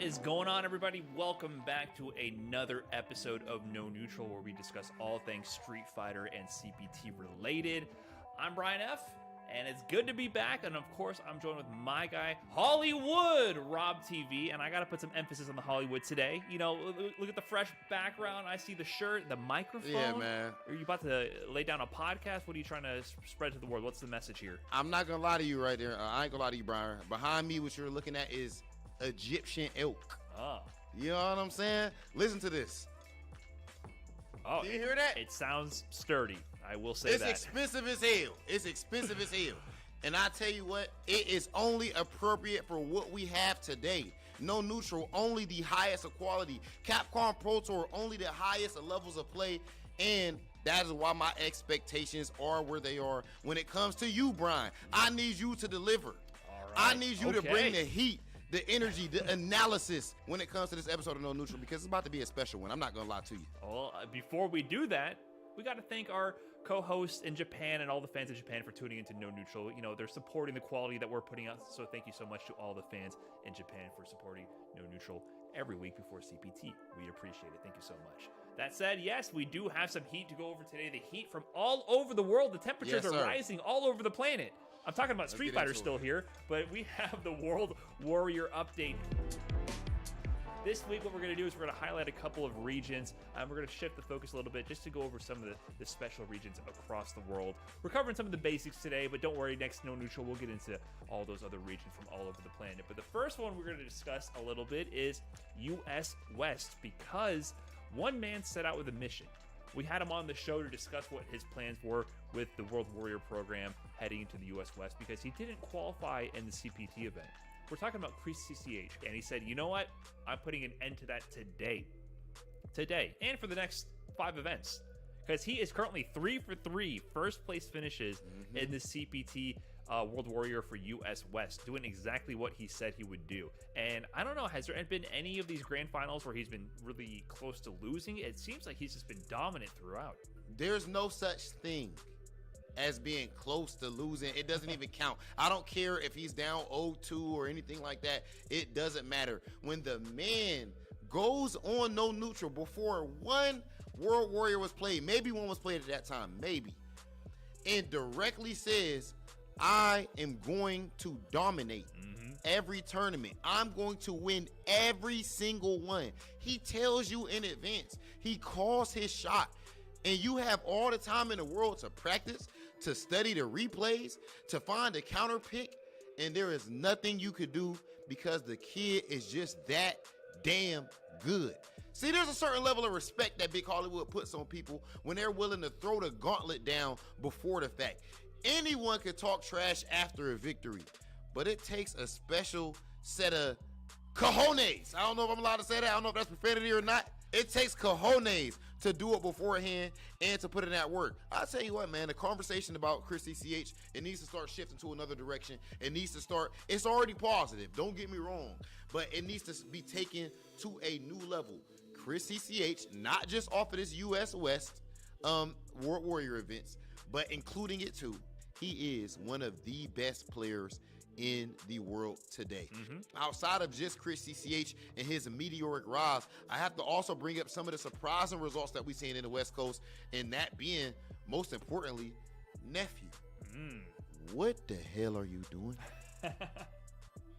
is going on, everybody? Welcome back to another episode of No Neutral, where we discuss all things Street Fighter and CPT related. I'm Brian F., and it's good to be back. And of course, I'm joined with my guy, Hollywood, Rob TV. And I got to put some emphasis on the Hollywood today. You know, look at the fresh background. I see the shirt, the microphone. Yeah, man. Are you about to lay down a podcast? What are you trying to spread to the world? What's the message here? I'm not going to lie to you right there. I ain't going to lie to you, Brian. Behind me, what you're looking at is Egyptian elk. Oh. You know what I'm saying? Listen to this. Oh, Do you hear that? It sounds sturdy. I will say that. It's expensive as hell. It's expensive as hell. And I tell you what, it is only appropriate for what we have today. No Neutral, only the highest of quality. Capcom Pro Tour, only the highest of levels of play. And that is why my expectations are where they are. When it comes to you, Brian, I need you to deliver. All right. I need you to bring the heat, the energy, the analysis when it comes to this episode of No Neutral, because it's about to be a special one. I'm not going to lie to you. Well, before we do that, we got to thank our co-hosts in Japan and all the fans in Japan for tuning into No Neutral. You know, they're supporting the quality that we're putting out, so thank you so much to all the fans in Japan for supporting No Neutral every week before CPT. We appreciate it. Thank you so much. That said, yes, we do have some heat to go over today. The heat from all over the world. The temperatures are rising all over the planet. I'm talking about Street Fighter still here, but we have the World Warrior update. This week, what we're going to do is we're going to highlight a couple of regions, and we're going to shift the focus a little bit just to go over some of the special regions across the world. We're covering some of the basics today, but don't worry, next No Neutral, we'll get into all those other regions from all over the planet. But the first one we're going to discuss a little bit is US West, because one man set out with a mission. We had him on the show to discuss what his plans were with the World Warrior program heading into the US West, because he didn't qualify in the CPT event. We're talking about Chris CCH, and he said, you know what? I'm putting an end to that today, and for the next 5 events, because he is currently 3 for 3 first place finishes in the CPT World Warrior for US West, doing exactly what he said he would do. And I don't know, has there been any of these grand finals where he's been really close to losing? It seems like he's just been dominant throughout. There's no such thing as being close to losing. It doesn't even count. I don't care if he's down 0-2 or anything like that. It doesn't matter. When the man goes on No Neutral before one World Warrior was played, maybe one was played at that time, maybe, and directly says, I am going to dominate every tournament. I'm going to win every single one. He tells you in advance. He calls his shot. And you have all the time in the world to practice, to study the replays, to find a counter pick, and there is nothing you could do because the kid is just that damn good. See, there's a certain level of respect that Big Hollywood puts on people when they're willing to throw the gauntlet down before the fact. Anyone can talk trash after a victory, but it takes a special set of cojones. I don't know if I'm allowed to say that. I don't know if that's profanity or not. It takes cojones to do it beforehand and to put in that work. I'll tell you what, man, the conversation about Chris CCH, it needs to start shifting to another direction. It needs to start, it's already positive, don't get me wrong, but it needs to be taken to a new level. Chris CCH, not just off of this US West World Warrior events, but including it too, he is one of the best players in the world today. Outside of just Chris CCH and his meteoric rise, I have to also bring up some of the surprising results that we've seen in the West Coast, and that being, most importantly, Nephew. What the hell are you doing?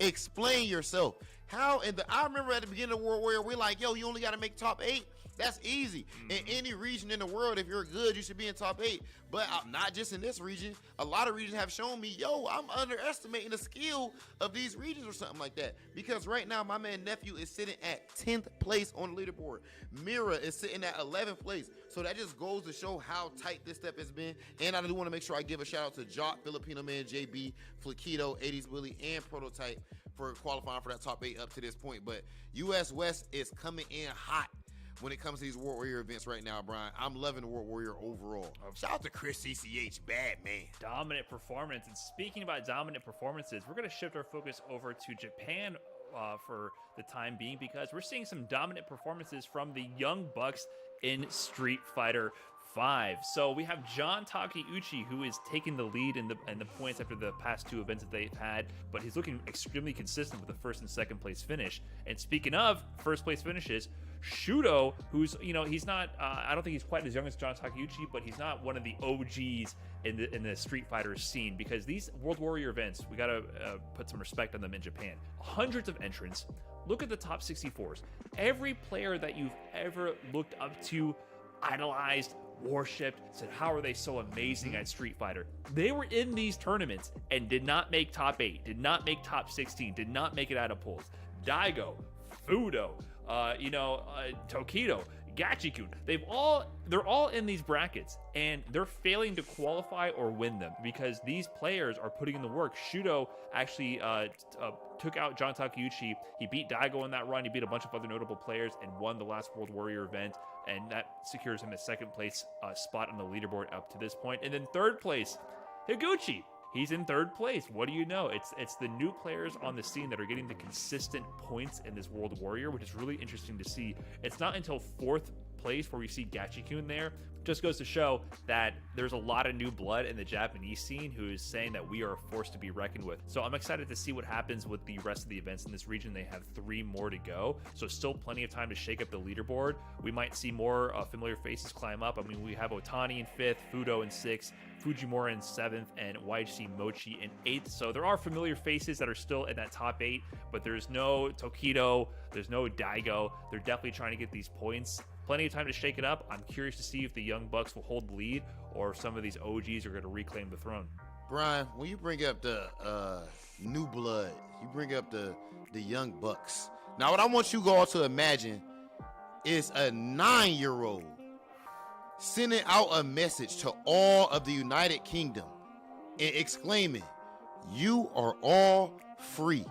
Explain yourself. How I remember at the beginning of World Warrior, we're like, yo, you only got to make top 8. That's easy. In any region in the world, if you're good, you should be in top 8. But not just in this region. A lot of regions have shown me, yo, I'm underestimating the skill of these regions or something like that. Because right now, my man Nephew is sitting at 10th place on the leaderboard. Mira is sitting at 11th place. So that just goes to show how tight this step has been. And I do want to make sure I give a shout out to Jock, Filipino Man, JB, Flaquito, 80s Willie, and Prototype for qualifying for that top 8 up to this point. But US West is coming in hot when it comes to these World Warrior events right now, Brian. I'm loving the World Warrior overall. Shout out to Chris CCH, bad man. Dominant performance. And speaking about dominant performances, we're going to shift our focus over to Japan for the time being, because we're seeing some dominant performances from the Young Bucks in Street Fighter 5. So we have John Takeuchi, who is taking the lead in the points after the past 2 events that they've had, but he's looking extremely consistent with the first and second place finish. And speaking of first place finishes, Shudo, who's, he's not, I don't think he's quite as young as John Takeuchi, but he's not one of the OGs in the Street Fighter scene, because these World Warrior events, we gotta put some respect on them in Japan. Hundreds of entrants. Look at the top 64s. Every player that you've ever looked up to, idolized, worshipped, said, how are they so amazing at Street Fighter? They were in these tournaments and did not make top 8, did not make top 16, did not make it out of pools. Daigo, Fudo, Tokido, Gachikun, they're all in these brackets, and they're failing to qualify or win them because these players are putting in the work. Shudo actually took out John Takeuchi. He beat Daigo in that run. He beat a bunch of other notable players and won the last World Warrior event, and that secures him a second place spot on the leaderboard up to this point. And then third place, Higuchi. He's in third place. What do you know? It's the new players on the scene that are getting the consistent points in this World Warrior, which is really interesting to see. It's not until fourth place where we see Gachikun there. Just goes to show that there's a lot of new blood in the Japanese scene who is saying that we are a force to be reckoned with. So I'm excited to see what happens with the rest of the events in this region. They have 3 more to go, so still plenty of time to shake up the leaderboard. We might see more familiar faces climb up. I mean, we have Otani in 5th, Fudo in 6th, Fujimura in 7th, and YHC Mochi in 8th. So there are familiar faces that are still in that top 8, but there's no Tokido, there's no Daigo. They're definitely trying to get these points. Plenty of time to shake it up. I'm curious to see if the Young Bucks will hold the lead or if some of these OGs are going to reclaim the throne. Brian, when you bring up the new blood, you bring up the Young Bucks. Now, what I want you all to imagine is a 9-year-old sending out a message to all of the United Kingdom and exclaiming, "You are all free."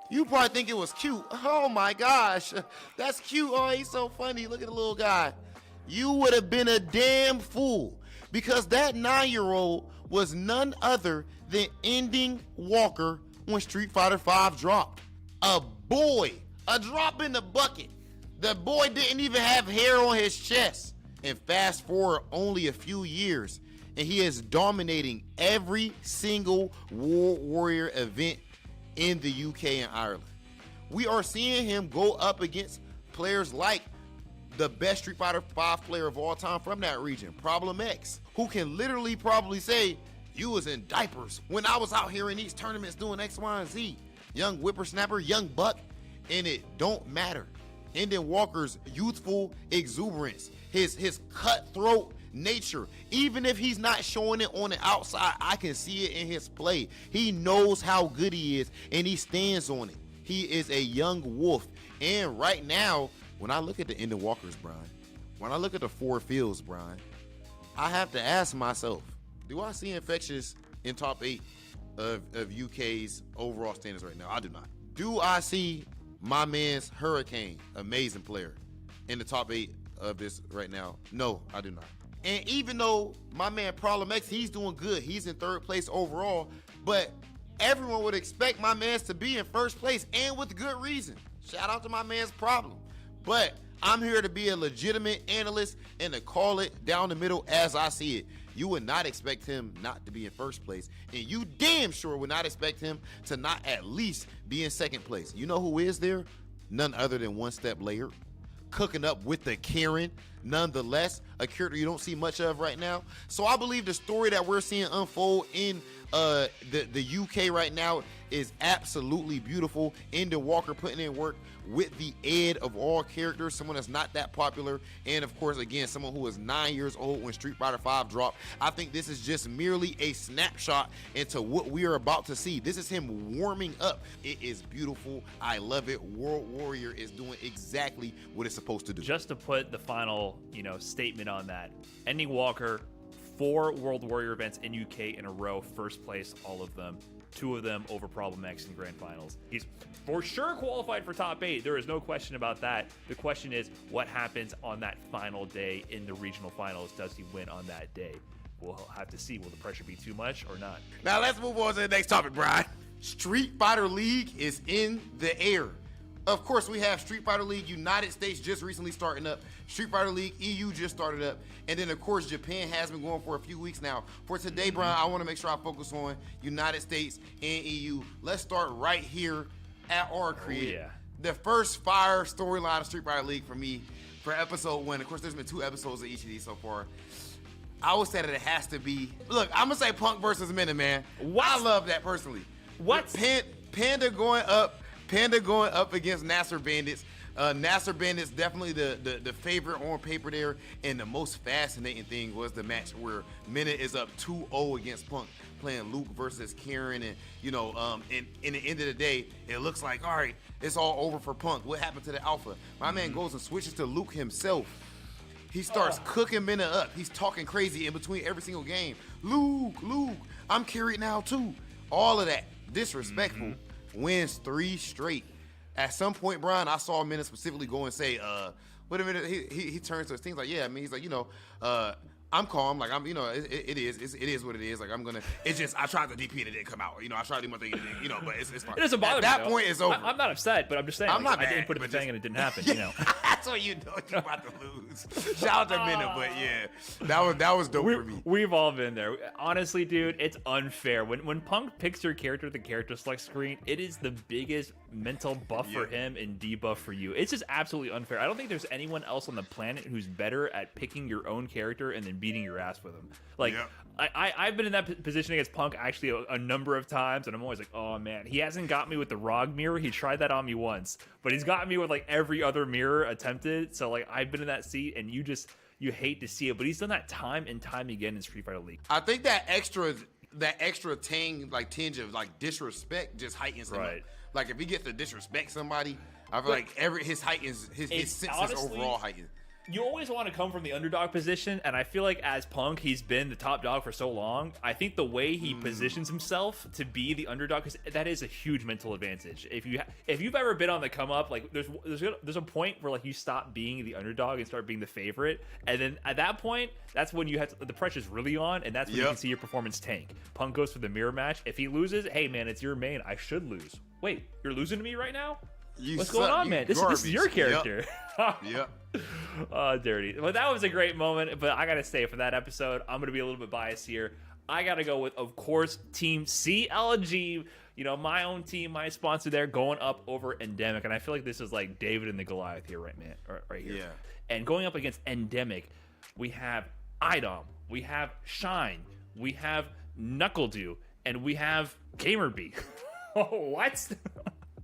You probably think it was cute. Oh my gosh, that's cute. Oh, he's so funny. Look at the little guy. You would have been a damn fool, because that 9-year-old was none other than Ending Walker when Street Fighter V dropped. A boy, a drop in the bucket. The boy didn't even have hair on his chest. And fast forward only a few years, and he is dominating every single World Warrior event in the UK and Ireland. We are seeing him go up against players like the best Street Fighter V player of all time from that region, Problem X, who can literally probably say, "You was in diapers when I was out here in these tournaments doing X, Y, and Z." Young whippersnapper, young buck, and it don't matter. Hendon Walker's youthful exuberance, his cutthroat nature, even if he's not showing it on the outside, I can see it in his play. He knows how good he is, and he stands on it. He is a young wolf. And right now, when I look at the Hendon Walkers, Brian, when I look at the 4 fields, Brian, I have to ask myself, do I see Infectious in top 8 of UK's overall standings right now? I do not. Do I see my man's Hurricane, amazing player, in the top 8 of this right now? No, I do not. And even though my man Problem X, he's doing good, he's in 3rd place overall, but everyone would expect my man's to be in 1st place, and with good reason. Shout out to my man's Problem. But I'm here to be a legitimate analyst and to call it down the middle as I see it. You would not expect him not to be in 1st place, and you damn sure would not expect him to not at least be in 2nd place. You know who is there? None other than One Step Layered, cooking up with the Karen, nonetheless, a character you don't see much of right now. So I believe the story that we're seeing unfold in the UK right now is absolutely beautiful. Hendon Walker putting in work with the Ed of all characters, someone that's not that popular, and of course, again, someone who was 9 years old when Street Fighter V dropped. I think this is just merely a snapshot into what we are about to see. This is him warming up. It is beautiful. I love it. World Warrior is doing exactly what it's supposed to do. Just to put the final, statement on that, Ending Walker, 4 World Warrior events in UK in a row, 1st place, all of them. 2 of them over Problem X in Grand Finals. He's for sure qualified for top 8. There is no question about that. The question is, what happens on that final day in the regional finals? Does he win on that day? We'll have to see. Will the pressure be too much or not? Now let's move on to the next topic, Brian. Street Fighter League is in the air. Of course, we have Street Fighter League United States just recently starting up. Street Fighter League EU just started up. And then, of course, Japan has been going for a few weeks now. For today, Brian, I want to make sure I focus on United States and EU. Let's start right here at Arcade. Oh, yeah. The first fire storyline of Street Fighter League for me for episode 1. Of course, there's been 2 episodes of each of these so far. I would say that it has to be. Look, I'm gonna say Punk versus Minuteman. What? I love that personally. What? Panda going up against Nasser Bandits. Nasser Bandits definitely the favorite on paper there, and the most fascinating thing was the match where Minute is up 2-0 against Punk, playing Luke versus Karen, and in the end of the day, it looks like all right, it's all over for Punk. What happened to the Alpha? My man goes and switches to Luke himself. He starts cooking Minna up. He's talking crazy in between every single game. Luke, I'm carried now too. All of that. Disrespectful. Wins 3 straight. At some point, Brian, I saw Minna specifically go and say, wait a minute. He turns to his team like, yeah, I mean, he's like, I'm calm. Like, it is what it is. Like, it's just, I tried to DP and it didn't come out. I tried to do my thing and it didn't, but it's fine. It doesn't bother me. At that point, it's over. I'm not upset, but I'm just saying. I'm not I didn't mad, put it in but the thing and it didn't happen, That's what you know you're about to lose. Shout out to Minna, but yeah, that was dope for me. We've all been there. Honestly, dude, it's unfair. When Punk picks your character at the character select screen, it is the biggest mental buff for him and debuff for you. It's just absolutely unfair. I don't think there's anyone else on the planet who's better at picking your own character and then beating your ass with him. Like, I've been in that position against Punk actually a number of times, and I'm always like, oh man, he hasn't got me with the ROG mirror. He tried that on me once, but he's gotten me with like every other mirror attempted. So like, I've been in that seat, and you hate to see it, but he's done that time and time again in Street Fighter League. I think that extra tinge of like disrespect just heightens him up. Like if he gets to disrespect somebody, I feel like his senses honestly, overall heighten. You always want to come from the underdog position, and I feel like as Punk, he's been the top dog for so long. I think the way he positions himself to be the underdog, because that is a huge mental advantage. If you've ever been on the come up, like there's a point where like you stop being the underdog and start being the favorite, and then at that point, that's when the pressure's really on, and that's when you can see your performance tank. Punk goes for the mirror match. If he loses, hey man, it's your main. I should lose. Wait, you're losing to me right now? What's going on, man? This is your character. Yep. Oh, dirty. Well, that was a great moment, but I gotta say, for that episode, I'm gonna be a little bit biased here. I gotta go with, of course, Team CLG. My own team, my sponsor there, going up over Endemic, and I feel like this is like David and the Goliath here, right here. Yeah. And going up against Endemic, we have IDOM, we have Shine, we have Knuckledew, and we have GamerB. Oh, what?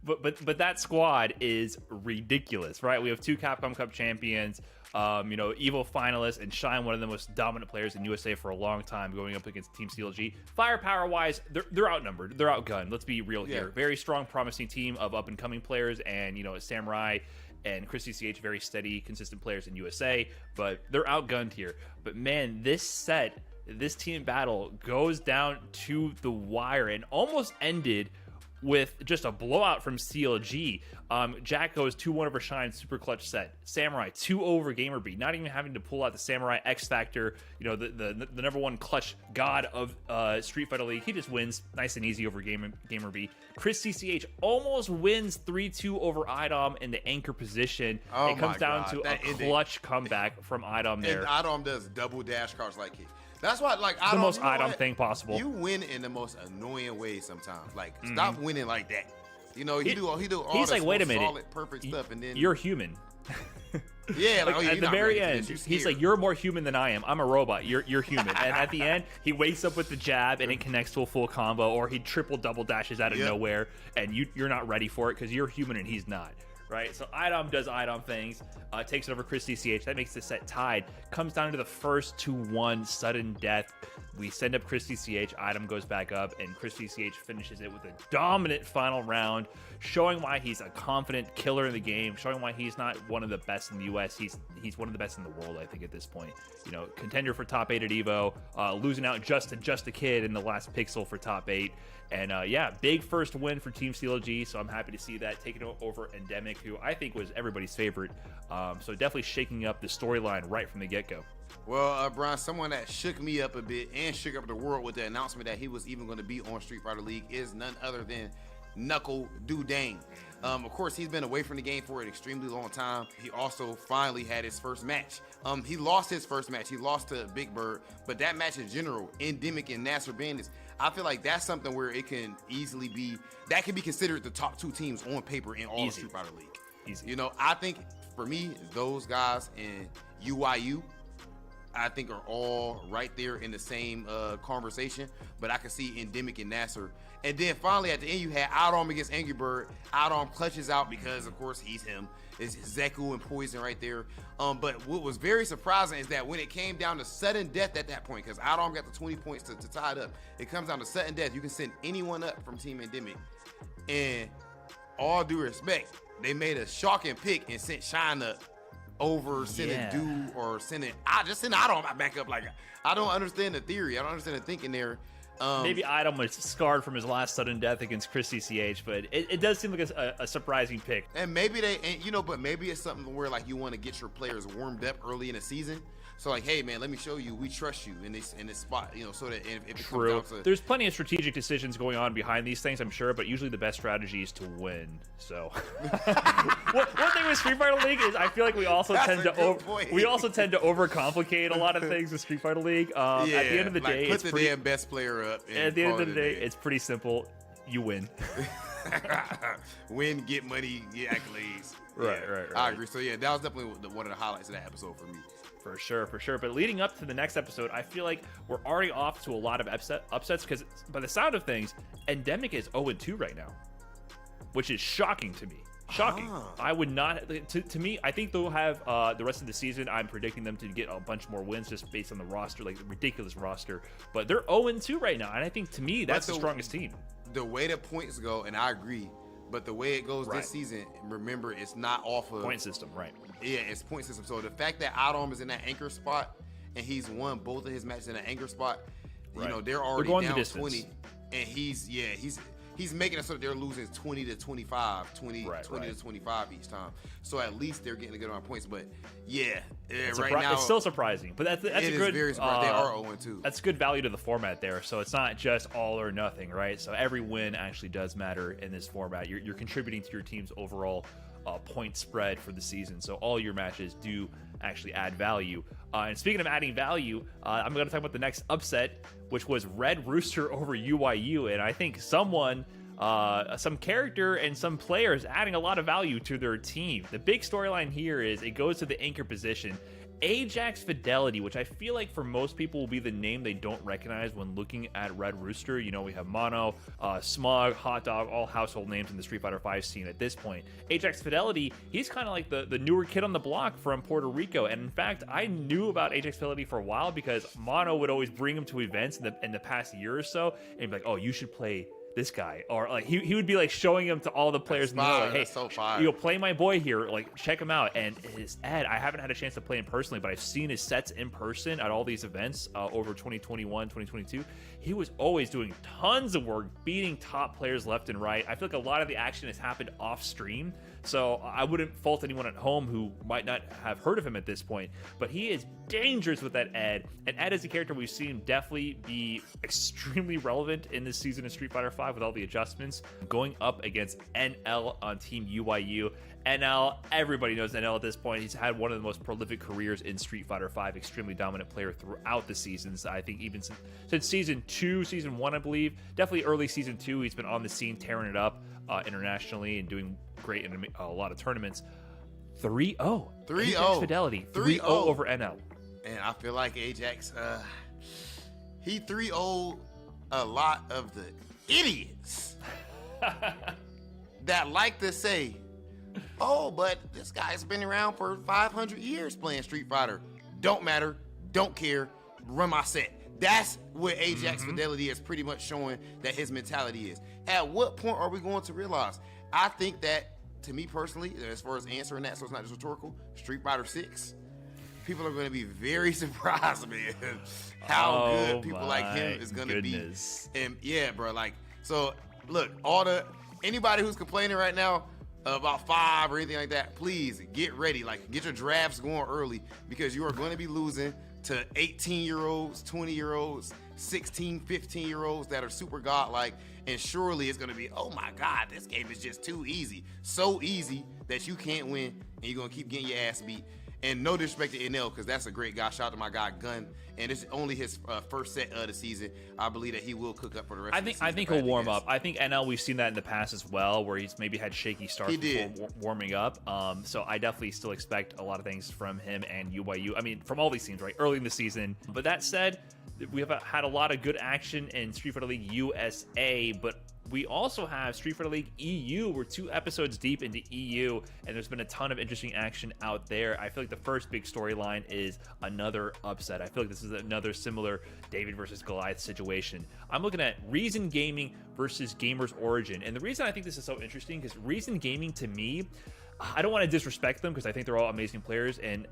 But that squad is ridiculous, right? We have 2 Capcom Cup champions, Evil finalists, and Shine, one of the most dominant players in USA for a long time, going up against Team CLG. Firepower-wise, they're outnumbered. They're outgunned. Let's be real here. Very strong, promising team of up-and-coming players, and, Samurai and Christy CH, very steady, consistent players in USA, but they're outgunned here. But, man, this team battle goes down to the wire and almost ended with just a blowout from CLG. Jack goes 2-1 over Shine, super clutch set. Samurai 2 over GamerB, not even having to pull out the Samurai X Factor, the number 1 clutch god of Street Fighter League. He just wins nice and easy over GamerB. Chris CCH almost wins 3-2 over IDOM in the anchor position. It comes down to a clutch comeback from IDOM there. And IDOM does double dash cars like it. That's why, like, the most IDOM thing possible. You win in the most annoying way sometimes. Like, stop winning like that. He do all he's like, wait a minute, solid, perfect stuff, and then you're human. Yeah, like, at the very end, he's like, you're more human than I am. I'm a robot. You're human. And at the end, he wakes up with the jab and it connects to a full combo, or he triple double dashes out of nowhere, and you're not ready for it because you're human and he's not. Right, so IDOM does IDOM things, takes it over Chris DCH. That makes the set tied. Comes down to the first 2-1 sudden death. We send up Chris DCH. IDOM goes back up, and Chris DCH finishes it with a dominant final round, showing why he's a confident killer in the game, showing why he's not one of the best in the US. He's one of the best in the world, I think, at this point. Contender for top 8 at Evo, losing out just a kid in the last pixel for top 8. And big first win for Team CLG, so I'm happy to see that, taking over Endemic, who I think was everybody's favorite. So definitely shaking up the storyline right from the get-go. Well, Brian, someone that shook me up a bit and shook up the world with the announcement that he was even going to be on Street Fighter League is none other than knuckle do dang. Of course, he's been away from the game for an extremely long time. He also finally had his first match. He lost his first match. He lost to Big Bird, but that match in general, Endemic and Nasser Bandits, I feel like that's something where it can easily be, that can be considered the top 2 teams on paper in all the Street Fighter League. Easy. You know, I think for me, those guys in UYU, I think are all right there in the same conversation, but I can see Endemic and Nasser. And then finally at the end you had Outarm against Angry Bird. Outarm clutches out because of course he's him. It's Zeku and Poison right there. But what was very surprising is that when it came down to sudden death at that point, because Outarm got the 20 points to tie it up, it comes down to sudden death. You can send anyone up from Team Endemic. And all due respect, they made a shocking pick and sent Shine up over sending Dude or sending, I just send Outarm back up. Like, I don't understand the theory. I don't understand the thinking there. Maybe Idom was scarred from his last sudden death against Chris CCH, but it does seem like a surprising pick. And maybe but maybe it's something where like you want to get your players warmed up early in the season. So like, hey man, let me show you, we trust you in this spot, you know, so that if it comes down to, there's plenty of strategic decisions going on behind these things, I'm sure, but usually the best strategy is to win. So one thing with Street Fighter League is I feel like we also tend to overcomplicate a lot of things with Street Fighter League. At the end of the day, put the damn best player up. At the end of the day, it's pretty simple. You win. Win, get money, get accolades. Right. I agree. So yeah, that was definitely one of the highlights of that episode for me. For sure. But leading up to the next episode, I feel like we're already off to a lot of upsets because by the sound of things, Endemic is 0-2 right now, which is shocking to me. Shocking. I would not, to me, I think they'll have the rest of the season. I'm predicting them to get a bunch more wins just based on the roster, like the ridiculous roster. But they're 0-2 right now. And I think to me, that's the strongest team. The way the points go, and I agree, but the way it goes this season, remember, it's not off of point system, right? Yeah, it's point system. So the fact that Outarm is in that anchor spot and he's won both of his matches in an anchor spot, you know, they're already down 20, and he's making it so that they're losing 20 to 25, 20 to 25 each time. So at least they're getting a good amount of points. But right now it's still surprising. But that's a good. Very surprising. They are 0-2. That's good value to the format there. So it's not just all or nothing, right? So every win actually does matter in this format. You're contributing to your team's overall point spread for the season. So all your matches do actually add value. And speaking of adding value, I'm going to talk about the next upset, which was Red Rooster over UYU. And I think some character and some players adding a lot of value to their team. The big storyline here is it goes to the anchor position. Ajax Fidelity, which I feel like for most people will be the name they don't recognize when looking at Red Rooster. You know, we have Mono, Smog, Hot Dog, all household names in the Street Fighter V scene at this point. Ajax Fidelity, he's kind of like the newer kid on the block from Puerto Rico. And in fact, I knew about Ajax Fidelity for a while because Mono would always bring him to events in the past year or so. And he'd be like, oh, you should play this guy, or like he would be like showing him to all the players, and like, hey, so you'll play my boy here, like check him out. And his Ed, I haven't had a chance to play him personally, but I've seen his sets in person at all these events over 2021, 2022. He was always doing tons of work, beating top players left and right. I feel like a lot of the action has happened off stream, so I wouldn't fault anyone at home who might not have heard of him at this point, but he is dangerous with that Ed. And Ed is a character we've seen definitely be extremely relevant in this season of Street Fighter V with all the adjustments, going up against NL on Team UYU. NL, everybody knows NL at this point. He's had one of the most prolific careers in Street Fighter V, extremely dominant player throughout the seasons. I think even since season 1, I believe, definitely early season 2, he's been on the scene, tearing it up internationally and doing great in a lot of tournaments. 3-0. Ajax Fidelity. 3-0 over NL. And I feel like Ajax, he 3-0'd a lot of the idiots that like to say, oh, but this guy's been around for 500 years playing Street Fighter. Don't matter. Don't care. Run my set. That's what Ajax Fidelity is pretty much showing that his mentality is. At what point are we going to realize? I think that, to me personally, as far as answering that, so it's not just rhetorical, Street Fighter VI, people are going to be very surprised, man, how good people like him is going to be. And yeah, bro, like, so look, anybody who's complaining right now about 5 or anything like that, please get ready. Like, get your drafts going early because you are going to be losing to 18-year-olds, 20-year-olds, 16, 15-year-olds that are super godlike, and surely it's going to be, oh my God, this game is just too easy. So easy that you can't win, and you're going to keep getting your ass beat. And no disrespect to NL, because that's a great guy. Shout out to my guy Gunn. And it's only his first set of the season. I believe that he will cook up for the rest of the season. I think he'll warm up. I think NL, we've seen that in the past as well, where he's maybe had shaky starts before warming up. So I definitely still expect a lot of things from him and UYU. I mean, from all these teams, right? Early in the season. But that said, we have had a lot of good action in Street Fighter League USA, but we also have Street Fighter League EU. We're 2 episodes deep into EU, and there's been a ton of interesting action out there. I feel like the first big storyline is another upset. I feel like this is another similar David versus Goliath situation. I'm looking at Reason Gaming versus Gamers Origin, and the reason I think this is so interesting because Reason Gaming, to me, I don't want to disrespect them because I think they're all amazing players and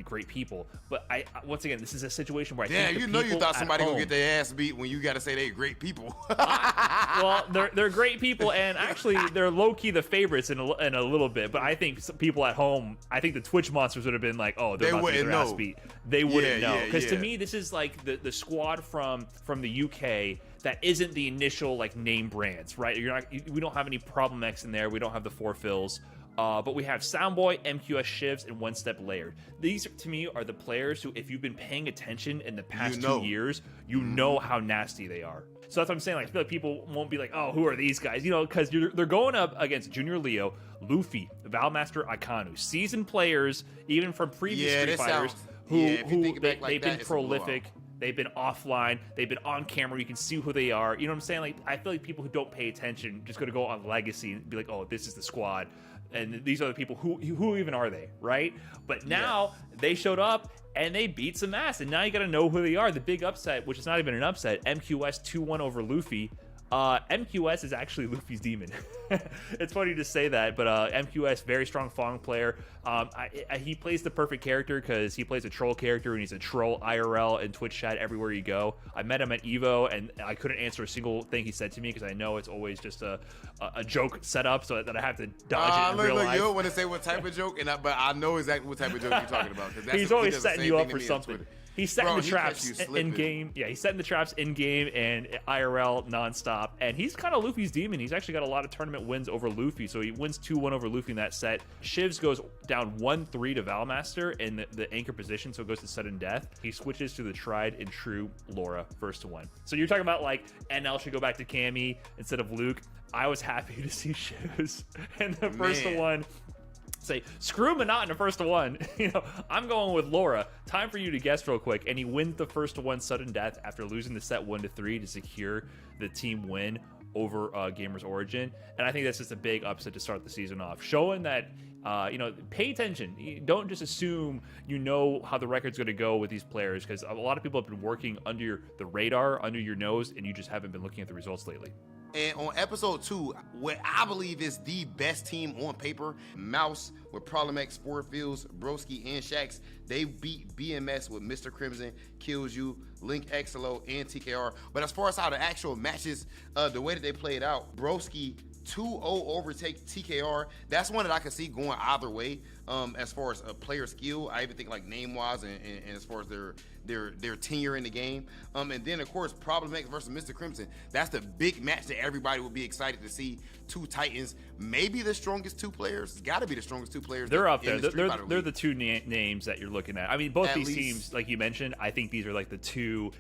great people. But once again, this is a situation where I think you thought somebody gonna get their ass beat when you got to say they're great people. Well, they're great people, and actually they're low key the favorites in a little bit. But I think some people at home, I think the Twitch monsters would have been like, oh, they're about to get their ass beat. They wouldn't know because to me this is like the squad from the UK that isn't the initial like name brands, right? We don't have any Problem X in there. We don't have the 4 fills. But we have Soundboy, MQS Shivs, and One Step Layered. These, to me, are the players who, if you've been paying attention in the past 2 years, you know how nasty they are. So that's what I'm saying. Like, I feel like people won't be like, oh, who are these guys? You know, because they're going up against Junior Leo, Luffy, Valmaster, Iconu. Seasoned players, even from previous Street Fighters, they've been prolific. They've been offline. They've been on camera. You can see who they are. You know what I'm saying? Like, I feel like people who don't pay attention just going to go on Legacy and be like, oh, this is the squad. And these are the people who even are they, right? But now they showed up and they beat some ass. And now you got to know who they are. The big upset, which is not even an upset, MQS 2-1 over Luffy. MQS is actually Luffy's demon. It's funny to say that, but MQS, very strong Fong player. He plays the perfect character because he plays a troll character and he's a troll IRL and Twitch chat everywhere you go. I met him at Evo and I couldn't answer a single thing he said to me because I know it's always just a joke set up so that I have to dodge it in real life. You don't want to say what type of joke, but I know exactly what type of joke you're talking about. He's always setting you up for something. He's setting the traps in game. Yeah, he's setting the traps in game and IRL nonstop. And he's kind of Luffy's demon. He's actually got a lot of tournament wins over Luffy. So he wins 2-1 over Luffy in that set. Shivs goes down 1-3 to Valmaster in the anchor position, so it goes to sudden death. He switches to the tried and true Laura, first to 1. So you're talking about like NL should go back to Cammy instead of Luke. I was happy to see Shivs and the first to 1. Say, screw Monot in the first to 1. You know, I'm going with Laura. Time for you to guess real quick. And he wins the first to 1 sudden death after losing the set 1-3 to secure the team win over Gamers Origin. And I think that's just a big upset to start the season off, showing that pay attention. You don't just assume you know how the record's going to go with these players, because a lot of people have been working under the radar, under your nose, and you just haven't been looking at the results lately. And on episode 2, what I believe is the best team on paper, Mouse with Problem X, 4 Fields, Broski, and Shax, they beat BMS with Mr. Crimson, Kills You, Link Exelo, and TKR. But as far as how the actual matches, the way that they played out, Broski 2-0 overtake TKR. That's one that I can see going either way. As far as a player skill, I even think like name wise and as far as their tenure in the game. And then of course Problem X versus Mr. Crimson. That's the big match that everybody will be excited to see. 2 Titans, maybe the strongest 2 players. It's got to be the strongest 2 players. They're up there. They're the 2 names that you're looking at. I mean, both these teams, like you mentioned, I think these are like the 2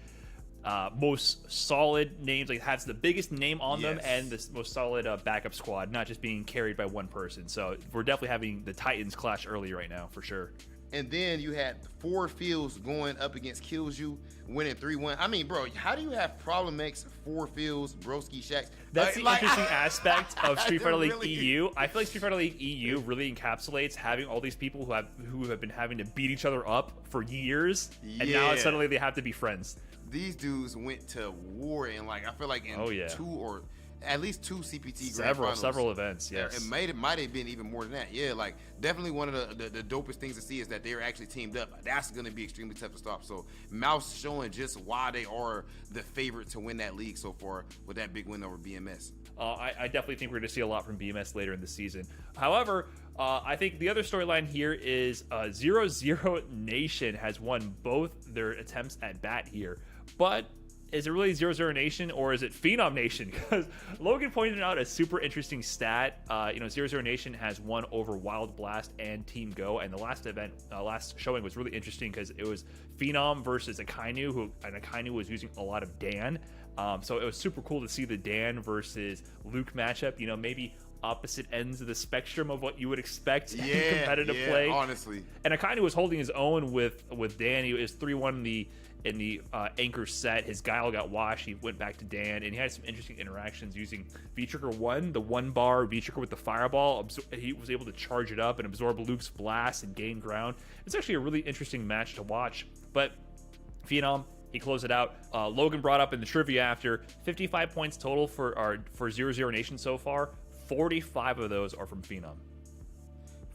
most solid names, like has the biggest name on them and the most solid backup squad, not just being carried by one person. So we're definitely having the Titans clash early right now for sure. And then you had 4 Fields going up against Kills You, winning 3-1. I mean, bro, how do you have Problem X, 4 Fields, Broski, Shax? That's the interesting aspect of Street Fighter League EU. I feel like Street Fighter League EU really encapsulates having all these people who have been having to beat each other up for years, and now suddenly they have to be friends. These dudes went to war in I feel like in 2 or at least 2 CPT grand finals. Several events, yes. It might have been even more than that. Yeah, definitely one of the dopest things to see is that they're actually teamed up. That's going to be extremely tough to stop. So Mouse showing just why they are the favorite to win that league so far with that big win over BMS. I definitely think we're going to see a lot from BMS later in the season. However, I think the other storyline here is 0-0 Nation has won both their attempts at bat here. But is it really 0-0 Nation or is it Phenom Nation? Because Logan pointed out a super interesting stat. 0-0 Nation has won over Wild Blast and Team Go. And the last showing was really interesting because it was Phenom versus Akainu, and Akainu was using a lot of Dan. So it was super cool to see the Dan versus Luke matchup. Maybe opposite ends of the spectrum of what you would expect in competitive play. Honestly. And Akainu was holding his own with Dan. He was 3-1 in the anchor set. His Guile got washed. He went back to Dan, and he had some interesting interactions using V-Trigger 1, the 1-bar V-Trigger with the Fireball. He was able to charge it up and absorb Luke's blast and gain ground. It's actually a really interesting match to watch. But Phenom, he closed it out. Logan brought up in the trivia after 55 points total for 0-0 Nation so far. 45 of those are from Phenom.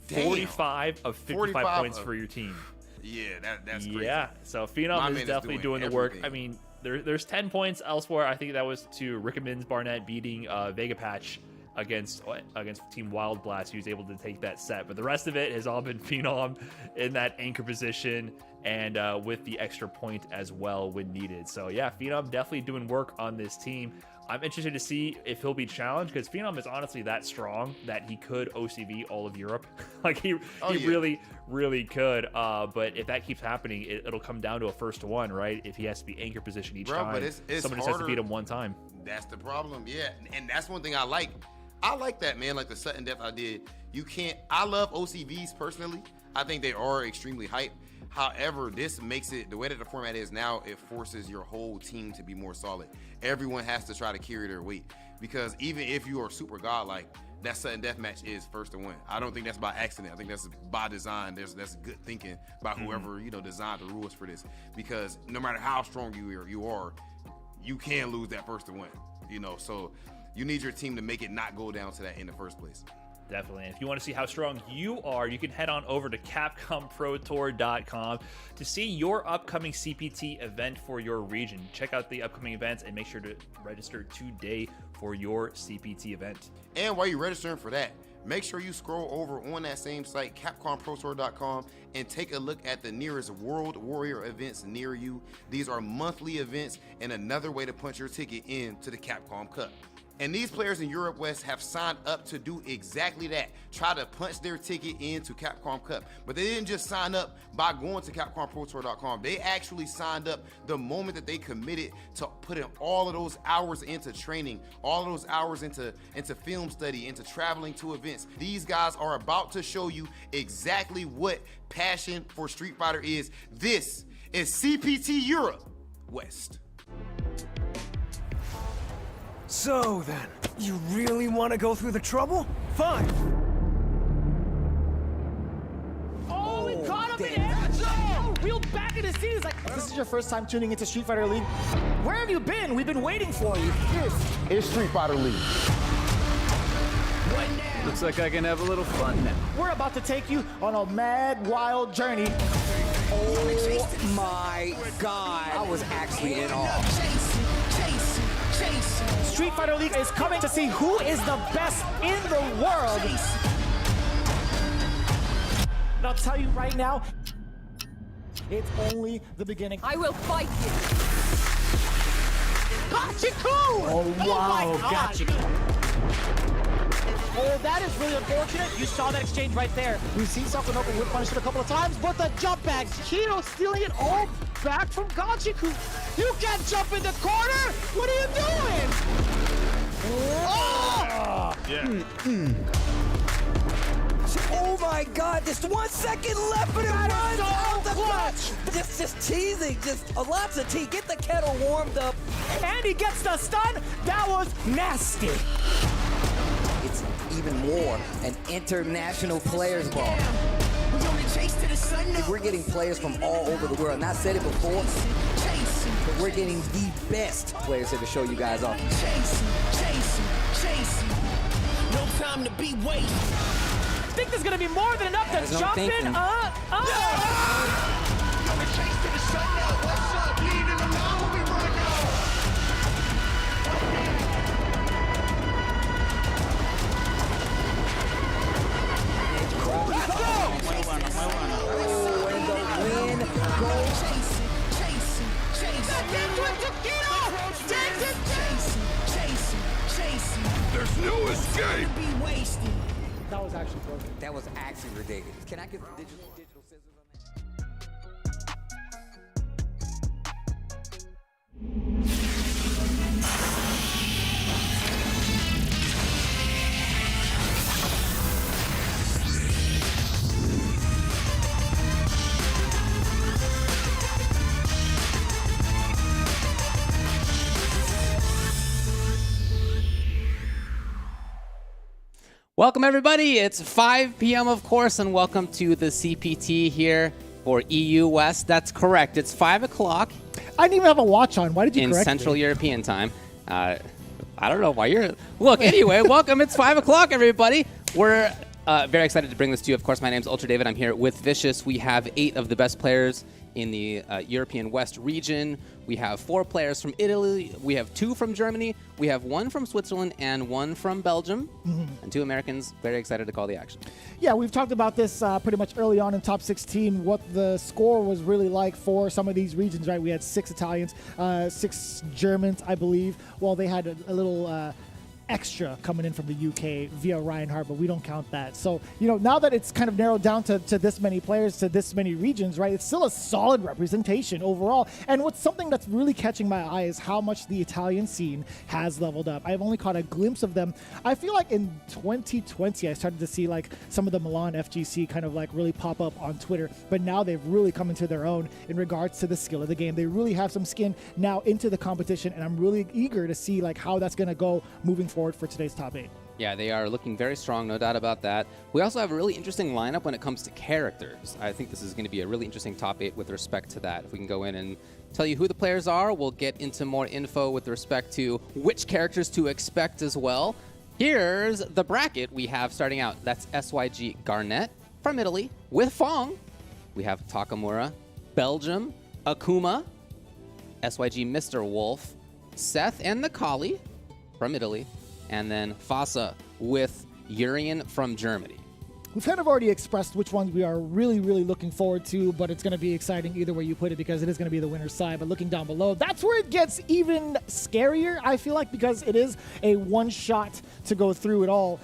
Damn. 45 of 55 points for your team. Yeah, that's crazy. Yeah, so Phenom is definitely doing the work. I mean, there's 10 points elsewhere. I think that was to Rickman's Barnett beating Vega Patch against Team Wild Blast. He was able to take that set, but the rest of it has all been Phenom in that anchor position and with the extra point as well when needed. So yeah, Phenom definitely doing work on this team. I'm interested to see if he'll be challenged because Phenom is honestly that strong that he could OCV all of Europe. Like he really could. But if that keeps happening, it'll come down to a first to one, right? If he has to be anchor position each time, but it's someone just has to beat him one time. That's the problem, yeah. And that's one thing I like. I like that, man. Like the sudden death I did. I love OCVs personally. I think they are extremely hype. However, this makes it, the way that the format is now, it forces your whole team to be more solid. Everyone has to try to carry their weight because even if you are super godlike, that sudden death match is first to win. I don't think that's by accident. I think that's by design. That's good thinking by whoever designed the rules for this. Because no matter how strong you are, you can lose that first to win. So you need your team to make it not go down to that in the first place. Definitely. And if you want to see how strong you are, you can head on over to CapcomProTour.com to see your upcoming CPT event for your region. Check out the upcoming events and make sure to register today for your CPT event. And while you're registering for that, make sure you scroll over on that same site, CapcomProTour.com, and take a look at the nearest World Warrior events near you. These are monthly events and another way to punch your ticket into the Capcom Cup. And these players in Europe West have signed up to do exactly that. Try to punch their ticket into Capcom Cup. But they didn't just sign up by going to CapcomProTour.com. They actually signed up the moment that they committed to putting all of those hours into training, all of those hours into film study, into traveling to events. These guys are about to show you exactly what passion for Street Fighter is. This is CPT Europe West. So then, you really want to go through the trouble? Fine. Oh, we caught him in air zone! Wheeled back in his seat. He's like, this is your first time tuning into Street Fighter League? Where have you been? We've been waiting for you. This is Street Fighter League. Looks like I can have a little fun now. We're about to take you on a mad, wild journey. Oh my God. I was actually in awe. Street Fighter League is coming to see who is the best in the world. And I'll tell you right now, it's only the beginning. I will fight you. Gachiku! Oh, wow, Gachiku. Oh, that is really unfortunate. You saw that exchange right there. We've seen something open with punish it a couple of times, but the jump back, Kino stealing it all back from Gachiku. You can't jump in the corner. What are you doing? Oh! Yeah. Oh my God, just 1 second left and it runs so out the clutch. clutch. Just teasing, just lots of tea. Get the kettle warmed up. And he gets the stun. That was nasty. It's even more an international players ball. We're getting players from all over the world. And I said it before, but we're getting the best players here to show you guys off. No time to be wasted. I think there's gonna be more than enough to jump in. actually broken. That was actually ridiculous. Can I get the digital scissors on that? Welcome, everybody. It's 5 p.m., of course, and welcome to the CPT here for EU West. That's correct. It's 5 o'clock I didn't even have a watch on. Why did you in correct Central me? European time. I don't know why you're... Look, anyway, welcome. It's 5 o'clock, everybody. We're very excited to bring this to you. Of course, my name's Ultra David. I'm here with Vicious. We have 8 of the best players in the European West region. We have 4 players from Italy. We have 2 from Germany. We have 1 from Switzerland and 1 from Belgium. And 2 Americans. Very excited to call the action. Yeah, we've talked about this pretty much early on in top 16, what the score was really like for some of these regions, right? We had 6 Italians, 6 Germans, I believe. Well, they had a little extra coming in from the UK via Reinhardt, but we don't count that. So, now that it's kind of narrowed down to this many players, to this many regions, right, it's still a solid representation overall. And what's something that's really catching my eye is how much the Italian scene has leveled up. I've only caught a glimpse of them. I feel like in 2020, I started to see like some of the Milan FGC kind of like really pop up on Twitter, but now they've really come into their own in regards to the skill of the game. They really have some skin now into the competition, and I'm really eager to see like how that's going to go moving forward for today's top 8. Yeah, they are looking very strong, no doubt about that. We also have a really interesting lineup when it comes to characters. I think this is going to be a really interesting top 8 with respect to that. If we can go in and tell you who the players are, we'll get into more info with respect to which characters to expect as well. Here's the bracket we have starting out. That's SYG Garnet from Italy with Fong. We have Takamura, Belgium, Akuma, SYG Mr. Wolf, Seth and Nikali from Italy, and then Fasa with Urian from Germany. We've kind of already expressed which ones we are really, really looking forward to, but it's going to be exciting either way you put it because it is going to be the winner's side. But looking down below, that's where it gets even scarier, I feel like, because it is a one shot to go through it all.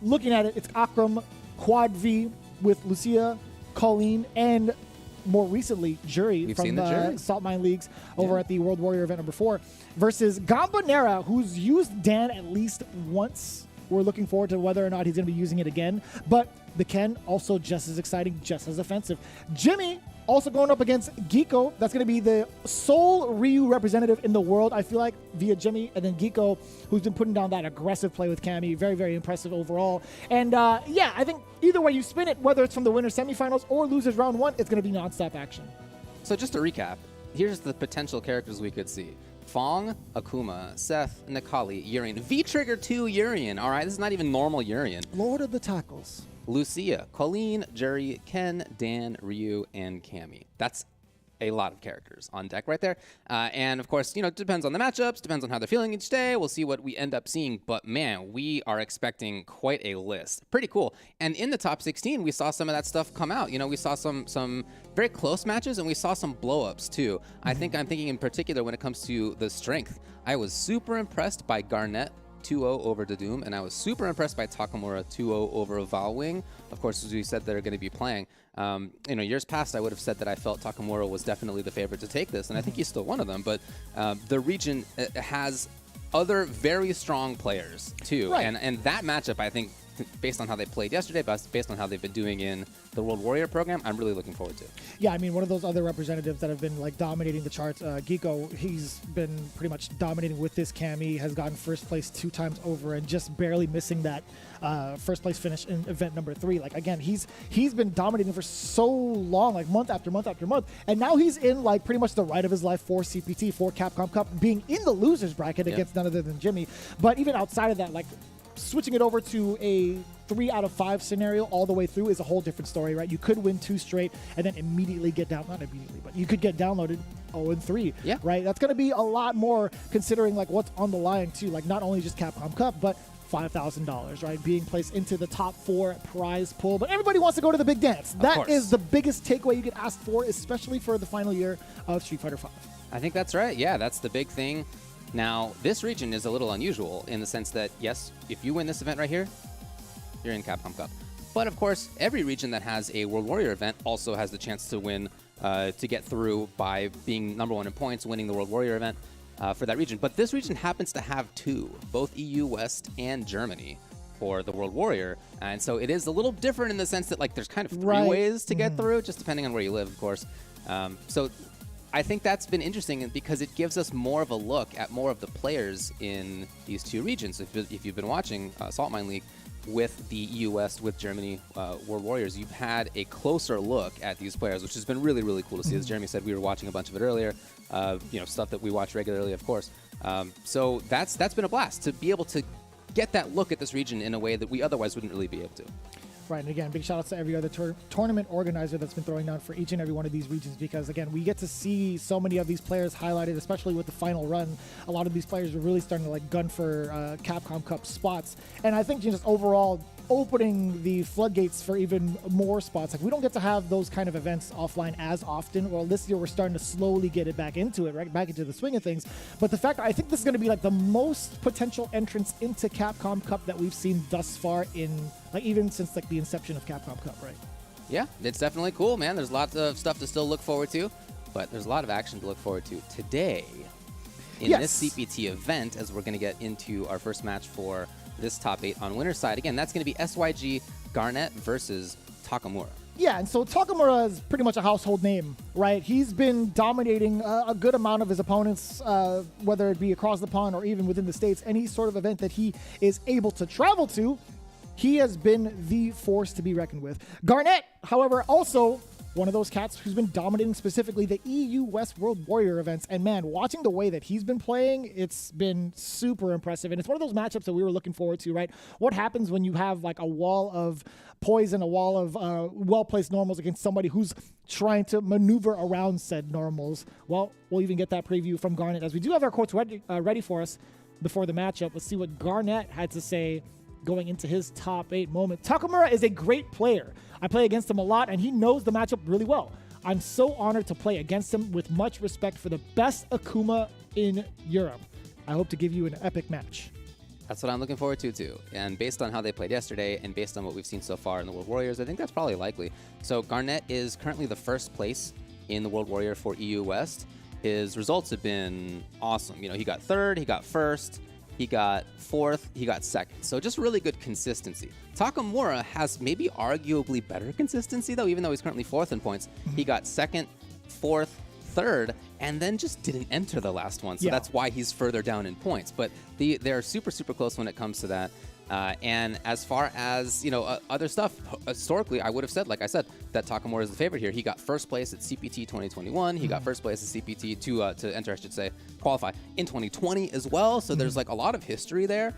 Looking at it, it's Akram, Quad V with Lucia, Colleen, and more recently, Jury from the Salt Mine Leagues over at the World Warrior event number 4 versus Gambonera, who's used Dan at least once. We're looking forward to whether or not he's going to be using it again. But the Ken, also just as exciting, just as offensive. Jimmy also going up against Geeko. That's going to be the sole Ryu representative in the world, I feel like, via Jimmy. And then Geeko, who's been putting down that aggressive play with Cammy. Very, very impressive overall. And yeah, I think either way you spin it, whether it's from the winner's semifinals or losers round 1, it's going to be nonstop action. So just to recap, here's the potential characters we could see. Fong, Akuma, Seth, Nikali, Urian. V-Trigger 2 Urian. All right, this is not even normal Urian. Lord of the Tackles. Lucia, Colleen, Jury, Ken, Dan, Ryu, and Cammy. That's a lot of characters on deck right there. And of course, it depends on the matchups, depends on how they're feeling each day. We'll see what we end up seeing. But man, we are expecting quite a list. Pretty cool. And in the top 16, we saw some of that stuff come out. We saw some very close matches, and we saw some blow-ups too. I'm thinking in particular when it comes to the strength. I was super impressed by Garnet 2-0 over Doom, and I was super impressed by Takamura 2-0 over Valwing. Of course, as we said, they're going to be playing. Years past, I would have said that I felt Takamura was definitely the favorite to take this, and I think he's still one of them. But the region has other very strong players too, right. and that matchup, I think, based on how they played yesterday, based on how they've been doing in the World Warrior program, I'm really looking forward to. Yeah, I mean, one of those other representatives that have been like dominating the charts, Geeko, he's been pretty much dominating with this Cammy, has gotten first place 2 times over and just barely missing that first place finish in event number 3. Like, again, he's been dominating for so long, like month after month after month, and now he's in like pretty much the ride of his life for CPT, for Capcom Cup, being in the losers bracket against none other than Jimmy. But even outside of that, like, switching it over to a 3 out of 5 scenario all the way through is a whole different story, right? You could win 2 straight and then immediately get down, not immediately, but you could get downloaded 0-3, right? That's going to be a lot more considering like what's on the line too, like not only just Capcom Cup, but $5,000, right? Being placed into the top 4 prize pool, but everybody wants to go to the big dance. That is the biggest takeaway you could ask for, especially for the final year of Street Fighter V. I think that's right. Yeah, that's the big thing. Now, this region is a little unusual in the sense that, yes, if you win this event right here, you're in Capcom Cup. But of course, every region that has a World Warrior event also has the chance to win, to get through by being #1 in points, winning the World Warrior event for that region. But this region happens to have 2, both EU West and Germany for the World Warrior. And so it is a little different in the sense that like there's kind of 3 ways to get through, just depending on where you live, of course. So I think that's been interesting because it gives us more of a look at more of the players in these 2 regions. If you've been watching Salt Mine League with the EU West, with Germany World Warriors, you've had a closer look at these players, which has been really, really cool to see. As Jeremy said, we were watching a bunch of it earlier, stuff that we watch regularly, of course. So that's been a blast to be able to get that look at this region in a way that we otherwise wouldn't really be able to. Right, and again, big shout outs to every other tournament organizer that's been throwing down for each and every one of these regions, because again, we get to see so many of these players highlighted, especially with the final run. A lot of these players are really starting to like gun for Capcom Cup spots, and I think just overall opening the floodgates for even more spots. Like, we don't get to have those kind of events offline as often. Well, this year we're starting to slowly get it back into it, right? Back into the swing of things. But the fact, I think this is going to be like the most potential entrance into Capcom Cup that we've seen thus far in, like, even since like the inception of Capcom Cup, right? Yeah, it's definitely cool, man. There's lots of stuff to still look forward to, but there's a lot of action to look forward to today in this CPT event, as we're going to get into our first match for this top 8 on winner's side. Again, that's going to be SYG Garnet versus Takamura. Yeah, and so Takamura is pretty much a household name, right? He's been dominating a good amount of his opponents, whether it be across the pond or even within the States. Any sort of event that he is able to travel to, he has been the force to be reckoned with. Garnet, however, also one of those cats who's been dominating specifically the EU West World Warrior events. And man, watching the way that he's been playing, it's been super impressive. And it's one of those matchups that we were looking forward to, right? What happens when you have like a wall of poise and a wall of well-placed normals against somebody who's trying to maneuver around said normals? Well, we'll even get that preview from Garnet, as we do have our quotes ready for us before the matchup. Let's see what Garnet had to say going into his top 8 moment. Takamura is a great player. I play against him a lot, and he knows the matchup really well. I'm so honored to play against him with much respect for the best Akuma in Europe. I hope to give you an epic match. That's what I'm looking forward to, too. And based on how they played yesterday and based on what we've seen so far in the World Warriors, I think that's probably likely. So Garnet is currently the first place in the World Warrior for EU West. His results have been awesome. You know, he got 3rd, he got 1st, he got 4th, he got 2nd. So just really good consistency. Takamura has maybe arguably better consistency, though, even though he's currently 4th in points. He got 2nd, 4th, 3rd, and then just didn't enter the last one. So that's why he's further down in points. But they're super, super close when it comes to that. And as far as, other stuff, historically, I would have said, like I said, that Takamura is the favorite here. He got 1st place at CPT 2021. He got 1st place at CPT to enter, I should say, qualify in 2020 as well. So there's like a lot of history there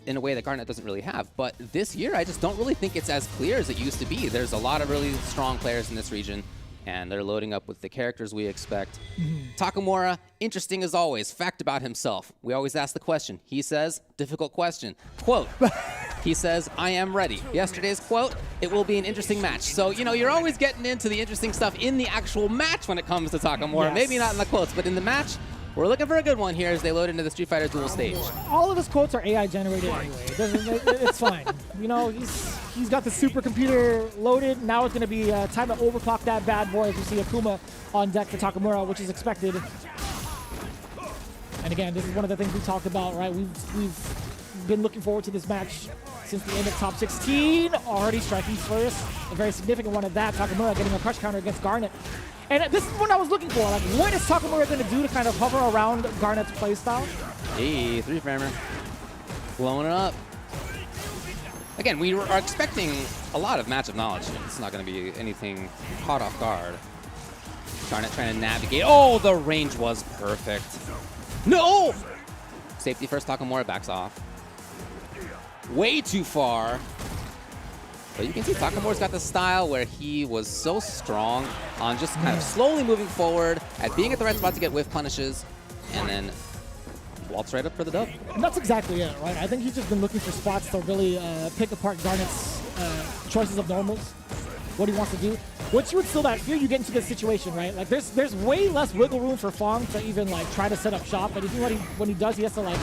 in a way that Garnet doesn't really have. But this year, I just don't really think it's as clear as it used to be. There's a lot of really strong players in this region, and they're loading up with the characters we expect. Takamura, interesting as always. Fact about himself. We always ask the question. He says, difficult question. Quote, he says, I am ready. Yesterday's quote, it will be an interesting match. So, you're always getting into the interesting stuff in the actual match when it comes to Takamura. Yes. Maybe not in the quotes, but in the match, we're looking for a good one here as they load into the Street Fighter Duel stage. All of his quotes are AI generated anyway. It's fine. He's got the supercomputer loaded. Now it's going to be time to overclock that bad boy as we see Akuma on deck for Takamura, which is expected. And again, this is one of the things we talked about, right? We've been looking forward to this match since the end of top 16. Already striking first. A very significant one at that. Takamura getting a crush counter against Garnet. And this is what I was looking for. Like, what is Takamura going to do to kind of hover around Garnet's playstyle? Hey, 3-framer. Blowing it up. Again, we are expecting a lot of matchup knowledge. It's not going to be anything caught off guard. Garnet trying to navigate. Oh, the range was perfect. No! Safety first, Takamura backs off. Way too far. But you can see Takamura's got the style where he was so strong on just kind of slowly moving forward, at being at the right spot to get whiff punishes, and then waltz right up for the dub. And that's exactly it, right? I think he's just been looking for spots to really pick apart Garnet's choices of normals, what he wants to do. Once you instill that fear, you get into this situation, right? Like, there's way less wiggle room for Fong to even like try to set up shop. But when he does, he has to like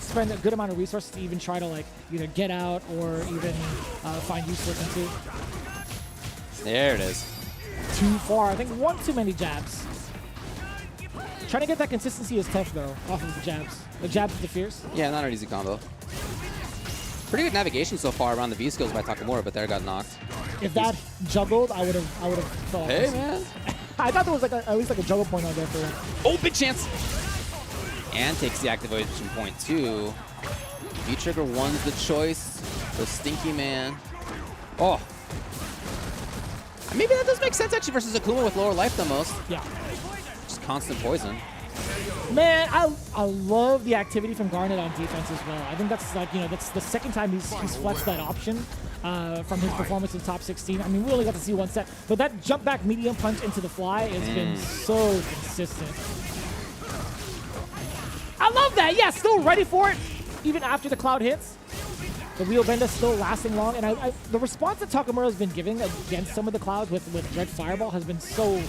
spend a good amount of resources to even try to like either get out or even find use for them too. There it is. Too far. I think one too many jabs. Trying to get that consistency is tough though, off of the jabs. The jabs with the fierce. Yeah, not an easy combo. Pretty good navigation so far around the V skills by Takamura, but there got knocked. If that juggled, I would have thought. Hey, man. I thought there was like at least like a juggle point out there for him. Oh, big chance. And takes the activation point too. V-Trigger one's the choice. The Stinky Man. Oh. Maybe that does make sense actually versus Akuma with lower life than most. Yeah. Just constant poison. Man, I love the activity from Garnet on defense as well. I think that's like, you know, that's the second time he's flexed that option from his performance in top 16. I mean, we only got to see one set, but that jump back medium punch into the fly has been so consistent. I love that. Yeah, still ready for it, even after the cloud hits. The wheel bend is still lasting long, and the response that Takamura has been giving against some of the clouds with Red Fireball has been so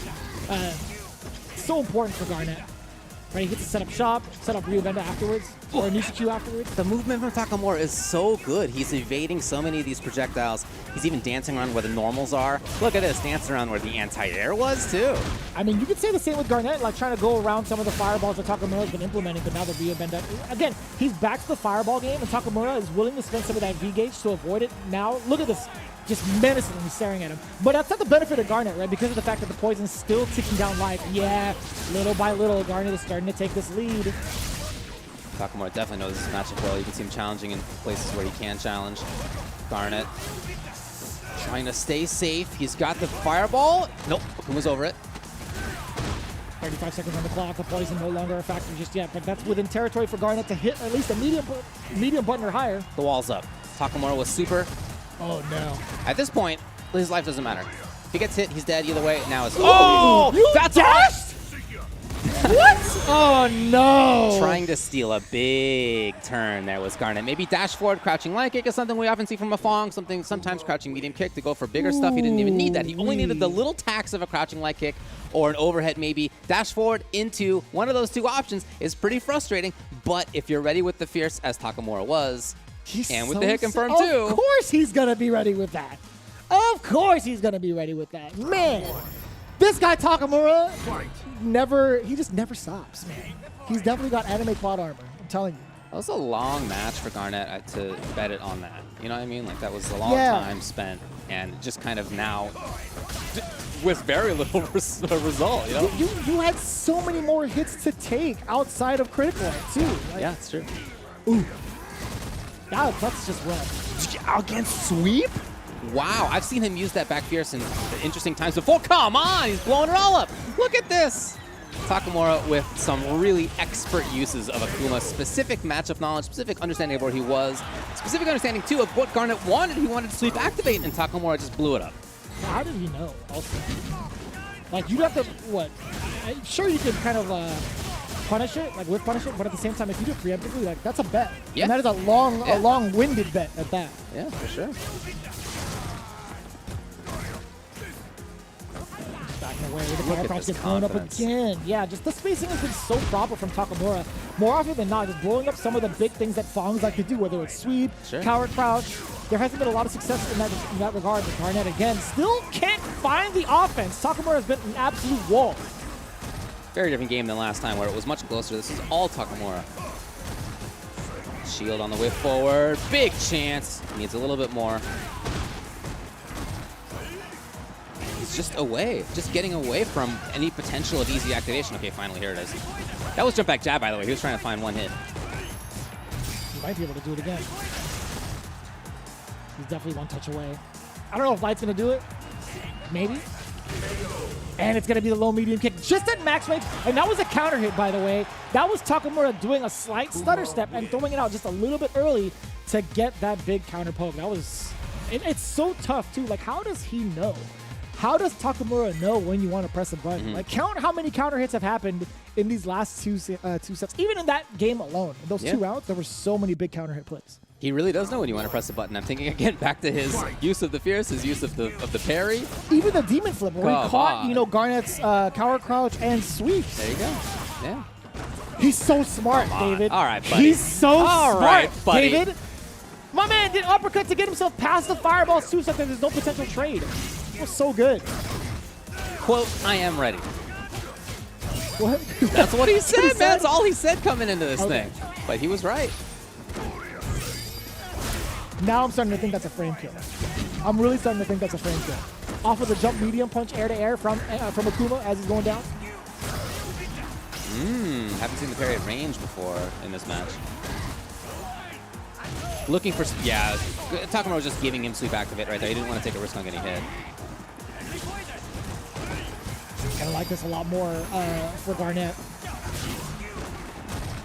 important for Garnet. Right, he gets to set up shop, set up Ryu Benda afterwards, or Nishikyu afterwards. The movement from Takamura is so good. He's evading so many of these projectiles. He's even dancing around where the normals are. Look at this, dancing around where the anti-air was, too. I mean, you could say the same with Garnet, like trying to go around some of the fireballs that Takamura has been implementing, but now the Ryu Benda. Again, he's back to the fireball game, and Takamura is willing to spend some of that V-gauge to avoid it. Now, look at this. Just menacingly staring at him. But that's not the benefit of Garnet, right? Because of the fact that the poison's still ticking down life. Yeah, little by little, Garnet is starting to take this lead. Takamura definitely knows this matchup well. You can see him challenging in places where he can challenge. Garnet trying to stay safe. He's got the fireball. Nope, Akuma's over it. 35 seconds on the clock. The poison no longer a factor just yet, but that's within territory for Garnet to hit at least a medium button or higher. The wall's up. Takamura with super. Oh, no. At this point, his life doesn't matter. If he gets hit, he's dead either way. Now it's... Oh! That's dashed? What? Oh, no. Trying to steal a big turn there was Garnet. Maybe dash forward, crouching light kick is something we often see from a Fong. Sometimes crouching medium kick to go for bigger stuff. He didn't even need that. He only needed the little tax of a crouching light kick or an overhead maybe. Dash forward into one of those two options is pretty frustrating. But if you're ready with the fierce, as Takamura was... and with the hit confirmed too. Of course he's going to be ready with that. Of course he's going to be ready with that. Man, this guy Takamura, he just never stops, man. He's definitely got anime quad armor, I'm telling you. That was a long match for Garnet to bet it on that. You know what I mean? Like, that was a long time spent, and just kind of now with very little result, you know? You had so many more hits to take outside of critical too. Like, yeah, it's true. Ooh. That's just rough. Against sweep? Wow, I've seen him use that back fierce in interesting times before. Come on, he's blowing it all up. Look at this. Takamura with some really expert uses of Akuma's specific matchup knowledge, specific understanding of where he was, specific understanding too of what Garnet wanted. He wanted to sweep activate, and Takamura just blew it up. How did he know? Also, like, you'd have to what? Sure, you could kind of punish it, like whiff punish it, but at the same time, if you do it preemptively, like, that's a bet. Yeah. And that is a long-winded bet at that. Yeah, for sure. Backing away, the power props get blown up again. Yeah, just the spacing has been so proper from Takamura. More often than not, just blowing up some of the big things that Fongs like to do, whether it's sweep, coward crouch. There hasn't been a lot of success in that regard, but Garnet, again, still can't find the offense. Takamura has been an absolute wall. Very different game than last time, where it was much closer. This is all Takamura. Shield on the whip forward. Big chance. Needs a little bit more. He's just away. Just getting away from any potential of easy activation. Okay, finally, here it is. That was jump back jab, by the way. He was trying to find one hit. He might be able to do it again. He's definitely one touch away. I don't know if Light's going to do it. Maybe. And it's going to be the low medium kick just at max range. And that was a counter hit, by the way. That was Takamura doing a slight stutter step and throwing it out just a little bit early to get that big counter poke. That was... It's so tough, too. Like, how does he know? How does Takamura know when you want to press a button? Like, count how many counter hits have happened in these last two sets. Even in that game alone, in those 2 rounds, there were so many big counter hit plays. He really does know when you want to press a button. I'm thinking again back to his use of the fierce, his use of the parry. Even the demon flip, where he caught, Garnet's cower crouch and sweeps. There you go. Yeah. He's so smart, David. All right, buddy. He's so All smart, right, buddy. David. My man did uppercut to get himself past the fireballs too, so that there's no potential trade. It was so good. Quote, I am ready. What? That's what he said, man. said? That's all he said coming into this thing. But he was right. Now I'm starting to think that's a frame kill. I'm really starting to think that's a frame kill. Off of the jump medium punch air to air from Akuma as he's going down. Haven't seen the parry at range before in this match. Looking for, yeah, Takamura was just giving him sweep activate right there. He didn't want to take a risk on getting hit. I like this a lot more for Garnett.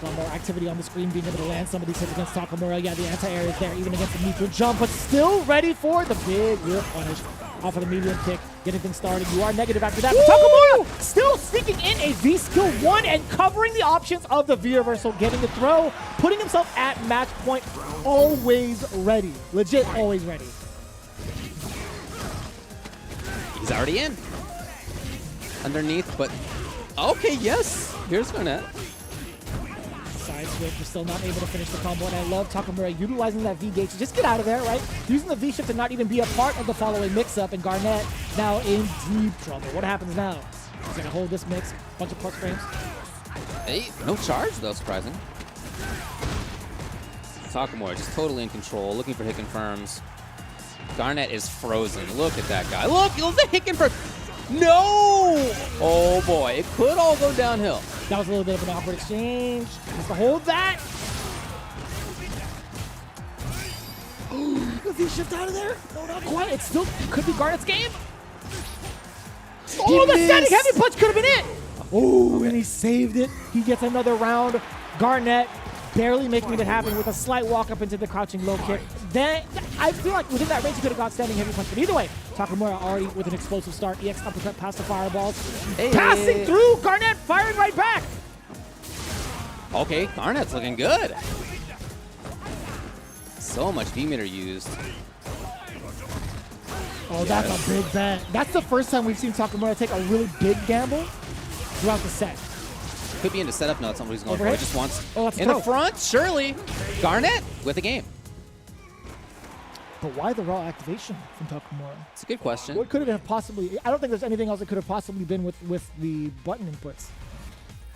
A lot more activity on the screen, being able to land some of these hits against Takamura. Yeah, the anti-air is there, even against the neutral jump, but still ready for the big rear punish. Off of the medium kick, getting things started. You are negative after that. But Takamura still sneaking in a V skill 1 and covering the options of the V reversal, getting the throw, putting himself at match point, always ready. Legit, always ready. He's already in. Underneath, but okay, yes. Here's Garnett. Side switch, you're still not able to finish the combo, and I love Takamura utilizing that V-gate to just get out of there, right? Using the V-shift to not even be a part of the following mix-up, and Garnett now in deep trouble. What happens now? He's gonna hold this mix, bunch of plus frames. Hey, no charge though, surprising. Takamura just totally in control, looking for hit confirms. Garnett is frozen. Look at that guy. Look, the hit confirm. No! Oh boy, it could all go downhill. That was a little bit of an awkward exchange. Has to hold that. Does he shift out of there? No, not quite. It still could be Garnett's game. Oh, the standing heavy punch could have been it. Oh, and he saved it. He gets another round. Garnett barely making it happen with a slight walk up into the crouching low kick. Then I feel like within that range he could have got standing heavy punch. But either way, Takamura already with an explosive start. EX uppercut past the fireballs. Hey. Passing through. Garnett firing right back. Okay, Garnett's looking good. So much V-meter used. Oh, that's a big bet. That's the first time we've seen Takamura take a really big gamble throughout the set. Could be into setup. No, that's not what he's going Overhead? for. He just wants that's in throw. the front, surely. Garnett with the game. But why the raw activation from Takamura? It's a good question. What could have been possibly? I don't think there's anything else that could have possibly been with the button inputs.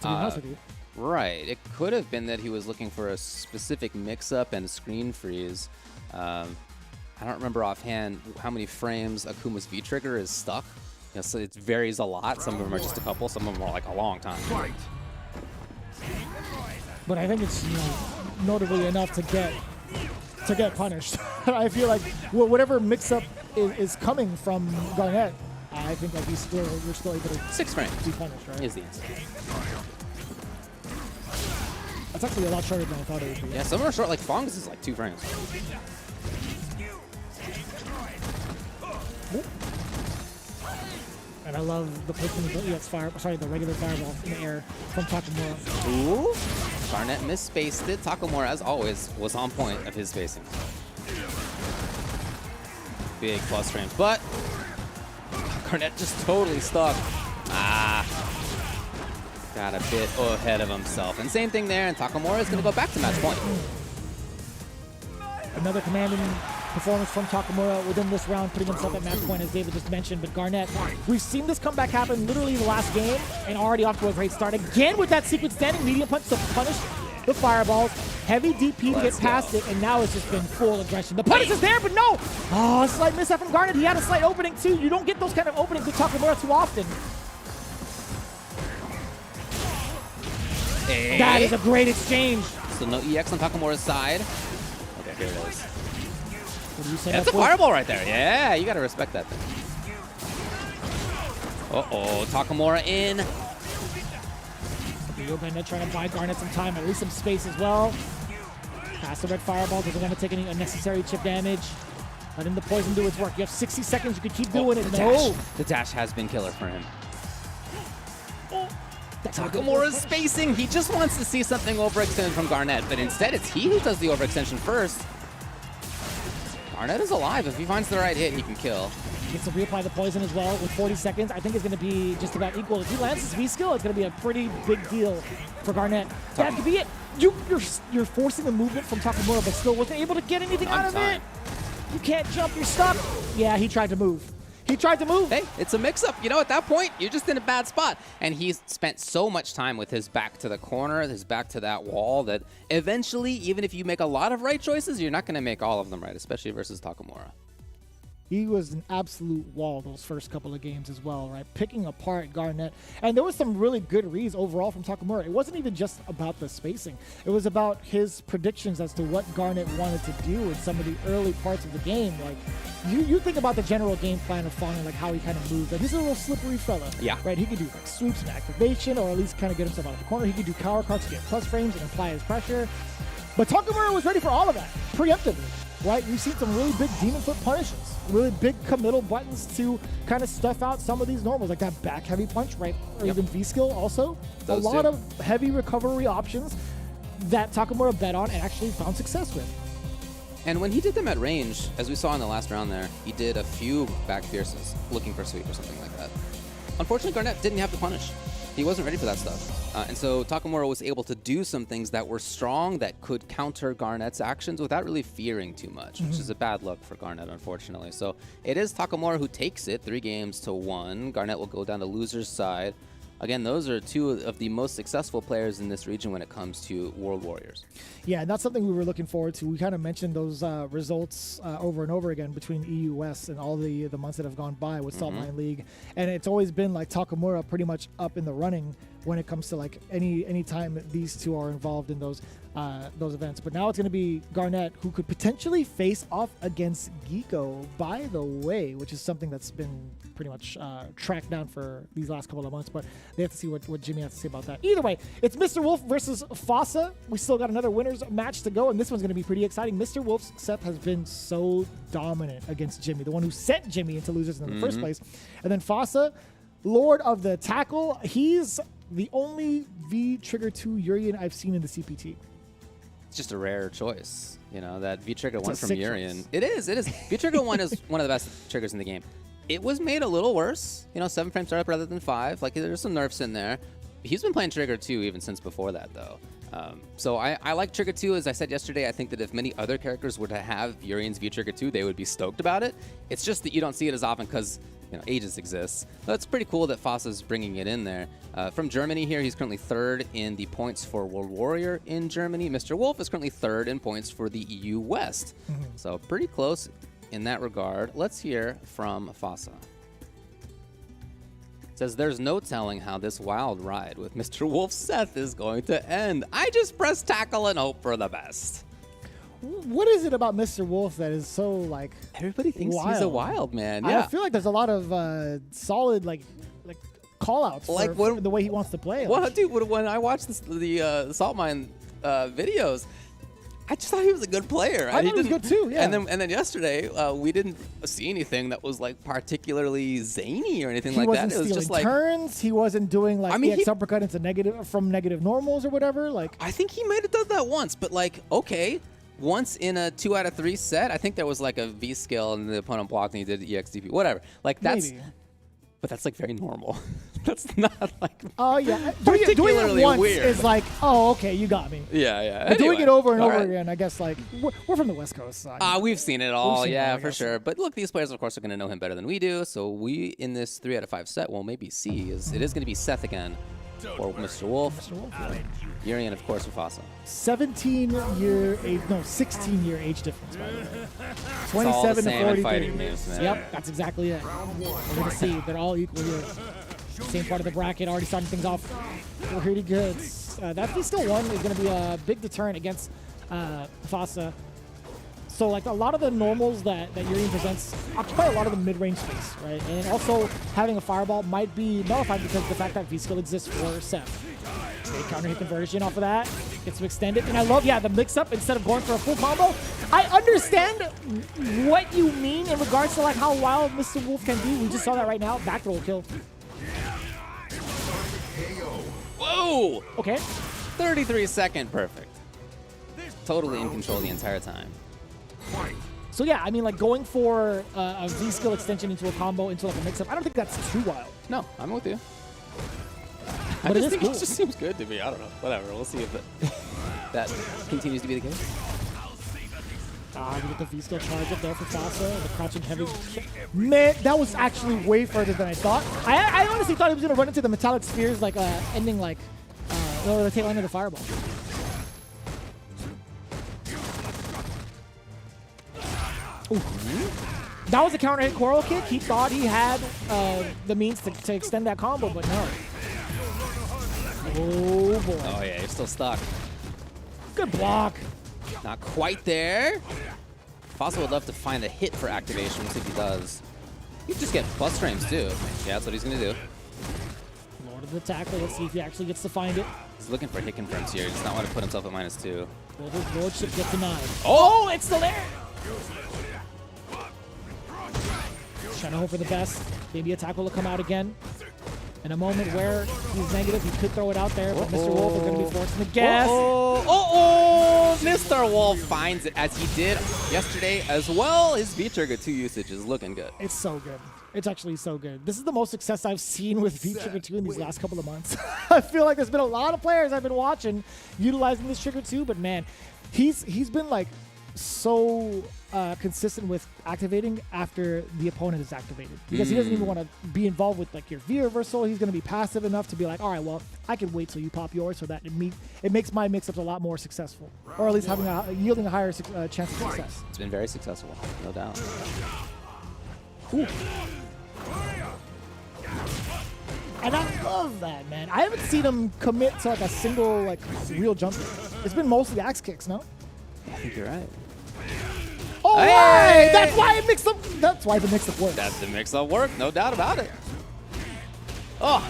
To be honest with you. Right. It could have been that he was looking for a specific mix-up and screen freeze. I don't remember offhand how many frames Akuma's V-trigger is stuck. You know, so it varies a lot. Some of them are just a couple. Some of them are like a long time. But I think it's notably enough to get punished. I feel like whatever mix-up is coming from Garnett, I think like we're still able to 6 frames be punished, right? is the answer. That's actually a lot shorter than I thought it would be. Yeah, some are short. Like Fong's is like 2 frames. And I love the placement of the EX the regular fireball in the air from Takamura. Ooh. Garnett misspaced it. Takamura, as always, was on point of his spacing. Big plus frames, but Garnett just totally stuck. Got a bit ahead of himself. And same thing there, and Takamura is going to go back to match point. Another commanding performance from Takamura within this round, putting himself at match point, as David just mentioned. But Garnett, we've seen this comeback happen literally in the last game, and already off to a great start. Again with that sequence standing medium punch to punish the fireballs. Heavy DP to get past it, and now it's just been full aggression. The punish is there, but no! Oh, a slight miss from Garnett. He had a slight opening too. You don't get those kind of openings with Takamura too often. Hey. That is a great exchange. So no EX on Takamura's side. Okay, here it is. What do you say? That's a fireball right there. Yeah, you got to respect that thing. Uh-oh, Takamura in. Garnett trying to buy Garnett some time, at least some space as well. Pass the red fireball, doesn't want to take any unnecessary chip damage. Letting the poison do its work. You have 60 seconds, you can keep doing it. No! The dash has been killer for him. Takamura's spacing. He just wants to see something overextended from Garnett, but instead it's he who does the overextension first. Garnett is alive. If he finds the right hit, he can kill. Gets to reapply the poison as well with 40 seconds. I think it's going to be just about equal. If he lands his V-skill, it's going to be a pretty big deal for Garnet. That could be it. You're forcing the movement from Takamura, but still wasn't able to get anything out of it. You can't jump, you're stuck. Yeah, he tried to move. He tried to move. Hey, it's a mix-up. You know, at that point, you're just in a bad spot. And he's spent so much time with his back to the corner, his back to that wall, that eventually, even if you make a lot of right choices, you're not going to make all of them right, especially versus Takamura. He was an absolute wall those first couple of games as well, right? Picking apart Garnet. And there was some really good reads overall from Takamura. It wasn't even just about the spacing. It was about his predictions as to what Garnet wanted to do in some of the early parts of the game. Like, you think about the general game plan of Fong and like how he kind of moves. Like, he's a little slippery fella. Yeah. Right? He could do like sweeps and activation, or at least kind of get himself out of the corner. He could do cower cards to get plus frames and apply his pressure. But Takamura was ready for all of that, preemptively. Right? We've seen some really big demon foot punishes, really big committal buttons to kind of stuff out some of these normals, like that back heavy punch, right? Or even V-skill also. Those a lot two. of heavy recovery options that Takamura bet on and actually found success with. And when he did them at range, as we saw in the last round there, he did a few back fierces, looking for a sweep or something like that. Unfortunately, Garnet didn't have the punish. He wasn't ready for that stuff. And so Takamura was able to do some things that were strong that could counter Garnet's actions without really fearing too much, which is a bad look for Garnet, unfortunately. So it is Takamura who takes it 3-1. Garnet will go down to loser's side. Again, those are two of the most successful players in this region when it comes to World Warriors. Yeah, and that's something we were looking forward to. We kind of mentioned those results over and over again between EU West and all the months that have gone by with Salt Mine League. And it's always been like Takamura pretty much up in the running when it comes to like any time these two are involved in those events. But now it's going to be Garnet, who could potentially face off against Geeko, by the way, which is something that's been pretty much tracked down for these last couple of months. But they have to see what Jimmy has to say about that. Either way, it's Mr. Wolf versus Fossa. We still got another winners match to go, and this one's going to be pretty exciting. Mr. Wolf's Seth has been so dominant against Jimmy, the one who sent Jimmy into losers in the first place. And then Fossa, Lord of the Tackle, he's the only V-Trigger 2 Urian I've seen in the CPT. It's just a rare choice, you know, that V-Trigger 1 a from sick Urian. choice. It is. V-Trigger 1 is one of the best triggers in the game. It was made a little worse, 7-frame startup rather than 5. Like, there's some nerfs in there. He's been playing Trigger 2 even since before that, though. So I like Trigger 2. As I said yesterday, I think that if many other characters were to have Urian's V-Trigger 2, they would be stoked about it. It's just that you don't see it as often because Aegis exists. So it's pretty cool that Fossa's bringing it in there. From Germany here, he's currently 3rd in the points for World Warrior in Germany. Mr. Wolf is currently 3rd in points for the EU West. So pretty close in that regard. Let's hear from Fossa. Says there's no telling how this wild ride with Mr. Wolf Seth is going to end. I just press tackle and hope for the best. What is it about Mr. Wolf that is so like Everybody thinks wild? he's a wild man. I Yeah. feel like there's a lot of solid like call outs Like for when- the way he wants to play. Well, Like, dude, when I watched the Salt Mine videos, I just thought he was a good player. I thought he was good too, yeah. And then yesterday, we didn't see anything that was like particularly zany or anything he like wasn't that. It was stealing just like turns. He wasn't doing like mean, EX uppercut into negative normals or whatever. Like I think he might have done that once, but like okay. Once in a 2 out of 3 set, I think there was like a V skill and the opponent blocked and he did EXDP, whatever. Like that's, maybe. but that's like very normal. That's not like. Oh yeah, doing particularly it once weird. is like, oh okay, you got me. Yeah. But doing Anyway, it over and all over right. again, I guess like we're from the West Coast. So We've seen it all, seen it yeah, all, I for guess. sure. But look, these players, of course, are going to know him better than we do. So we, in this 3 out of 5 set, will maybe see is it is going to be Seth again or Mr. Wolf. Mr. Wolf, yeah. Urian, of course, with Fassa. 16-year age, no, 16-year age difference, by the way. It's all the 27 to same in 43. fighting moves, man. Yep, that's exactly it. We're going to see. They're all equal here. Same part of the bracket, already starting things off pretty good. That V-Skill 1 is going to be a big deterrent against Fossa. So, like, a lot of the normals that Urian presents occupy a lot of the mid-range space, right? And also, having a Fireball might be nullified because of the fact that V-Skill exists for Seth. Great counter hit conversion off of that. Gets to extend it. And I love, the mix-up instead of going for a full combo. I understand what you mean in regards to, like, how wild Mr. Wolf can be. We just saw that right now. Back roll kill. Whoa! Okay. 33-second perfect. Totally in control the entire time. So yeah, I mean, like going for a V skill extension into a combo, into like a mix-up, I don't think that's too wild. No, I'm with you. But it is cool. It just seems good to me. I don't know. Whatever. We'll see if that continues to be the case. We get the V skill charge up there for Fasa, the crouching heavy. Man, that was actually way further than I thought. I honestly thought he was going to run into the metallic spheres, like ending like the tail end of the fireball. Ooh. That was a counter hit Coral kick. He thought he had the means to extend that combo, but no. Oh boy. Oh yeah, you're still stuck. Good block. Not quite there. Fossil would love to find a hit for activation. We'll see if he does. He could just get plus frames too. Yeah, that's what he's gonna do. Lord of the tackle. Let's see if he actually gets to find it. He's looking for hit confirms here. He does not want to put himself at -2. Will his lordship get denied? Oh, it's still there. Trying to hope for the best. Maybe a tackle will come out again. In a moment where he's negative, he could throw it out there, but Mr. Wolf is going to be forcing the gas. Mr. Wolf finds it as he did yesterday as well. His V-Trigger 2 usage is looking good. It's so good. It's actually so good. This is the most success I've seen with V-Trigger 2 in these last couple of months. I feel like there's been a lot of players I've been watching utilizing this Trigger 2, but man, he's been like so consistent with activating after the opponent is activated, because he doesn't even want to be involved with like your V reversal. He's going to be passive enough to be like, all right, well, I can wait till you pop yours, so that it makes my mix-ups a lot more successful, or at least yielding a higher chance of success. It's been very successful, no doubt. Ooh. And I love that, man. I haven't seen him commit to like a single like real jump. It's been mostly axe kicks, no? I think you're right. Oh, hey! That's why it mixed up. That's why the mix-up works. That's the mix-up work, no doubt about it. Oh,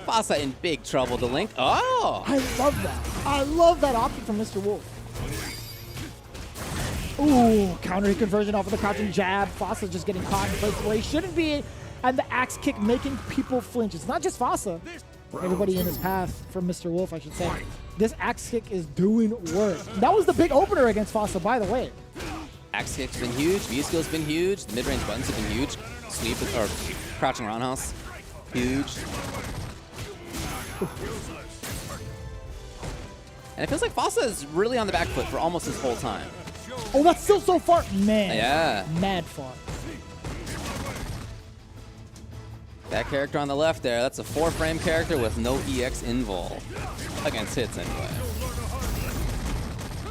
Fasa in big trouble to Link. Oh, I love that. I love that option from Mr. Wolf. Ooh, counter conversion off of the crouching jab. Fasa just getting caught in places where he shouldn't be, and the axe kick making people flinch. It's not just Fasa. Everybody in his path from Mr. Wolf, I should say. This axe kick is doing work. That was the big opener against Fasa, by the way. Axe kick's been huge. V skill's been huge. The mid-range buttons have been huge. Sweep or crouching roundhouse, huge. And it feels like Fasa is really on the back foot for almost this whole time. Oh, that's still so far. Man. Yeah. Mad far. That character on the left there, that's a 4-frame character with no EX invul. Against hits, anyway.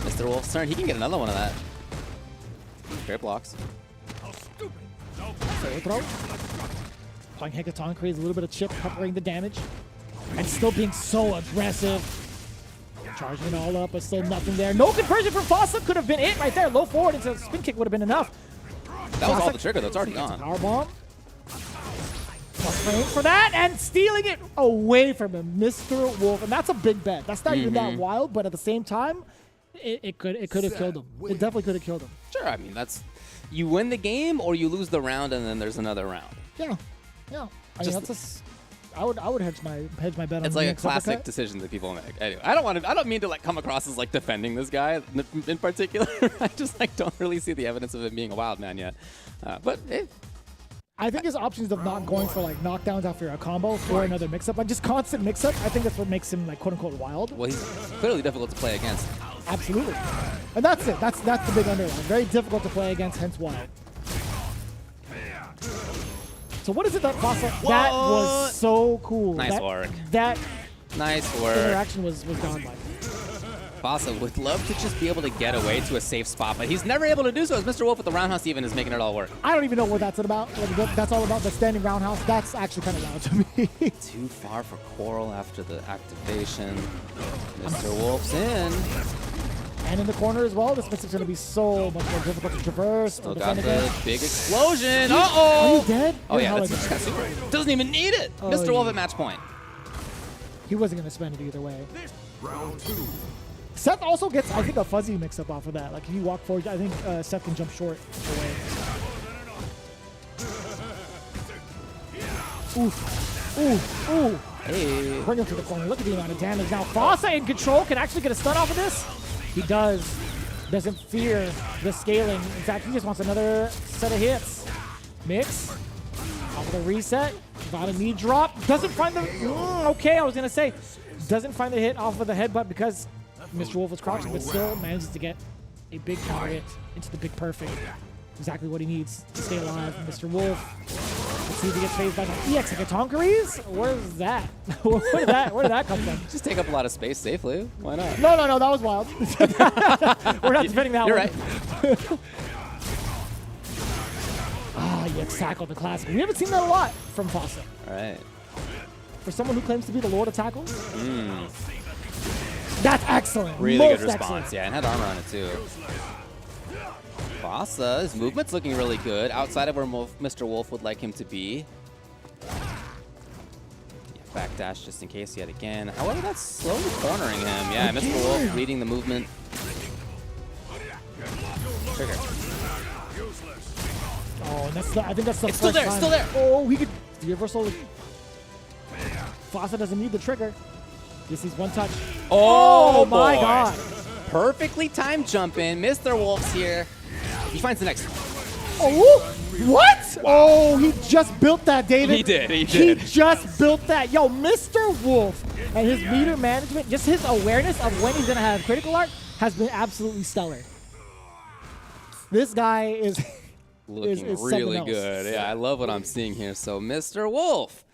Mr. Wolf's turn. He can get another one of that. Great blocks. Forward throw. Playing Hecaton creates a little bit of chip, covering the damage. And still being so aggressive. Charging it all up, but still nothing there. No conversion from Fasa could have been it right there. Low forward into a spin kick would have been enough. That was all the trigger, though. It's already gone. Power bomb. Plus frame for that, and stealing it away from him, Mr. Wolf. And that's a big bet. That's not even that wild, but at the same time, it could have killed him. It definitely could have killed him. Sure, I mean, that's... You win the game, or you lose the round, and then there's another round. Yeah. Yeah. I mean, that's I would hedge my bet on it's the like a next classic uppercut. decision that people make. Anyway, I don't mean to like come across as like defending this guy in particular. I just like don't really see the evidence of him being a wild man yet. But I think his options of not going for like knockdowns after a combo or another mix-up, like just constant mix-up, I think that's what makes him like quote-unquote wild. Well, he's clearly difficult to play against. Absolutely. And that's it. That's the big underline. Very difficult to play against, hence wild. So what is it that Fasa? That was so cool. Nice work. That Nice work. interaction was gone by. Fasa would love to just be able to get away to a safe spot, but he's never able to do so as Mr. Wolf with the roundhouse even is making it all work. I don't even know what that's about. What that's all about. The standing roundhouse. That's actually kind of wild to me. Too far for Coral after the activation. Mr. Wolf's in. And in the corner as well. This makes it going to be so much more difficult to traverse. Oh, to got defend the against. big explosion. Are Uh-oh! you dead? Oh, yeah, You're that's hella just dead. kind of super. Doesn't even need it. Oh, Mr. Wolf yeah. at match point. He wasn't going to spend it either way. Seth also gets, I think, a fuzzy mix-up off of that. Like, if you walk forward, I think Seth can jump short away. Oof. Oof. Ooh. Hey. Bring him to the corner. Look at the amount of damage. Now, Fasa in control can actually get a stun off of this. He does. doesn't fear the scaling. In fact, he just wants another set of hits. Mix. Off of the reset. About a knee drop. Doesn't find the... okay, I was going to say. Doesn't find the hit off of the headbutt because Mr. Wolf was crouching, but still manages to get a big counter hit into the big perfect. Exactly what he needs to stay alive. Mr. Wolf. Let's see if he gets phased by the EX Hekatonkeries. Where's that? Where did that come from? Just take up a lot of space safely. Why not? No, that was wild. We're not defending that You're one. right. EX tackle, the classic. We haven't seen that a lot from Fossa. All right. For someone who claims to be the Lord of Tackles, that's excellent. Really Most good response. excellent. Yeah, and had armor on it too. Fossa, his movement's looking really good, outside of where Mr. Wolf would like him to be. Backdash just in case yet again. However, that's slowly cornering him. Yeah, Mr. Wolf reading the movement. Trigger. Oh, and that's I think that's the It's first still there, time. still there. Oh, he could reversal. Fossa doesn't need the trigger. This is one touch. Oh, my boy. God. Perfectly timed jump in. Mr. Wolf's here. He finds the next one. Oh, what? Oh, he just built that, David. He did. He just built that. Yo, Mr. Wolf and his meter management, just his awareness of when he's going to have critical art has been absolutely stellar. This guy is Looking is really something else. good. Yeah, I love what I'm seeing here. So Mr. Wolf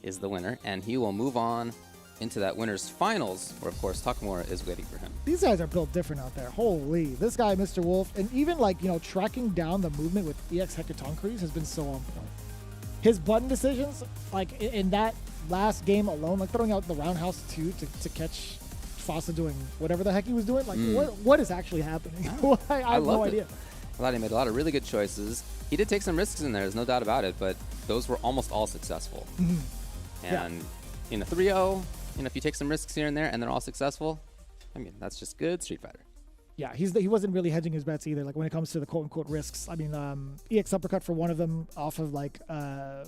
is the winner, and he will move on into that winner's finals, where, of course, Takamura is waiting for him. These guys are built different out there. Holy. This guy, Mr. Wolf, and even like, tracking down the movement with EX Hekatonkeries has been so on point. His button decisions, like in that last game alone, like throwing out the roundhouse 2 to catch Fossa doing whatever the heck he was doing, like what is actually happening? I have no idea. I thought he made a lot of really good choices. He did take some risks in there, there's no doubt about it, but those were almost all successful. And in a 3-0, if you take some risks here and there and they're all successful, I mean, that's just good Street Fighter. Yeah, he wasn't really hedging his bets either. Like when it comes to the quote-unquote risks. I mean, EX uppercut for one of them off of like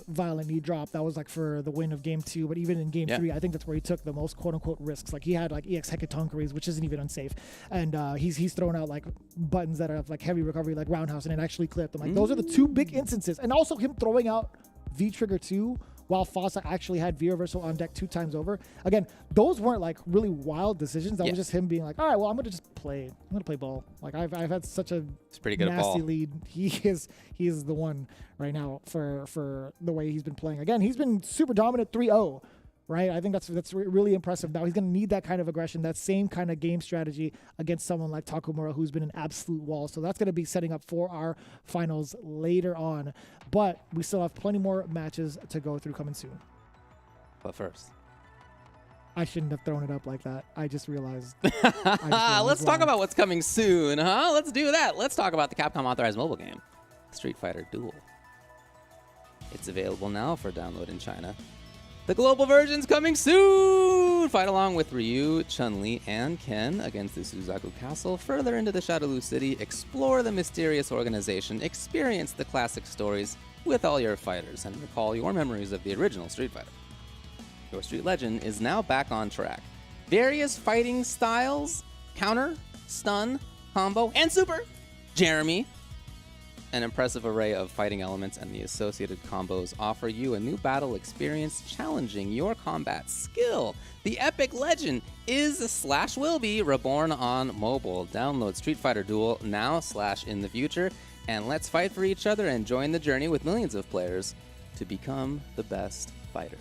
violent knee drop. That was like for the win of game 2. But even in game 3, I think that's where he took the most quote-unquote risks. Like he had like EX Hekatonkeries, which isn't even unsafe, and he's throwing out like buttons that are like heavy recovery, like roundhouse, and it actually clipped. I'm like, those are the 2 big instances, and also him throwing out V trigger 2. While Fossa actually had V reversal on deck 2 times over. Again, those weren't like really wild decisions. That was just him being like, all right, well, I'm gonna just play. I'm gonna play ball. Like I've had such a pretty good nasty ball. lead. He is the one right now for the way he's been playing. Again, he's been super dominant 3-0. Right, I think that's really impressive. Now he's going to need that kind of aggression, that same kind of game strategy against someone like Takamura, who's been an absolute wall. So that's going to be setting up for our finals later on. But we still have plenty more matches to go through coming soon. But first, I shouldn't have thrown it up like that. I just realized. let's talk about what's coming soon, huh? Let's do that. Let's talk about the Capcom authorized mobile game, Street Fighter Duel. It's available now for download in China. The global version's coming soon! Fight along with Ryu, Chun-Li, and Ken against the Suzaku Castle, further into the Shadowloo City, explore the mysterious organization, experience the classic stories with all your fighters, and recall your memories of the original Street Fighter. Your Street Legend is now back on track. Various fighting styles, counter, stun, combo, and super! Jeremy. An impressive array of fighting elements and the associated combos offer you a new battle experience challenging your combat skill. The epic legend is/will be reborn on mobile. Download Street Fighter Duel now/in the future, and let's fight for each other and join the journey with millions of players to become the best fighter.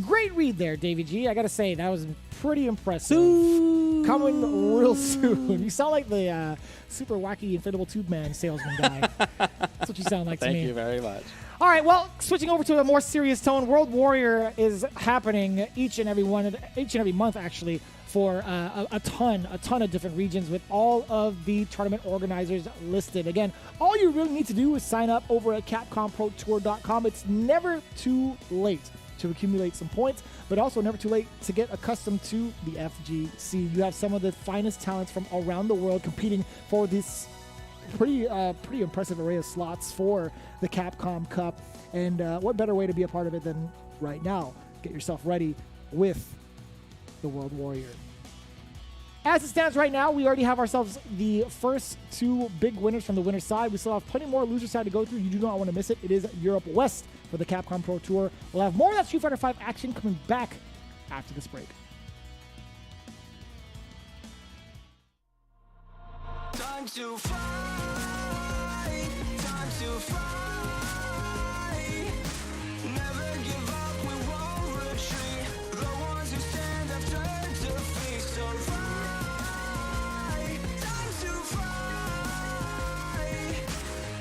Great read there, Davey G. I got to say, that was pretty impressive. Coming real soon. You sound like the super wacky inflatable tube man salesman guy. That's what you sound like to me. Thank you very much. All right, well, switching over to a more serious tone, World Warrior is happening each and every month, actually, for a ton of different regions with all of the tournament organizers listed. Again, all you really need to do is sign up over at CapcomProTour.com. It's never too late to accumulate some points, but also never too late to get accustomed to the FGC. You have some of the finest talents from around the world competing for this pretty impressive array of slots for the Capcom Cup. And what better way to be a part of it than right now? Get yourself ready with the World Warrior. As it stands right now, we already have ourselves the first 2 big winners from the winner's side. We still have plenty more loser side to go through. You do not want to miss it. It is Europe West for the Capcom Pro Tour. We'll have more of that Street Fighter V action coming back after this break. Time to fight, time to fight. Never give up, we won't retreat. The ones who stand up turn to feast. So fight, time to fight.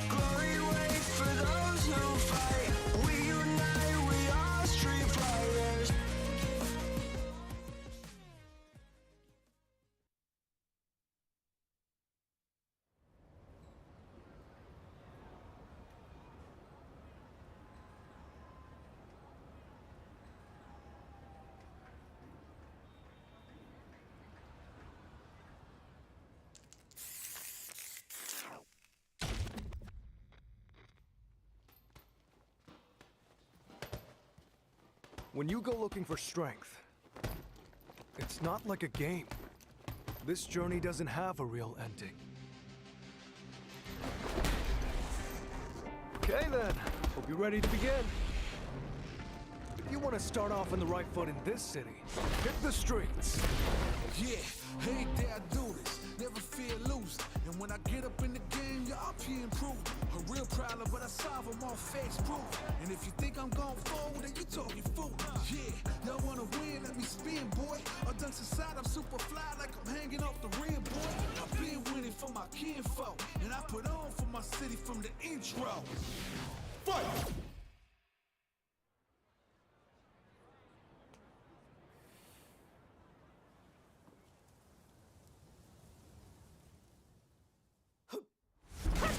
Glory waits for those who fight. We unite, we are street fighters. When you go looking for strength, it's not like a game. This journey doesn't have a real ending. Okay then, hope you're ready to begin. If you want to start off on the right foot in this city, hit the streets. Yeah, hey there, I do this. Never fear losing. And when I get up in the game, y'all be improved. A real problem, but I solve them all fakes proof. And if you think I'm going forward, then you talking fool. Yeah, y'all wanna win, let me spin, boy. Or dunks aside, I'm super fly like I'm hanging off the rim, boy. I've been winning for my kinfolk. And I put on for my city from the intro. Fight!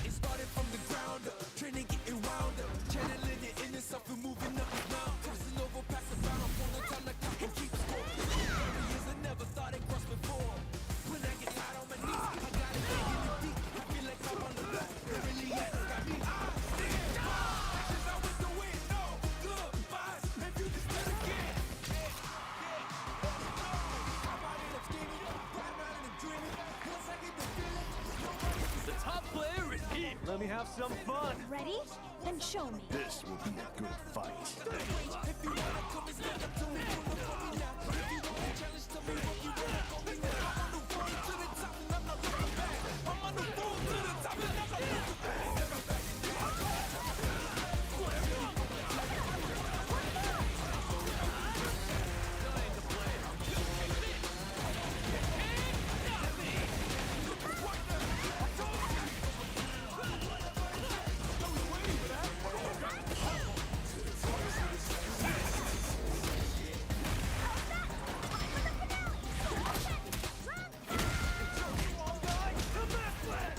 It started from the ground up, training getting wound up, channeling it in itself and moving up and down, crossing over, passing around, I'm on the time like I can keep score. 30 years I never thought it crossed before. When I get out on my knees, I got it digging it deep. I feel like I'm on the road, it really has got me. Since I went to win, no goodbyes, and you just better get. I'm out in the skinny, riding around in the dreaming. Once I get the feeling, The top player is here. Let me have some fun. Ready? Then show me. This will be a good fight.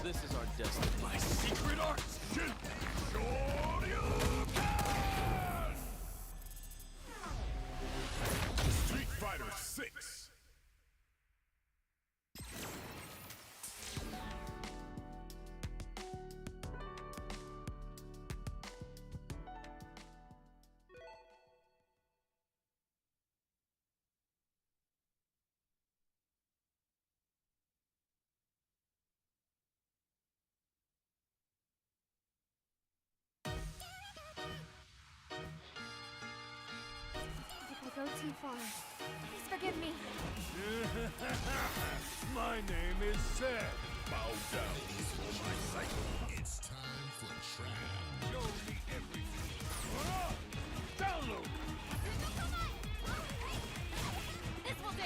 This is our destiny. My secret art. Street Fighter VI. If I go too far, please forgive me. My name is Seth. Bow down for my cycle. It's time for trial. Show me everything. Download. This will do.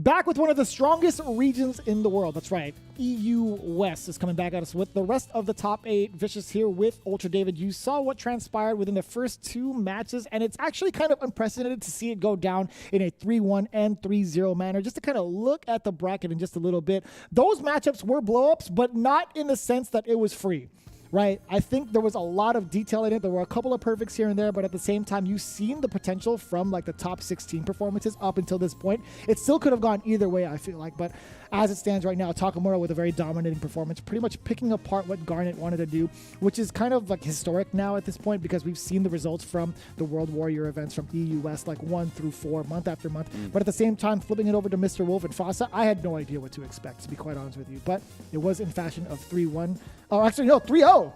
Back with one of the strongest regions in the world. That's right. EU West is coming back at us with the rest of the top 8. Vicious here with Ultra David. You saw what transpired within the first 2 matches, and it's actually kind of unprecedented to see it go down in a 3-1 and 3-0 manner. Just to kind of look at the bracket in just a little bit. Those matchups were blow-ups, but not in the sense that it was free. Right, I think there was a lot of detail in it. There were a couple of perfects here and there, but at the same time, you've seen the potential from like the top 16 performances up until this point. It still could have gone either way, I feel like, but as it stands right now, Takamura with a very dominating performance, pretty much picking apart what Garnet wanted to do, which is kind of like historic now at this point because we've seen the results from the World Warrior events from EU West, like 1 through 4, month after month. But at the same time, flipping it over to Mr. Wolf and Fossa, I had no idea what to expect, to be quite honest with you. But it was in fashion of 3-1. Oh, actually, no, 3-0.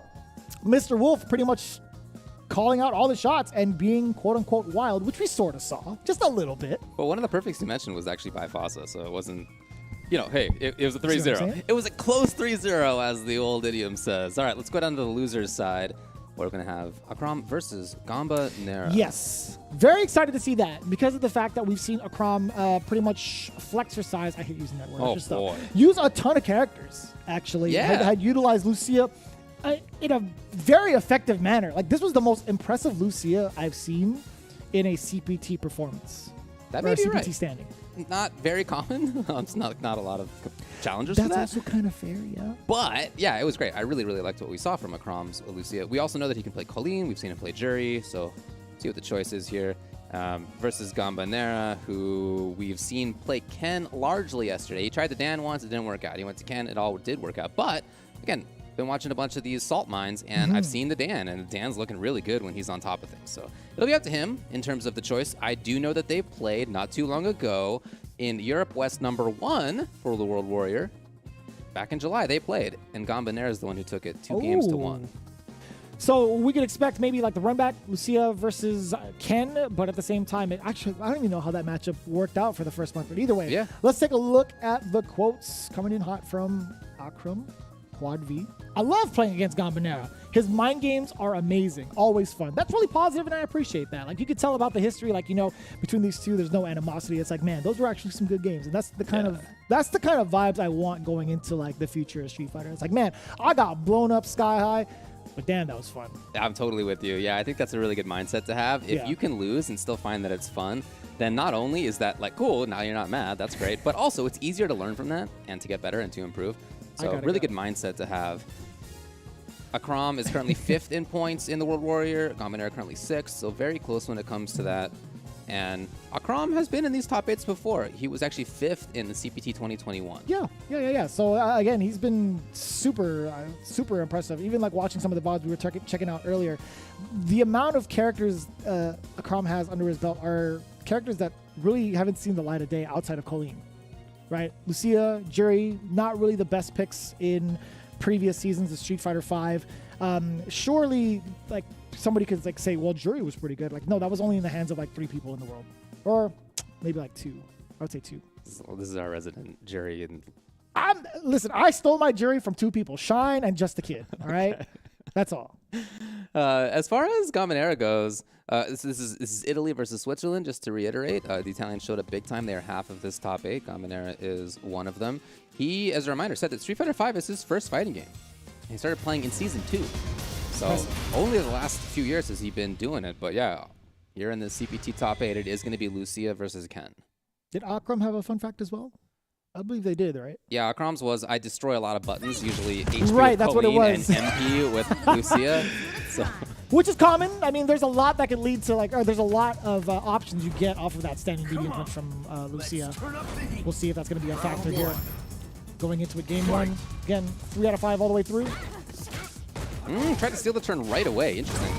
Mr. Wolf pretty much calling out all the shots and being quote-unquote wild, which we sort of saw, just a little bit. Well, one of the perfects you mentioned was actually by Fossa, so it wasn't, you know, hey, it was a See what I'm 3-0. saying? It was a close 3-0, as the old idiom says. All right, let's go down to the loser's side. We're going to have Akram versus Gamba Nera. Yes. Very excited to see that because of the fact that we've seen Akram pretty much flex her size. I hate using that word. Oh, just boy. Use a ton of characters, actually. Yeah. Had utilized Lucia in a very effective manner. Like, this was the most impressive Lucia I've seen in a CPT performance. That or may a be CPT right. standing. Not very common. It's not a lot of challengers That's to that. also kind of fair, yeah. But, yeah, it was great. I really, really liked what we saw from Akram's Lucia. We also know that he can play Colleen. We've seen him play Jury, so see what the choice is here. Versus Gamba Nera, who we've seen play Ken largely yesterday. He tried the Dan once. It didn't work out. He went to Ken. It all did work out. But, again, been watching a bunch of these salt mines, and I've seen the Dan, and Dan's looking really good when he's on top of things. So it'll be up to him in terms of the choice. I do know that they played not too long ago in Europe West #1 for the World Warrior. Back in July, they played, and Gamba Nera is the one who took it 2 games to 1. So we could expect maybe like the run back Lucia versus Ken, but at the same time, I don't even know how that matchup worked out for the first month. But either way, Yeah. Let's take a look at the quotes coming in hot from Akram. Quad V. I love playing against Gamba Nera. His mind games are amazing, always fun. That's really positive, and I appreciate that. Like, you could tell about the history, like, you know, between these two, there's no animosity. It's like, man, those were actually some good games, and that's the kind of vibes I want going into like the future of Street Fighter. It's like, man, I got blown up sky high, but damn, that was fun. I'm totally with you. Yeah, I think that's a really good mindset to have. If Yeah. you can lose and still find that it's fun, then not only is that like cool, now you're not mad, that's great, but also it's easier to learn from that and to get better and to improve. So really good mindset to have. Akram is currently 5th in points in the World Warrior. Gamba Nera currently 6th, so very close when it comes to that. And Akram has been in these top 8s before. He was actually 5th in the CPT 2021. Yeah. So again, he's been super impressive. Even like watching some of the VODs we were checking out earlier, the amount of characters Akram has under his belt are characters that really haven't seen the light of day outside of Colleen, right? Lucia, Jury, not really the best picks in previous seasons of Street Fighter V. Surely, like, somebody could like say, well, Jury was pretty good. Like, no, that was only in the hands of like 3 people in the world, or maybe like 2. I would say 2. This is our resident Jury. And Listen, I stole my Jury from 2 people, Shine and Just a Kid. All right, that's all. As far as Gamba Nera goes, this is Italy versus Switzerland, just to reiterate. The Italians showed up big time. They are half of this top 8. Gamba Nera is one of them. He, as a reminder, said that Street Fighter V is his first fighting game. He started playing in Season 2. So only the last few years has he been doing it. But yeah, you're in the CPT top 8. It is going to be Lucia versus Ken. Did Akram have a fun fact as well? I believe they did, right? Yeah, Akram's was I destroy a lot of buttons, usually HP Right, with that's what it Colleen was. and MP with Lucia. So Which is common. I mean, there's a lot that could lead to like, or there's a lot of options you get off of that standing medium punch from Lucia. We'll see if that's going to be a factor here. Going into a game 1. Again, 3 out of 5 all the way through. Tried to steal the turn right away. Interesting.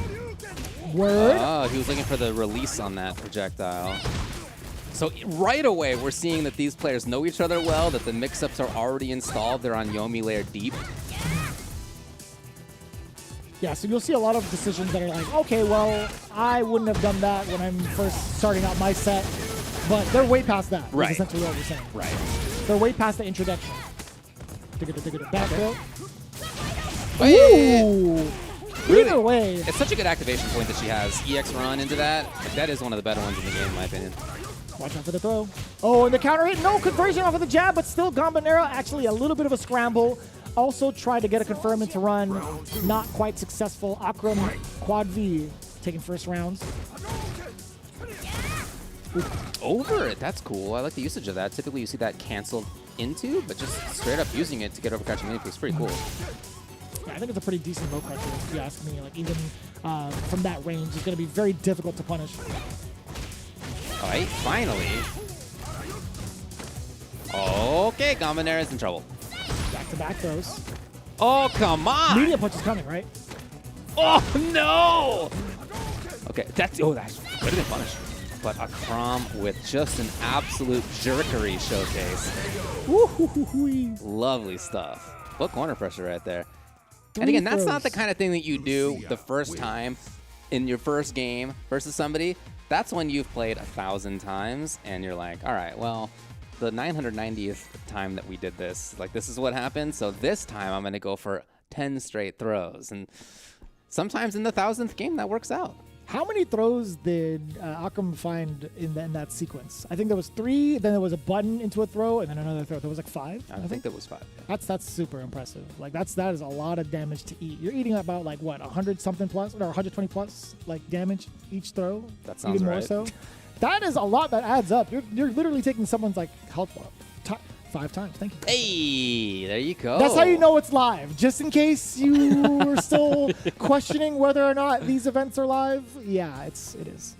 Word. Oh, he was looking for the release on that projectile. So right away, we're seeing that these players know each other well, that the mix-ups are already installed. They're on Yomi layer deep. Yeah, so you'll see a lot of decisions that are like, okay, well, I wouldn't have done that when I'm first starting out my set, but they're way past that. Right. Is essentially what we're saying. Right. They're way past the introduction. Back throw. Hey! Ooh. Really? Either way. It's such a good activation point that she has. EX run into that. Like, that is one of the better ones in the game, in my opinion. Watch out for the throw. Oh, and the counter hit. No conversion off of the jab, but still Gambonera actually a little bit of a scramble. Also tried to get a confirm into run. Not quite successful. Akram Quad V taking first rounds. Over it. That's cool. I like the usage of that. Typically, you see that canceled into, but just straight up using it to get over catching mini is pretty cool. Yeah, I think it's a pretty decent low catcher, if you ask me. Like, even from that range, it's going to be very difficult to punish. All right, finally. Okay, Gambonera's in trouble. Back-to-back throws. Oh, come on! Medium punch is coming, right? Oh, no! Okay, that could have been punished. But Akram with just an absolute jerkery showcase. Woo-hoo-hoo-hoo. Lovely stuff. What corner pressure right there. And again, that's not the kind of thing that you do the first time in your first game versus somebody. That's when you've played 1,000 times and you're like, all right, well, the 990th time that we did this, like, this is what happened. So this time I'm going to go for 10 straight throws. And sometimes in the 1,000th game, that works out. How many throws did Akram find in that sequence? I think there was 3, then there was a button into a throw, and then another throw. There was like 5. I think there was 5. Yeah. That's super impressive. Like that is a lot of damage to eat. You're eating about like what 100 something plus or 120 plus like damage each throw. That sounds even right. more so. That is a lot that adds up. You're literally taking someone's like health 5 times. Thank you. Hey, there you go. That's how you know it's live. Just in case you were still questioning whether or not these events are live. Yeah, it is.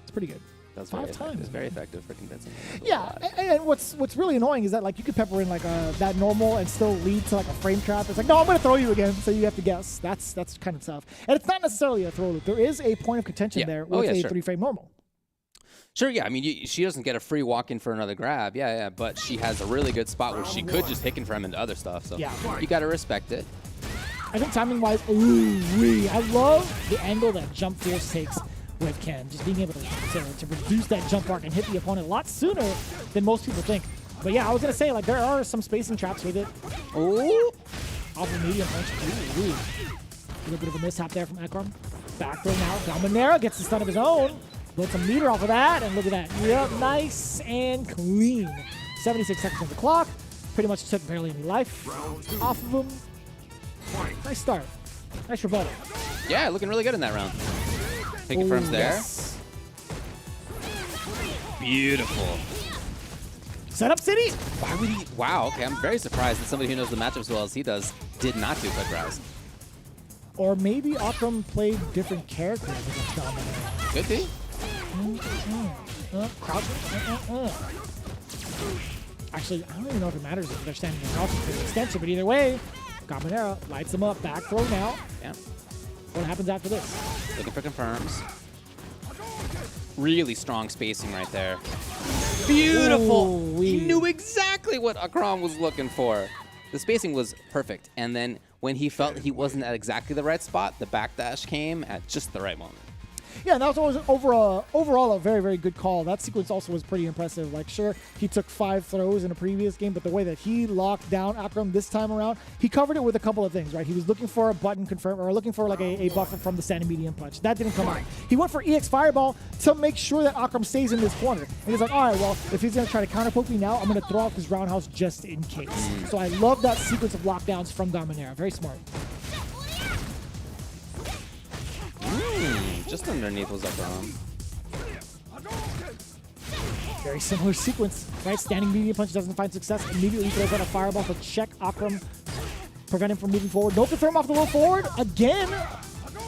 It's pretty good. That's 5 times. It's very effective for convincing them. Yeah, and what's really annoying is that like you could pepper in like that normal and still lead to like a frame trap. It's like, no, I'm gonna throw you again, so you have to guess. That's kind of tough. And it's not necessarily a throw loop. There is a point of contention there with a 3-frame normal. Sure, yeah. I mean, she doesn't get a free walk-in for another grab. Yeah, but she has a really good spot where she could just pick and from into other stuff. So you got to respect it. I think timing-wise, I love the angle that Jump Fierce takes with Ken. Just being able to reduce that jump arc and hit the opponent a lot sooner than most people think. But yeah, I was going to say, like, there are some spacing traps with it. Oh! Off the medium punch. A little bit of a mishap there from Akram. Back throw now. Gambonera gets the stun of his own. Built some meter off of that, and look at that. Yep, nice and clean. 76 seconds on the clock. Pretty much took barely any life off of him. Nice start. Nice rebuttal. Yeah, looking really good in that round. Pick confirms there. Yes. Beautiful. Setup City. Why would he? Wow, okay. I'm very surprised that somebody who knows the matchup as well as he does did not do quick rise. Or maybe Akram played different characters against Gambonera. Could be. Actually, I don't even know if it matters if they're standing in crouching for the extension, but either way, Gambonera lights him up. Back throw now. Yeah. What happens after this? Looking for confirms. Really strong spacing right there. Beautiful. Ooh, He knew exactly what Akram was looking for. The spacing was perfect. And then when he felt he wasn't at exactly the right spot, the backdash came at just the right moment. Yeah, and that was always overall a very, very good call. That sequence also was pretty impressive. Like, sure, he took 5 throws in a previous game, but the way that he locked down Akram this time around, he covered it with a couple of things, right? He was looking for a button confirm, or looking for like a buffer from the standing medium punch. That didn't come out. He went for EX Fireball to make sure that Akram stays in this corner. And he's like, all right, well, if he's going to try to counter poke me now, I'm going to throw out this roundhouse just in case. So I love that sequence of lockdowns from Gambonera. Very smart. Just underneath was Akram. Very similar sequence, right? Standing medium punch doesn't find success. Immediately throws out a fireball to check Akram, prevent him from moving forward. No confirm off the roll forward. Again,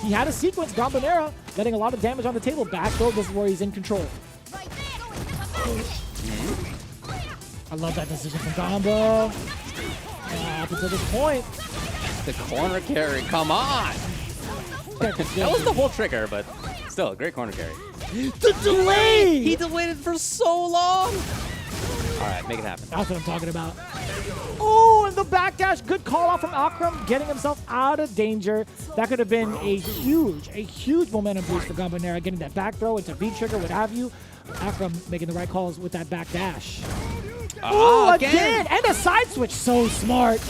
he had a sequence. Gambonera getting a lot of damage on the table. Back throw, this is where he's in control. I love that decision from Gamba. Up until this point. The corner carry, come on! That was the whole trigger, but still, a great corner carry. The delay! He delayed it for so long! All right, make it happen. That's what I'm talking about. Oh, and the backdash. Good call out from Akram, getting himself out of danger. That could have been a huge momentum boost for Gambonera, getting that back throw into V-trigger, what have you. Akram making the right calls with that backdash. Oh, again! And a side switch. So smart.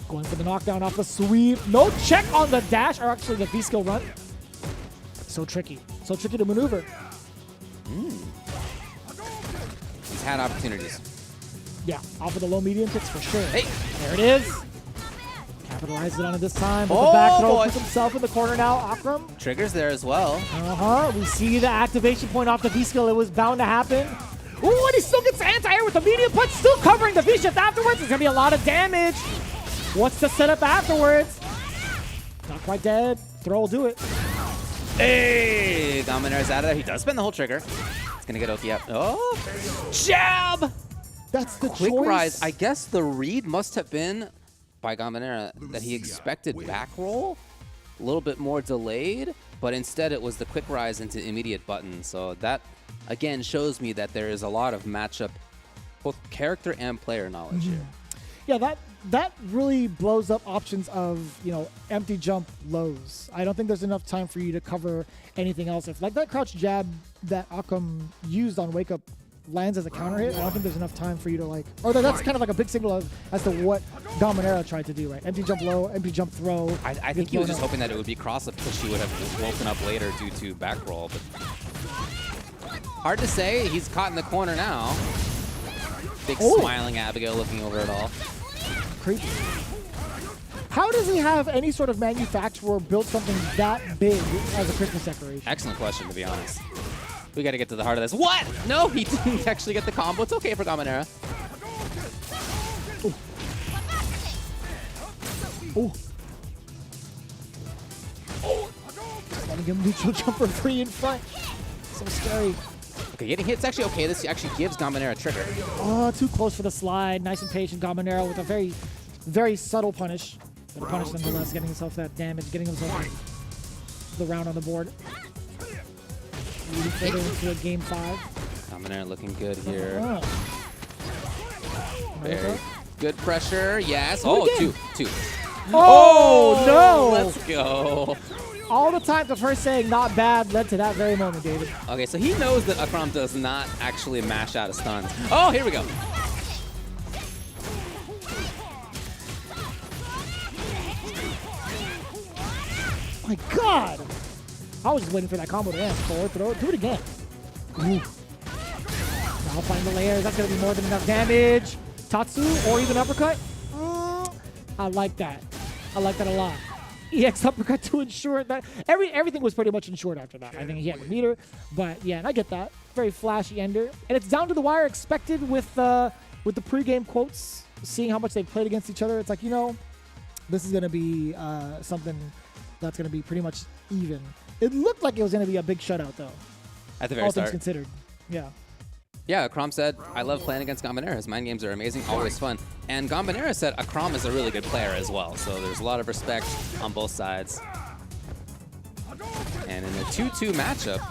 Going for the knockdown off the sweep. No check on the dash, or actually the V-skill run. So tricky. So tricky to maneuver. He's had opportunities. Yeah, off of the low medium picks for sure. Hey. There it is. Capitalizes it on it this time. With Oh, the back throw, boy. puts himself in the corner now. Akram. Triggers there as well. We see the activation point off the V-skill. It was bound to happen. Ooh, and he still gets anti-air with the medium punch, still covering the V-shift afterwards. There's going to be a lot of damage. What's the setup afterwards? Not quite dead. Throw will do it. Hey, Dominier's out of there. He does spin the whole trigger. It's going to get Oki up. Oh, jab! That's the Quick choice. rise. I guess the read must have been by Gamanera that he expected back roll, a little bit more delayed, but instead it was the quick rise into immediate button. So that, again, shows me that there is a lot of matchup, both character and player knowledge here. Yeah, that really blows up options of, empty jump lows. I don't think there's enough time for you to cover anything else. If like that crouch jab that Akam used on Wake Up lands as a counter hit, I don't think there's enough time for you to or that's kind of like a big signal as to what Gamanera tried to do, right? Empty jump low, empty jump throw. I think he was just hoping that it would be cross up because she would have woken up later due to back roll, but hard to say. He's caught in the corner now. Big smiling Abigail looking over it all. Creepy. How does he have any sort of manufacturer build something that big as a Christmas decoration? Excellent question, to be honest. We got to get to the heart of this. What? No, he didn't actually get the combo. It's okay for Gamanera. Ooh. Let me give him neutral jumper free in front. So scary. Okay, getting hits actually okay. This actually gives Gamanera a trigger. Oh, too close for the slide. Nice and patient Gamanera with a very, very subtle punish. But a punish nonetheless, getting himself that damage, getting himself the round on the board. Moving further into a game 5. Gamanera looking good here. Oh. Very good pressure. Yes. Oh, Oh, again. two. Oh, no. Let's go. All the time the first saying not bad led to that very moment, David. Okay, so he knows that Akram does not actually mash out of stuns. Oh, here we go. My God. I was just waiting for that combo to end. Forward throw. Do it again. Ooh. Now find the layers. That's going to be more than enough damage. Tatsu or even uppercut. I like that. I like that a lot. EX uppercut to ensure that everything was pretty much ensured after that. I think he had the meter, but yeah, and I get that. Very flashy ender, and it's down to the wire. Expected with the pregame quotes, seeing how much they've played against each other. It's like, this is gonna be something that's gonna be pretty much even. It looked like it was gonna be a big shutout though. At the very all start. things considered, yeah. Yeah, Akram said, I love playing against Gamanera. His mind games are amazing, always fun. And Gamanera said Akram is a really good player as well, so there's a lot of respect on both sides. And in a 2-2 matchup,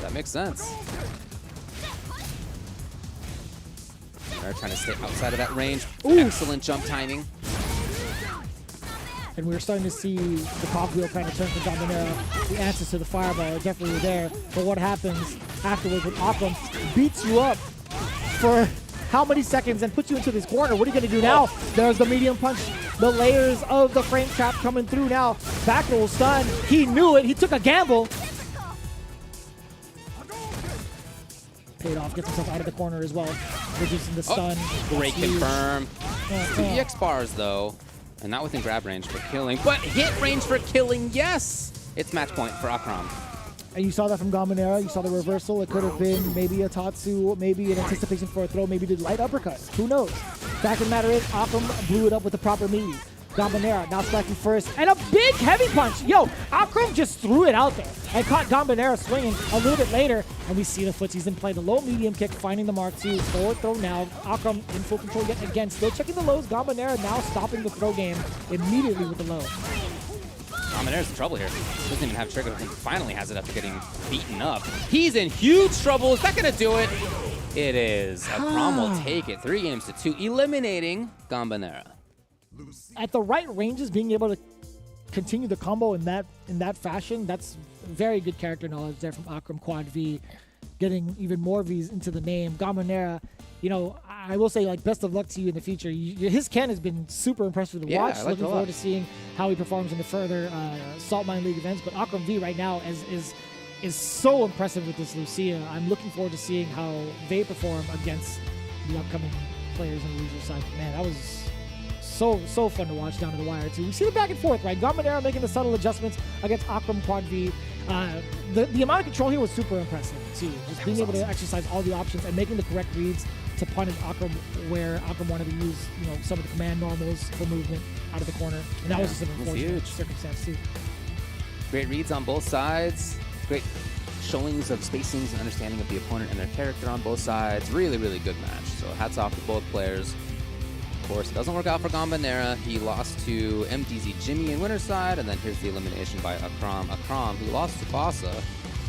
that makes sense. They're trying to stay outside of that range. Ooh. Excellent jump timing. And we were starting to see the cogwheel kind of turn for Gamanera. The answers to the fireball are definitely there. But what happens afterwards when Akram beats you up for how many seconds and puts you into this corner? What are you going to do now? There's the medium punch. The layers of the frame trap coming through now. Back roll stun. He knew it. He took a gamble. Paid off. Gets himself out of the corner as well. Reducing the stun. Great Huge. confirm. 2 EX bars though. And not within grab range for killing, but hit range for killing, yes! It's match point for Akram. And you saw that from Gamanera. You saw the reversal. It could have been maybe a Tatsu, maybe an anticipation for a throw, maybe the light uppercut. Who knows? Fact of the matter is, Akram blew it up with the proper meaty. Gamanera now striking first, and a big heavy punch. Yo, Akram just threw it out there and caught Gamanera swinging a little bit later, and we see the footsies in play. The low medium kick, finding the mark 2. Forward throw now. Akram in full control yet again. Still checking the lows. Gamanera now stopping the throw game immediately with the low. Gamanera's in trouble here. Doesn't even have trigger. He finally has it after getting beaten up. He's in huge trouble. Is that going to do it? It is. Akram will take it. 3 games to 2, eliminating Gamanera. At the right ranges, being able to continue the combo in that fashion, that's very good character knowledge there from Akram Quad V, getting even more V's into the name. Gamanera, I will say, like, best of luck to you in the future. His Ken has been super impressive to watch. Looking forward to seeing how he performs in the further Salt Mine League events. But Akram V right now is is so impressive with this Lucia. I'm looking forward to seeing how they perform against the upcoming players on the loser side. Man, that was so fun to watch down to the wire too. We see the back and forth, right? Gombinera making the subtle adjustments against Akram Quad V. The amount of control here was super impressive too. Just being able to exercise all the options and making the correct reads to punish Akram where Akram wanted to use, some of the command normals for movement out of the corner. And that was just an unfortunate circumstance too. Great reads on both sides. Great showings of spacings and understanding of the opponent and their character on both sides. Really, really good match. So hats off to both players. Of course, it doesn't work out for Gombinera. He lost to MDZ Jimmy in winner's side, and then here's the elimination by Akram. Akram, who lost to Fasa,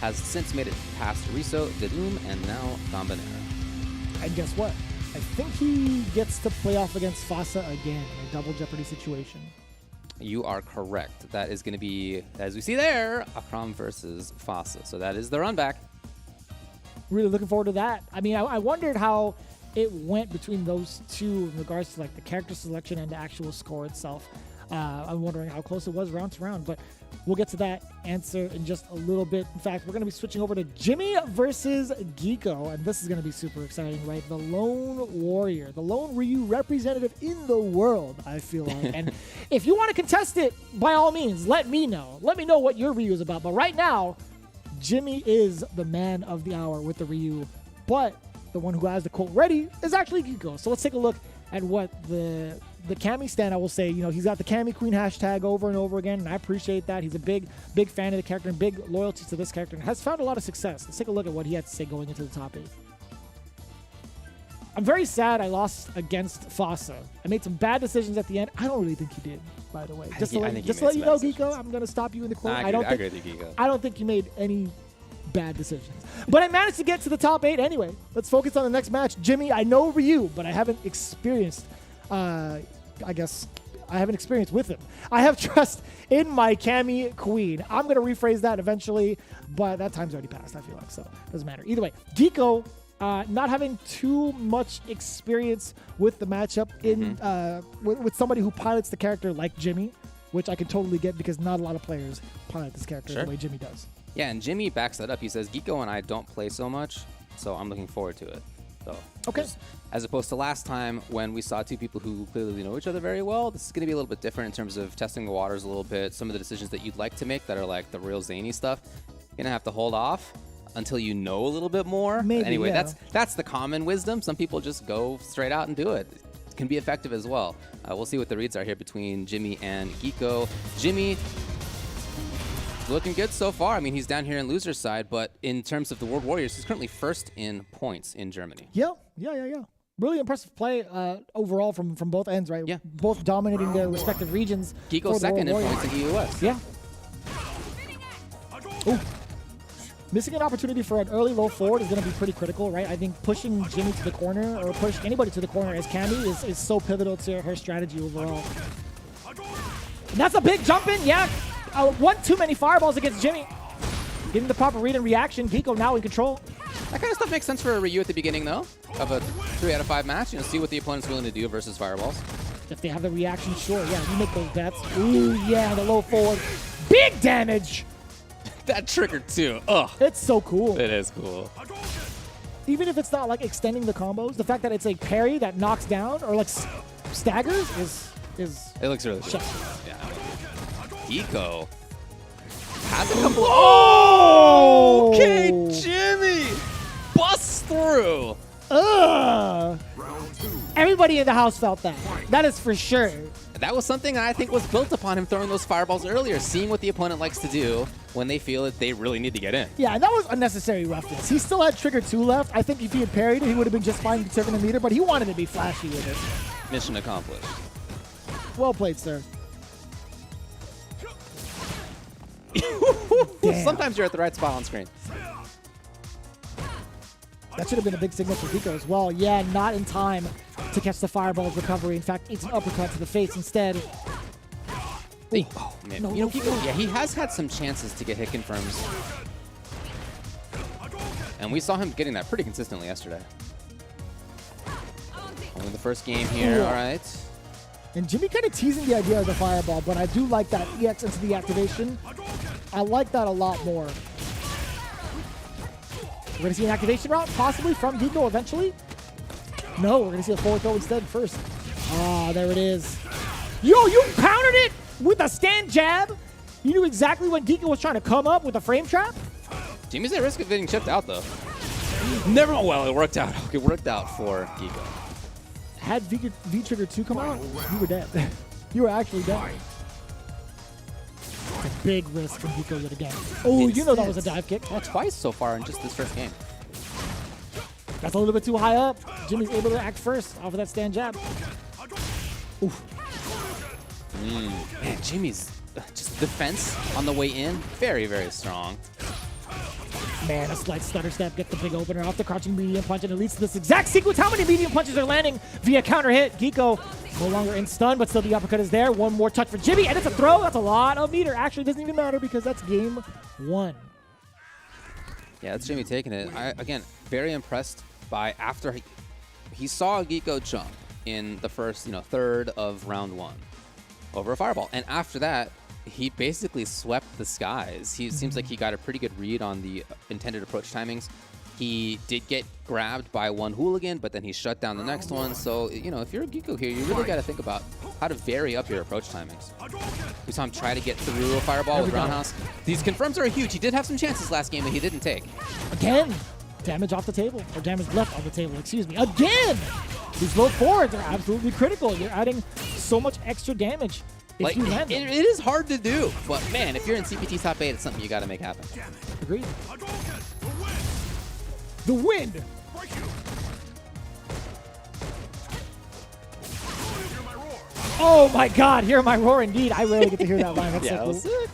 has since made it past Riso, Dedum, and now Gombinera. And guess what? I think he gets to play off against Fasa again in a double jeopardy situation. You are correct. That is going to be, as we see there, Akram versus Fasa. So that is the run back. Really looking forward to that. I mean, I wondered how it went between those two in regards to like the character selection and the actual score itself. I'm wondering how close it was round to round, but we'll get to that answer in just a little bit. In fact, we're going to be switching over to Jimmy versus Geeko, and this is going to be super exciting, right? The lone warrior, the lone Ryu representative in the world, I feel like. And if you want to contest it, by all means, let me know. Let me know what your Ryu is about. But right now, Jimmy is the man of the hour with the Ryu, but the one who has the quote ready is actually Geeko. So let's take a look at what the Cammy stand, I will say, he's got the Cammy Queen hashtag over and over again, and I appreciate that. He's a big fan of the character and big loyalty to this character and has found a lot of success. Let's take a look at what he had to say going into the top 8. I'm very sad I lost against Fasa. I made some bad decisions at the end. I don't really think you did, by the way. Just to let you know, Geeko, I'm going to stop you in the quote. I don't think you made any bad decisions. But I managed to get to the top 8 anyway. Let's focus on the next match. Jimmy, I know Ryu, but I haven't experienced I guess I haven't experienced with him. I have trust in my Cammy Queen. I'm going to rephrase that eventually, but that time's already passed, I feel like, so it doesn't matter. Either way, Geeko, not having too much experience with the matchup in with somebody who pilots the character like Jimmy, which I can totally get because not a lot of players pilot this character the way Jimmy does. Yeah, and Jimmy backs that up. He says, Geeko and I don't play so much, so I'm looking forward to it. So, okay. As opposed to last time when we saw two people who clearly know each other very well, this is going to be a little bit different in terms of testing the waters a little bit. Some of the decisions that you'd like to make that are like the real zany stuff, you're going to have to hold off until you know a little bit more. Maybe, but anyway, yeah. that's the common wisdom. Some people just go straight out and do it. It can be effective as well. We'll see what the reads are here between Jimmy and Geeko. Jimmy looking good so far. I mean, he's down here in loser's side, but in terms of the World Warriors, he's currently first in points in Germany. Yeah. Really impressive play overall from both ends, right? Yeah. Both dominating their respective regions. Geeko second in points in the US. Yeah. Ooh. Missing an opportunity for an early low forward is going to be pretty critical, right? I think pushing Jimmy to the corner or push anybody to the corner as Cammy is so pivotal to her strategy overall. And that's a big jump in, yeah. One too many fireballs against Jimmy. Getting the proper read and reaction. Geeko now in control. That kind of stuff makes sense for a Ryu at the beginning, though, of a 3 out of 5 match. See what the opponent's willing to do versus fireballs. If they have the reaction, sure. Yeah, you make those bets. Ooh, yeah, the low forward. Big damage. That triggered, too. Ugh. It's so cool. It is cool. Even if it's not, like, extending the combos, the fact that it's a parry that knocks down or, like, staggers is It looks really good. Yeah. Geeko has a Oh! couple. Oh! Okay, Jimmy busts through. Everybody in the house felt that. That is for sure. That was something that I think was built upon him throwing those fireballs earlier, seeing what the opponent likes to do when they feel that they really need to get in. Yeah, and that was unnecessary roughness. He still had trigger 2 left. I think if he had parried it, he would have been just fine conserving the meter, but he wanted to be flashy with it. Mission accomplished. Well played, sir. Sometimes you're at the right spot on screen. That should have been a big signal for Geeko as well. Yeah, not in time to catch the fireball's recovery. In fact, it's an uppercut to the face instead. Oh, man. No, Geeko, yeah, he has had some chances to get hit confirms. And we saw him getting that pretty consistently yesterday. Only the first game here, all right. And Jimmy kind of teasing the idea of the fireball, but I do like that EX into the activation. I like that a lot more. We're going to see an activation route, possibly from Geeko eventually. No, we're going to see a forward throw instead first. Ah, there it is. Yo, you countered it with a stand jab. You knew exactly when Geeko was trying to come up with a frame trap. Jimmy's at risk of getting chipped out, though. Never mind. Well, it worked out. It worked out for Geeko. Had V-Trigger 2 come out, you were dead. You were actually dead. It's a big risk from Geeko yet again. Oh, you know that was a dive kick. Oh, twice so far in just this first game. That's a little bit too high up. Jimmy's able to act first off of that stand jab. Oof. Man, Jimmy's just defense on the way in, very, very strong. Man, a slight stutter step gets the big opener off the crouching medium punch, and it leads to this exact sequence. How many medium punches are landing via counter hit? Geeko no longer in stun, but still the uppercut is there. One more touch for Jimmy, and it's a throw. That's a lot of meter. Actually, doesn't even matter because that's game 1. Yeah, that's Jimmy taking it. Again, very impressed by after he saw Geeko jump in the first, third of round 1 over a fireball, and after that, he basically swept the skies. He seems like he got a pretty good read on the intended approach timings. He did get grabbed by one hooligan, but then he shut down the next one. So, if you're a Geeko here, you really got to think about how to vary up your approach timings. We saw him try to get through a fireball with Roundhouse. These confirms are huge. He did have some chances last game that he didn't take. Again, damage off the table, or damage left on the table, excuse me. Again! These low forwards are absolutely critical. You're adding so much extra damage. Like, it is hard to do, but man, if you're in CPT top 8, it's something you got to make happen. Agreed. The wind. Oh my God! Hear my roar, indeed. I rarely get to hear that line. That's so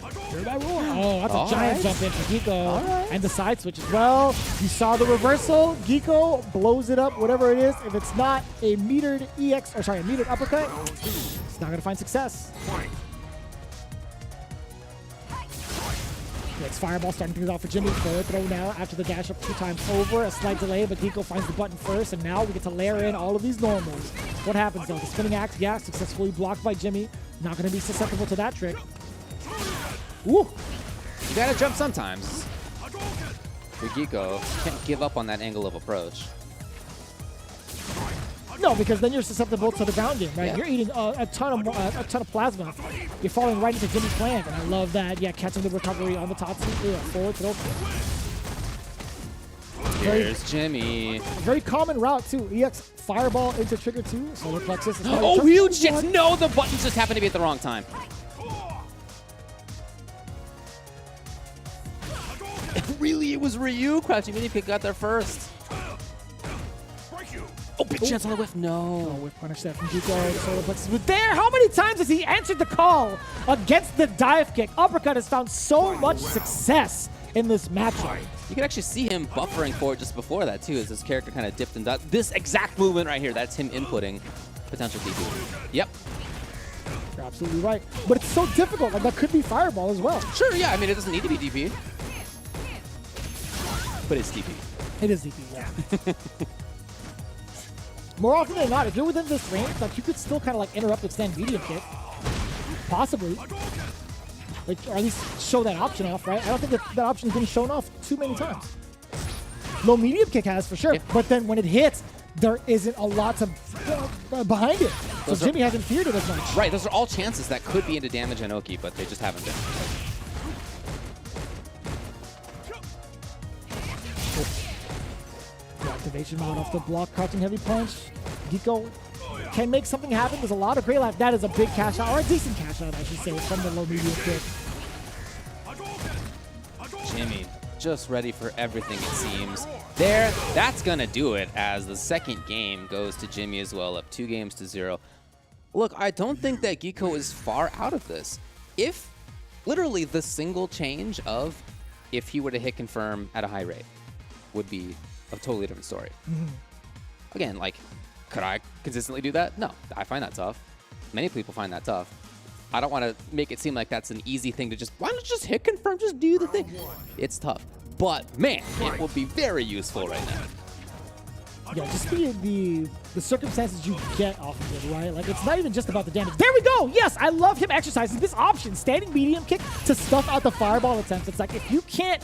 cool. Hear my roar. Oh, that's a giant jump in for Geeko, and the side switch as well. You saw the reversal. Geeko blows it up, whatever it is. If it's not a metered a metered uppercut, it's not gonna find success. Next fireball starting things off for Jimmy. Forward throw now after the dash up 2 times over. A slight delay, but Geeko finds the button first, and now we get to layer in all of these normals. What happens though? The spinning axe, yeah, successfully blocked by Jimmy. Not going to be susceptible to that trick. Woo! You gotta jump sometimes. For Geeko, can't give up on that angle of approach. No, because then you're susceptible to the ground game, right? Yeah. You're eating a ton of plasma. You're falling right into Jimmy's plan, and I love that. Yeah, catching the recovery on the top seat. Yeah, forward throw. Here's Jimmy. Very common route too. EX fireball into trigger 2. Solar plexus. Oh, huge shit! No, the buttons just happened to be at the wrong time. Really, it was Ryu. Crouching mini pick got there first. Oh, big chance on the whiff. No. Oh, whiff punish that from Geeko. Solar plexus was there. How many times has he answered the call against the dive kick? Uppercut has found so much success in this matchup. You can actually see him buffering for it just before that, too, as his character kind of dipped and dodged. This exact movement right here, that's him inputting potential DP. Yep. You're absolutely right. But it's so difficult. Like, that could be fireball as well. Sure, yeah. I mean, it doesn't need to be DP. But it's DP. It is DP, yeah. More often than not, if you're within this range, like, you could still kind of like interrupt with stand medium kick. Possibly. Like, or at least show that option off, right? I don't think that option's been shown off too many times. Low medium kick has for sure, but then when it hits, there isn't a lot to behind it. So Jimmy hasn't feared it as much. Right, those are all chances that could be into damage and Oki, but they just haven't been. The activation mount off the block, crouching heavy punch. Geeko can make something happen. There's a lot of great life. That is a big cash out, or a decent cash out, I should say, from the low medium kick. Jimmy, just ready for everything, it seems. There, that's gonna do it, as the second game goes to Jimmy as well, up 2-0. Look, I don't think that Geeko is far out of this. If, literally, the single change of if he were to hit confirm at a high rate would be a totally different story. Again, like, could I consistently do that? No, I find that tough. Many people find that tough. I don't want to make it seem like that's an easy thing to just, why don't you just hit confirm, just do the thing. It's tough. But, man, it would be very useful right now. Yeah, just the circumstances you get off of it, right? Like, it's not even just about the damage. There we go! Yes, I love him exercising this option, standing medium kick to stuff out the fireball attempts. It's like, if you can't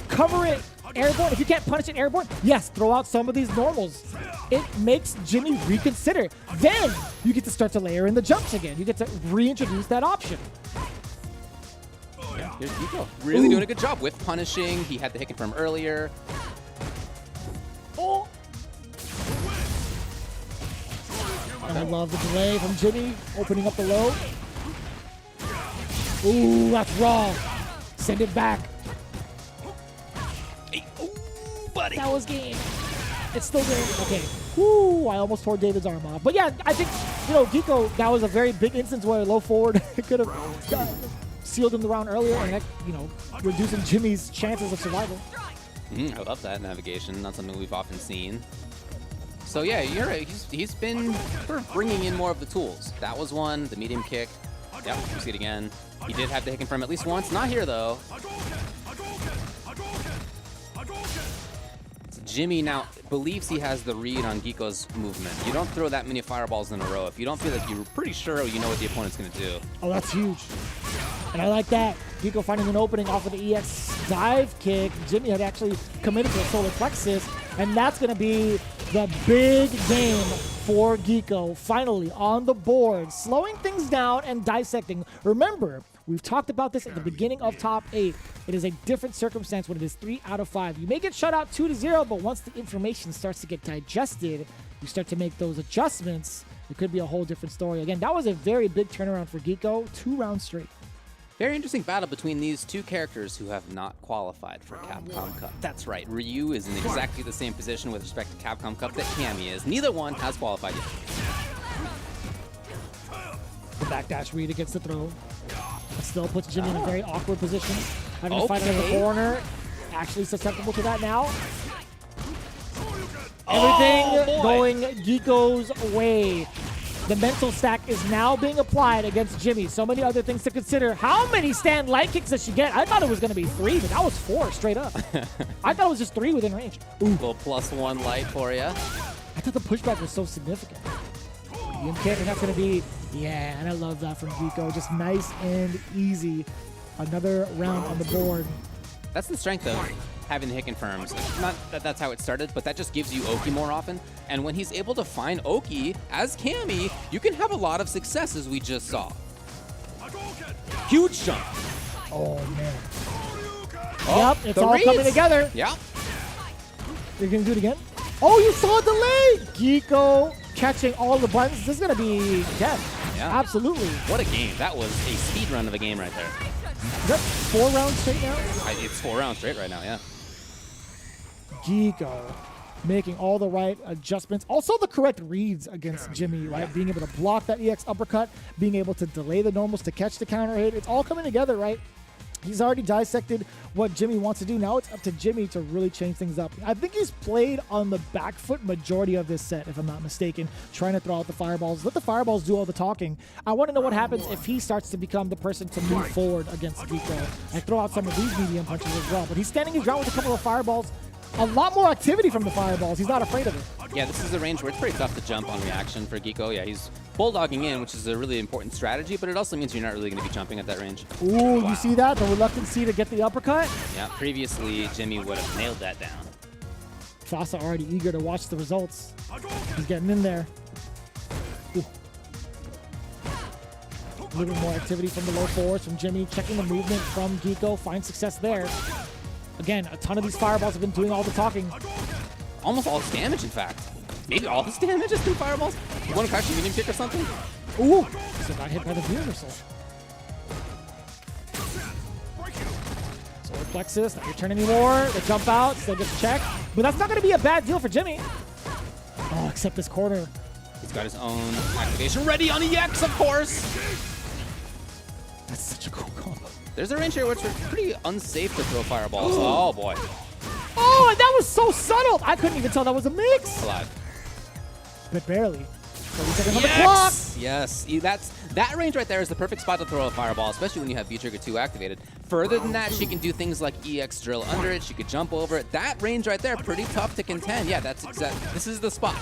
cover it airborne, if you can't punish it airborne, yes, throw out some of these normals. It makes Jimmy reconsider. Then you get to start to layer in the jumps again. You get to reintroduce that option. Yeah, here's Geeko. Really doing a good job with punishing. He had the hit confirm earlier. Oh! And I love the delay from Jimmy, opening up the low. Ooh, that's raw. Send it back. Hey, ooh, buddy. That was game. It's still game. Okay. Woo, I almost tore David's arm off. But yeah, I think, Geeko, that was a very big instance where low forward could have sealed him the round earlier and that, reducing Jimmy's chances of survival. I love that navigation. Not something we've often seen. So yeah, you're right. He's been sort of bringing in more of the tools. That was one, the medium kick. Yep, we see it again. He did have the hit confirm at least once. Not here though. Jimmy now believes he has the read on Geeko's movement. You don't throw that many fireballs in a row if you don't feel like you're pretty sure you know what the opponent's going to do. Oh, that's huge. And I like that. Geeko finding an opening off of the EX dive kick. Jimmy had actually committed to a solar plexus, and that's going to be the big game for Geeko. Finally on the board, slowing things down and dissecting. Remember, we've talked about this at the beginning of top 8. It is a different circumstance when it is 3 out of 5. You may get shut out 2-0, but once the information starts to get digested, you start to make those adjustments. It could be a whole different story. Again, that was a very big turnaround for Geeko. 2 rounds straight. Very interesting battle between these two characters who have not qualified for Capcom Cup. That's right, Ryu is in exactly the same position with respect to Capcom Cup that Cammy is. Neither one has qualified yet. The backdash read against the throw. It still puts Jimmy in a very awkward position. Having to fight out of the corner. Actually susceptible to that now. Everything going Geeko's way. The mental stack is now being applied against Jimmy. So many other things to consider. How many stand light kicks does she get? I thought it was going to be 3, but that was 4 straight up. I thought it was just 3 within range. Ooh. Little +1 light for you. I thought the pushback was so significant. Medium kick, and that's going to be, yeah, and I love that from Geeko. Just nice and easy. Another round on the board. That's the strength of having the hit confirms. Not that that's how it started, but that just gives you Oki more often. And when he's able to find Oki as Cammy, you can have a lot of success, as we just saw. Huge jump. Oh, man. Yep, it's all coming together. Yeah. You're going to do it again? Oh, you saw a delay! Geeko catching all the buttons. This is going to be death. Yeah. Absolutely. What a game. That was a speed run of a game right there. Is that 4 rounds straight now? It's 4 rounds straight right now, yeah. Geeko making all the right adjustments. Also the correct reads against Jimmy, right? Yeah. Being able to block that EX uppercut, being able to delay the normals to catch the counter hit. It's all coming together, right? He's already dissected what Jimmy wants to do. Now it's up to Jimmy to really change things up. I think he's played on the back foot majority of this set, if I'm not mistaken, trying to throw out the fireballs. Let the fireballs do all the talking. I want to know what happens if he starts to become the person to move forward against Geeko and throw out some of these medium punches as well. But he's standing his ground with a couple of fireballs. A lot more activity from the fireballs. He's not afraid of it. Yeah, this is a range where it's pretty tough to jump on reaction for Geeko. Yeah, he's bulldogging in, which is a really important strategy, but it also means you're not really going to be jumping at that range. Ooh, you see that? The reluctancy to get the uppercut? Yeah, previously, Jimmy would have nailed that down. Fasa already eager to watch the results. He's getting in there. Ooh. A little bit more activity from the low forwards from Jimmy, checking the movement from Geeko, find success there. Again, a ton of these fireballs have been doing all the talking. Almost all his damage, in fact. Maybe all his damage has been fireballs? You want to crash a medium kick or something? Ooh! So got hit by the universal. Solar plexus, not return anymore. The jump out, still gets checked. But that's not going to be a bad deal for Jimmy. Oh, except this corner. He's got his own activation ready on EX, of course! That's such a cool combo. There's a range here where it's pretty unsafe to throw fireballs. Oh, boy. Oh, and that was so subtle. I couldn't even tell that was a mix. Alive. But barely. 30 seconds on the clock. Yes. That range right there is the perfect spot to throw a fireball, especially when you have V-Trigger 2 activated. Further than that, she can do things like EX drill under it. She could jump over it. That range right there, pretty tough to contend. Yeah, that's this is the spot.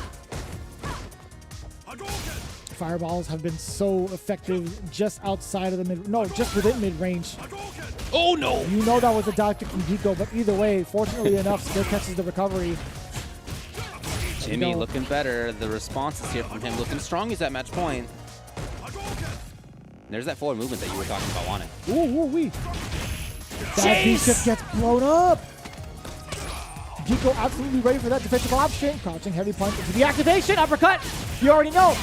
Fireballs have been so effective just outside of the just within mid-range. Oh, no. You know that was a dive kick from Giko, but either way, fortunately enough, still catches the recovery. Jimmy looking better. The response is here from him, looking strong. He's at match point. There's that forward movement that you were talking about wanting. Ooh, wee. That V-chip gets blown up. Giko absolutely ready for that defensive option. Crouching heavy punch into the activation. Uppercut. You already know.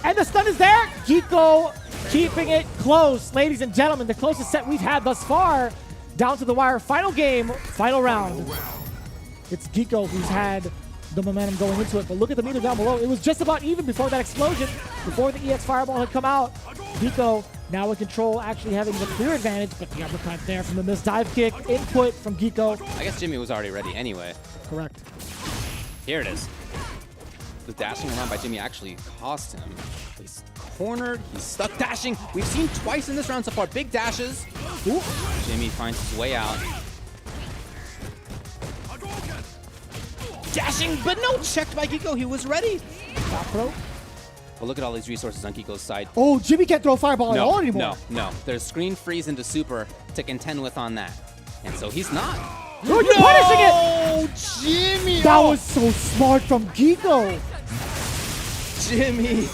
And the stun is there. Giko keeping it close. Ladies and gentlemen, the closest set we've had thus far. Down to the wire. Final game. Final round. It's Giko who's had the momentum going into it. But look at the meter down below. It was just about even before that explosion. Before the EX Fireball had come out. Giko now in control, actually having the clear advantage, but the uppercut there from the missed dive kick. Input from Giko. I guess Jimmy was already ready anyway. Correct. Here it is. The dashing around by Jimmy actually cost him. He's cornered. He's stuck dashing. We've seen twice in this round so far. Big dashes. Ooh. Jimmy finds his way out. Dashing, but no, checked by Giko. He was ready. Top throw. Well, look at all these resources on Giko's side. Oh, Jimmy can't throw a fireball at all anymore. No. There's screen freeze into super to contend with on that. And so he's not. Oh, you're punishing it! Oh, Jimmy! That was so smart from Giko. Jimmy.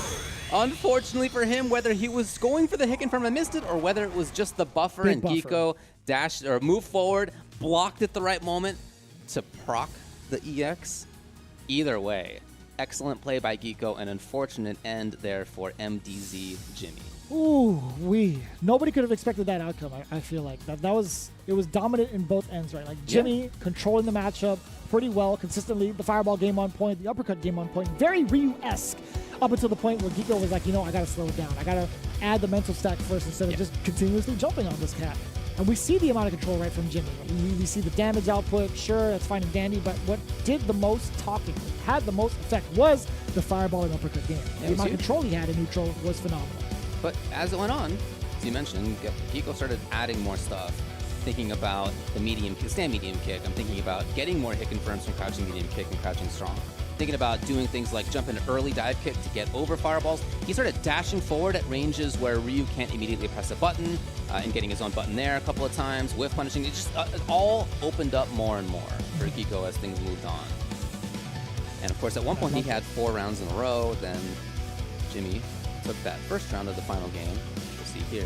Unfortunately for him, whether he was going for the hit confirm and missed it, or whether it was just the buffer Big and buffer. Giko dashed or moved forward, blocked at the right moment to proc the EX. Either way, excellent play by Giko, an unfortunate end there for MDZ Jimmy. Ooh, nobody could have expected that outcome. I feel like it was dominant in both ends, right? Like Jimmy controlling the matchup pretty well, consistently. The fireball game on point, the uppercut game on point, very Ryu-esque up until the point where Giko was like, I gotta slow it down. I gotta add the mental stack first instead of just continuously jumping on this cat. And we see the amount of control right from Jimmy. We see the damage output. Sure, that's fine and dandy, but what did the most talking, had the most effect, was the fireball and uppercut game. The amount of control he had in neutral was phenomenal. But as it went on, as you mentioned, Giko started adding more stuff. Thinking about the stand medium kick. I'm thinking about getting more hit confirms from crouching medium kick and crouching strong. Thinking about doing things like jump in early dive kick to get over fireballs. He started dashing forward at ranges where Ryu can't immediately press a button and getting his own button there a couple of times. Whiff punishing. It just it all opened up more and more for Giko as things moved on. And of course, at one point he had 4 rounds in a row. Then Jimmy took that first round of the final game. We'll see here.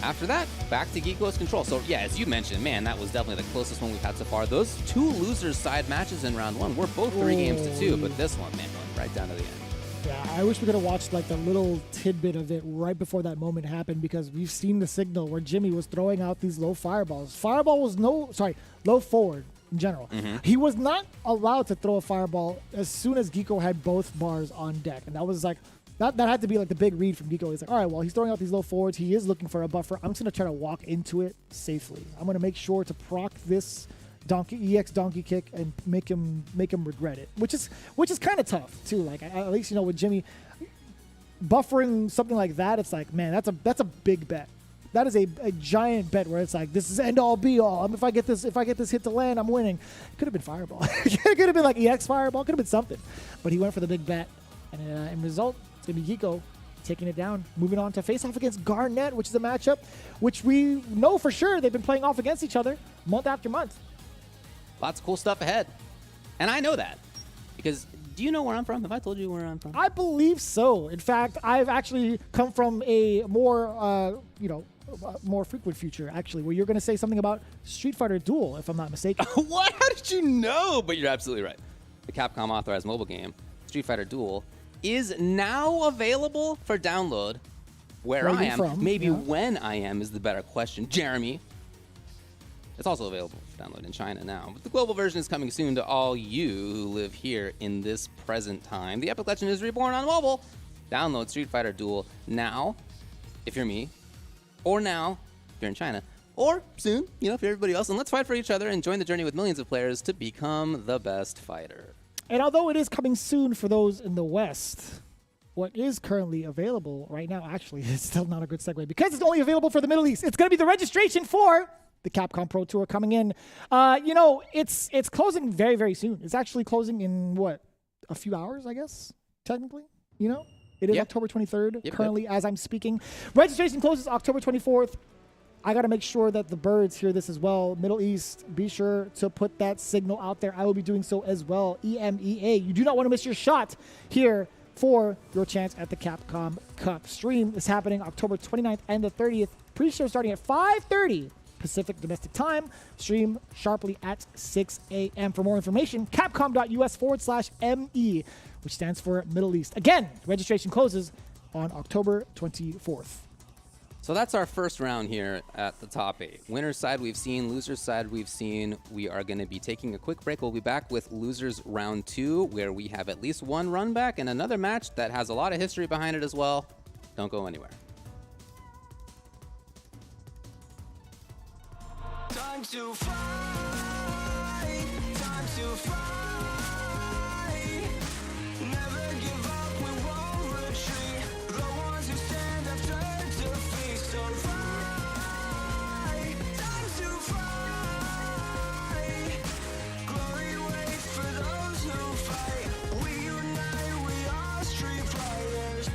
After that, back to Giko's control. So yeah, as you mentioned, man, that was definitely the closest one we've had so far. Those 2 losers side matches in round 1 were both 3 games to 2, but this one, man, went right down to the end. Yeah, I wish we could have watched like the little tidbit of it right before that moment happened, because we've seen the signal where Jimmy was throwing out these low fireballs. Fireball was low forward in general. He was not allowed to throw a fireball as soon as Giko had both bars on deck, and that was like, that had to be like the big read from Giko. He's like, all right, well, he's throwing out these low forwards. He is looking for a buffer. I'm just going to try to walk into it safely. I'm going to make sure to proc this EX donkey kick and make him regret it, which is kind of tough too. Like at least with Jimmy buffering something like that, it's like, man, that's a big bet. That is a giant bet where it's like, this is end all be all. If I get this hit to land, I'm winning. It could have been fireball. It could have been like EX fireball. Could have been something, but he went for the big bet, and in result, it's going to be Giko taking it down. Moving on to face off against Garnett, which is a matchup which we know for sure they've been playing off against each other month after month. Lots of cool stuff ahead. And I know that. Because do you know where I'm from? Have I told you where I'm from? I believe so. In fact, I've actually come from a more, more frequent future, actually, where you're going to say something about Street Fighter Duel, if I'm not mistaken. What? How did you know? But you're absolutely right. The Capcom authorized mobile game, Street Fighter Duel, is now available for download where I am. Maybe when I am is the better question. Jeremy. It's also available for download in China now. But the global version is coming soon to all you who live here in this present time. The Epic Legend is reborn on mobile. Download Street Fighter Duel now, if you're me, or now, if you're in China, or soon, if you're everybody else. And let's fight for each other and join the journey with millions of players to become the best fighter. And although it is coming soon for those in the West, what is currently available right now, actually, is still not a good segue because it's only available for the Middle East. It's going to be the registration for the Capcom Pro Tour coming in. It's closing very, very soon. It's actually closing in, a few hours, I guess, technically, It is October 23rd, currently, as I'm speaking. Registration closes October 24th. I got to make sure that the birds hear this as well. Middle East, be sure to put that signal out there. I will be doing so as well. EMEA, you do not want to miss your shot here for your chance at the Capcom Cup. Stream is happening October 29th and the 30th. Pre-show starting at 5:30 Pacific Domestic Time. Stream sharply at 6 a.m. For more information, capcom.us/ME, which stands for Middle East. Again, registration closes on October 24th. So that's our first round here at the top 8. Winner's side we've seen, loser's side we've seen. We are going to be taking a quick break. We'll be back with losers round 2, where we have at least one run back and another match that has a lot of history behind it as well. Don't go anywhere. Time to fight, time to fight. Never give up, we won't retreat. The ones who stand after defeat. So fight, time to fight. Glory waits for those who fight. We unite, we are street fighters.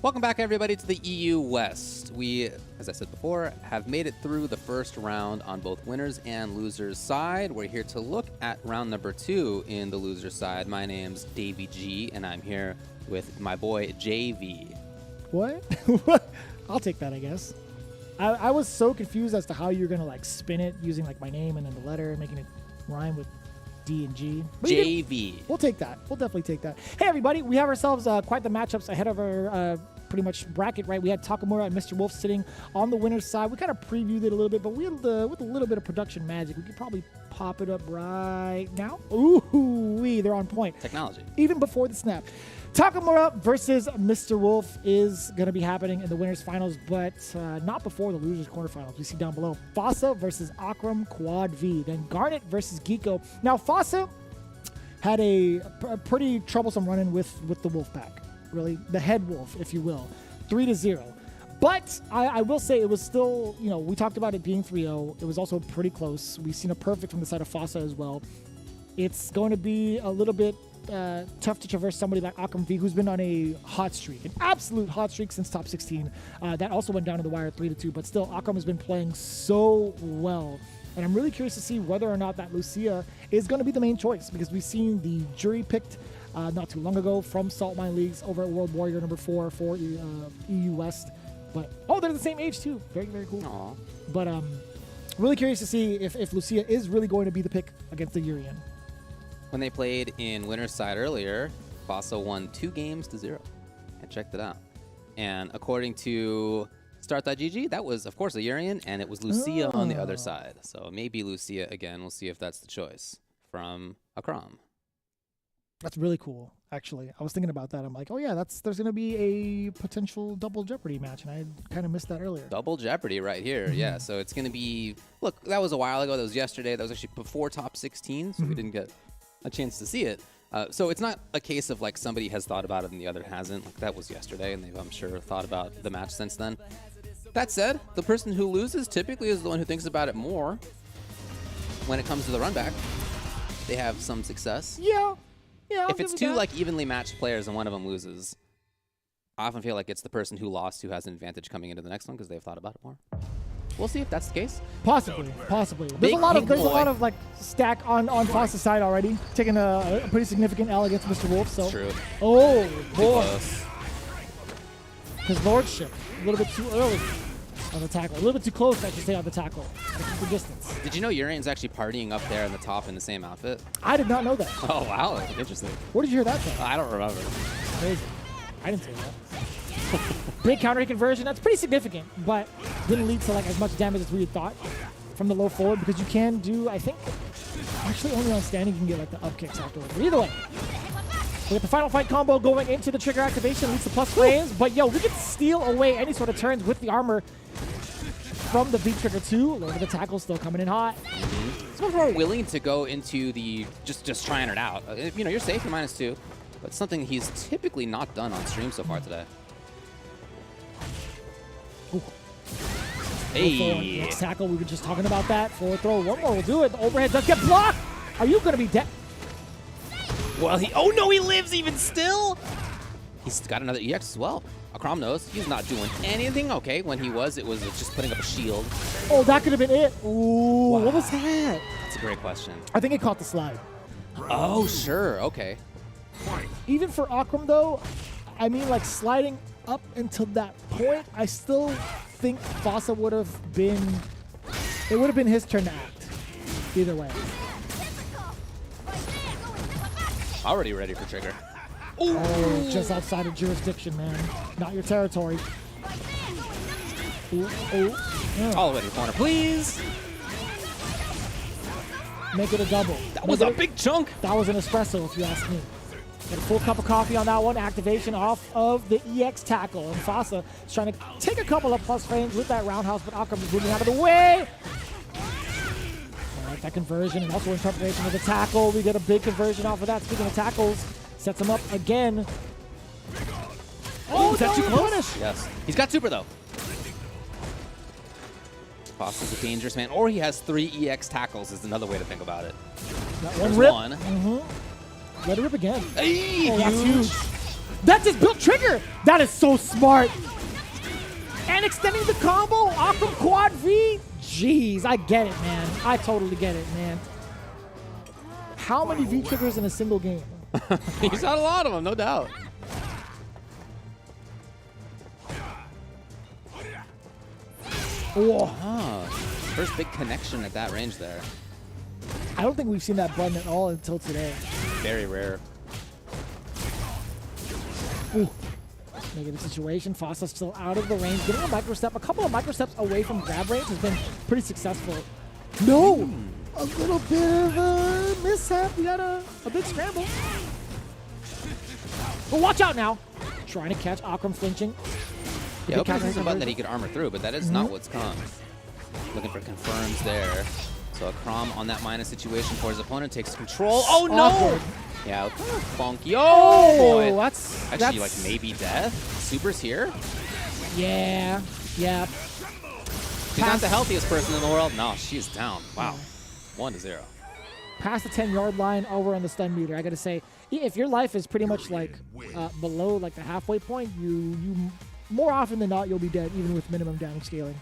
Welcome back, everybody, to the EU West. We, as I said before, have made it through the first round on both winners and losers side. We're here to look at round number 2 in the loser side. My name's Davey G, and I'm here with my boy JV. What? I'll take that, I guess. I was so confused as to how you're gonna like spin it using like my name and then the letter, making it rhyme with D and G. But JV. We'll take that. We'll definitely take that. Hey, everybody, we have ourselves quite the matchups ahead of our pretty much bracket, right? We had Takamura and Mr. Wolf sitting on the winner's side. We kind of previewed it a little bit, but with a little bit of production magic, we could probably pop it up right now. Ooh, they're on point. Technology. Even before the snap. Takamura versus Mr. Wolf is going to be happening in the winners finals, but not before the losers quarterfinals. We see down below Fossa versus Akram Quad V, then Garnet versus Geeko. Now, Fossa had a pretty troublesome run-in with the Wolf pack, really, the head wolf, if you will, 3-0. But I will say it was still, you know, we talked about it being 3-0. It was also pretty close. We've seen a perfect from the side of Fossa as well. It's going to be a little bit tough to traverse somebody like Akram V, who's been on a hot streak, an absolute hot streak since top 16. That also went down to the wire 3-2, but still, Akram has been playing so well. And I'm really curious to see whether or not that Lucia is going to be the main choice, because we've seen the jury picked not too long ago from Salt Mine Leagues over at World Warrior number 4 for EU West. But, oh, they're the same age too. Very, very cool. Aww. But really curious to see if Lucia is really going to be the pick against the Urian. When they played in winner's side earlier, Fossa won 2-0. I checked it out. And according to Start.gg, that was, of course, a Urian, and it was Lucia on the other side. So maybe Lucia again. We'll see if that's the choice from Akram. That's really cool, actually. I was thinking about that. I'm like, oh, yeah, there's going to be a potential double Jeopardy match, and I kind of missed that earlier. Double Jeopardy right here, yeah. So it's going to be, look, that was a while ago. That was yesterday. That was actually before top 16, so we didn't get a chance to see it. So it's not a case of like somebody has thought about it and the other hasn't. Like that was yesterday, and they've, I'm sure, thought about the match since then. That said, the person who loses typically is the one who thinks about it more when it comes to the run back. They have some success. Yeah. Yeah. If it's two like evenly matched players and one of them loses, I often feel like it's the person who lost who has an advantage coming into the next one because they've thought about it more. We'll see if that's the case. Possibly. There's a lot of like stack on Fossa's side already, taking a pretty significant L against Mr. Wolf. So. True. Oh boy. His lordship a little bit too early on the tackle, a little bit too close, I should say, on the tackle. The distance. Did you know Urian's actually partying up there in the top in the same outfit? I did not know that. Oh wow, that's interesting. Where did you hear that from? I don't remember. Crazy. I didn't say that. Big counter conversion. That's pretty significant, but didn't lead to like as much damage as we had thought from the low forward, because you can do, I think, actually only on standing you can get like the up kicks afterwards. But either way, we get the final fight combo going into the trigger activation, leads to plus frames. But yo, we can steal away any sort of turns with the armor from the V trigger 2. Look at the tackle still coming in hot. It's much more willing to go into the just trying it out. You know, you're safe, you're -2, but something he's typically not done on stream so far today. Ooh. Hey. Next tackle, we were just talking about that. Forward throw, one more will do it. The overhead does get blocked. Are you going to be dead? Well, oh no, he lives even still. He's got another EX as well. Akram knows he's not doing anything. Okay, when he was, it was just putting up a shield. Oh, that could have been it. Ooh, wow. What was that? That's a great question. I think it caught the slide. Oh, sure. Okay. Even for Akram, though, I mean, like sliding up until that point, I still think Fossa would have been, it would have been his turn to act. Either way. Already ready for trigger. Ooh. Oh, just outside of jurisdiction, man. Not your territory. Ooh, ooh. Yeah. All the way to the corner, please. Make it a double. That was a big chunk. That was an espresso, if you ask me. Got a full cup of coffee on that one. Activation off of the EX tackle. And Fossa is trying to take a couple of plus frames with that roundhouse, but Akram is moving out of the way. I like that conversion, and also in preparation for the tackle. We get a big conversion off of that. Speaking of tackles, sets him up again. Oh, is that too close? Yes. He's got super, though. Fossa's a dangerous man. Or he has 3 EX tackles is another way to think about it. That There's one rip. one. Let it rip again. Hey, oh, that's huge. That's his built trigger. That is so smart. And extending the combo, Akram Quad V. Jeez, I get it, man. I totally get it, man. How many V triggers in a single game? He's had a lot of them, no doubt. Whoa. Ah, first big connection at that range there. I don't think we've seen that button at all until today. Very rare. Ooh. Negative situation. Fosa's still out of the range. Getting a microstep, a couple of microsteps away from grab range has been pretty successful. No! A little bit of a mishap. We got a big scramble. But watch out now. Trying to catch Akram flinching. Yeah, hoping this is a button that he could armor through, but that is not what's come. Looking for confirms there. So a Crom on that minus situation for his opponent takes control. Oh no! Awkward. Yeah, funky. Oh boy! That's actually like maybe death. Super's here. Yeah, yeah. She's not the healthiest person in the world. No, she is down. Wow, 1-0. Past the 10-yard line, over on the stun meter. I gotta say, if your life is pretty much like below like the halfway point, you more often than not you'll be dead, even with minimum damage scaling.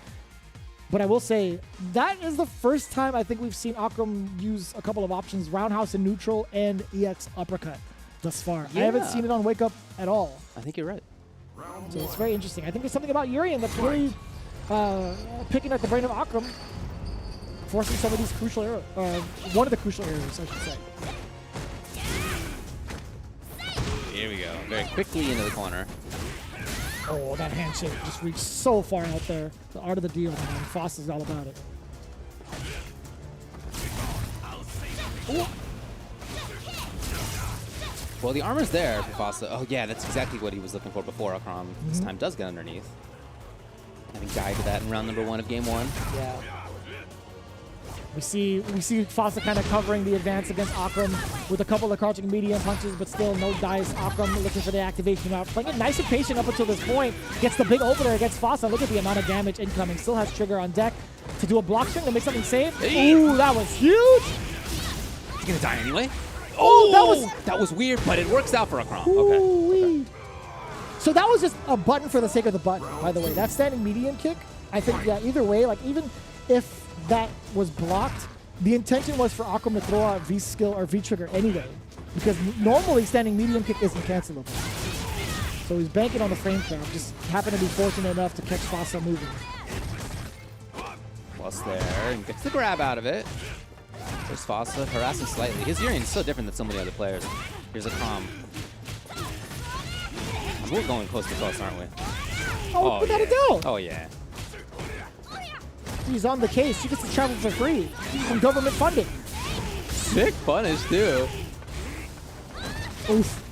But I will say, that is the first time I think we've seen Akram use a couple of options, roundhouse and neutral and EX uppercut thus far. Yeah. I haven't seen it on Wake Up at all. I think you're right. So it's very interesting. I think there's something about Urian that's really picking at the brain of Akram, forcing some of these crucial errors, one of the crucial errors, I should say. Here we go. Very quickly into the corner. Oh, that handshake just reached so far out there. The art of the deal, man. Foss is all about it. Ooh. Well, the armor's there for Fossa. Oh, yeah, that's exactly what he was looking for before. Akram this time does get underneath. Having guided that in round number 1 of game 1. Yeah. We see Fossa kind of covering the advance against Akram with a couple of crouching medium punches, but still no dice. Akram looking for the activation route. Playing it nice and patient up until this point. Gets the big opener against Fossa. Look at the amount of damage incoming. Still has trigger on deck to do a block string to make something safe. Ooh, that was huge. He's going to die anyway. Oh, that was weird, but it works out for Akram. Okay. So that was just a button for the sake of the button, by the way. That standing medium kick, I think, yeah, either way, like even if that was blocked, the intention was for Akram to throw out V skill or V trigger anyway, because normally standing medium kick isn't cancelable. So he's banking on the frame trap, just happened to be fortunate enough to catch Fossa moving. Plus there, and gets the grab out of it. There's Fossa, harassing slightly. His Urian is so different than so many other players. Here's a Crom. We're going close to close, aren't we? Oh, without a doubt. Oh, yeah. He's on the case. She gets to travel for free from government funding. Sick punish, too. Oof.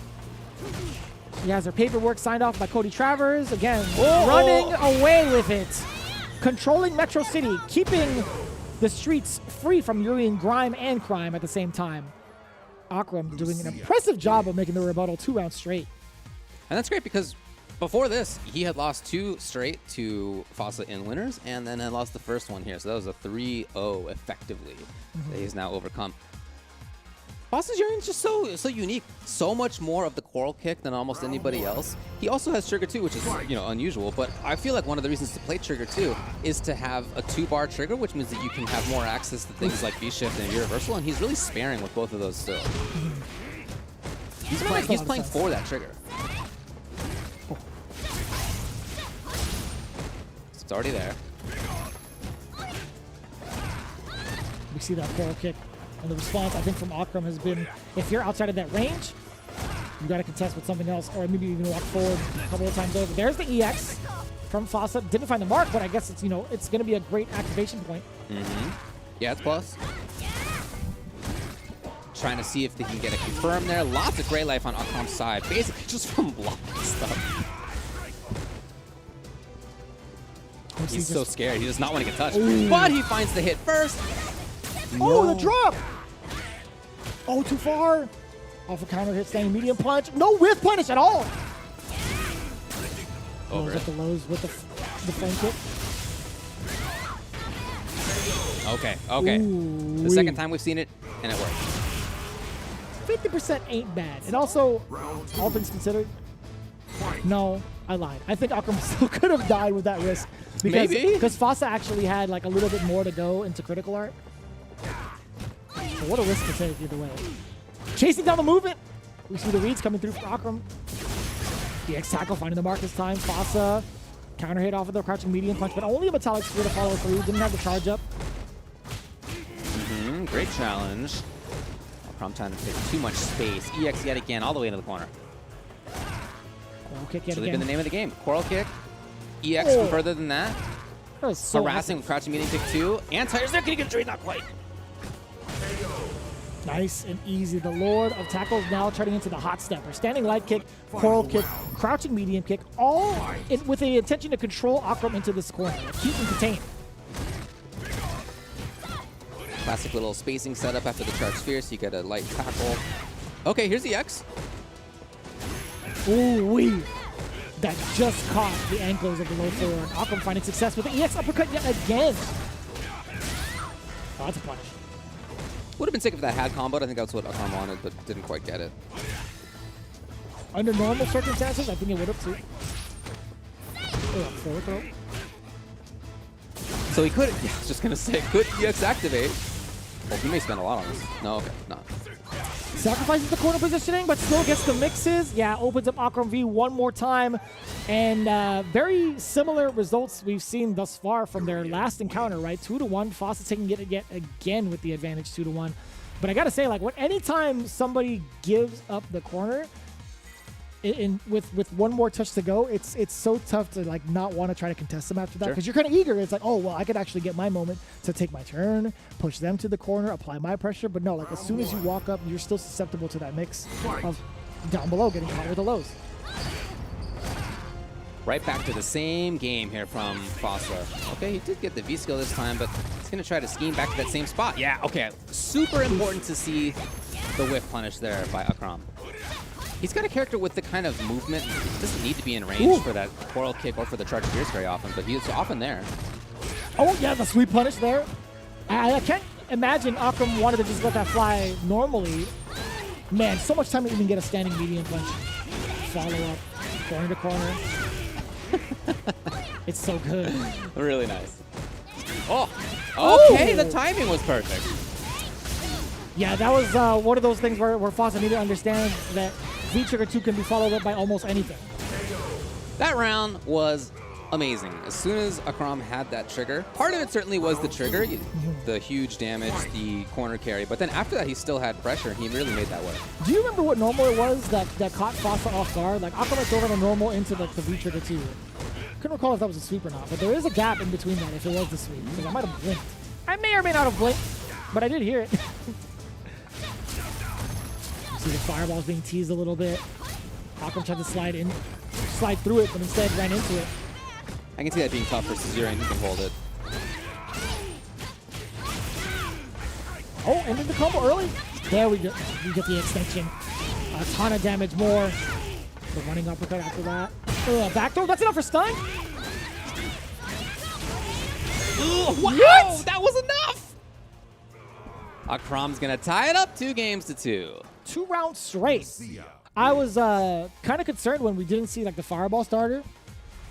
She has her paperwork signed off by Cody Travers. Again, running away with it. Controlling Metro City, keeping the streets free from Urian grime and crime at the same time. Akram doing an impressive job of making the rebuttal 2 rounds straight. And that's great because before this, he had lost 2 straight to Fossa in winners and then had lost the first one here. So that was a 3-0 effectively that he's now overcome. Fossa's Urian is just so unique. So much more of the coral kick than almost anybody else. He also has trigger 2, which is unusual, but I feel like one of the reasons to play trigger 2 is to have a 2-bar trigger, which means that you can have more access to things like V-shift and reversal, and he's really sparing with both of those still. He's playing for that trigger. It's already there. We see that coral kick. And the response, I think, from Akram has been, if you're outside of that range, you got to contest with something else, or maybe even walk forward a couple of times over. There's the EX from Fossa. Didn't find the mark, but I guess it's, it's going to be a great activation point. Yeah, it's plus. Trying to see if they can get a confirm there. Lots of gray life on Akram's side, basically just from blocking stuff. He's so scared. He does not want to get touched. Ooh. But he finds the hit first. Oh, the drop! Oh, too far. Off a counter hit, standing medium punch. No whiff punish at all. Over at the lows with the frame kick. Okay. Ooh, the second time we've seen it, and it worked. 50% ain't bad. And also, all things considered, No, I lied. I think Akram still could have died with that risk. Because, Maybe. Because Fossa actually had like a little bit more to go into critical art. So what a risk to take either way. Chasing down the movement. We see the reads coming through for Akram. The X tackle finding the mark this time. Fossa counter hit off of the crouching medium punch, but only a metallic sphere to follow through. Didn't have the charge up. Great challenge. Akram trying to take too much space. EX yet again, all the way into the corner. Coral kick yet It's really again. been the name of the game. Coral kick. EX from further than that. That was so Harassing with crouching medium kick 2. Anti-air's there, getting a trade, not quite. Nice and easy. The Lord of Tackles now turning into the hot stepper. Standing light kick, coral kick, crouching medium kick, all with the intention to control Akram into this corner. Keep him contained. Classic little spacing setup after the charge sphere, so you get a light tackle. Okay, here's the X. Ooh-wee. That just caught the ankles of the low forward. Akram finding success with the EX uppercut yet again. Oh, that's a punish. Would have been sick if that had comboed. I think that's what Akram wanted, but didn't quite get it. Under normal circumstances, I think it would have too. Forward throw. So he could, yeah, I was just gonna say, could EX activate? Well, he may spend a lot on this. No, okay, no. Sacrifices the corner positioning, but still gets the mixes. Yeah, opens up Akram V one more time. And very similar results we've seen thus far from their last encounter, right? 2-1. Fossa taking it yet again with the advantage 2-1. But I gotta say, like, anytime somebody gives up the corner, with one more touch to go, it's so tough to like not want to try to contest them after that because you're kind of eager. It's like, oh well, I could actually get my moment to take my turn, push them to the corner, apply my pressure. But no, like as soon as you walk up, you're still susceptible to that mix of down below getting caught with the lows. Right back to the same game here from Fossa. Okay, he did get the V skill this time, but he's gonna try to scheme back to that same spot. Yeah, okay. Super important to see the whiff punish there by Akram. He's got a character with the kind of movement. He doesn't need to be in range for that coral kick or for the charge pierce very often, but he is often there. Oh yeah, the sweep punish there. I can't imagine Akram wanted to just let that fly normally. Man, so much time to even get a standing medium punch. Follow up, corner to corner. It's so good. Really nice. Oh, okay, the timing was perfect. Yeah, that was one of those things where Fossa needed to understand that V-Trigger 2 can be followed up by almost anything. That round was amazing. As soon as Akram had that trigger, part of it certainly was the trigger, the huge damage, the corner carry, but then after that he still had pressure and he really made that work. Do you remember what normal it was that caught Fossa off guard? Like Akram had thrown on a normal into the V-Trigger 2. Couldn't recall if that was a sweep or not, but there is a gap in between that if it was the sweep, because I might have blinked. I may or may not have blinked, but I did hear it. See the fireballs being teased a little bit. Akram tried to slide through it, but instead ran into it. I can see that being tough for Caesar, and he can hold it. Oh, ended the combo early. There we go. We get the extension. A ton of damage more. The running uppercut after that. Back throw. That's enough for stun. What? That was enough! Akram's gonna tie it up 2-2. 2 rounds straight. I was kind of concerned when we didn't see like the fireball starter,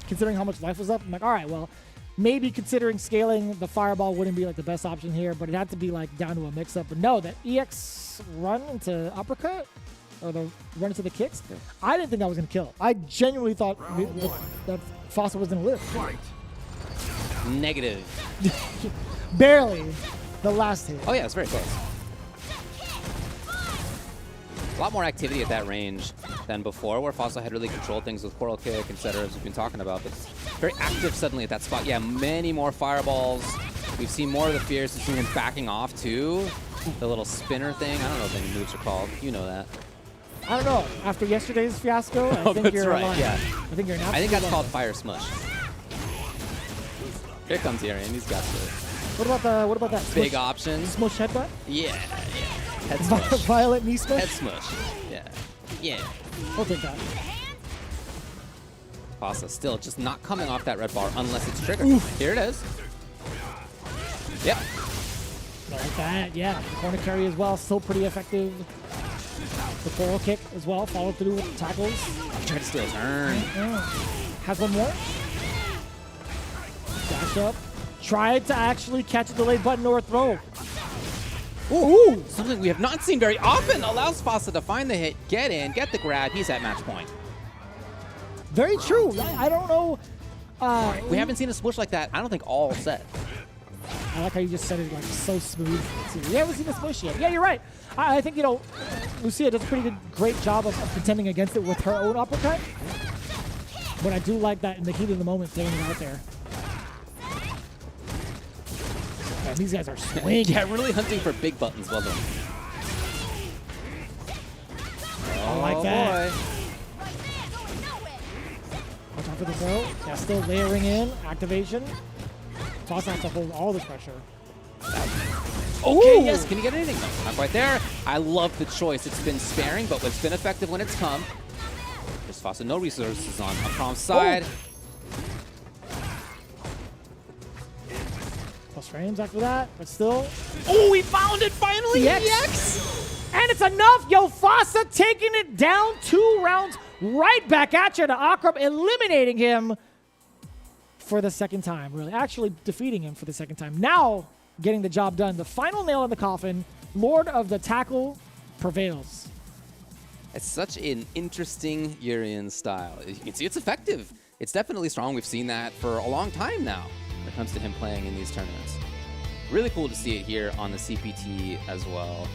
considering how much life was up. I'm like, all right, well, maybe considering scaling the fireball wouldn't be like the best option here, but it had to be like down to a mix-up. But no, that EX run into uppercut or the run into the kicks, I didn't think that was gonna kill. I genuinely thought that Fossa was gonna live. Negative. Barely. The last hit. Oh yeah, it's very close. A lot more activity at that range than before, where Fossa had really controlled things with coral kick, etc., as we've been talking about. But it's very active suddenly at that spot. Yeah, many more fireballs. We've seen more of the fierce. We've seen him backing off too. The little spinner thing. I don't know what any moves are called. You know that. I don't know. After yesterday's fiasco, I think you're right. lying. Yeah. I think you're an I think that's absolute called liar. fire smush. Here comes Arian. He's got the What about that big smush, option. smush headbutt? Yeah. Head smush. Violet knee smush? Head smush. Yeah. I'll take that. Fossa still just not coming off that red bar unless it's triggered. Here it is. Yep. Like that, yeah. The corner carry as well, still pretty effective. The coral kick as well, followed through with tackles. He tried to steal a turn. Has one more. Dash up. Tried to actually catch a delayed button or a throw. Ooh, something we have not seen very often. Allows Fossa to find the hit, get in, get the grab. He's at match point. Very true. I don't know. We haven't seen a smush like that, I don't think, all set. I like how you just said it like so smooth. We haven't seen a smush yet. Yeah, you're right. I think, you know, Lucia does a pretty great job of contending against it with her own uppercut. But I do like that in the heat of the moment, throwing it out there. Man, these guys are swinging. Yeah, really hunting for big buttons, well done. I like that. Boy. Watch out for the throw. Yeah, still layering in. Activation. Fossa has to hold all the pressure. Okay, yes. Can you get anything? No, not quite there. I love the choice. It's been sparing, but it's been effective when it's come. There's Fossa, no resources on Prom's side. Plus frames after that, but still. Oh, we found it finally! EX. And it's enough. Yo, Fossa taking it down 2 rounds right back at you to Akram, eliminating him for the second time, really. Actually defeating him for the second time. Now getting the job done. The final nail in the coffin, Lord of the Tackle prevails. It's such an interesting Urian style. You can see it's effective. It's definitely strong. We've seen that for a long time now when it comes to him playing in these tournaments. Really cool to see it here on the CPT as well.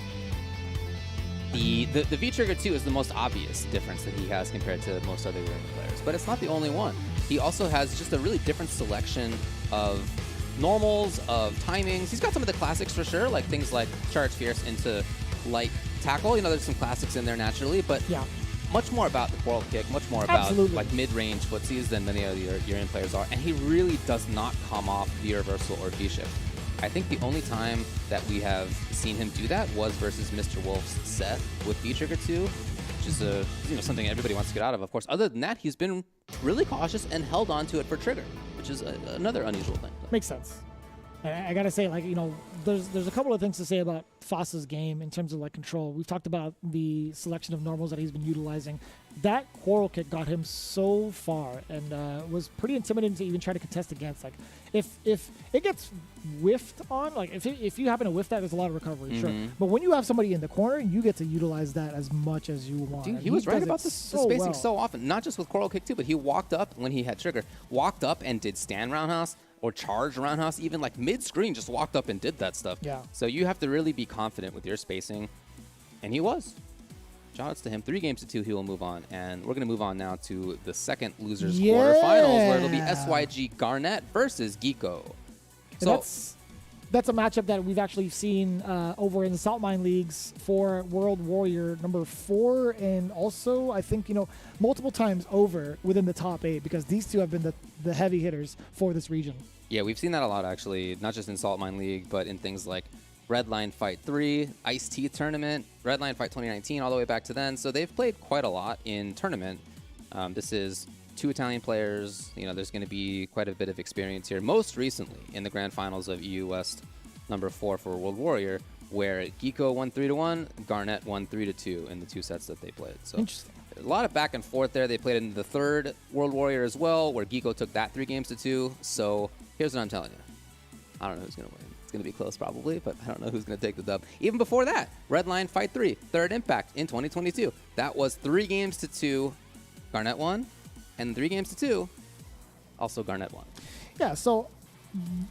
The V-Trigger 2 is the most obvious difference that he has compared to most other Urian players, but it's not the only one. He also has just a really different selection of normals, of timings. He's got some of the classics for sure, like things like Charge Fierce into Light Tackle. You know, there's some classics in there naturally, but yeah, much more about the Coral Kick, much more about like mid-range footsies than many of the Urian players are, and he really does not come off the reversal or V-Shift. I think the only time that we have seen him do that was versus Mr. Wolf's set with V-Trigger 2, which is something everybody wants to get out of. Of course, other than that, he's been really cautious and held on to it for Trigger, which is another unusual thing. Makes sense. I gotta say, like, you know, there's a couple of things to say about Fossa's game in terms of like control. We've talked about the selection of normals that he's been utilizing. That Coral Kick got him so far and was pretty intimidating to even try to contest against. Like, if it gets whiffed on, like if you happen to whiff that, there's a lot of recovery, sure. But when you have somebody in the corner, you get to utilize that as much as you want. Dude, he was right about the spacing so often. Not just with Coral Kick too, but he walked up when he had Trigger, walked up and did stand roundhouse or charge roundhouse, even like mid-screen, just walked up and did that stuff. Yeah. So you have to really be confident with your spacing, and he was. Shoutouts to him. 3 games to 2, he will move on, and we're going to move on now to the second losers quarterfinals, where it'll be SYG Garnet versus Geeko. So that's a matchup that we've actually seen over in the Salt Mine Leagues for World Warrior number 4, and also I think, you know, multiple times over within the top 8, because these two have been the heavy hitters for this region. Yeah, we've seen that a lot actually, not just in Salt Mine League, but in things like Redline Fight 3, Ice-T Tournament, Redline Fight 2019, all the way back to then. So they've played quite a lot in tournament. This is 2 Italian players. You know, there's going to be quite a bit of experience here. Most recently in the grand finals of EU West number 4 for World Warrior, where Geeko won 3-1, Garnet won 3-2 in the 2 sets that they played. So interesting. A lot of back and forth there. They played in the 3rd World Warrior as well, where Geeko took that 3 games to 2. So here's what I'm telling you. I don't know who's going to win. It's going to be close probably, but I don't know who's going to take the dub. Even before that, Redline Fight 3, 3rd Impact in 2022. That was 3 games to 2. Garnet won. And 3 games to 2, also Garnet won. Yeah, so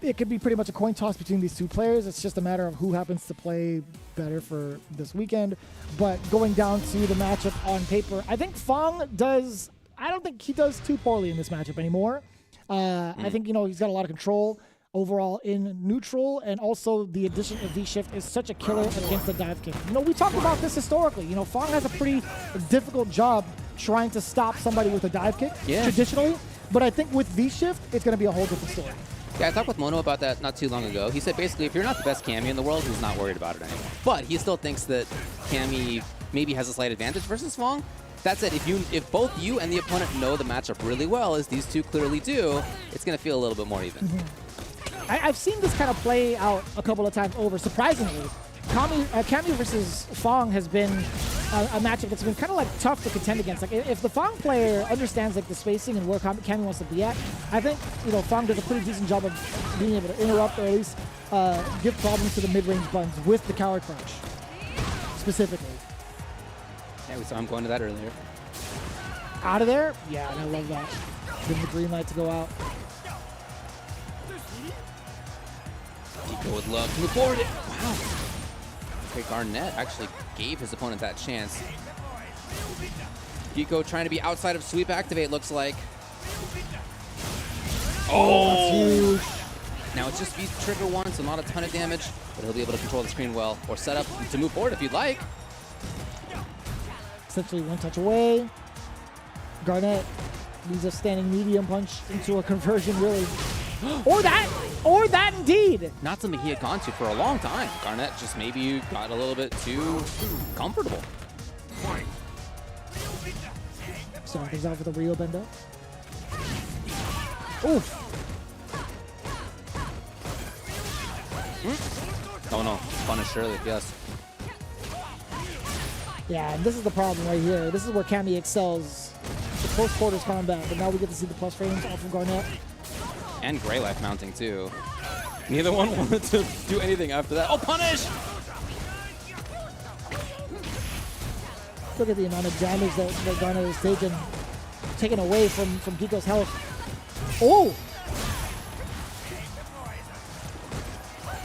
it could be pretty much a coin toss between these 2 players. It's just a matter of who happens to play better for this weekend. But going down to the matchup on paper, I think Fong does, I don't think he does too poorly in this matchup anymore. I think, you know, he's got a lot of control overall in neutral, and also the addition of V-Shift is such a killer against the dive kick. You know, we talked about this historically. You know, Fong has a pretty difficult job trying to stop somebody with a dive kick traditionally, but I think with V-Shift, it's going to be a whole different story. Yeah, I talked with Mono about that not too long ago. He said basically if you're not the best Cammy in the world, he's not worried about it anymore. But he still thinks that Cammy maybe has a slight advantage versus Fong. That said, if both you and the opponent know the matchup really well, as these 2 clearly do, it's going to feel a little bit more even. I've seen this kind of play out a couple of times over. Surprisingly, Cammy versus Fong has been a matchup that's been kind of like tough to contend against. Like if the Fang player understands like the spacing and where Cammy wants to be at, I think Fang does a pretty decent job of being able to interrupt or at least give problems to the mid-range buttons with the Coward Crunch specifically. Yeah, we saw him going to that earlier. Out of there? Yeah, and I love that. Give him the green light to go out. Geeko would love to move forward. Wow. Okay, Garnett actually gave his opponent that chance. Geeko trying to be outside of sweep activate, looks like. Oh! That's huge. Now it's just beast trigger one, so not a ton of damage, but he'll be able to control the screen well, or set up to move forward if you'd like. Essentially one touch away. Garnett needs a standing medium punch into a conversion, really. Or that indeed. Not something he had gone to for a long time. Garnett just maybe got a little bit too comfortable. Starting things out with a Rio Bendo. Oof. Oh no, punish Shirley, yes. Yeah, and this is the problem right here. This is where Cammy excels. The close quarters combat, but now we get to see the plus frames off of Garnett. And Grey Life mounting too. Neither one wanted to do anything after that. Oh, punish! Look at the amount of damage that Garnett has taken away from Geeko's health. Oh!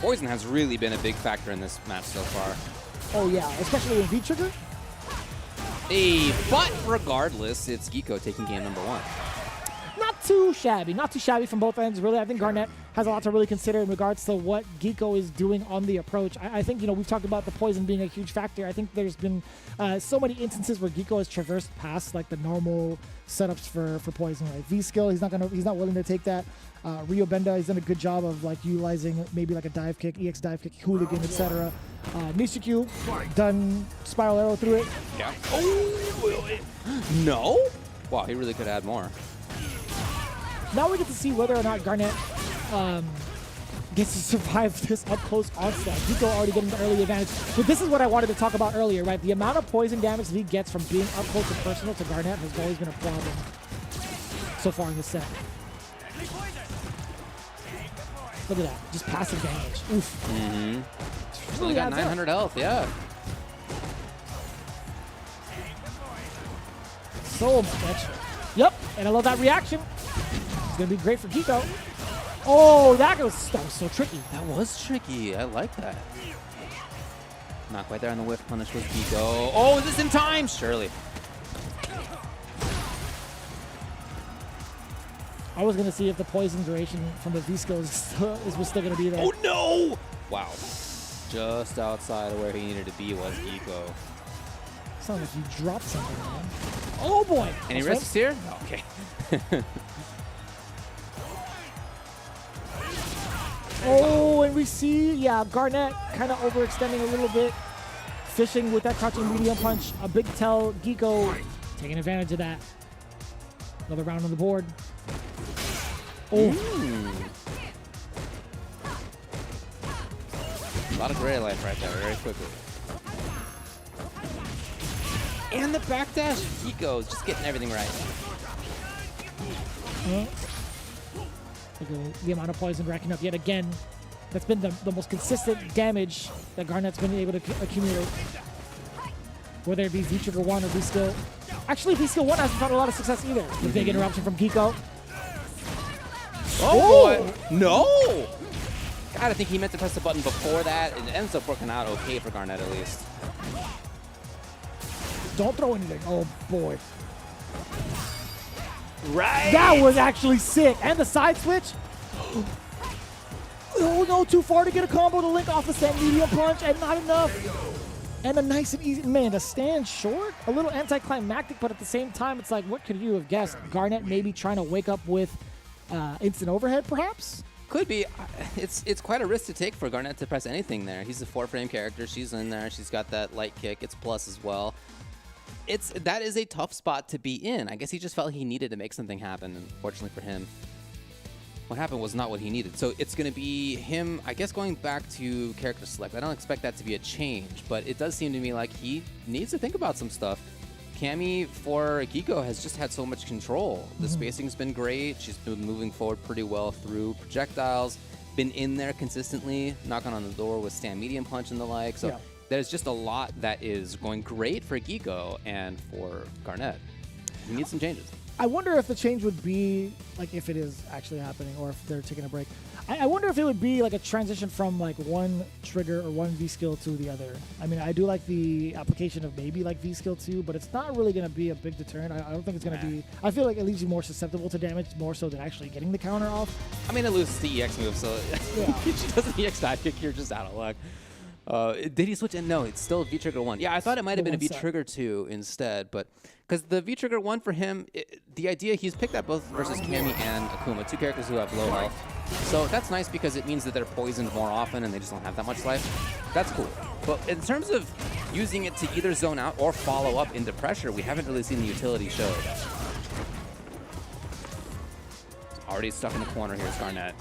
Poison has really been a big factor in this match so far. Oh yeah, especially in V-Trigger. But regardless, it's Geeko taking game number one. Not too shabby from both ends, really. I think Garnett has a lot to really consider in regards to what Geeko is doing on the approach. I think, we've talked about the poison being a huge factor. I think there's been so many instances where Geeko has traversed past like the normal setups for poison. Right? V-skill, he's not willing to take that. Rio Benda, he's done a good job of like utilizing maybe like a dive kick, EX dive kick, hooligan, etc. Nishikyu, done spiral arrow through it. Yeah. Oh, no? Wow, he really could add more. Now we get to see whether or not Garnett gets to survive this up-close onslaught. Geeko already getting the early advantage. But this is what I wanted to talk about earlier, right? The amount of poison damage that he gets from being up-close and personal to Garnett has always been a problem so far in this set. Look at that. Just passive damage. Oof. Mm-hmm. Only got 900 health, yeah. So much extra. Yep, and I love that reaction. It's going to be great for Geeko. Oh, that was so tricky. That was tricky. I like that. Not quite there on the whiff punish with Geeko. Oh, is this in time? Surely. I was going to see if the poison duration from the V-skill was still going to be there. Oh, no! Wow. Just outside of where he needed to be was Geeko. Sounds like you dropped something, man. Oh, boy. Any risks here? Okay. Oh, and we see, Garnett kind of overextending a little bit. Fishing with that crouching medium punch. A big tell. Geeko taking advantage of that. Another round on the board. Oh. A lot of Grey Life right there, very quickly. And the backdash. Geeko's just getting everything right. Look at the amount of poison racking up yet again. That's been the most consistent damage that Garnett's been able to accumulate. Whether it be V-Trigger 1 or V-Skill. Actually, V-Skill 1 hasn't found a lot of success either. The big interruption from Geeko. Oh, boy. No! God, I think he meant to press the button before that. It ends up working out okay for Garnett at least. Don't throw anything. Oh, boy. Right! That was actually sick. And the side switch. Oh, no, too far to get a combo to link off the same medium punch, and not enough. And a nice and easy, man, to stand short, a little anticlimactic, but at the same time, it's like, what could you have guessed? Garnett maybe trying to wake up with instant overhead, perhaps? Could be. It's quite a risk to take for Garnett to press anything there. He's a 4-frame character. She's in there. She's got that light kick. It's plus as well. That is a tough spot to be in. I guess he just felt he needed to make something happen, unfortunately for him. what happened was not what he needed. So it's going to be him, I guess, going back to character select. I don't expect that to be a change, but it does seem to me like he needs to think about some stuff. Cammy for Giko has just had so much control. The spacing's been great. She's been moving forward pretty well through projectiles, been in there consistently, knocking on the door with stand medium punch and the like. So there's just a lot that is going great for Giko and for Garnet. He needs some changes. I wonder if the change would be, like, if it is actually happening or if they're taking a break. I wonder if it would be like a transition from like one trigger or one V skill to the other. I mean, I do like the application of maybe like V skill 2, but it's not really going to be a big deterrent. I don't think it's going to be. I feel like it leaves you more susceptible to damage more so than actually getting the counter off. I mean, it loses the EX move, so if she does an EX dive kick, you're just out of luck. Did he switch in? No, it's still V-Trigger 1. Yeah, I thought it might have been a V-Trigger 2 instead, but because the V-Trigger 1 for him, the idea, he's picked that both versus Cammy and Akuma, two characters who have low health. So that's nice because it means that they're poisoned more often and they just don't have that much life. That's cool. But in terms of using it to either zone out or follow up into pressure, we haven't really seen the utility showed. Already stuck in the corner here is Garnet.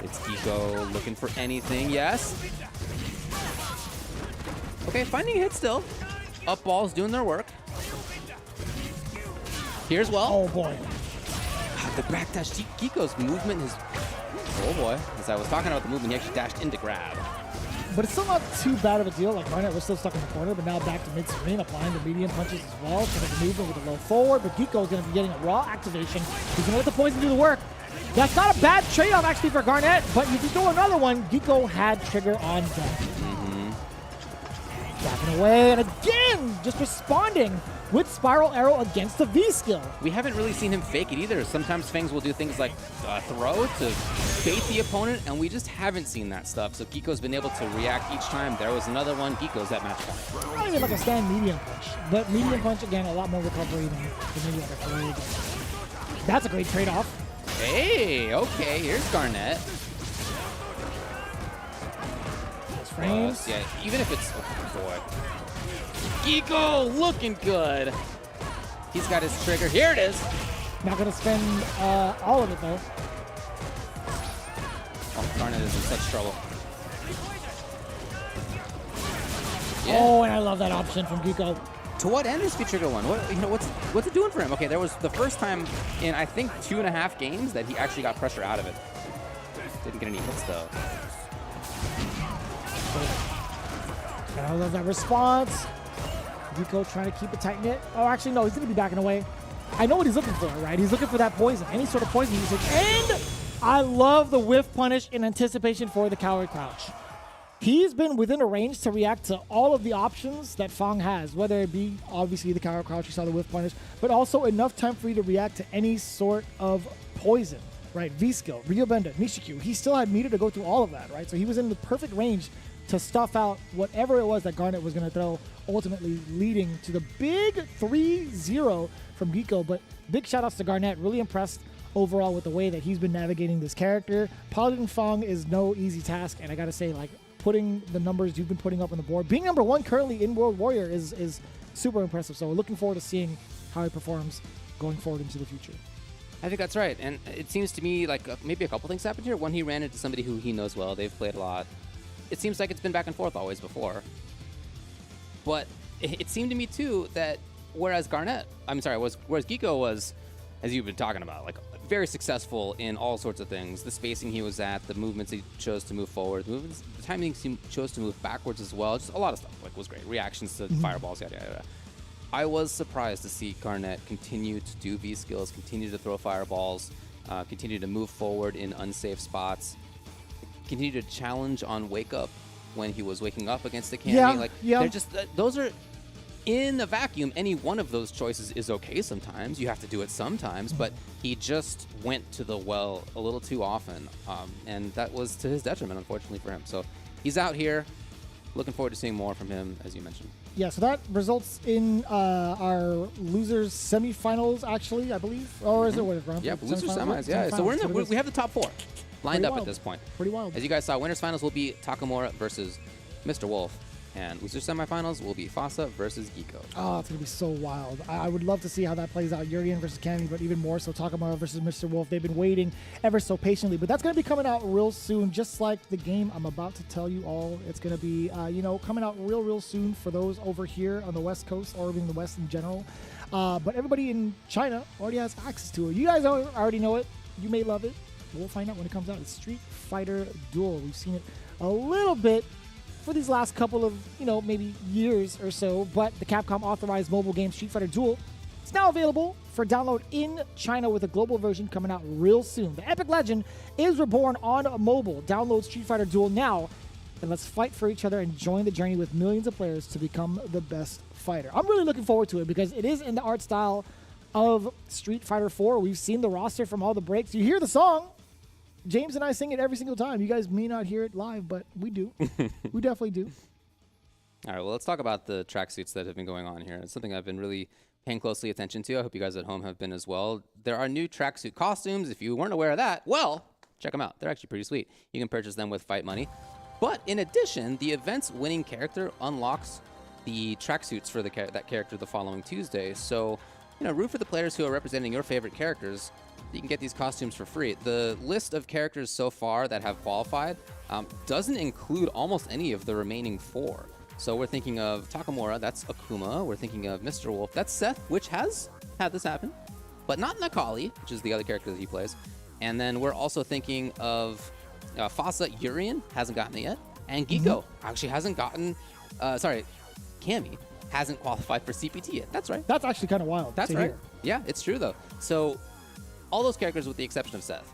It's Giko looking for anything. Yes. Okay, finding a hit still. Up balls doing their work. Here's well. Oh boy. The back dash. Giko's movement is. Oh boy. As I was talking about the movement, he actually dashed into grab. But it's still not too bad of a deal. Like Garnet was still stuck in the corner, but now back to mid-screen, applying the medium punches as well. So the movement with a low forward, but Giko's going to be getting a raw activation. He's going to let the poison do the work. That's not a bad trade-off actually for Garnet, but if you throw another one, Giko had trigger on deck. Backing away, and again, just responding with Spiral Arrow against the V skill. We haven't really seen him fake it either. Sometimes Fangs will do things like throw to bait the opponent, and we just haven't seen that stuff. So Giko's been able to react each time. There was another one. Giko's at match point. Not even like a stand medium punch, but medium punch, again, a lot more recovery than maybe like a throw. That's a great trade-off. Hey, okay, here's Garnet. Frames. Yeah, even if it's... Oh, boy. Giko looking good. He's got his trigger. Here it is. Not going to spend all of it, though. Oh, Garnet is in such trouble. Yeah. Oh, and I love that option from Giko. To what end is V-Trigger 1? What's it doing for him? Okay, there was the first time in, I think, 2.5 games that he actually got pressure out of it. Didn't get any hits, though. And I love that response. Giko trying to keep it tight knit. Oh, actually, no, he's going to be backing away. I know what he's looking for, right? He's looking for that poison, any sort of poison usage. And I love the whiff punish in anticipation for the coward crouch. He's been within a range to react to all of the options that Fang has, whether it be, obviously, the coward crouch, you saw the whiff punish, but also enough time for you to react to any sort of poison, right? V-skill, Ryobenda, Nishikyu. He still had meter to go through all of that, right? So he was in the perfect range to stuff out whatever it was that Garnet was going to throw, ultimately leading to the big 3-0 from Giko. But big shout-outs to Garnet. Really impressed overall with the way that he's been navigating this character. Piloting Fang is no easy task, and I got to say, like, putting the numbers you've been putting up on the board, being number 1 currently in World Warrior is super impressive. So we're looking forward to seeing how he performs going forward into the future. I think that's right. And it seems to me like maybe a couple things happened here. One, he ran into somebody who he knows well. They've played a lot. It seems like it's been back and forth always before. But it seemed to me, too, that whereas Giko was, as you've been talking about, like very successful in all sorts of things. The spacing he was at, the movements he chose to move forward, the timing he chose to move backwards as well. Just a lot of stuff like was great. Reactions to fireballs, yada, yada, yada. I was surprised to see Garnet continue to do V-skills, continue to throw fireballs, continue to move forward in unsafe spots, continue to challenge on wake up when he was waking up against the Cammy. They're just those are in a vacuum. Any one of those choices is okay sometimes. You have to do it sometimes, but he just went to the well a little too often, and that was to his detriment, unfortunately for him. So he's out here. Looking forward to seeing more from him, as you mentioned. Yeah, so that results in our losers semifinals, actually, I believe, or is it what round? Yeah, losers semis. Yeah, so we have the top 4 lined up at this point. Pretty wild. As you guys saw, winners finals will be Takamura versus Mr. Wolf. And loser semifinals will be Fasa versus Geeko. Oh, it's going to be so wild. I would love to see how that plays out. Urian versus Cammy, but even more so Takamura versus Mr. Wolf. They've been waiting ever so patiently, but that's going to be coming out real soon, just like the game I'm about to tell you all. It's going to be, coming out real soon for those over here on the West Coast or even the West in general. But everybody in China already has access to it. You guys already know it. You may love it. We'll find out when it comes out. It's Street Fighter Duel. We've seen it a little bit for these last couple of, maybe years or so, but the Capcom authorized mobile game Street Fighter Duel is now available for download in China with a global version coming out real soon. The epic legend is reborn on mobile. Download Street Fighter Duel now, and let's fight for each other and join the journey with millions of players to become the best fighter. I'm really looking forward to it because it is in the art style of Street Fighter 4. We've seen the roster from all the breaks. You hear the song. James and I sing it every single time. You guys may not hear it live, but we do. We definitely do. All right, well, let's talk about the tracksuits that have been going on here. It's something I've been really paying closely attention to. I hope you guys at home have been as well. There are new tracksuit costumes. If you weren't aware of that, well, check them out. They're actually pretty sweet. You can purchase them with fight money. But in addition, the event's winning character unlocks the tracksuits for that character the following Tuesday. So, root for the players who are representing your favorite characters. You can get these costumes for free. The list of characters so far that have qualified doesn't include almost any of the remaining 4. So we're thinking of Takamura, that's Akuma. We're thinking of Mr. Wolf, that's Seth, which has had this happen, but not Nakali, which is the other character that he plays. And then we're also thinking of Fasa Urian, hasn't gotten it yet, and Geeko actually hasn't gotten, Cammy hasn't qualified for CPT yet. That's right. That's actually kind of wild. That's right. Yeah, it's true though. So all those characters, with the exception of Seth,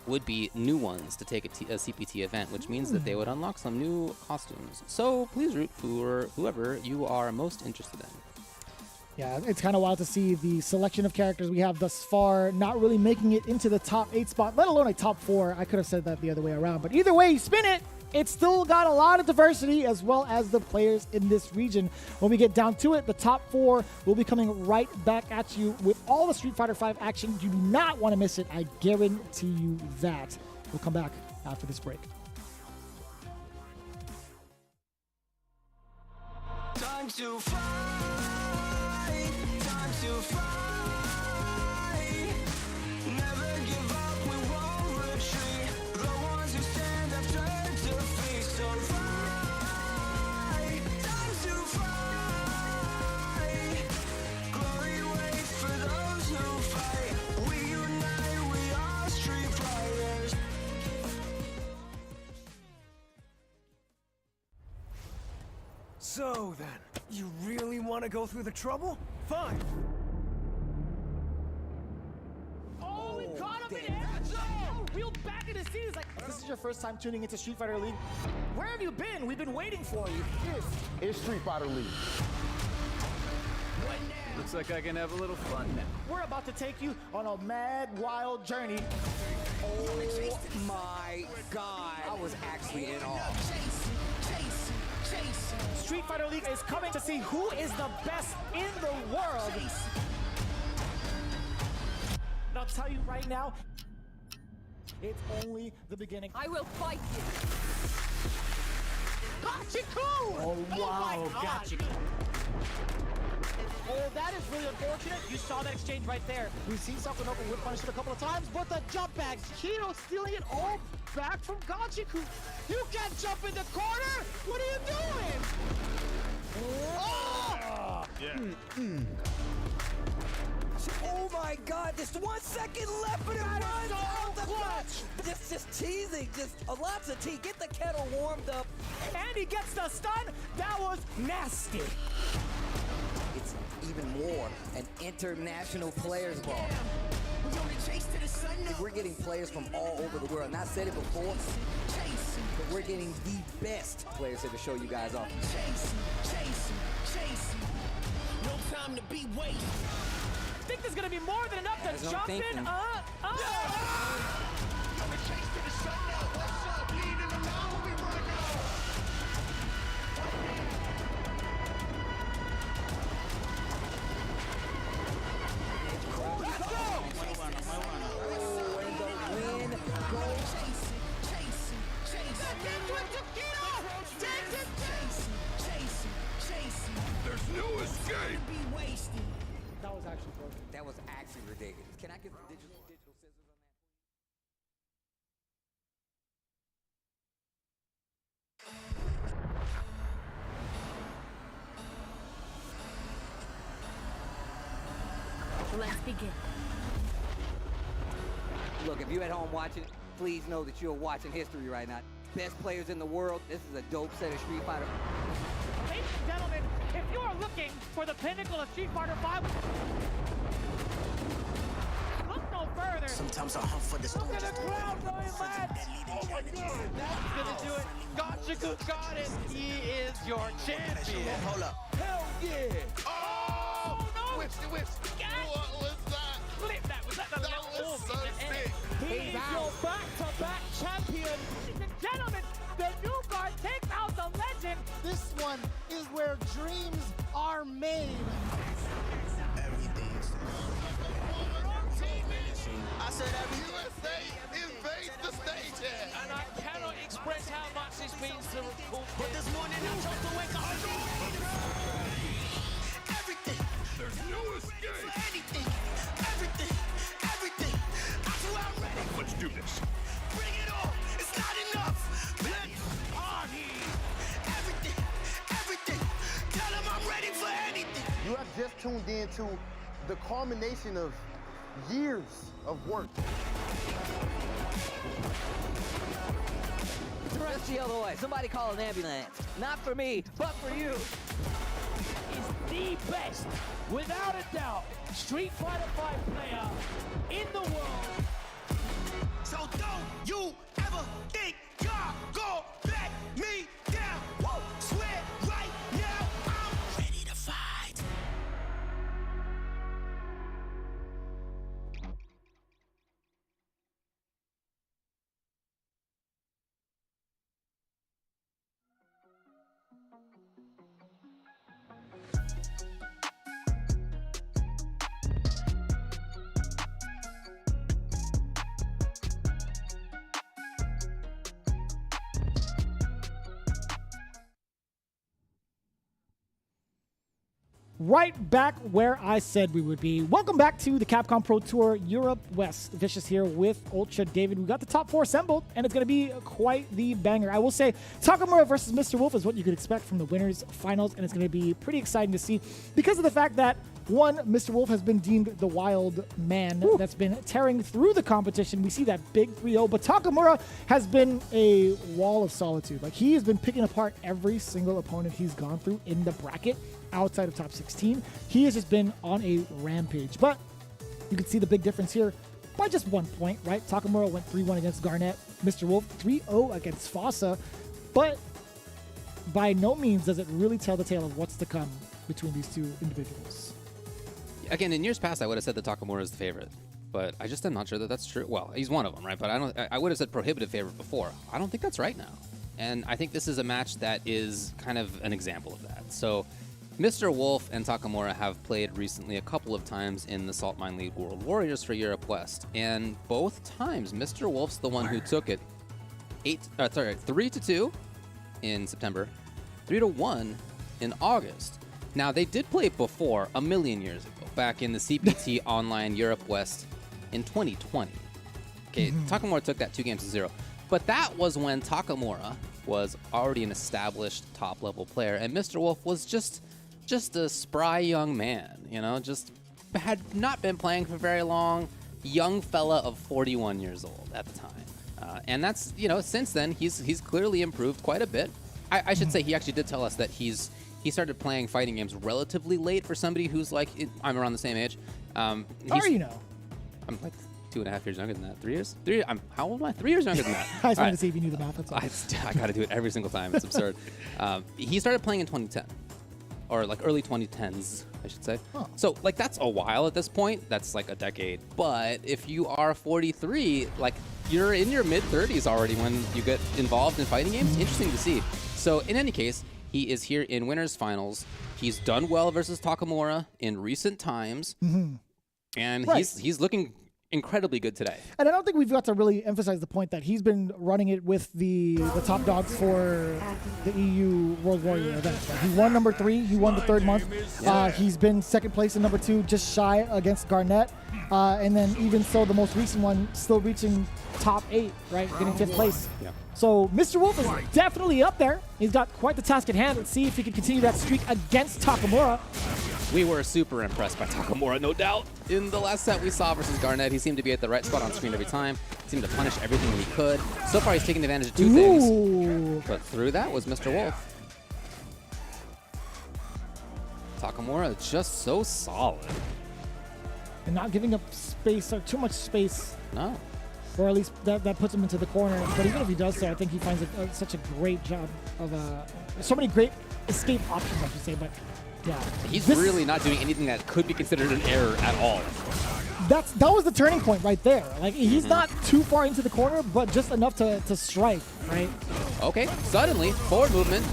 would be new ones to take a CPT event, which means that they would unlock some new costumes. So please root for whoever you are most interested in. Yeah, it's kind of wild to see the selection of characters we have thus far not really making it into the top 8 spot, let alone a top 4. I could have said that the other way around, but either way you spin it, it's still got a lot of diversity as well as the players in this region. When we get down to it, the top 4 will be coming right back at you with all the Street Fighter V action. You do not want to miss it. I guarantee you that. We'll come back after this break. Time to fight, time to fight. Never give up, we won't retreat. The ones who stand have turned to defeat. So fight, time to fight. Glory waits for those who fight. We unite, we are street fighters. So then, you really want to go through the trouble? Fine. Oh, we caught him in end zone! Wheeled back in the seat. It's like, this is your first time tuning into Street Fighter League. Where have you been? We've been waiting for you. It's Street Fighter League. Looks like I can have a little fun now. We're about to take you on a mad, wild journey. Oh my God. I was actually in awe. Street Fighter League is coming to see who is the best in the world. And I'll tell you right now, it's only the beginning. I will fight you. Gachiku! Oh, wow, my God. Gachiku. Oh, that is really unfortunate. You saw that exchange right there. We've seen Sakonoko whip punish it a couple of times, but the jump bags, Kino stealing it all back from Gachiku. You can't jump in the corner! What are you doing? Oh! Oh my God, just 1 second left and it runs out the clutch. Just teasing, just lots of tea. Get the kettle warmed up. And he gets the stun. That was nasty. It's even more an international players ball. We're getting players from all over the world. And I said it before, but we're getting the best players here to show you guys off. No time to be wasted. I think there's gonna be more than enough to jump in. today. Can I get the digital scissors on that? Let's begin. Look, if you're at home watching, please know that you're watching history right now. Best players in the world. This is a dope set of Street Fighter. Ladies and gentlemen, if you are looking for the pinnacle of Street Fighter V, look no further. Sometimes I hunt for the Look at the crowd going mad. Oh my God. That's gonna do it. Gachiku got it. He is your champion. Hold up. Hell yeah. Oh no. What was that? Flip that. Was that the That low was orb so in the air? sick. He is your back-to-back champion. Ladies and gentlemen, the new guard takes out the legend. This one is where dreams are made. I said everything. USA invades the stage here. And I cannot express how much this means to Cool But this morning I chose to wake up. Everything. There's no escape. Anything. Everything. Everything. I swear I'm ready. Let's do this. Bring it on. It's not enough. Let's party. Everything. Everything. Tell them I'm ready for anything. You have just tuned in to the culmination of years of work. Just the other way. Somebody call an ambulance. Not for me, but for you. is the best, without a doubt, Street Fighter V player in the world. So don't you ever think y'all gon' let me down. Woo! Swear right now I'm ready to fight. Right back where I said we would be. Welcome back to the Capcom Pro Tour Europe West. Vicious here with Ultra David. We got the top 4 assembled, and it's going to be quite the banger. I will say Takamura versus Mr. Wolf is what you could expect from the winners finals, and it's going to be pretty exciting to see because of the fact that, one, Mr. Wolf has been deemed the wild man that's been tearing through the competition. We see that big 3-0, but Takamura has been a wall of solitude. Like, he has been picking apart every single opponent he's gone through in the bracket. Outside of top 16, he has just been on a rampage. But you can see the big difference here by just 1 point, right? Takamura went 3-1 against Garnett. Mr. Wolf 3-0 against Fossa. But by no means does it really tell the tale of what's to come between these two individuals. Again, in years past, I would have said that Takamura is the favorite, but I just am not sure that that's true. Well, he's one of them, right? But I would have said prohibitive favorite before. I don't think that's right now. And I think this is a match that is kind of an example of that. So Mr. Wolf and Takamura have played recently a couple of times in the Salt Mine League World Warriors for Europe West, and both times Mr. Wolf's the one who took it 3-2 in September, 3-1 in August. Now, they did play before a million years ago, back in the CPT Online Europe West in 2020. Okay, Takamura took that 2-0, but that was when Takamura was already an established top-level player, and Mr. Wolf was just a spry young man, you know, just had not been playing for very long, young fella of 41 years old at the time. And that's, you know, since then, he's clearly improved quite a bit. I should say he actually did tell us that he started playing fighting games relatively late for somebody who's like, I'm around the same age. How are you now? I'm like 2.5 years younger than that. 3 years? How old am I? 3 years younger than that. I just wanted to see if you knew the math. That's all. I got to do it every single time. It's absurd. He started playing in 2010. Or like early 2010s, I should say. Huh. So like that's a while at this point. That's like a decade. But if you are 43, like you're in your mid-30s already when you get involved in fighting games. Interesting to see. So in any case, he is here in winners finals. He's done well versus Takamura in recent times, and Right. he's looking incredibly good today. And I don't think we've got to really emphasize the point that he's been running it with the top dogs for the EU World Warrior event. Right? He won number 3. He won the 3rd month. He's been 2nd place in number 2, just shy against Garnett. And then even so, the most recent one still reaching top 8, right? Getting 5th place. Yeah. So Mr. Wolf is definitely up there. He's got quite the task at hand. Let's see if he can continue that streak against Takamura. We were super impressed by Takamura, no doubt. In the last set we saw versus Garnett, he seemed to be at the right spot on screen every time. Seemed to punish everything that he could. So far, he's taken advantage of 2 things. But through that was Mr. Wolf. Takamura just so solid. And not giving up space or too much space. No. Or at least that puts him into the corner. But even if he does so, I think he finds such a great job of so many great escape options, I should say. But yeah, he's really not doing anything that could be considered an error at all. That was the turning point right there. Like he's not too far into the corner, but just enough to strike, right? Okay, suddenly forward movement.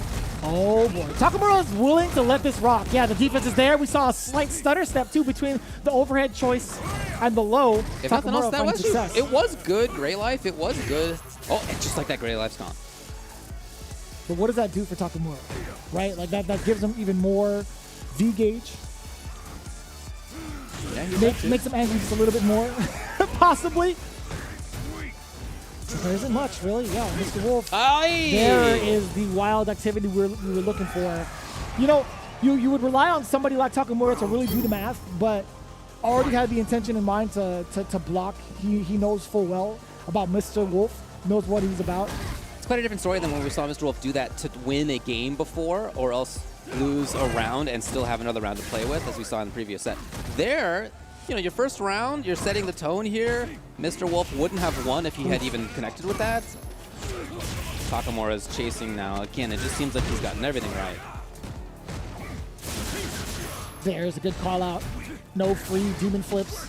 Oh boy, Takamura is willing to let this rock. Yeah, the defense is there. We saw a slight stutter step too between the overhead choice and the low. If nothing else, that was success. It was good, Grey Life. It was good. Oh, and just like that, Grey Life's gone. But what does that do for Takamura? Right, like that gives him even more V gauge. Yeah, makes him angry just a little bit more, possibly. There isn't much, really. Yeah, Mr. Wolf. There is the wild activity we were looking for. You know, you would rely on somebody like Takamura to really do the math, but already had the intention in mind to block. He knows full well about Mr. Wolf, knows what he's about. It's quite a different story than when we saw Mr. Wolf do that to win a game before, or else lose a round and still have another round to play with, as we saw in the previous set. There, you know, your first round, you're setting the tone here. Mr. Wolf wouldn't have won if he had even connected with that. Takamura's chasing now. Again, it just seems like he's gotten everything right. There's a good call out. No free demon flips.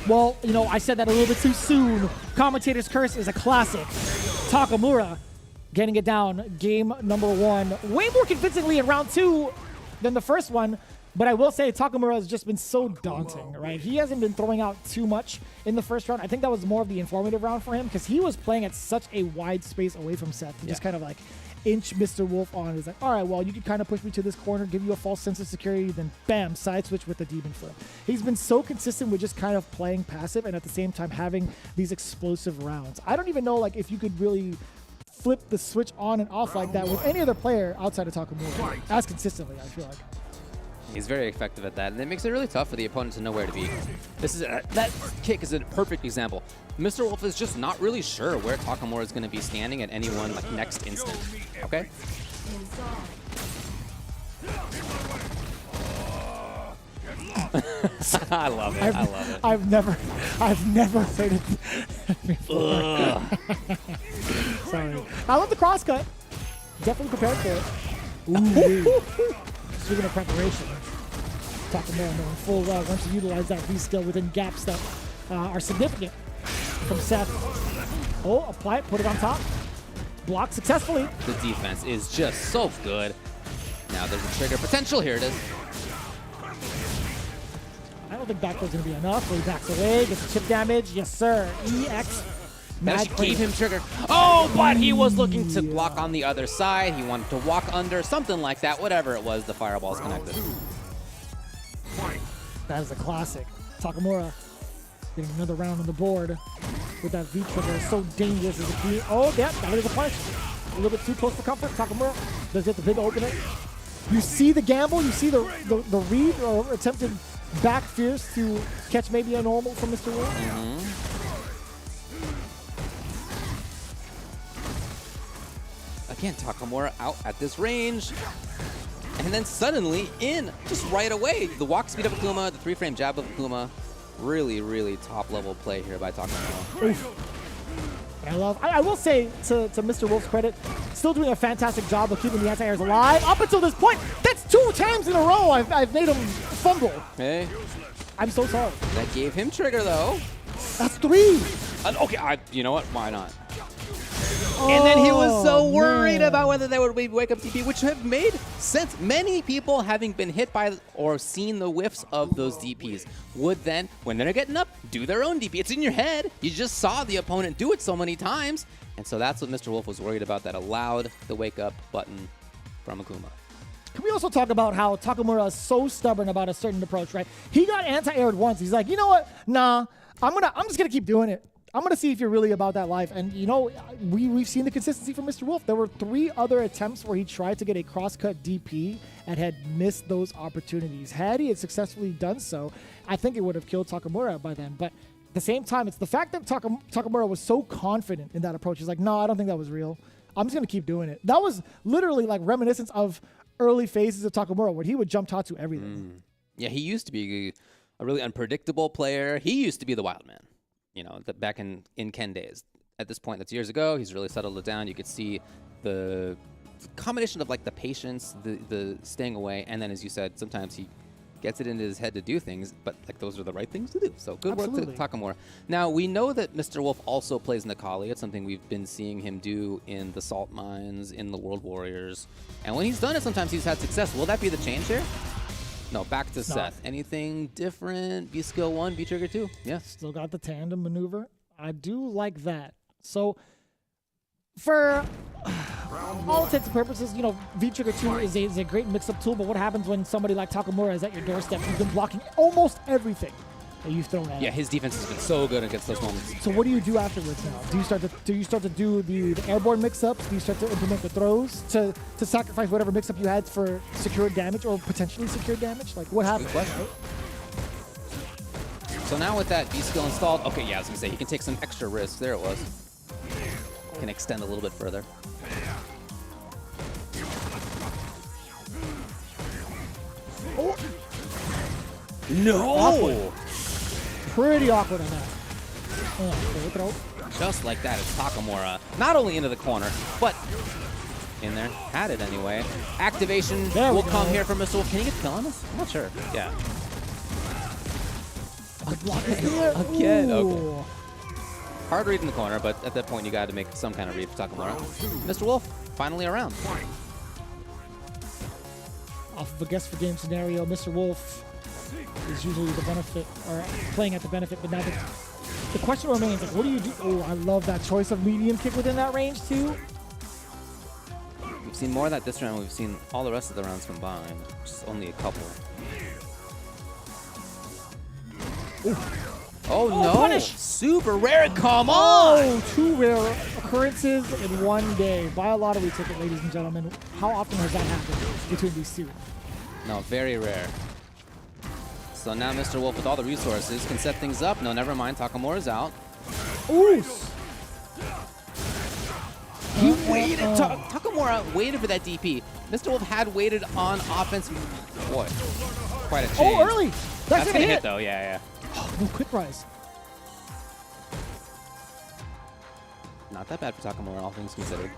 Well, you know, I said that a little bit too soon. Commentator's Curse is a classic. Takamura getting it down. Game number 1. Way more convincingly in round 2 than the first one. But I will say Takamura has just been so daunting, right? He hasn't been throwing out too much in the first round. I think that was more of the informative round for him because he was playing at such a wide space away from Seth. He just kind of like inch Mr. Wolf on. He's like, all right, well, you could kind of push me to this corner, give you a false sense of security, then bam, side switch with the demon flip. He's been so consistent with just kind of playing passive and at the same time having these explosive rounds. I don't even know like if you could really flip the switch on and off like that with any other player outside of Takamura as consistently, I feel like. He's very effective at that, and it makes it really tough for the opponent to know where to be. This is that kick is a perfect example. Mr. Wolf is just not really sure where Takamura is going to be standing at any one like next instant. Okay. I love it. I love it. I've never heard it before. Sorry. I love the cross cut. Definitely prepared for it. Ooh. Speaking of preparation, Takamura knowing full well once you utilize that V skill within gaps that are significant from Seth. Oh, apply it, put it on top. Block successfully. The defense is just so good. Now there's a trigger potential. Here it is. I don't think back throw's going to be enough. So he backs away, gets the chip damage. Yes, sir. EX. That gave him trigger. Oh, but he was looking to block on the other side. He wanted to walk under, something like that. Whatever it was, the fireball's connected. That is a classic. Takamura getting another round on the board with that V trigger. So dangerous as a key. Oh, yeah, that is a punch. A little bit too close for comfort. Takamura does get the big opener. You see the gamble. You see the read or attempted back fierce to catch maybe a normal from Mr. Wolf. Again, Takamura out at this range. And then suddenly in, just right away, the walk speed of Akuma, the 3-frame jab of Akuma. Really, really top-level play here by Takamura. I will say, to Mr. Wolf's credit, still doing a fantastic job of keeping the anti-airs alive. Up until this point, that's 2 times in a row I've made him fumble. Hey. I'm so sorry. That gave him trigger, though. That's 3. Okay, you know what? Why not? And then he was so worried about whether there would be wake-up DP, which have made sense. Many people, having been hit by or seen the whiffs of those DPs, would then, when they're getting up, do their own DP. It's in your head. You just saw the opponent do it so many times. And so that's what Mr. Wolf was worried about, that allowed the wake-up button from Akuma. Can we also talk about how Takamura is so stubborn about a certain approach, right? He got anti-aired once. He's like, you know what? Nah, I'm just gonna keep doing it. I'm gonna see if you're really about that life. And you know, we've seen the consistency from Mr. Wolf. There were 3 other attempts where he tried to get a cross-cut DP and had missed those opportunities. Had he had successfully done so, I think it would have killed Takamura by then. But at the same time, it's the fact that Takamura was so confident in that approach. He's like, no, I don't think that was real. I'm just gonna keep doing it. That was literally like reminiscence of early phases of Takamura, where he would jump Tatsu everything. Yeah, he used to be a really unpredictable player. He used to be the wild man, you know, back in Ken days. At this point, that's years ago. He's really settled it down. You could see the combination of like the patience, the staying away, and then, as you said, sometimes he gets it into his head to do things, but like those are the right things to do. So good work to Takamura. Now, we know that Mr. Wolf also plays Nakali. It's something we've been seeing him do in the Salt Mines, in the World Warriors. And when he's done it, sometimes he's had success. Will that be the change here? No, back to Seth. Anything different? B skill 1, B trigger 2? Yeah. Still got the tandem maneuver. I do like that. So for all intents and purposes, you know, V-Trigger 2 is a great mix-up tool, but what happens when somebody like Takamura is at your doorstep? You've been blocking almost everything that you've thrown at him. Yeah, his defense has been so good against those moments. So what do you do afterwards now? Do you start to do the airborne mix-ups? Do you start to implement the throws to sacrifice whatever mix-up you had for secured damage or potentially secured damage? Like, what happens? Right? So now with that V-skill installed, okay, yeah, I was going to say, he can take some extra risks. There it was. Can extend a little bit further. Oh. No! Awkward. Pretty awkward on that. Throw. Just like that, it's Takamura. Not only into the corner, but in there. Had it anyway. Activation will come here from Mr. Wolf. Can he get the kill on this? I'm not sure. Yeah. Again. Okay. Hard read in the corner, but at that point you got to make some kind of read for Takamura. Mr. Wolf, finally around. Off of a guess for game scenario, Mr. Wolf is usually the benefit, or playing at the benefit, but now the question remains, like, what do you do? Oh, I love that choice of medium kick within that range too. We've seen more of that this round. We've seen all the rest of the rounds combined. Just only a couple. Ooh. Oh, no. Punish. Super rare. Come on. 2 rare occurrences in one day. Buy a lottery ticket, ladies and gentlemen. How often has that happened between these two? No, very rare. So now Mr. Wolf, with all the resources, can set things up. No, never mind. Takamura's out. Ooh. He waited. Takamura waited for that DP. Mr. Wolf had waited on offense. Boy, quite a change. Oh, early. That's gonna hit, though. Yeah. No quick rise. Not that bad for Takamura, all things considered.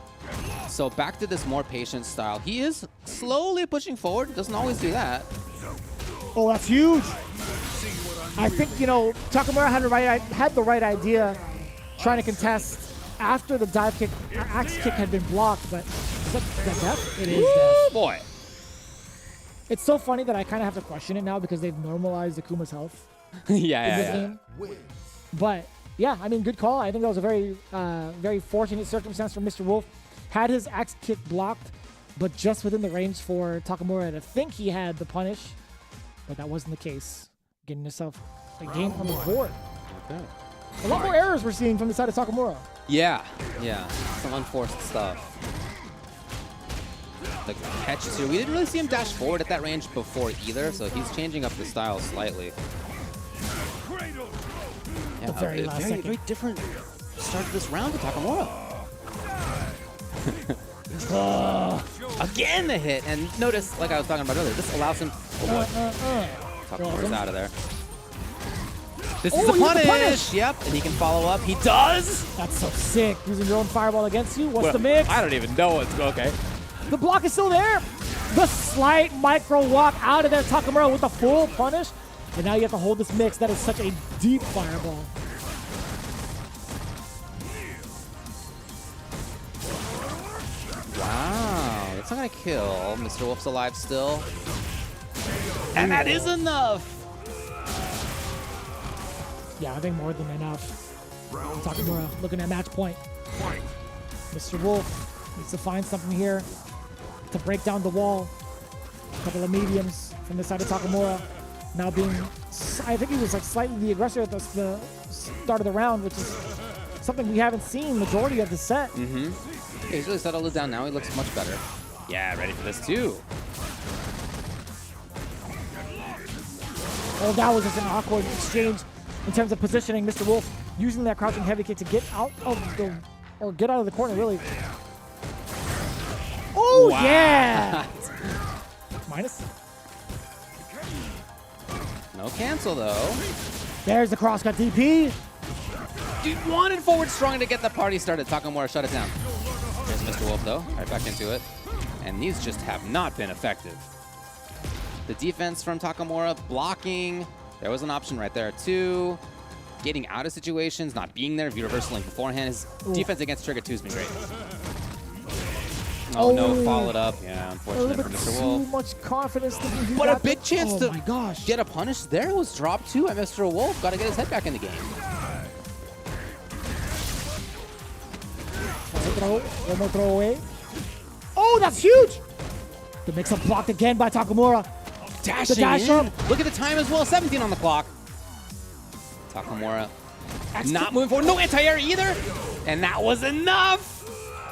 So back to this more patient style. He is slowly pushing forward. Doesn't always do that. Oh, that's huge. I think, you know, Takamura had the right idea trying to contest after the dive kick, axe kick had been blocked, but is that death? It is death. Boy. It's so funny that I kind of have to question it now because they've normalized Akuma's health. Yeah. But yeah, I mean, good call. I think that was a very, very fortunate circumstance for Mr. Wolf. Had his axe kick blocked, but just within the range for Takamura to think he had the punish, but that wasn't the case. Getting himself a game on the board. Okay. A lot more errors we're seeing from the side of Takamura. Yeah. Some unforced stuff. The catches here. We didn't really see him dash forward at that range before either, so he's changing up the style slightly. Yeah, very different start to this round with Takamura. Again the hit, and notice, like I was talking about earlier, this allows him. Oh boy, Takamura's out of there. This is a punish. Yep, and he can follow up. He does. That's so sick. Using your own fireball against you. What's the mix? I don't even know what's okay. The block is still there. The slight micro walk out of there. Takamura with the full punish. And now you have to hold this mix. That is such a deep fireball. It's not gonna kill. Mr. Wolf's alive still. And that is enough! Yeah, I think more than enough. Takamura looking at match point. Mr. Wolf needs to find something here to break down the wall. A couple of mediums from the side of Takamura. Now being, I think he was like slightly the aggressor at the start of the round, which is something we haven't seen majority of the set. Yeah, he's really settled it down now. He looks much better. Yeah, ready for this too. Oh, that was just an awkward exchange in terms of positioning. Mr. Wolf using that crouching heavy kick to get out of the corner, really. Oh, wow. Yeah! Minus. No cancel, though. There's the crosscut DP. Dude wanted forward strong to get the party started. Takamura shut it down. There's Mr. Wolf, though. Right back into it. And these just have not been effective. The defense from Takamura, blocking. There was an option right there, too. Getting out of situations, not being there, reversaling beforehand. His defense against Trigger 2 has been great. Oh, no, followed up. Yeah, unfortunate for Mr. Wolf. Too much confidence. But a big chance oh to my gosh. get a punish there was dropped too at Mr. Wolf. Got to get his head back in the game. One more throw away. Oh, that's huge. The mix-up blocked again by Takamura. Dashing the dash in. up. Look at the time as well. 17 on the clock. Takamura not moving forward. No anti-air either. And that was enough.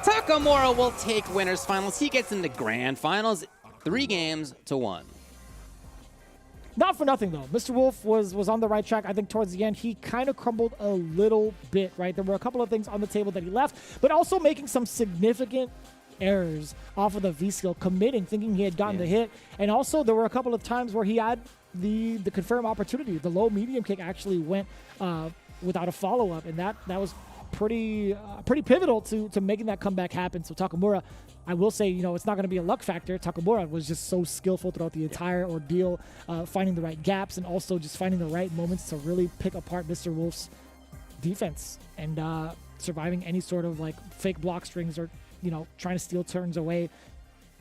Takamura will take winners finals. He gets into grand finals. 3-1. Not for nothing, though. Mr. Wolf was on the right track. I think towards the end, he kind of crumbled a little bit, right? There were a couple of things on the table that he left, but also making some significant errors off of the V-skill, committing, thinking he had gotten the hit. And also, there were a couple of times where he had the confirm opportunity. The low medium kick actually went without a follow-up, and that was pretty pivotal to making that comeback happen. So Takamura, I will say, it's not going to be a luck factor. Takamura was just so skillful throughout the entire ordeal, finding the right gaps and also just finding the right moments to really pick apart Mr. Wolf's defense and surviving any sort of like fake block strings or trying to steal turns away,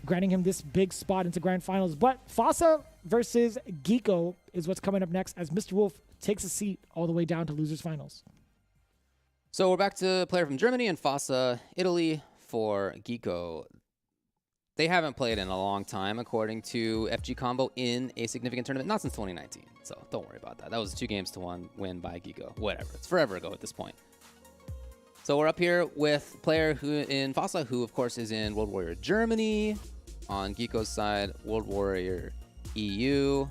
granting him this big spot into grand finals. But Fasa versus Geeko is what's coming up next as Mr. Wolf takes a seat all the way down to losers finals. So we're back to player from Germany and Fasa, Italy for Geeko. They haven't played in a long time, according to FG Combo, in a significant tournament. Not since 2019, so don't worry about that. That was a 2-1 win by Geeko. Whatever. It's forever ago at this point. So we're up here with player who in Fasa, who, of course, is in World Warrior Germany. On Geeko's side, World Warrior EU.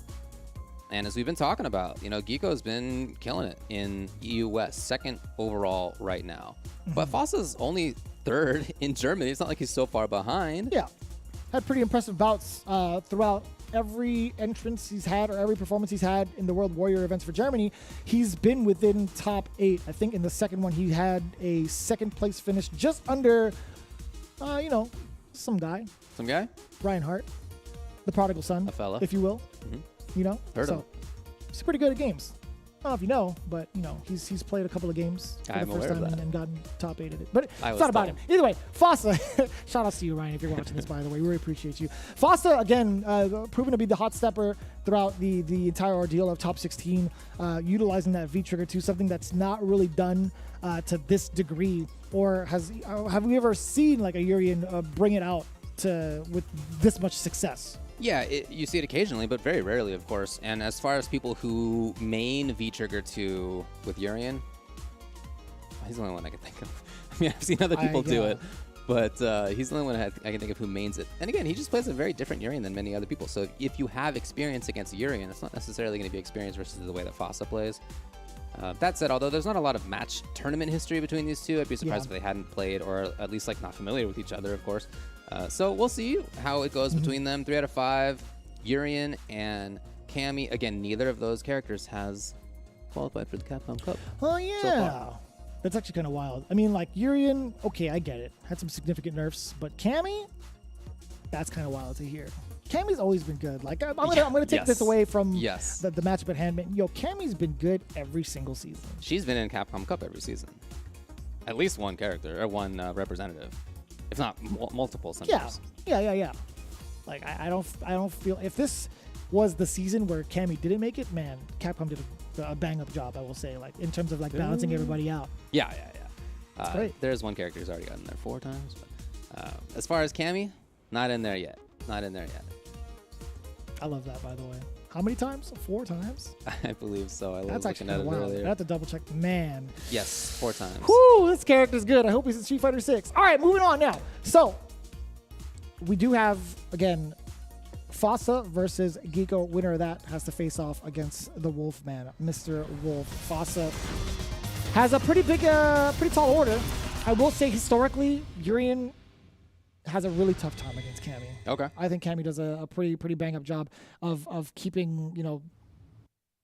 And as we've been talking about, Geeko's been killing it in EU West, 2nd overall right now. But Fasa's only 3rd in Germany. It's not like he's so far behind. Yeah. Had pretty impressive bouts throughout every entrance he's had or every performance he's had in the World Warrior events for Germany. He's been within top 8. I think in the second one, he had a 2nd place finish just under, some guy. Some guy? Brian Hart, the prodigal son, a fella, if you will. Heard of him. He's pretty good at games. I don't know if you know, but he's played a couple of games for the first time and gotten top 8 at it. But it's not about him. Either way, Fasa, shout out to you, Ryan, if you're watching this, by the way. We really appreciate you. Fasa, again, proven to be the hot stepper throughout the entire ordeal of top 16, utilizing that V-trigger too, something that's not really done to this degree. Or have we ever seen like a Urian bring it out with this much success? Yeah, you see it occasionally, but very rarely, of course. And as far as people who main V-Trigger 2 with Urian, he's the only one I can think of. I mean, I've seen other people do it, but he's the only one I can think of who mains it. And again, he just plays a very different Urian than many other people. So if you have experience against Urian, it's not necessarily going to be experience versus the way that Fasa plays. That said, although there's not a lot of match tournament history between these two, I'd be surprised if they hadn't played, or at least like not familiar with each other, of course. So we'll see how it goes between them. 3 out of 5, Urian and Cammy. Again, neither of those characters has qualified for the Capcom Cup. Oh, yeah. That's actually kind of wild. I mean, like, Urian, okay, I get it. Had some significant nerfs, but Cammy, that's kind of wild to hear. Cammy's always been good. Like, I'm gonna take this away from the matchup at hand. Yo, Cammy's been good every single season. She's been in Capcom Cup every season. At least one character, or one representative. if not multiple Yeah, centers. yeah. Like I don't feel if this was the season where Cammy didn't make it, man, Capcom did a bang up job. I will say, like in terms of like balancing everybody out. Yeah. great. There's one character who's already gotten there 4 times. But, as far as Cammy, not in there yet. Not in there yet. I love that, by the way. How many times? 4 times? I believe so. I That's was actually looking at it wild. I earlier. have to double check. Man. Yes, 4 times. Whoo, this character's good. I hope he's in Street Fighter 6. All right, moving on now. So, we do have, again, Fossa versus Geeko. Winner of that has to face off against the Wolfman, Mr. Wolf. Fossa has a pretty big, pretty tall order. I will say, historically, Urien has a really tough time against Cammy. Okay. I think Cammy does a pretty bang up job of keeping, you know,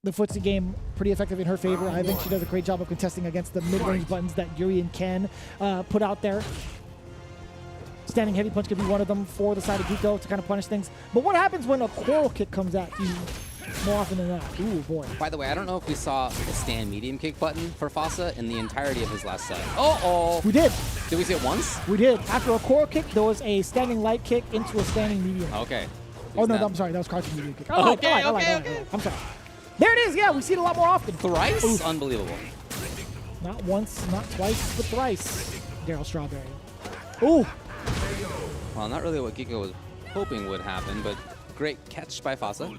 the footsie game pretty effective in her favor. I think she does a great job of contesting against the mid-range buttons that Urien can put out there. Standing heavy punch could be one of them for the side of Geeko to kind of punish things. But what happens when a coral kick comes at you more often than not? Ooh, boy. By the way, I don't know if we saw the stand medium kick button for Fossa in the entirety of his last set. Uh-oh. We did. Did we see it once? We did. After a coral kick, there was a standing light kick into a standing medium. Okay. Oh, no, Now- I'm sorry. That was crouching medium kick. Okay. I'm sorry. There it is. Yeah, we see it a lot more often. Thrice? Oof. Unbelievable. Not once, not twice, but thrice. Daryl Strawberry. Ooh. Well, not really what Geeko was hoping would happen, but great catch by Fossa.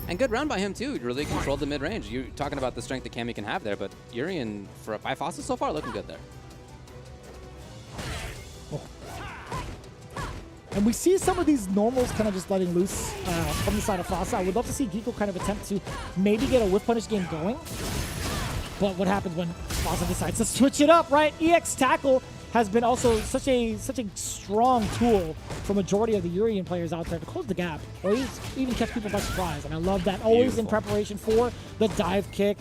And good round by him, too. He really controlled the mid-range. You're talking about the strength that Cammy can have there, but Urien, by Fossa so far, looking good there. And we see some of these normals kind of just letting loose from the side of Fossa. I would love to see Geeko kind of attempt to maybe get a whip punish game going. But what happens when Fossa decides to switch it up, right? EX Tackle has been also such a strong tool for majority of the Urien players out there to close the gap, or even catch people by surprise. And I love that. Always in preparation for the dive kick.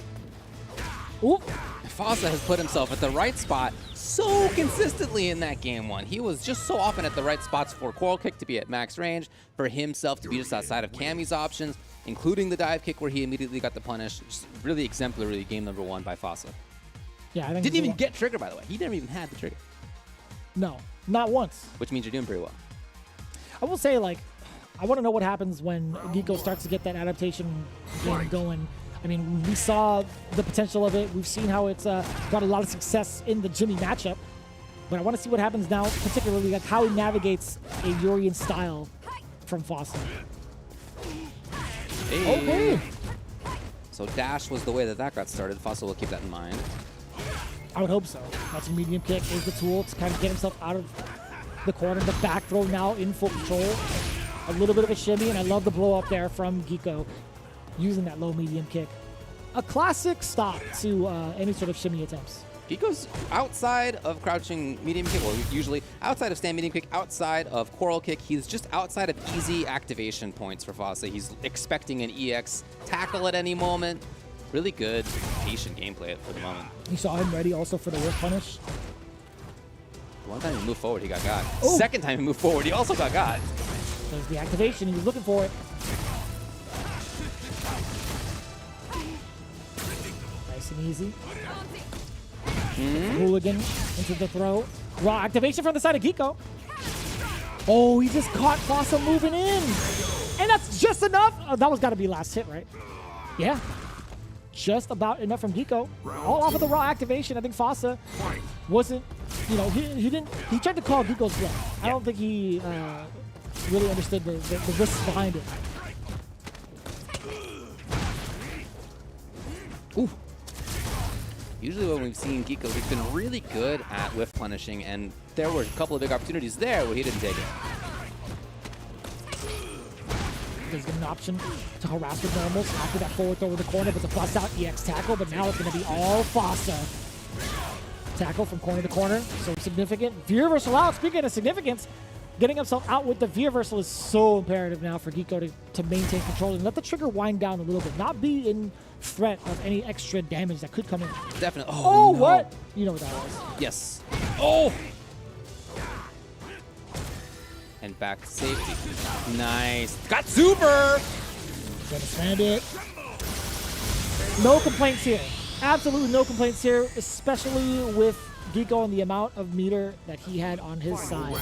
Ooh. Fossa has put himself at the right spot so consistently in that game 1. He was just so often at the right spots for Coral Kick to be at max range, for himself to be just outside of Cammy's options, including the dive kick where he immediately got the punish. Just really exemplary game number 1 by Fossa. Yeah, I think Didn't even get trigger, by the way. He never even had the trigger. No, not once. Which means you're doing pretty well. I will say, like, I want to know what happens when Geeko starts to get that adaptation game going. I mean, we saw the potential of it. We've seen how it's got a lot of success in the Jimmy matchup. But I want to see what happens now, particularly like how he navigates a Urien style from Fossa. Hey. Okay. So dash was the way that got started. Fossa will keep that in mind. I would hope so. That's a medium kick is the tool to kind of get himself out of the corner. The back throw now in full control. A little bit of a shimmy, and I love the blow up there from Geeko using that low medium kick. A classic stop to any sort of shimmy attempts. Geeko's outside of crouching medium kick, well, usually outside of stand medium kick, outside of coral kick. He's just outside of easy activation points for Fossa. He's expecting an EX tackle at any moment. Really good, patient gameplay for the moment. You saw him ready also for the whip punish. One time he moved forward, he got got. Ooh. Second time he moved forward, he also got got. There's the activation. He was looking for it. Nice and easy. Hooligan into the throw. Raw activation from the side of Geeko. Oh, he just caught Fossa moving in. And that's just enough. Oh, that was got to be last hit, right? Yeah. Just about enough from Geeko. All off of the raw activation. I think Fossa wasn't, you know, he tried to call Geeko's bluff. I don't think he really understood the risks behind it. Ooh. Usually when we've seen Geeko, he's been really good at whiff punishing, and there were a couple of big opportunities there where he didn't take it. There's an option to harass with normals after that forward throw in the corner, but it's a bust out EX tackle, but now it's going to be all Fossa. Tackle from corner to corner, so significant. Veer reversal out. Speaking of significance, getting himself out with the veer reversal is so imperative now for Geeko to maintain control and let the trigger wind down a little bit, not be in threat of any extra damage that could come in. Definitely. Oh, no. what? You know what that was. Yes. Oh! And back to safety. Nice. Got super! Gonna stand it. No complaints here. Absolutely no complaints here, especially with Geeko and the amount of meter that he had on his side.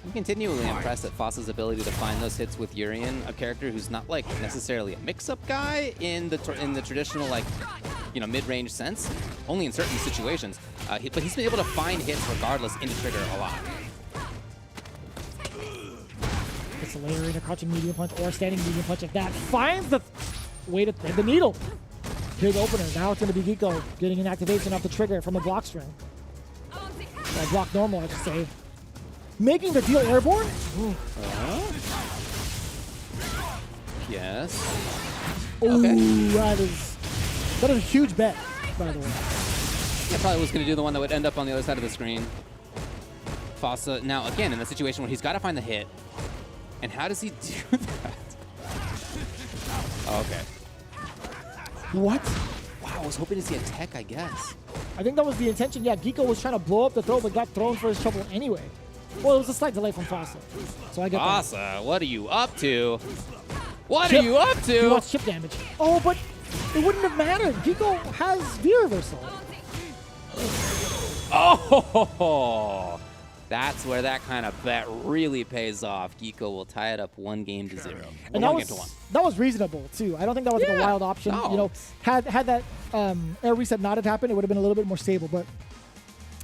I'm continually impressed at Foss's ability to find those hits with Urian, a character who's not like necessarily a mix-up guy in the traditional like mid-range sense, only in certain situations. But he's been able to find hits regardless into trigger a lot. It's a layering a crouching medium punch or a standing medium punch. If that finds the way to thread the needle. Big opener. Now it's going to be Geeko getting an activation off the trigger from a block string. Or block normal, I should say. Making the deal airborne? Yes. Ooh, Okay. that is a huge bet, by the way. Yeah, probably was going to do the one that would end up on the other side of the screen. Fossa, now again, in a situation where he's got to find the hit. And how does he do that? Okay. What? Wow, I was hoping to see a tech, I guess. I think that was the intention. Yeah, Geeko was trying to blow up the throw, but got thrown for his trouble anyway. Well, it was a slight delay from Fossa. So I get that. Fossa, what are you up to? What are you up He to? wants chip damage. Oh, but it wouldn't have mattered. Geeko has V-reversal. Oh, that's where that kind of bet really pays off. Geeko will tie it up 1-0. And that was reasonable too. I don't think that was like a wild option. No. You know, had that air reset not had happened, it would have been a little bit more stable. But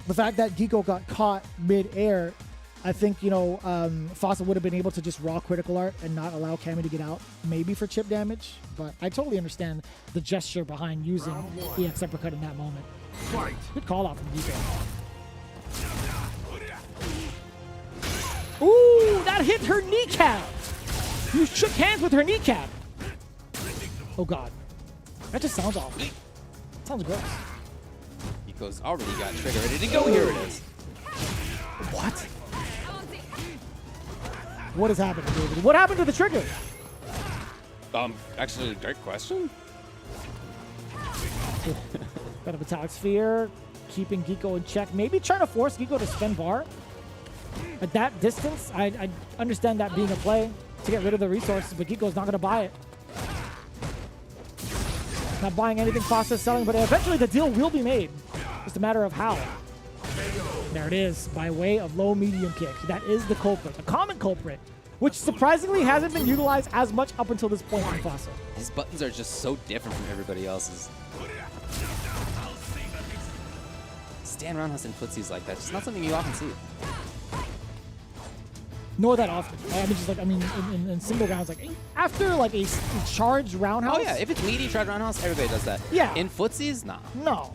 the fact that Geeko got caught mid-air, I think Fossa would have been able to just raw critical art and not allow Cammy to get out, maybe for chip damage. But I totally understand the gesture behind using EX uppercut in that moment. Good call out from Geeko. Ooh, that hit her kneecap. You shook hands with her kneecap. Oh God, that just sounds awful. Sounds gross. Geeko's already got trigger ready to go. Here it is. What? What has happened, David? What happened to the trigger? Actually, a great question. Got a metallic sphere, keeping Geeko in check. Maybe trying to force Geeko to spend bar. At that distance, I understand that being a play to get rid of the resources, but Geeko's not going to buy it. Not buying anything Fossa is selling, but eventually the deal will be made. Just a matter of how. There it is, by way of low medium kick. That is the culprit, a common culprit, which surprisingly hasn't been utilized as much up until this point from Fossa. His buttons are just so different from everybody else's. Stand roundhouse in footsies like that. It's not something you often see. Nor that often. In single rounds, like after like a charged roundhouse. Oh yeah, if it's meaty charge roundhouse, everybody does that. Yeah. In footsies, nah. No.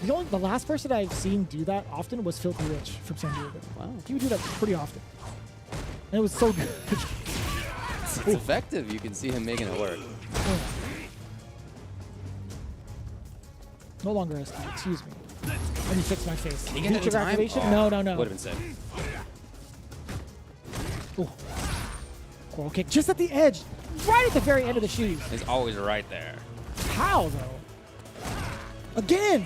The last person I've seen do that often was Filthy Rich from San Diego. Wow. He would do that pretty often. And it was so good. It's effective. You can see him making it work. Yeah. No longer SD, excuse me. Let me fix my face. Can you get it in Trigger time? activation? Oh, No. Would have been sick. Ooh. Coral kick just at the edge, right at the very end of the shoes. He's always right there. How though? Again.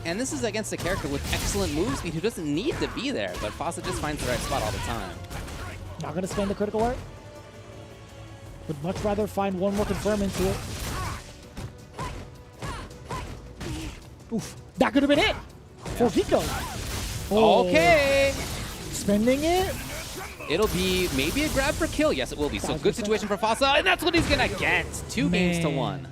And this is against a character with excellent move speed who doesn't need to be there, but Fossa just finds the right spot all the time. Not gonna spend the critical art. Would much rather find one more confirm into it. Oof. That could have been it for Geeko. Oh. Okay. Spending it. It'll be maybe a grab for kill. Yes, it will be. So good situation for Fossa, and that's what he's gonna get. 2 games to 1.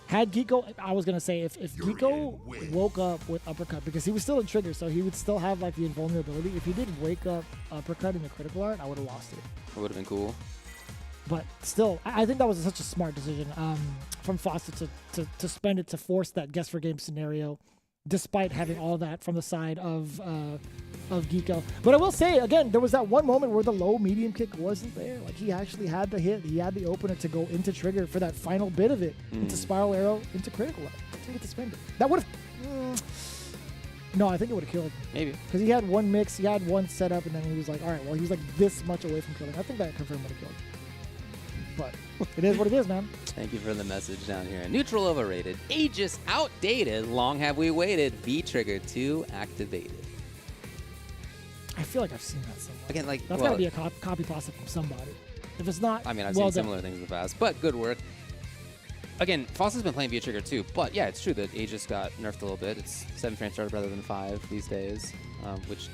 Had Geeko, I was gonna say if Geeko woke up with uppercut, because he was still in trigger, so he would still have like the invulnerability. If he did wake up uppercut in the critical art, I would have lost it. It would have been cool. But still, I think that was such a smart decision from Fossa to spend it to force that guess for game scenario, despite having all that from the side of Geeko. But I will say, again, there was that one moment where the low medium kick wasn't there. Like, he actually had the hit. He had the opener to go into trigger for that final bit of it, into spiral arrow, into critical. Didn't get to spend it. That would have... No, I think it would have killed. Maybe. Because he had one mix, he had one setup, and then he was like, all right, well, he was like this much away from killing. I think that confirmed would have killed. But it is what it is, man. Thank you for the message down here. Neutral overrated. Aegis outdated. Long have we waited. V-Trigger 2 activated. I feel like I've seen that somewhere. Again, like... That's got to be a copy pasta from somebody. If it's not, I mean, I've well seen done. similar things in the past, but good work. Again, Foster's been playing via trigger too, but yeah, it's true that Aegis got nerfed a little bit. It's 7 frame startup rather than 5 these days, which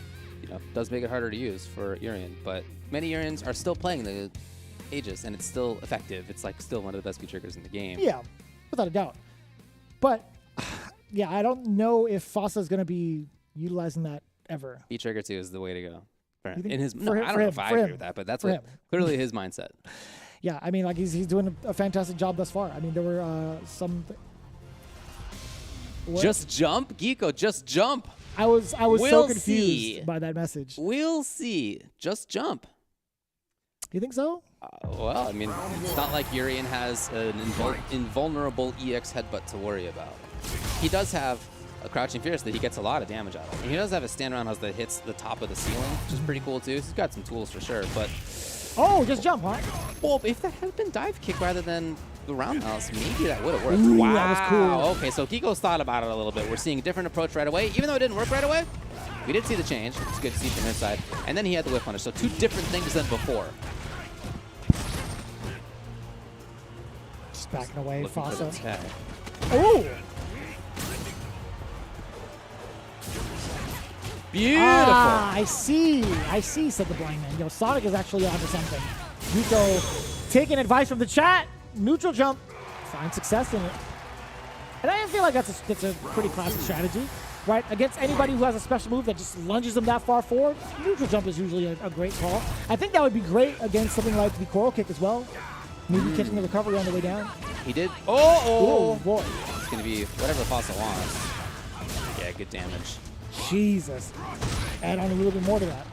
does make it harder to use for Urian. But many Urians are still playing the Aegis, and it's still effective. It's like still one of the best V triggers in the game. Yeah, without a doubt. But yeah, I don't know if Fossa is going to be utilizing that ever. V trigger 2 is the way to go. For him. think In his, for no, him- I don't for know him- if I for agree him. with that, but that's For him. clearly his mindset. Yeah, I mean, like he's doing a fantastic job thus far. I mean, there were some. What? Just jump, Geeko. Just jump. I was so We'll confused see. by that message. We'll see. Just jump. You think so? Well, I mean, it's not like Urian has an invulnerable EX headbutt to worry about. He does have a crouching fierce that he gets a lot of damage out of. And he does have a stand around house that hits the top of the ceiling, which is pretty cool too. So he's got some tools for sure, but Oh, just jump, huh? well, if that had been dive kick rather than the roundhouse, maybe that would have worked. Ooh, Wow. that was cool. Okay, so Geeko's thought about it a little bit. We're seeing a different approach right away. Even though it didn't work right away, we did see the change. It's good to see from his side. And then he had the whip punish. So 2 different things than before. Just backing away, Looking for the Fossa. tag. Oh! Beautiful. Ah, I see, said the blind man. Yo, Sonic is actually onto something. Nico taking advice from the chat. Neutral jump. Find success in it. And I feel like that's a pretty classic strategy, right? Against anybody who has a special move that just lunges them that far forward, neutral jump is usually a great call. I think that would be great against something like the Coral Kick as well. Maybe catching the recovery on the way down. He did. Oh, boy. It's going to be whatever Fossa wants. Yeah, good damage. Jesus. Add on a little bit more to that.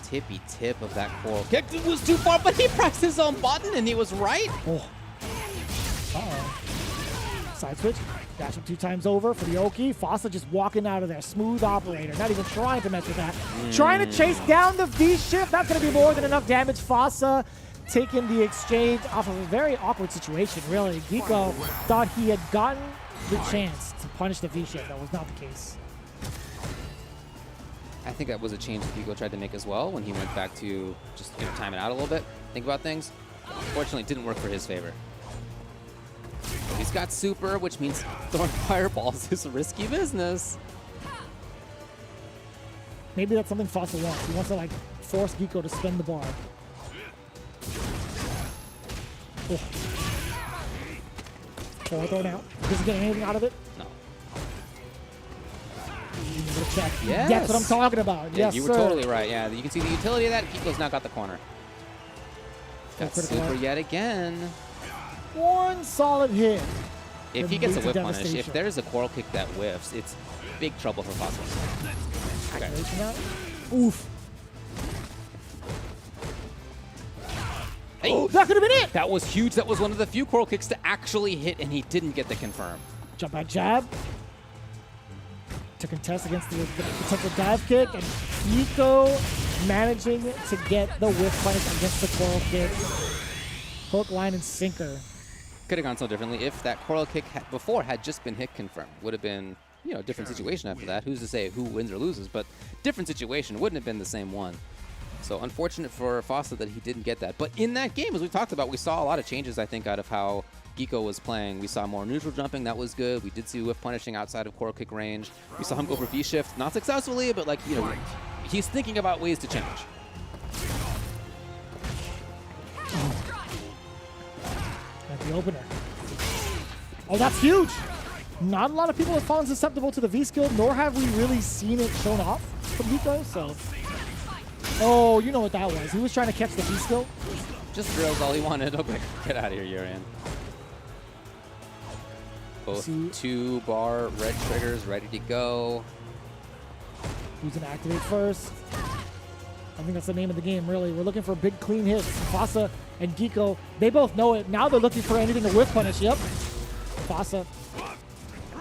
Tippy tip of that coral kick. It was too far, but he pressed his own button and he was right. Oh. Uh-oh. Side switch. Dash him 2 times over for the Oki. Fossa just walking out of there. Smooth operator. Not even trying to mess with that. Trying to chase down the V-shift. That's going to be more than enough damage. Fossa taking the exchange off of a very awkward situation, really. Geeko thought he had gotten the chance to punish the V-shift. That was not the case. I think that was a change that Geeko tried to make as well when he went back to just time it out a little bit, think about things. Unfortunately, it didn't work for his favor. But he's got super, which means throwing fireballs is risky business. Maybe that's something Fossa wants. He wants to, like, force Geeko to spin the bar. Oh. Forward throw now. Doesn't get anything out of it. No. Check. Yes. That's what I'm talking about. Yeah, Yes, you were sir. totally right. Yeah, you can see the utility of that. Geeko's now got the corner. Got critical super hit. yet again. One solid hit. If he It gets a leads to whip punish, if devastation. there's a coral kick that whiffs, it's big trouble for Fossa. Okay. Activation out. Oof. Hey, Oh, that could have been it. that was huge. That was one of the few coral kicks to actually hit, and he didn't get the confirm. Jump back jab. To contest against the potential dive kick, and Geeko managing to get the whiff punish against the coral kick. Hook, line, and sinker. Could have gone so differently if that coral kick before had just been hit confirmed. Would have been, a different situation after that. Who's to say who wins or loses, but different situation. Wouldn't have been the same one. So unfortunate for Fossa that he didn't get that. But in that game, as we talked about, we saw a lot of changes, I think, out of how Geeko was playing. We saw more neutral jumping. That was good. We did see whiff punishing outside of coral kick range. We saw him go for V-shift. Not successfully, but he's thinking about ways to change. At the opener. Oh, that's huge. Not a lot of people have fallen susceptible to the V-skill, nor have we really seen it shown off from Geeko, so. Oh, you know what that was. He was trying to catch the V-skill. Just drills all he wanted. Okay, get out of here, Urian. Both 2-bar red triggers ready to go. Who's going to activate first? I think that's the name of the game, really. We're looking for big, clean hits. Fossa and Geeko, they both know it. Now they're looking for anything to whiff punish. Yep. Fossa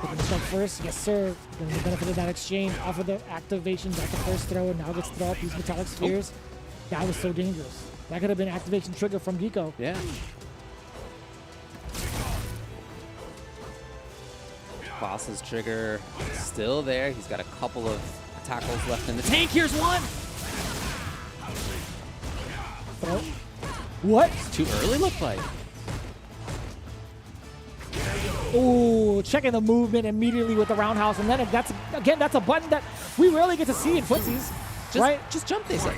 looking to strike first. Yes, sir. Getting the benefit of that exchange off of the activation. Got the first throw, and now gets throw up these metallic spheres. That was so dangerous. That could have been activation trigger from Geeko. Yeah. Boss's trigger still there. He's got a couple of tackles left in the tank. Here's one. Throw. What? Too early, looked like. Ooh, checking the movement immediately with the roundhouse, and then that's a button that we rarely get to see in footsies, right? Just jump, they say.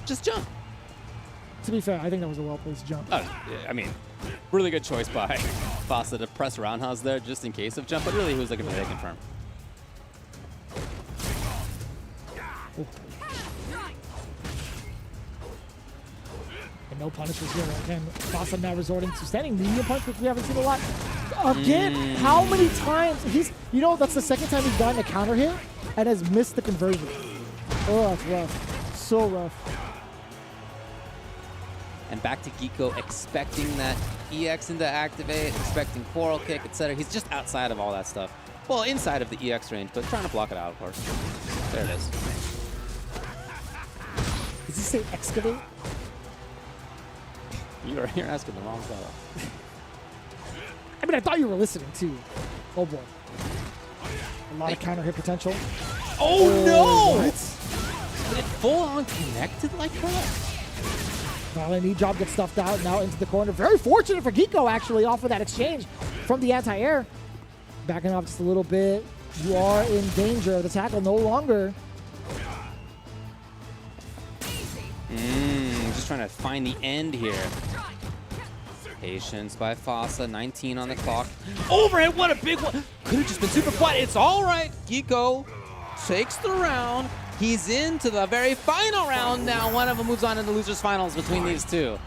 Just jump. To be fair, I think that was a well-placed jump. I mean, really good choice by Fossa to press roundhouse there just in case of jump, but really he was looking for the confirm. And no punishes here. Again, Fossa now resorting to standing medium punch, which we haven't seen a lot. Again, how many times? That's the second time he's gotten a counter hit and has missed the conversion. Oh, that's rough. So rough. And back to Geeko expecting that EX into activate, expecting Coral Kick, etc. He's just outside of all that stuff. Well, inside of the EX range, but trying to block it out, of course. There it is. Does he say excavate? You're asking the wrong fellow. I mean, I thought you were listening, too. Oh, boy. A lot of counter hit potential. Oh, no! What? Did it full on connected like that? Well, knee drop gets stuffed out, now into the corner. Very fortunate for Geeko, actually, off of that exchange from the anti-air. Backing off just a little bit. You are in danger. The tackle no longer. Just trying to find the end here. Patience by Fossa, 19 on the clock. Overhead, what a big one. Could have just been super flat. It's all right. Geeko takes the round. He's into the very final round now. One of them moves on into losers finals between these two.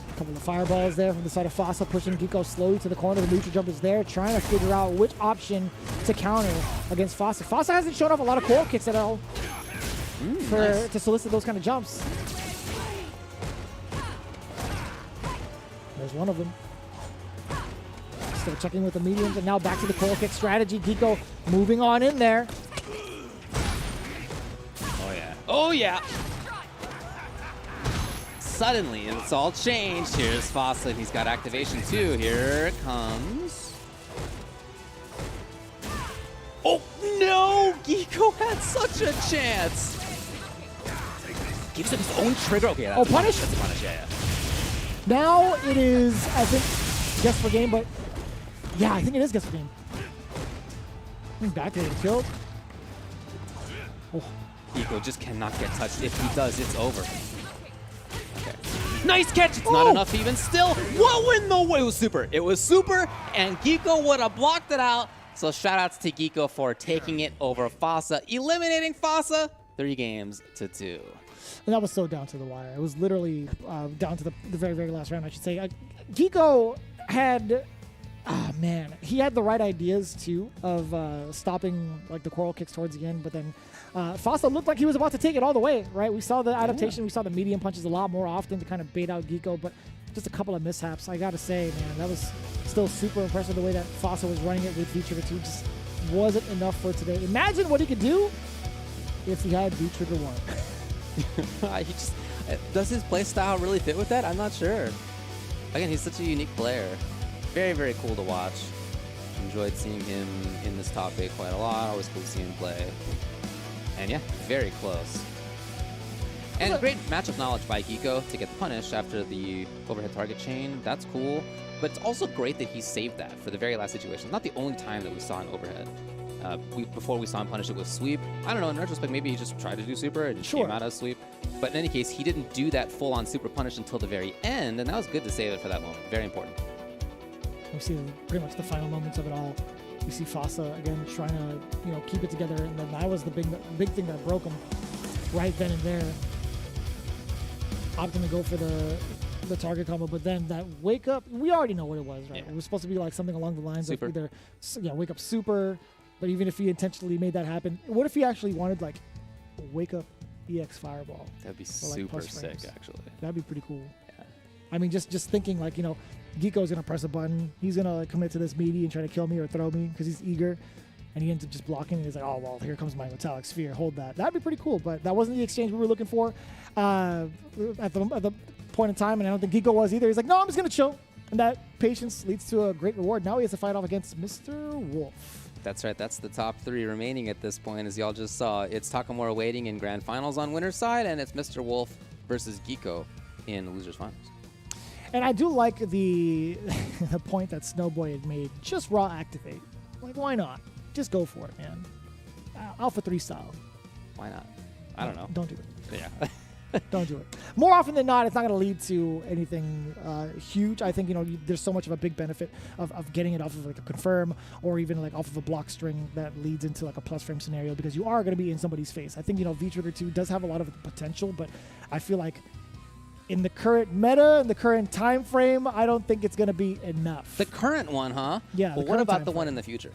A couple of fireballs there from the side of Fossa, pushing Geeko slowly to the corner. The neutral jump is there, trying to figure out which option to counter against Fossa. Fossa hasn't shown off a lot of coral kicks at all to solicit those kind of jumps. There's one of them. Still checking with the mediums, and now back to the coral kick strategy. Geeko moving on in there. Oh, yeah. Oh, yeah. Suddenly, it's all changed. Here's Fossa. He's got activation, too. Here it comes. Oh, no! Geeko had such a chance. Gives him his own trigger. Okay, that's punish? That's a punish, yeah. Now it is, I think, guess for game, but yeah, I think it is guess for game. Back there to kill. Oh. Geeko just cannot get touched. If he does, it's over. Okay. Nice catch! It's not enough even still. What in the way? It was super. It was super, and Geeko would have blocked it out. So shout outs to Geeko for taking it over Fossa, eliminating Fossa 3-2. And that was so down to the wire. It was literally down to the very, very last round, I should say. Geeko had, he had the right ideas, too, of stopping like the coral kicks towards the end. But then Fossa looked like he was about to take it all the way, right? We saw the adaptation. We saw the medium punches a lot more often to kind of bait out Geeko. But just a couple of mishaps. I got to say, man, that was still super impressive the way that Fossa was running it with V-Trigger 2. Just wasn't enough for today. Imagine what he could do if he had V-Trigger 1. Does his play style really fit with that? I'm not sure. Again, he's such a unique player. Very, very cool to watch. Enjoyed seeing him in this top 8 quite a lot. Always cool to see him play. And yeah, very close. And great matchup knowledge by Geeko to get the punish after the overhead target chain. That's cool. But it's also great that he saved that for the very last situation. It's not the only time that we saw an overhead. Before we saw him punish it with sweep. I don't know, in retrospect, maybe he just tried to do super and came out as sweep. But in any case, he didn't do that full-on super punish until the very end, and that was good to save it for that moment. Very important. We see pretty much the final moments of it all. We see Fossa, again, trying to keep it together, and then that was the big thing that broke him right then and there. Opting to go for the target combo, but then that wake up, we already know what it was, right? Yeah. It was supposed to be like something along the lines of either wake up super. But even if he intentionally made that happen, what if he actually wanted like wake up EX fireball? That'd be super sick, actually. That'd be pretty cool. Yeah. I mean, just thinking like, Geeko's gonna press a button. He's gonna like commit to this meaty and try to kill me or throw me because he's eager, and he ends up just blocking. And he's like, oh well, here comes my metallic sphere. Hold that. That'd be pretty cool. But that wasn't the exchange we were looking for at the point in time, and I don't think Geeko was either. He's like, no, I'm just gonna chill, and that patience leads to a great reward. Now he has to fight off against Mr. Wolf. That's right. That's the top 3 remaining at this point, as y'all just saw. It's Takamura waiting in grand finals on winner's side, and it's Mr. Wolf versus Geeko in losers finals. And I do like the the point that Snowboy had made. Just raw activate. Like, why not? Just go for it, man. Alpha 3 style. Why not? I don't know. Don't do it. Yeah. Don't do it. More often than not, it's not going to lead to anything huge. I think, there's so much of a big benefit of getting it off of like a confirm or even like off of a block string that leads into like a plus frame scenario, because you are going to be in somebody's face. I think, V-Trigger 2 does have a lot of potential, but I feel like in the current meta, in the current time frame, I don't think it's going to be enough. The current one, huh? Yeah. Well, what about the one in the future?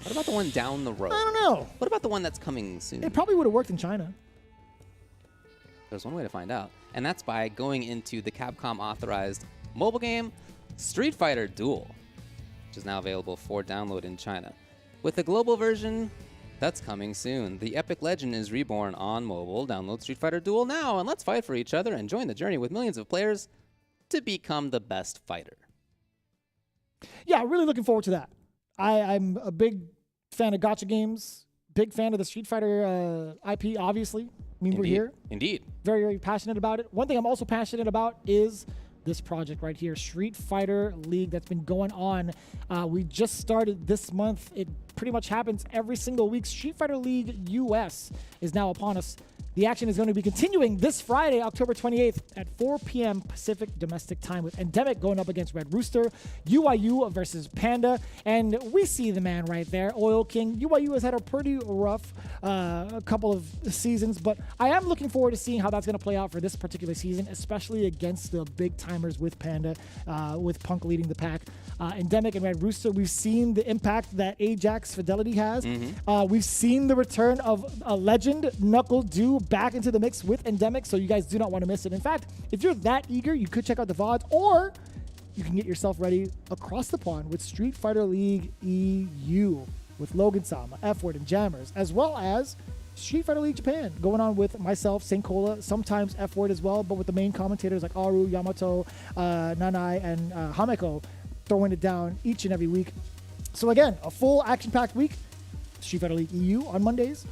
What about the one down the road? I don't know. What about the one that's coming soon? It probably would have worked in China. There's one way to find out, and that's by going into the Capcom authorized mobile game Street Fighter Duel, which is now available for download in China. With the global version, that's coming soon. The epic legend is reborn on mobile. Download Street Fighter Duel now, and let's fight for each other and join the journey with millions of players to become the best fighter. Yeah, really looking forward to that. I'm a big fan of gacha games, big fan of the Street Fighter IP, obviously. I mean, we're here. Indeed. Very, very passionate about it. One thing I'm also passionate about is this project right here, Street Fighter League, that's been going on. We just started this month. It pretty much happens every single week. Street Fighter League US is now upon us. The action is going to be continuing this Friday, October 28th at 4 p.m. Pacific Domestic Time, with Endemic going up against Red Rooster, UIU versus Panda, and we see the man right there, Oil King. UIU has had a pretty rough couple of seasons, but I am looking forward to seeing how that's going to play out for this particular season, especially against the big timers with Panda, with Punk leading the pack. Endemic and Red Rooster, we've seen the impact that Ajax Fidelity has. We've seen the return of a legend, Knuckle Dew, back into the mix with Endemic, so you guys do not want to miss it. In fact, if you're that eager, you could check out the VODs, or you can get yourself ready across the pond with Street Fighter League EU with Logan Sama, F-Word, and Jammers, as well as Street Fighter League Japan going on with myself, Senkola, sometimes F-Word as well, but with the main commentators like Aru, Yamato, Nanai, and Hameko throwing it down each and every week. So again, a full action-packed week. Street Fighter League EU on Mondays,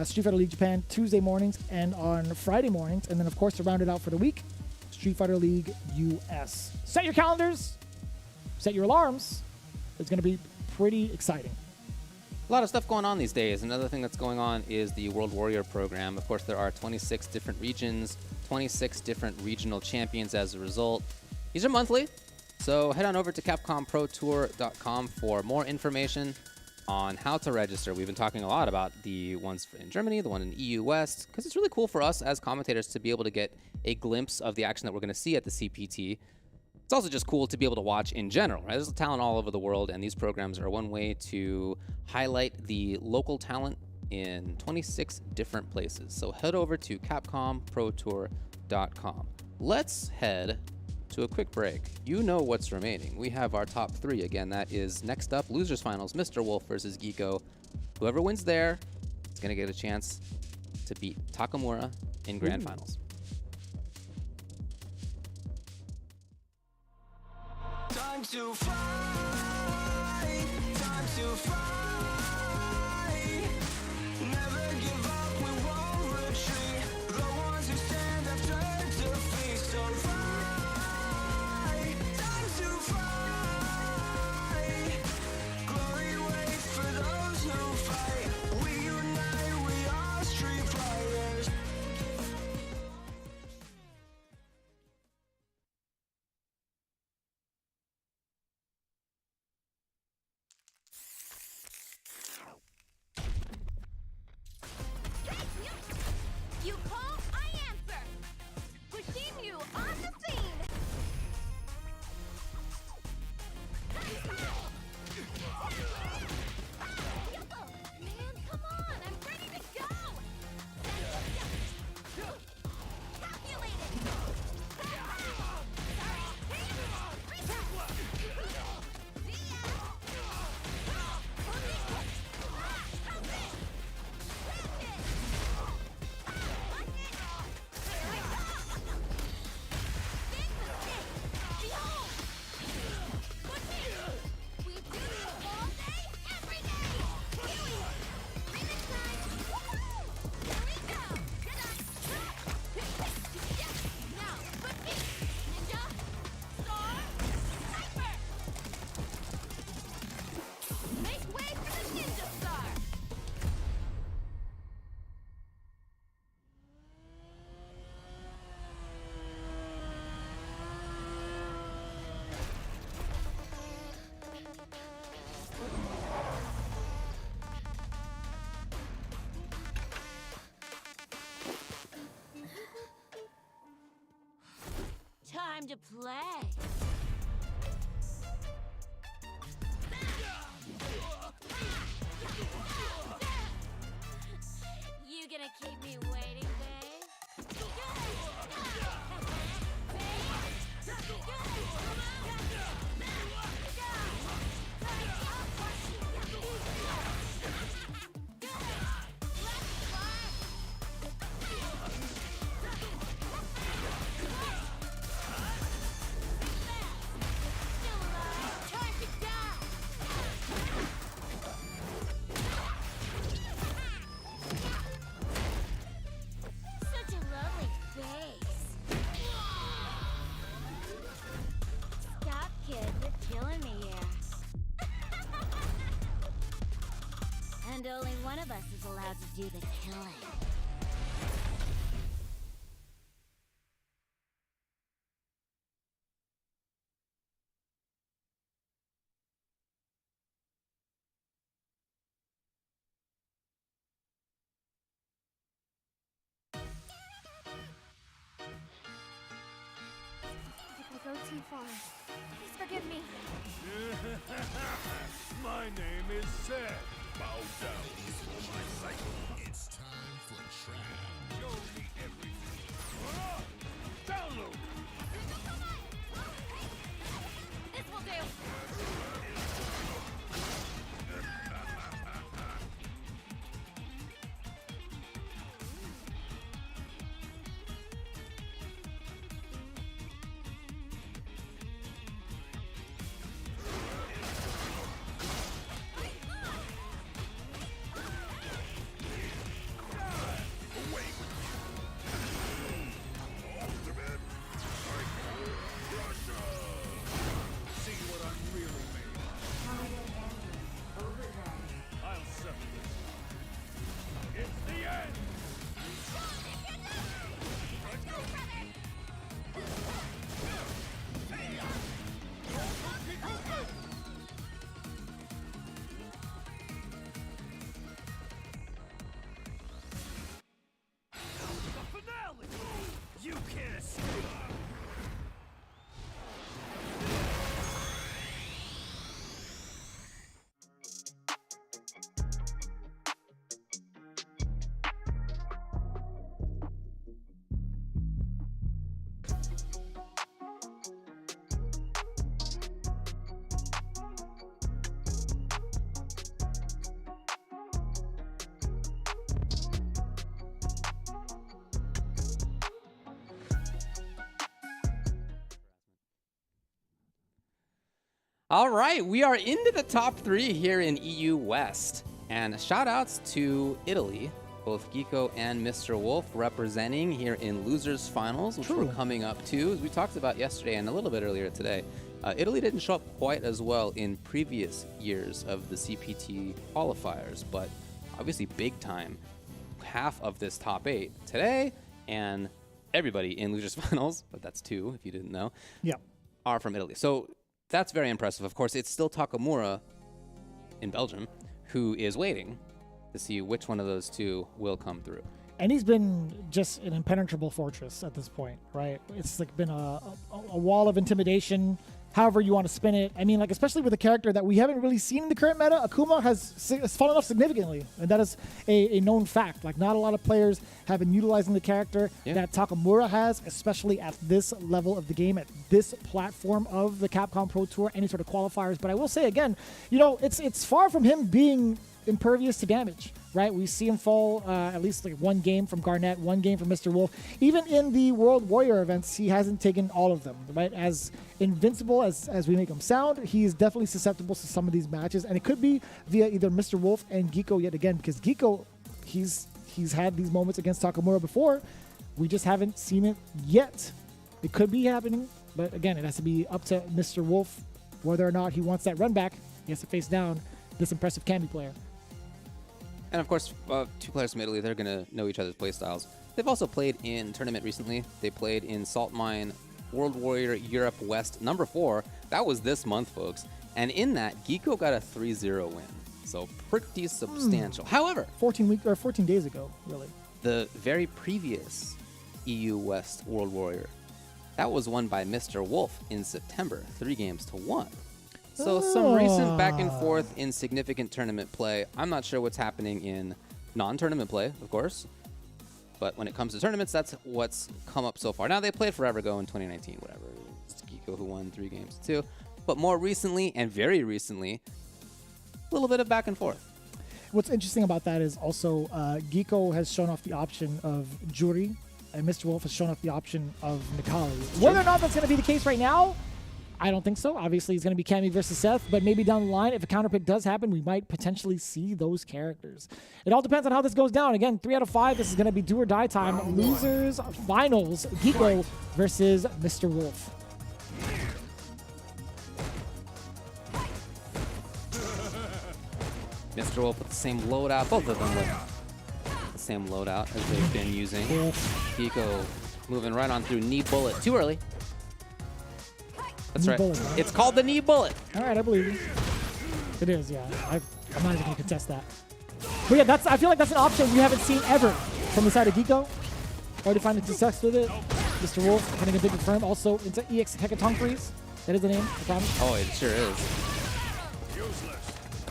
Street Fighter League Japan Tuesday mornings and on Friday mornings, and then of course to round it out for the week, Street Fighter League US. Set your calendars, set your alarms. It's going to be pretty exciting. A lot of stuff going on these days. Another thing that's going on is the World Warrior program. Of course, there are 26 different regions, 26 different regional champions as a result. These are monthly, so head on over to CapcomProTour.com for more information on how to register. We've been talking a lot about the ones in Germany, the one in EU West, because it's really cool for us as commentators to be able to get a glimpse of the action that we're going to see at the CPT. It's also just cool to be able to watch in general, right? There's talent all over the world, and these programs are one way to highlight the local talent in 26 different places. So head over to CapcomProTour.com. Let's head to a quick break. You know what's remaining. We have our top 3. Again, that is next up, Losers Finals, Mr. Wolf versus Geeko. Whoever wins there is going to get a chance to beat Takamura in Grand Finals. Time to fight, time to fight. Never give up, we won't retreat. The ones who stand have turned to feast. So fight, time to fight. Glory waits for those who fight. We unite, we are street fighters. fun to play. You gonna keep me waiting, babe? Such a lovely face. Stop, kid. You're killing me here. And only one of us is allowed to do the killing. If I go too far, please forgive me. My name is Seth. Bow down before my sight. It's time for trial. Show me everything. Download. This will do. See what I'm really made of. I'll settle this. It's the end. Let's go. The finale. You can't escape. All right, we are into the top 3 here in EU West. And shout outs to Italy, both Geeko and Mr. Wolf representing here in Losers Finals, which we're coming up to. As we talked about yesterday and a little bit earlier today, Italy didn't show up quite as well in previous years of the CPT qualifiers, but obviously big time. Half of this top 8 today, and everybody in Losers Finals, but that's 2 if you didn't know, are from Italy. So that's very impressive. Of course, it's still Takamura in Belgium who is waiting to see which one of those 2 will come through. And he's been just an impenetrable fortress at this point, right? It's like been a wall of intimidation, however you want to spin it. I mean, like, especially with a character that we haven't really seen in the current meta, Akuma has fallen off significantly. And that is a known fact. Like, not a lot of players have been utilizing the character that Takamura has, especially at this level of the game, at this platform of the Capcom Pro Tour, any sort of qualifiers. But I will say again, you know, it's far from him being impervious to damage, right? We see him fall at least like 1 game from Garnett, 1 game from Mr. Wolf. Even in the World Warrior events, he hasn't taken all of them, right? As invincible as we make him sound, he is definitely susceptible to some of these matches, and it could be via either Mr. Wolf and Geeko yet again, because Geeko, he's had these moments against Takamura before. We just haven't seen it yet. It could be happening, but again, it has to be up to Mr. Wolf whether or not he wants that run back. He has to face down this impressive Cammy player. And of course, 2 players from Italy, they're going to know each other's playstyles. They've also played in tournament recently. They played in Salt Mine World Warrior Europe West number 4. That was this month, folks. And in that, Geeko got a 3-0 win. So pretty substantial. However, 14 days ago, really. The very previous EU West World Warrior That was won by Mr. Wolf in September, 3-1. So some recent back and forth in significant tournament play. I'm not sure what's happening in non-tournament play, of course. But when it comes to tournaments, that's what's come up so far. Now, they played forever ago in 2019, whatever. It's Geeko who won 3-2. But more recently, and very recently, a little bit of back and forth. What's interesting about that is also Geeko has shown off the option of Juri, and Mr. Wolf has shown off the option of Nikali. Whether or not that's going to be the case right now, I don't think so. Obviously, it's going to be Cammy versus Seth, but maybe down the line, if a counterpick does happen, we might potentially see those characters. It all depends on how this goes down. Again, 3 out of 5, this is going to be do or die time. Losers, finals, Geeko versus Mr. Wolf. Mr. Wolf with the same loadout, both of them with the same loadout as they've been using. Geeko moving right on through knee bullet. Too early. That's Knee right. bullet, huh? It's called the knee bullet. All right, I believe you. It is, yeah. I'm not even going to contest that. But yeah, I feel like that's an option we haven't seen ever from the side of Geeko. Already finding success with it. Mr. Wolf getting a big confirm. Also into EX Hecaton Freeze. That is the name, I promise. Oh, it sure is.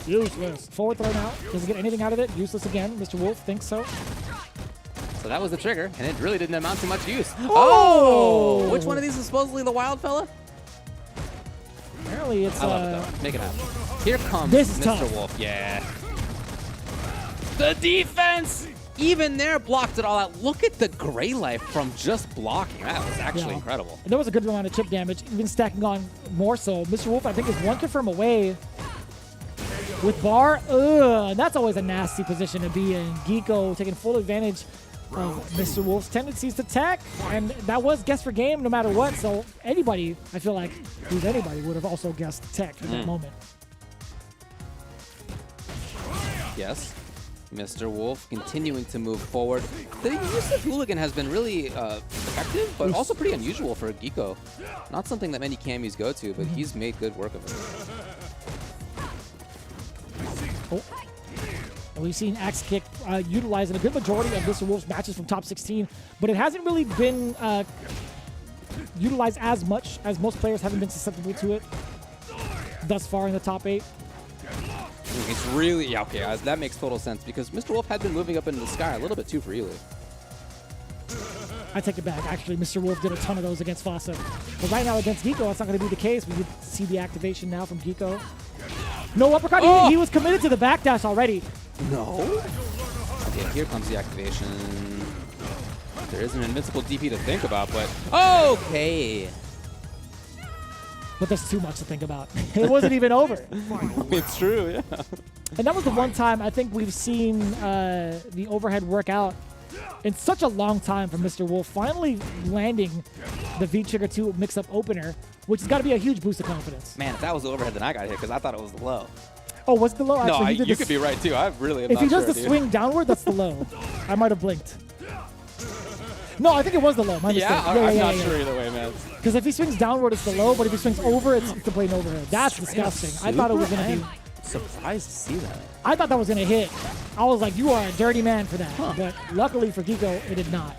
Useless. Forward throw now. Doesn't get anything out of it. Useless again. Mr. Wolf thinks so. So that was the trigger, and it really didn't amount to much use. Oh! Which one of these is supposedly the wild fella? Apparently it's... I love it, though. Make it happen. Here comes This is Mr. tough. Wolf. Yeah. The defense! Even there blocked it all out. Look at the gray life from just blocking. That was actually incredible. And there was a good amount of chip damage, even stacking on more so. Mr. Wolf, I think, is one confirm away with bar. Ugh, that's always a nasty position to be in. Geeko taking full advantage of Mr. Wolf's tendencies to tech, and that was guess for game no matter what. So anybody, I feel like, who's anybody would have also guessed tech at that moment. Yes. Mr. Wolf continuing to move forward. The use of Hooligan has been really effective, but also pretty unusual for Geeko. Not something that many camis go to, but he's made good work of it. Oh. And we've seen Axe Kick utilized in a good majority of Mr. Wolf's matches from top 16, but it hasn't really been utilized as much as most players haven't been susceptible to it thus far in the top 8. It's really, yeah, okay, that makes total sense because Mr. Wolf had been moving up into the sky a little bit too freely. I take it back. Actually, Mr. Wolf did a ton of those against Fossa. But right now against Geeko, that's not going to be the case. We did see the activation now from Geeko. No uppercut. Oh! He was committed to the backdash already. No? Okay, here comes the activation. There is an invincible DP to think about, but okay. But there's too much to think about. It wasn't even over. It's true, yeah. And that was the one time I think we've seen the overhead work out in such a long time from Mr. Wolf, finally landing the V-Trigger 2 mix-up opener, which has got to be a huge boost of confidence. Man, if that was the overhead, then I got hit because I thought it was the low. Oh, was it the low? Actually, No, you could be right, too. I really am if not he does sure, the dude. swing downward, that's the low. I might have blinked. No, I think it was the low. My mistake. I'm not sure either way, man. Because if he swings downward, it's the low, but if he swings over, it's the plain overhead. That's disgusting. I thought it was going to be... Surprised to see that. I thought that was going to hit. I was like, you are a dirty man for that. But luckily for Geeko, it did not.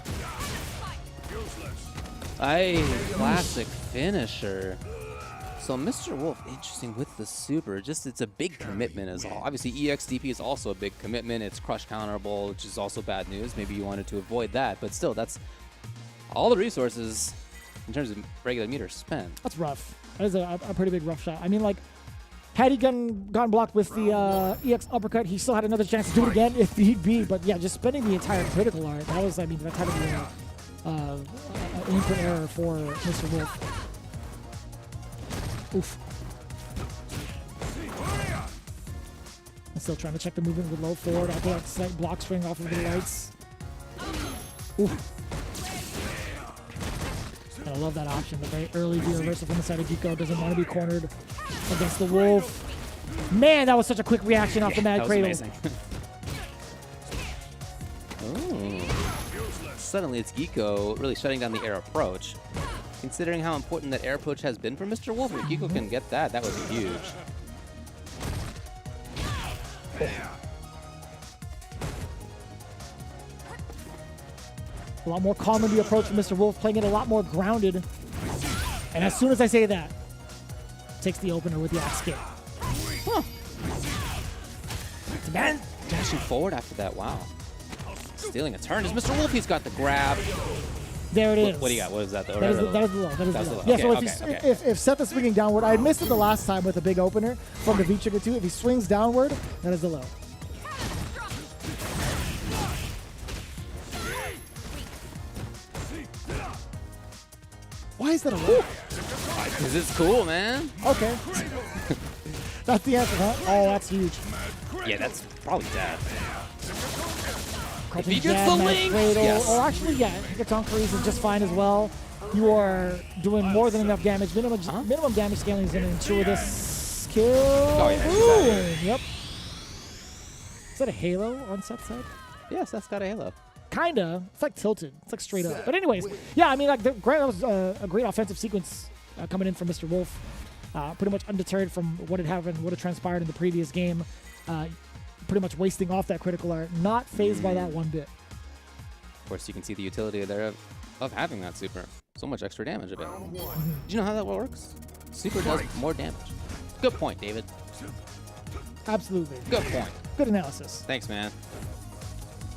Classic finisher. So Mr. Wolf, interesting with the super. Just it's a big commitment as well. Obviously, EXDP is also a big commitment. It's crush counterable, which is also bad news. Maybe you wanted to avoid that, but still, that's all the resources in terms of regular meter spent. That's rough. That is a pretty big rough shot. I mean, like, had he gotten blocked with the EX uppercut, he still had another chance to do it again if need be. But yeah, just spending the entire critical art, that was, I mean, that had to be an input error for Mr. Wolf. Oof. I'm still trying to check the movement with low forward after that slight block swing off of the lights. Oof. And I love that option. The very early V reversal from the side of Geeko. Doesn't want to be cornered against the Wolf. Man, that was such a quick reaction off the Mad That was Cradle. amazing. Oh. Suddenly it's Geeko really shutting down the air approach. Considering how important that air approach has been for Mr. Wolf, if Geeko can get that, that would be huge. A lot more calm in the approach from Mr. Wolf, playing it a lot more grounded And as soon as I say that, takes the opener with the axe kick. Huh. And dashing forward after that. Wow. Stealing a turn. Is Mr. Wolf? He's got the grab. There it is. What do you got? What is that? That is the low. That is the low. Yeah, Okay, so okay. if Seth is swinging downward, I missed it the last time with a big opener from the V-trigger too. If he swings downward, that is the low. Why is that a low? Because it's cool, man. Okay. That's the answer, huh? Oh, that's huge. Yeah, that's probably dead. Crouching If he gets jab, the nice link, cradle. yes. Or actually, yeah, Hikatonkaris is just fine as well. You are doing more than enough damage. Minimum damage scaling is going to ensure this kill. Oh, yeah, Boom. exactly. Yep. Is that a halo on Seth's side? Yes, that's got a halo. Kinda. It's like tilted. It's like straight up. But anyways, yeah, I mean, like that was a great offensive sequence coming in from Mr. Wolf. Pretty much undeterred from what had happened, what had transpired in the previous game. Pretty much wasting off that critical art. Not phased by that one bit. Of course, you can see the utility there of having that super. So much extra damage of it. Do you know how that works? Super does more damage. Good point, David. Absolutely. Good point. Good analysis. Thanks, man.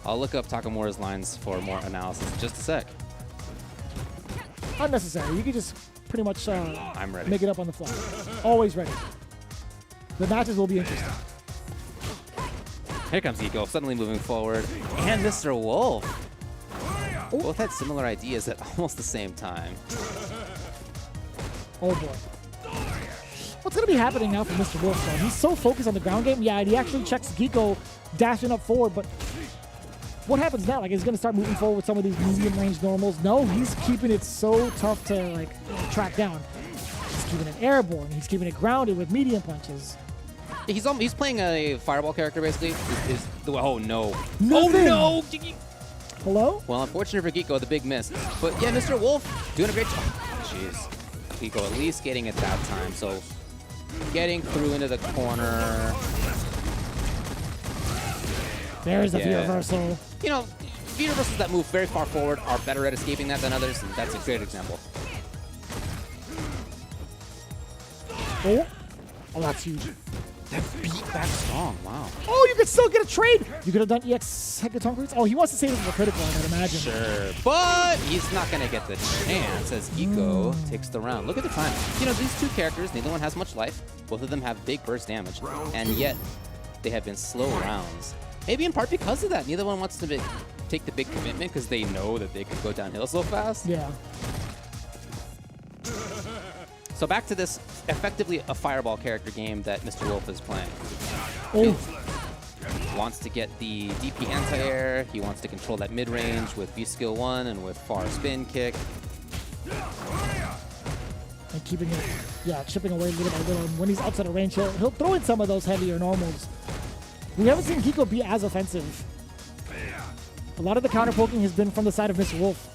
I'll look up Takamura's lines for more analysis in just a sec. Unnecessary. You can just pretty much I'm ready. make it up on the fly. Always ready. The matches will be interesting. Here comes Ego, suddenly moving forward. And Mr. Wolf. Both had similar ideas at almost the same time. Oh boy. What's going to be happening now for Mr. Wolf, though? He's so focused on the ground game. Yeah, he actually checks Geeko dashing up forward, but what happens now? Like, he's going to start moving forward with some of these medium-range normals? No, he's keeping it so tough to, like, track down. He's keeping it airborne. He's keeping it grounded with medium punches. He's playing a fireball character, basically. Oh, no. Nothing. Oh, no! Hello? Well, unfortunate for Geeko, the big miss. But yeah, Mr. Wolf doing a great job. Jeez. Geeko at least getting it that time. So getting through into the corner. There's the V-reversal. You know, V-reversals that move very far forward are better at escaping that than others, and that's a great example. Oh, that's huge. That beat back strong, wow. Oh, you could still get a trade. You could have done EX Hekatonkaris. Oh, he wants to save it for critical, I'd imagine. Sure, but he's not going to get the chance as Geeko takes the round. Look at the time. You know, these two characters, neither one has much life. Both of them have big burst damage, and yet they have been slow rounds. Maybe in part because of that. Neither one wants to take the big commitment because they know that they could go downhill so fast. Yeah. So back to this effectively a fireball character game that Mr. Wolf is playing. Oh. Wants to get the DP anti-air. He wants to control that mid-range with V-Skill 1 and with far spin kick. And keeping it, chipping away little by little. And when he's outside of range, he'll throw in some of those heavier normals. We haven't seen Geeko be as offensive. A lot of the counter poking has been from the side of Mr. Wolf.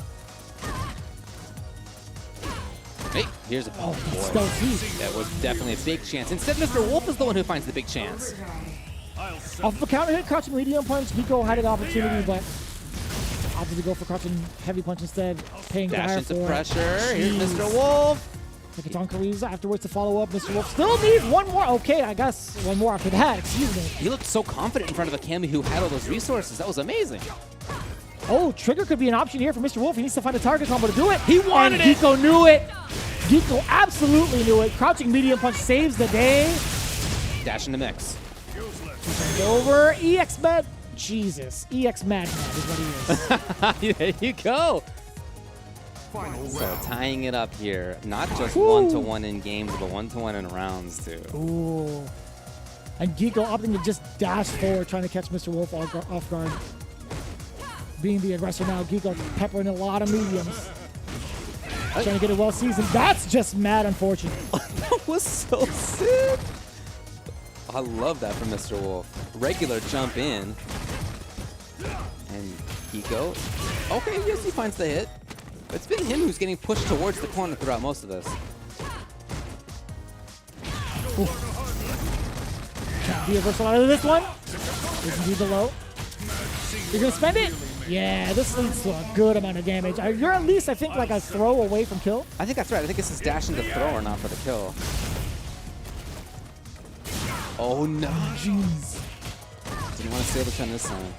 Hey, here's a boy. That was definitely a big chance. Instead, Mr. Wolf is the one who finds the big chance. Off of a counter hit, crouching medium punch, Geeko had an opportunity, but opted to go for crouching heavy punch instead. Paying Dash into for pressure. Here's Mr. Wolf. Hekatonkaris afterwards to follow up. Mr. Wolf still needs one more. Okay, I guess one more after that. Excuse me. He looked so confident in front of a Cammy who had all those resources. That was amazing. Oh, trigger could be an option here for Mr. Wolf. He needs to find a target combo to do it. He wanted it. Geeko knew it. Geeko absolutely knew it. Crouching medium punch saves the day. Dash in the mix. Over EX Med. Jesus. EX Madman is what he is. There you go. So tying it up here, not just 1-to-1 in games, but 1-to-1 in rounds too. Ooh. And Geeko opting to just dash forward, trying to catch Mr. Wolf off guard. Being the aggressor now, Geeko peppering a lot of mediums. Trying to get it well seasoned. That's just mad unfortunate. That was so sick. I love that from Mr. Wolf. Regular jump in. And Geeko. Okay, yes, he finds the hit. But it's been him who's getting pushed towards the corner throughout most of this. Can't be a reversal out of this one. Is indeed the low. You're going to spend it? Yeah, this leads to a good amount of damage. You're at least, I think, like a throw away from kill. I think that's right. I think this is dashing to throw or not for the kill. Oh no. Jeez. Didn't want to steal the 10 this time.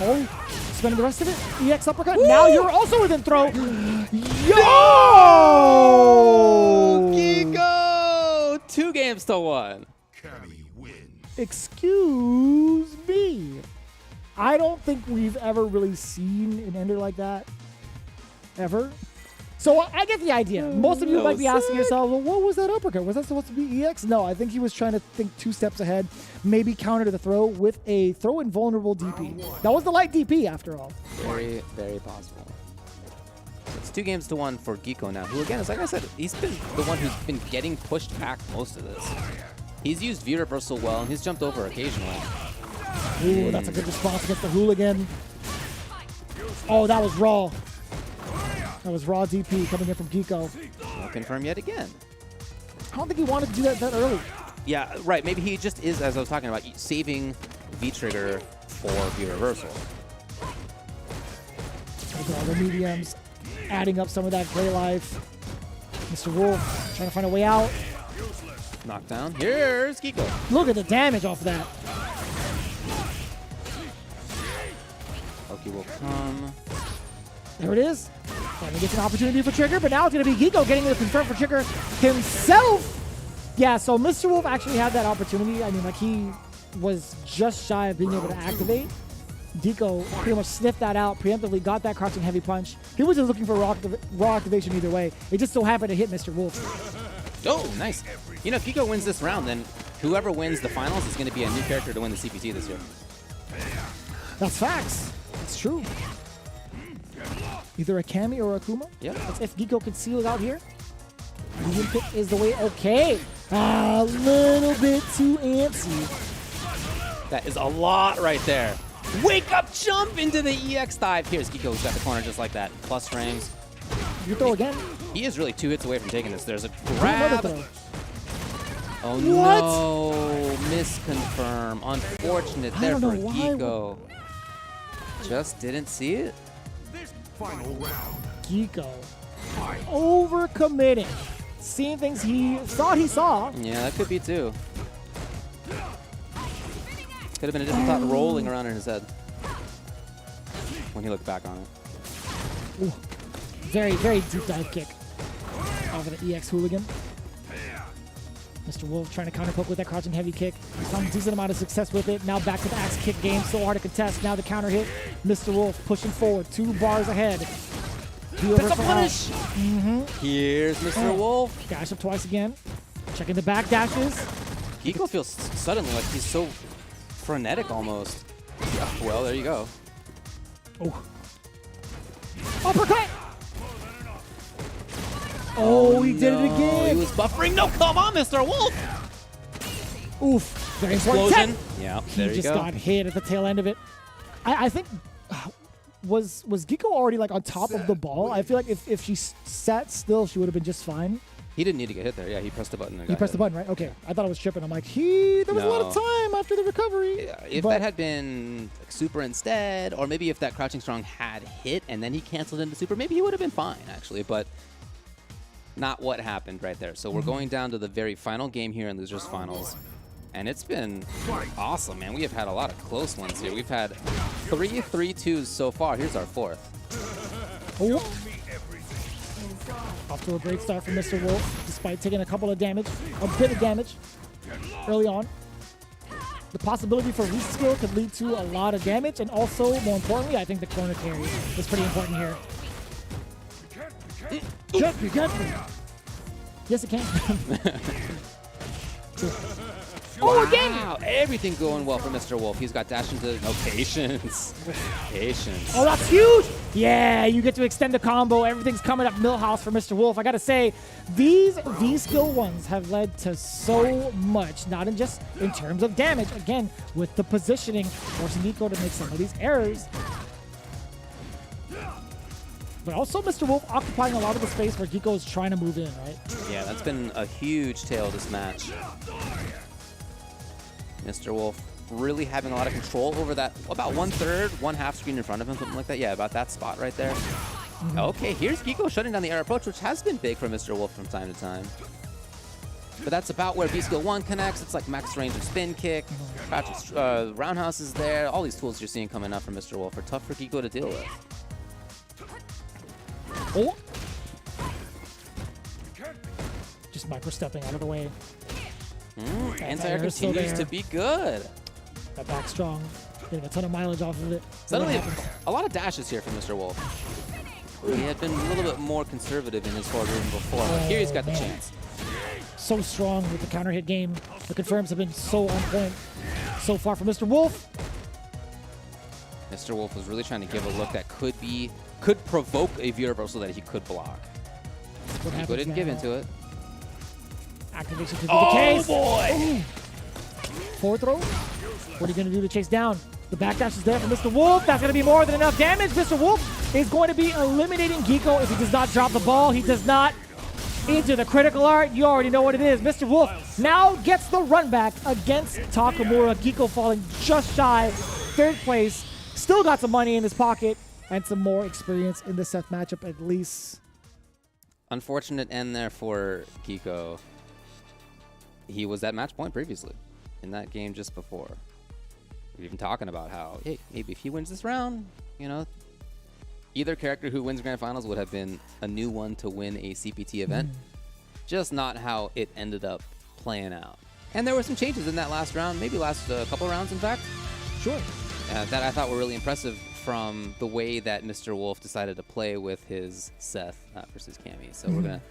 Oh, spending the rest of it. EX uppercut. Woo! Now you're also within throw. Yo! Gigo! 2 games to 1. Excuse me. I don't think we've ever really seen an ender like that. Ever. So I get the idea. Most of you might be asking yourself, well, what was that uppercut? Was that supposed to be EX? No, I think he was trying to think 2 steps ahead, maybe counter to the throw with a throw invulnerable DP. That was the light DP after all. Very, very possible. So it's 2 games to 1 for Gico now, who again is, like I said, he's been the one who's been getting pushed back most of this. He's used V reversal well, and he's jumped over occasionally. Ooh, that's a good response against the hooligan. Oh, that was raw. That was raw DP coming in from Gico. Won't confirm yet again. I don't think he wanted to do that early. Yeah, right. Maybe he just is, as I was talking about, saving V-trigger for V reversal. Look at all the mediums, adding up some of that gray life. Mr. Wolf trying to find a way out. Knockdown. Here's Gico. Look at the damage off of that. Oki will come. There it is. Finally gets an opportunity for Trigger, but now it's going to be Gico getting the confirm for Trigger himself. Yeah, so Mr. Wolf actually had that opportunity. I mean, like, he was just shy of being able to activate. Gico pretty much sniffed that out, preemptively got that crouching heavy punch. He was just looking for raw activation either way. It just so happened to hit Mr. Wolf. Oh, nice. You know, if Gico wins this round, then whoever wins the finals is going to be a new character to win the CPT this year. That's facts. That's true. Either a Kami or a Akuma. Yeah. That's if Gico can seal it out here. Medium pick is the way. Okay. A little bit too antsy. That is a lot right there. Wake up, jump into the EX dive. Here's Gico, who's got the corner just like that. Plus frames. You throw again. He is really 2 hits away from taking this. There's a Another grab. throw. Oh What? no, misconfirm. Unfortunate I there don't know for why. Gico. Just didn't see it. Gico overcommitting. Seeing things he thought he saw. Yeah, that could be too. Could have been a different thought rolling around in his head when he looked back on it. Ooh. Very, very deep dive kick off of the EX hooligan. Mr. Wolf trying to counter poke with that crouching heavy kick. Found a decent amount of success with it. Now back to the axe kick game. So hard to contest. Now the counter hit. Mr. Wolf pushing forward. 2 bars ahead. That's a punish. Here's Mr. Oh. Wolf. Dash up twice again. Checking the back dashes. Gico feels suddenly like he's so frenetic almost. Yeah, well, there you go. Oh. Uppercut. Oh, he did it again. He was buffering. No, come on, Mr. Wolf. Oof. Very important. Explosion. Yeah, there He you just go. got hit at the tail end of it. I think, was Gico already like on top of the ball? I feel like if she sat still, she would have been just fine. He didn't need to get hit there. Yeah, he pressed the button. And He got pressed hit. the button, right? Okay. I thought I was tripping. I'm like, there was a lot of No. time after the recovery. Yeah, if But- that had been like, super instead, or maybe if that crouching strong had hit and then he canceled into super, maybe he would have been fine, actually. But not what happened right there. So we're going down to the very final game here in Losers Finals. And it's been awesome, man. We have had a lot of close ones here. We've had 3 3-2s so far. Here's our 4th. Oh. Off to a great start from Mr. Wolf, despite taking a couple of damage, a bit of damage early on. The possibility for reskill could lead to a lot of damage, and also, more importantly, I think the corner carry is pretty important here. Can't be. Yes, it can. Oh, again! Wow, everything going well for Mr. Wolf. He's got dash into no patience. Patience. Oh, that's huge! Yeah, you get to extend the combo. Everything's coming up Millhouse for Mr. Wolf. I gotta say, these V-skill ones have led to so much, not in just in terms of damage. Again, with the positioning, forcing Nico to make some of these errors. But also Mr. Wolf occupying a lot of the space where Gico is trying to move in, right? Yeah, that's been a huge tail of this match. Mr. Wolf really having a lot of control over that, about 1/3, 1/2 screen in front of him, something like that. Yeah, about that spot right there. Okay, here's Geeko shutting down the air approach, which has been big for Mr. Wolf from time to time. But that's about where B-Skill 1 connects. It's like max range of spin kick. Roundhouse is there. All these tools you're seeing coming up from Mr. Wolf are tough for Geeko to deal with. Oh. Just micro-stepping out of the way. Anti-air continues to be good. That back strong. Getting a ton of mileage off of it. Suddenly, a lot of dashes here from Mr. Wolf. He had been a little bit more conservative in his forward movement before, but here he's got the chance. So strong with the counter hit game. The confirms have been so on point so far for Mr. Wolf. Mr. Wolf was really trying to give a look that could provoke a view reversal that he could block. He didn't give into it. Activation could be the case. Oh, boy! Forward throw. What are you going to do to chase down? The backdash is there for Mr. Wolf. That's going to be more than enough damage. Mr. Wolf is going to be eliminating Geeko if he does not drop the ball. He does not into the critical art. You already know what it is. Mr. Wolf now gets the run back against Takamura. Geeko falling just shy. 3rd place. Still got some money in his pocket and some more experience in the Seth matchup at least. Unfortunate end there for Geeko. He was at match point previously in that game just before. We've been talking about how, hey, maybe if he wins this round, you know, either character who wins Grand Finals would have been a new one to win a CPT event. Just not how it ended up playing out. And there were some changes in that last round, maybe last couple rounds, in fact. Sure. That I thought were really impressive from the way that Mr. Wolf decided to play with his Seth versus Cammy. So we're going to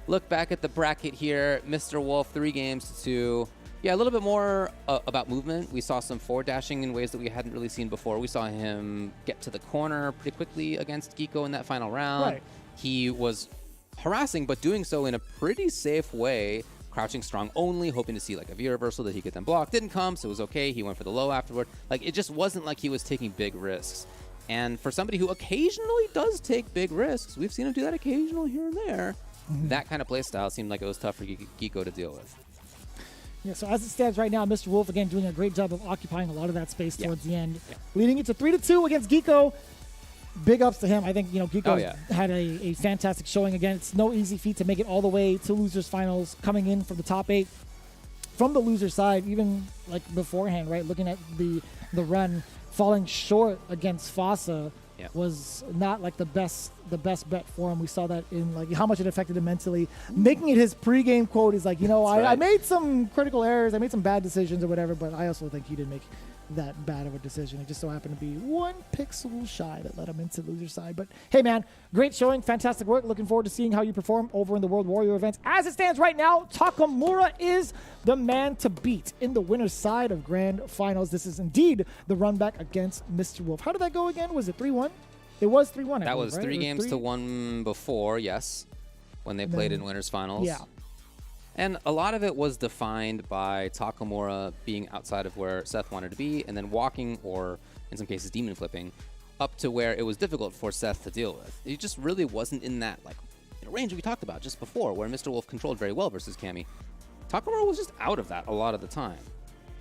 look back at the bracket here. Mr. Wolf, 3 games to 2. Yeah, a little bit more about movement. We saw some forward dashing in ways that we hadn't really seen before. We saw him get to the corner pretty quickly against Geeko in that final round. Right. He was harassing, but doing so in a pretty safe way, crouching strong only, hoping to see like a V reversal that he could then block. Didn't come, so it was okay. He went for the low afterward. Like, it just wasn't like he was taking big risks. And for somebody who occasionally does take big risks, we've seen him do that occasionally here and there, that kind of play style seemed like it was tough for Geeko to deal with. Yeah, so as it stands right now, Mr. Wolf, again, doing a great job of occupying a lot of that space towards the end. Leading it to 3-2 against Geeko. Big ups to him. I think, you know, Geeko had a fantastic showing again. It's no easy feat to make it all the way to losers finals, coming in from the top 8. From the loser side, even like beforehand, right, looking at the run, falling short against Fossa was not like the best bet for him. We saw that in like how much it affected him mentally. Making it his pregame quote is like, you know, I made some critical errors, I made some bad decisions or whatever, but I also think he didn't make that bad of a decision. It just so happened to be 1 pixel shy that led him into loser side. But hey, man, great showing, fantastic work. Looking forward to seeing how you perform over in the World Warrior events. As it stands right now, Takamura is the man to beat in the winner's side of Grand Finals. This is indeed the run back against Mr. Wolf. How did that go again? Was it 3-1? It was 3-1. That was 3 games to 1 before, yes, when they played in winners finals. Yeah. And a lot of it was defined by Takamura being outside of where Seth wanted to be and then walking, or in some cases demon flipping, up to where it was difficult for Seth to deal with. He just really wasn't in that like range we talked about just before, where Mr. Wolf controlled very well versus Cammy. Takamura was just out of that a lot of the time.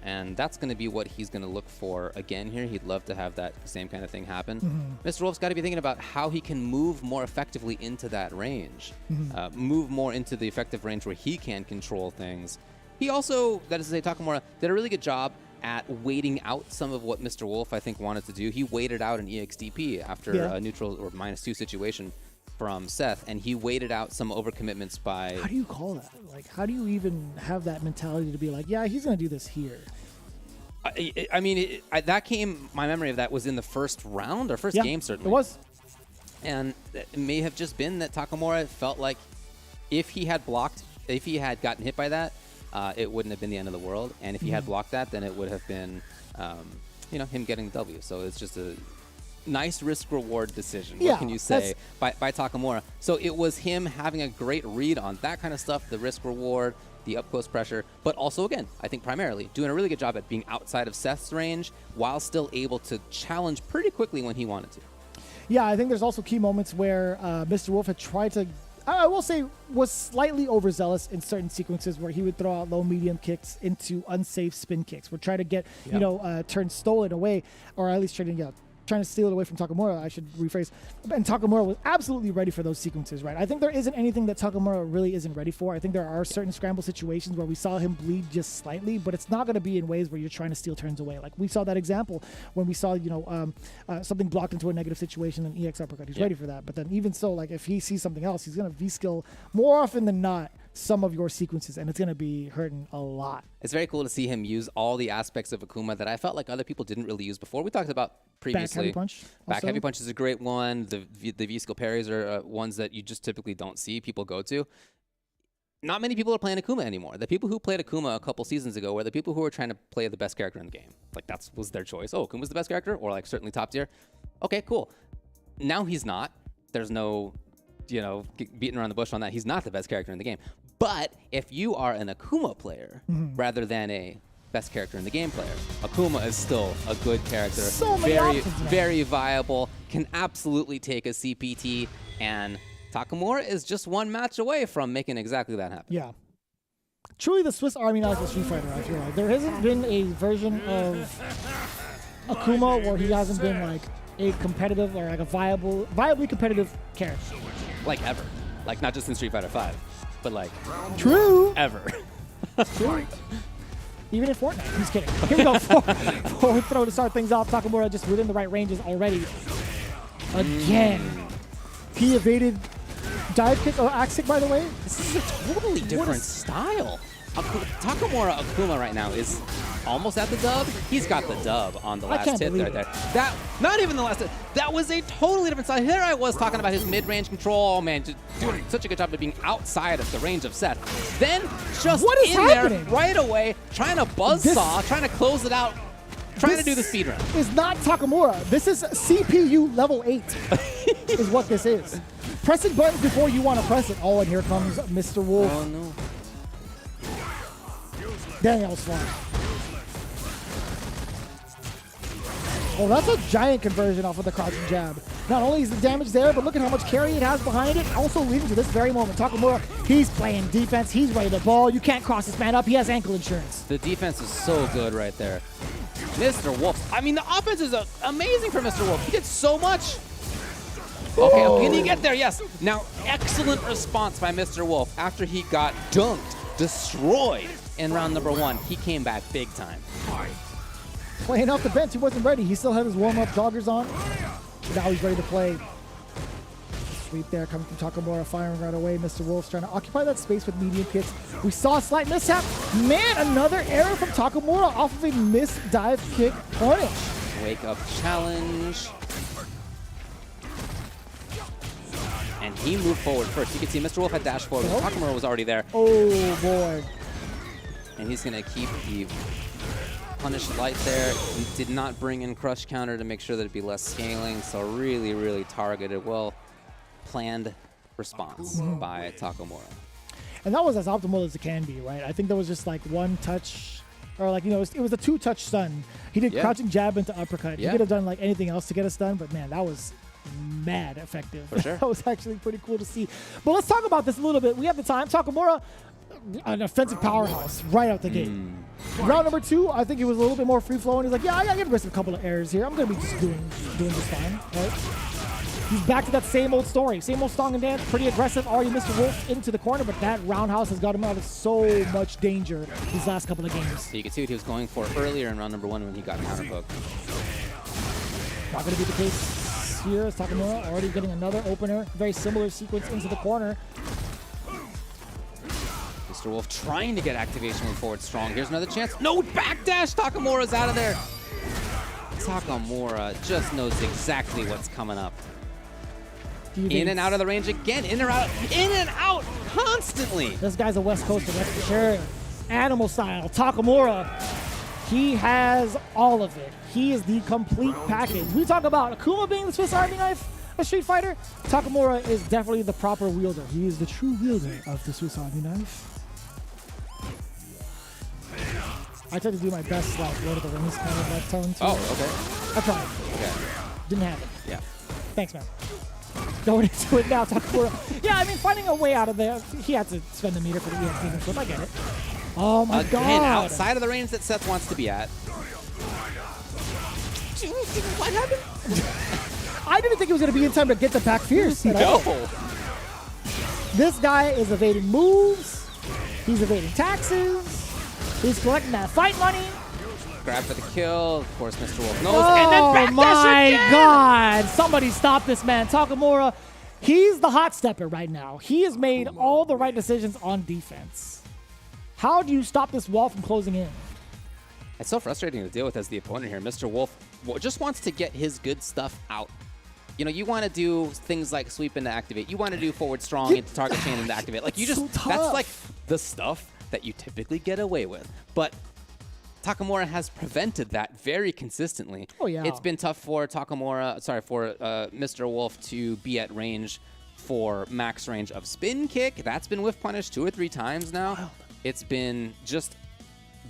And that's going to be what he's going to look for again here. He'd love to have that same kind of thing happen. Mr. Wolf's got to be thinking about how he can move more effectively into that range. Move more into the effective range where he can control things. He also, that is to say, Takamura did a really good job at waiting out some of what Mr. Wolf, I think, wanted to do. He waited out an EXDP after a neutral or -2 situation from Seth, and he waited out some overcommitments by... How do you call that? Like, how do you even have that mentality to be like, yeah, he's going to do this here? I mean, that came... My memory of that was in the first round, or first game, certainly. It was. And it may have just been that Takamura felt like if he had blocked, if he had gotten hit by that, it wouldn't have been the end of the world. And if he had blocked that, then it would have been, you know, him getting the W. So it's just a nice risk-reward decision, what can you say, by Takamura. So it was him having a great read on that kind of stuff, the risk-reward, the up-close pressure, but also, again, I think primarily doing a really good job at being outside of Seth's range while still able to challenge pretty quickly when he wanted to. Yeah, I think there's also key moments where Mr. Wolf had tried to I will say, was slightly overzealous in certain sequences where he would throw out low medium kicks into unsafe spin kicks. We're trying to get, turn stolen away, or at least trying to steal it away from Takamura, I should rephrase. And Takamura was absolutely ready for those sequences, right? I think there isn't anything that Takamura really isn't ready for. I think there are certain scramble situations where we saw him bleed just slightly, but it's not going to be in ways where you're trying to steal turns away. Like we saw that example when we saw, something blocked into a negative situation and EX uppercut. He's ready for that. But then even so, like if he sees something else, he's going to V-skill more often than not some of your sequences, and it's going to be hurting a lot. It's very cool to see him use all the aspects of Akuma that I felt like other people didn't really use before. We talked about previously. Back heavy punch. Back heavy punch is a great one. The V-skill parries are ones that you just typically don't see people go to. Not many people are playing Akuma anymore. The people who played Akuma a couple seasons ago were the people who were trying to play the best character in the game. Like that was their choice. Oh, Akuma's the best character, or like certainly top tier. Okay, cool. Now he's not. There's no beating around the bush on that. He's not the best character in the game. But if you are an Akuma player rather than a best character in the game player, Akuma is still a good character. So many options now. Very viable, can absolutely take a CPT, and Takamura is just one match away from making exactly that happen. Yeah. Truly the Swiss Army knife of Street Fighter, I feel like. There hasn't been a version of Akuma where he hasn't been like a competitive or like a viably competitive character. Like ever. Like not just in Street Fighter V, but like true ever. True. Even in Fortnite. He's kidding. Here we go. Forward throw to start things off. Takamura just within the right ranges already. Again. He evaded dive kick or axe kick, by the way. This is a totally different style. Takamura Akuma right now is almost at the dub. He's got the dub on the last hit right there. That, not even the last hit. That was a totally different style. Here I was talking about his mid-range control. Oh man, just doing such a good job of being outside of the range of Seth. Then just in there right away, trying to buzzsaw, trying to close it out, trying to do the speed run. Is not Takamura. This is CPU level 8 is what this is. Pressing buttons before you want to press it. Oh, and here comes Mr. Wolf. Oh no. Daniel's flying. Oh, that's a giant conversion off of the crouching jab. Not only is the damage there, but look at how much carry it has behind it. Also leading to this very moment. Takamura, he's playing defense. He's ready to ball. You can't cross this man up. He has ankle insurance. The defense is so good right there. Mr. Wolf. I mean, the offense is amazing for Mr. Wolf. He did so much. Okay, can he get there? Yes. Now, excellent response by Mr. Wolf after he got dunked, destroyed in round number 1. He came back big time. Playing off the bench, he wasn't ready. He still had his warm-up joggers on. Now he's ready to play. Sweep there coming from Takamura, firing right away. Mr. Wolf's trying to occupy that space with medium kicks. We saw a slight mishap. Man, another error from Takamura off of a missed dive kick punish. Wake up challenge. And he moved forward first. You can see Mr. Wolf had dash forward. Takamura was already there. Oh, boy. And he's going to keep the punish light there. He did not bring in crush counter to make sure that it'd be less scaling. So really, really targeted, well-planned response by Takamura. And that was as optimal as it can be, right? I think there was just like one touch, or like, it was a 2-touch stun. He did crouching jab into uppercut. He could have done like anything else to get a stun, but man, that was mad effective. For sure. That was actually pretty cool to see. But let's talk about this a little bit. We have the time. Takamura, an offensive powerhouse right out the gate. Round number 2, I think he was a little bit more free-flowing. He's like, yeah, I got to get rid of a couple of errors here. I'm going to be just doing just fine, right? He's back to that same old story. Same old song and dance. Pretty aggressive. Already Mr. Wolf into the corner, but that roundhouse has got him out of so much danger these last couple of games. So you can see what he was going for earlier in round number 1 when he got counterhooked. Not going to be the case here as Takamura already getting another opener. Very similar sequence into the corner. Mr. Wolf trying to get activation with forward strong. Here's another chance. No backdash. Takamura's out of there. Takamura just knows exactly what's coming up. In and out of the range again. In and out constantly. This guy's a West Coaster, that's for sure. Animal style. Takamura, he has all of it. He is the complete package. We talk about Akuma being the Swiss Army knife of Street Fighter. Takamura is definitely the proper wielder. He is the true wielder of the Swiss Army knife. I tried to do my best, like, Lord of the Rings kind of that tone, too. Oh, okay. I tried. Okay. Didn't have it. Yeah. Thanks, man. going into it now. Takamura. Yeah, I mean, finding a way out of there. He had to spend the meter for the EMP flip. I get it. Oh my Again, god. outside of the range that Seth wants to be at. What happened? I didn't think he was going to be in time to get the back fierce at all. No. This guy is evading moves. He's evading taxes. He's collecting that fight money. Grab for the kill. Of course, Mr. Wolf knows. Oh And then back my again. god. Somebody stop this man. Takamura, he's the hot stepper right now. He has made all the right decisions on defense. How do you stop this wall from closing in? It's so frustrating to deal with as the opponent here. Mr. Wolf just wants to get his good stuff out. You know, you want to do things like sweep into activate. You want to do forward strong into target chain into activate. Like, you just, that's like the stuff that you typically get away with. But Takamura has prevented that very consistently. Oh, yeah. It's been tough for Mr. Wolf to be at range for max range of spin kick. That's been whiff punished 2 or 3 times now. Wow. It's been just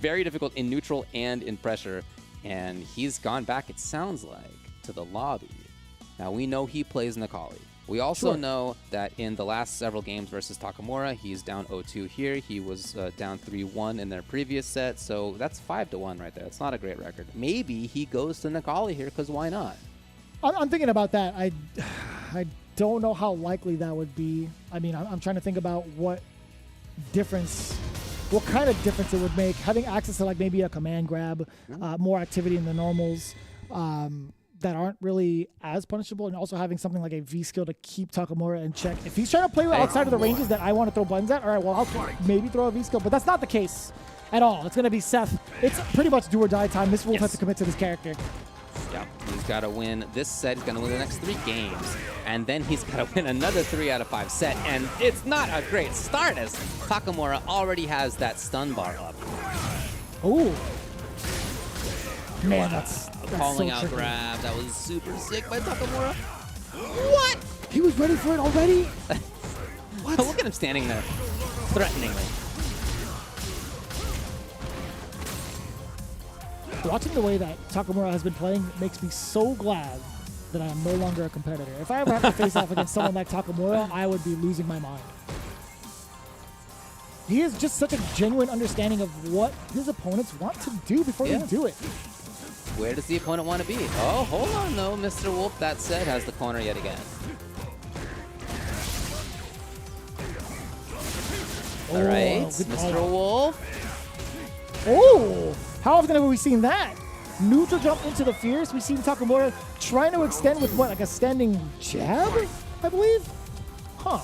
very difficult in neutral and in pressure. And he's gone back, it sounds like, to the lobby. Now, we know he plays Nakali. We also know that in the last several games versus Takamura, he's down 0-2 here. He was down 3-1 in their previous set, so that's 5-1 right there. It's not a great record. Maybe he goes to Nakali here, because why not? I'm thinking about that. I don't know how likely that would be. I mean, I'm trying to think about what kind of difference it would make. Having access to like maybe a command grab, more activity in the normals, that aren't really as punishable, and also having something like a V skill to keep Takamura in check. If he's trying to play outside of the ranges that I want to throw buttons at, all right, well, I'll maybe throw a V skill, but that's not the case at all. It's going to be Seth. It's pretty much do or die time. Mr. Wolf has to commit to this character. Yeah, he's got to win this set. He's going to win the next 3 games, and then he's got to win another 3 out of 5 set, and it's not a great start as Takamura already has that stun bar up. Ooh. Man, that's calling so out tricky. grab. That was super sick by Takamura. What? He was ready for it already? What? Look at him standing there, threateningly. Watching the way that Takamura has been playing makes me so glad that I am no longer a competitor. If I ever have to face off against someone like Takamura, I would be losing my mind. He has just such a genuine understanding of what his opponents want to do before they do it. Where does the opponent want to be? Oh, hold on, though. Mr. Wolf, that said, has the corner yet again. All right, Mr. Wolf. Oh, how often have we seen that? Neutral jump into the fierce. We've seen Takamura trying to extend with what, like a standing jab, I believe? Huh.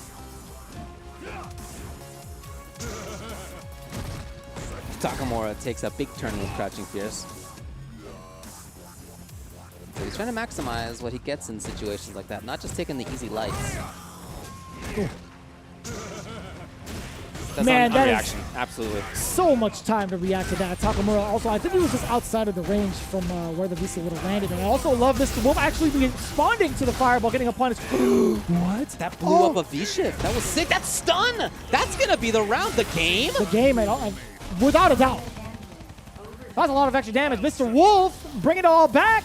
Takamura takes a big turn with crouching fierce. So he's trying to maximize what he gets in situations like that, not just taking the easy lights. That's Man, that reaction. Absolutely. So much time to react to that. Takamura also, I think he was just outside of the range from where the VC would have landed. And I also love Mr. Wolf actually responding to the fireball, getting a punish. What? That blew up a V-shift. That was sick. That's stun. That's going to be the round, the game. The game, without a doubt. That's a lot of extra damage. Mr. Wolf, bring it all back.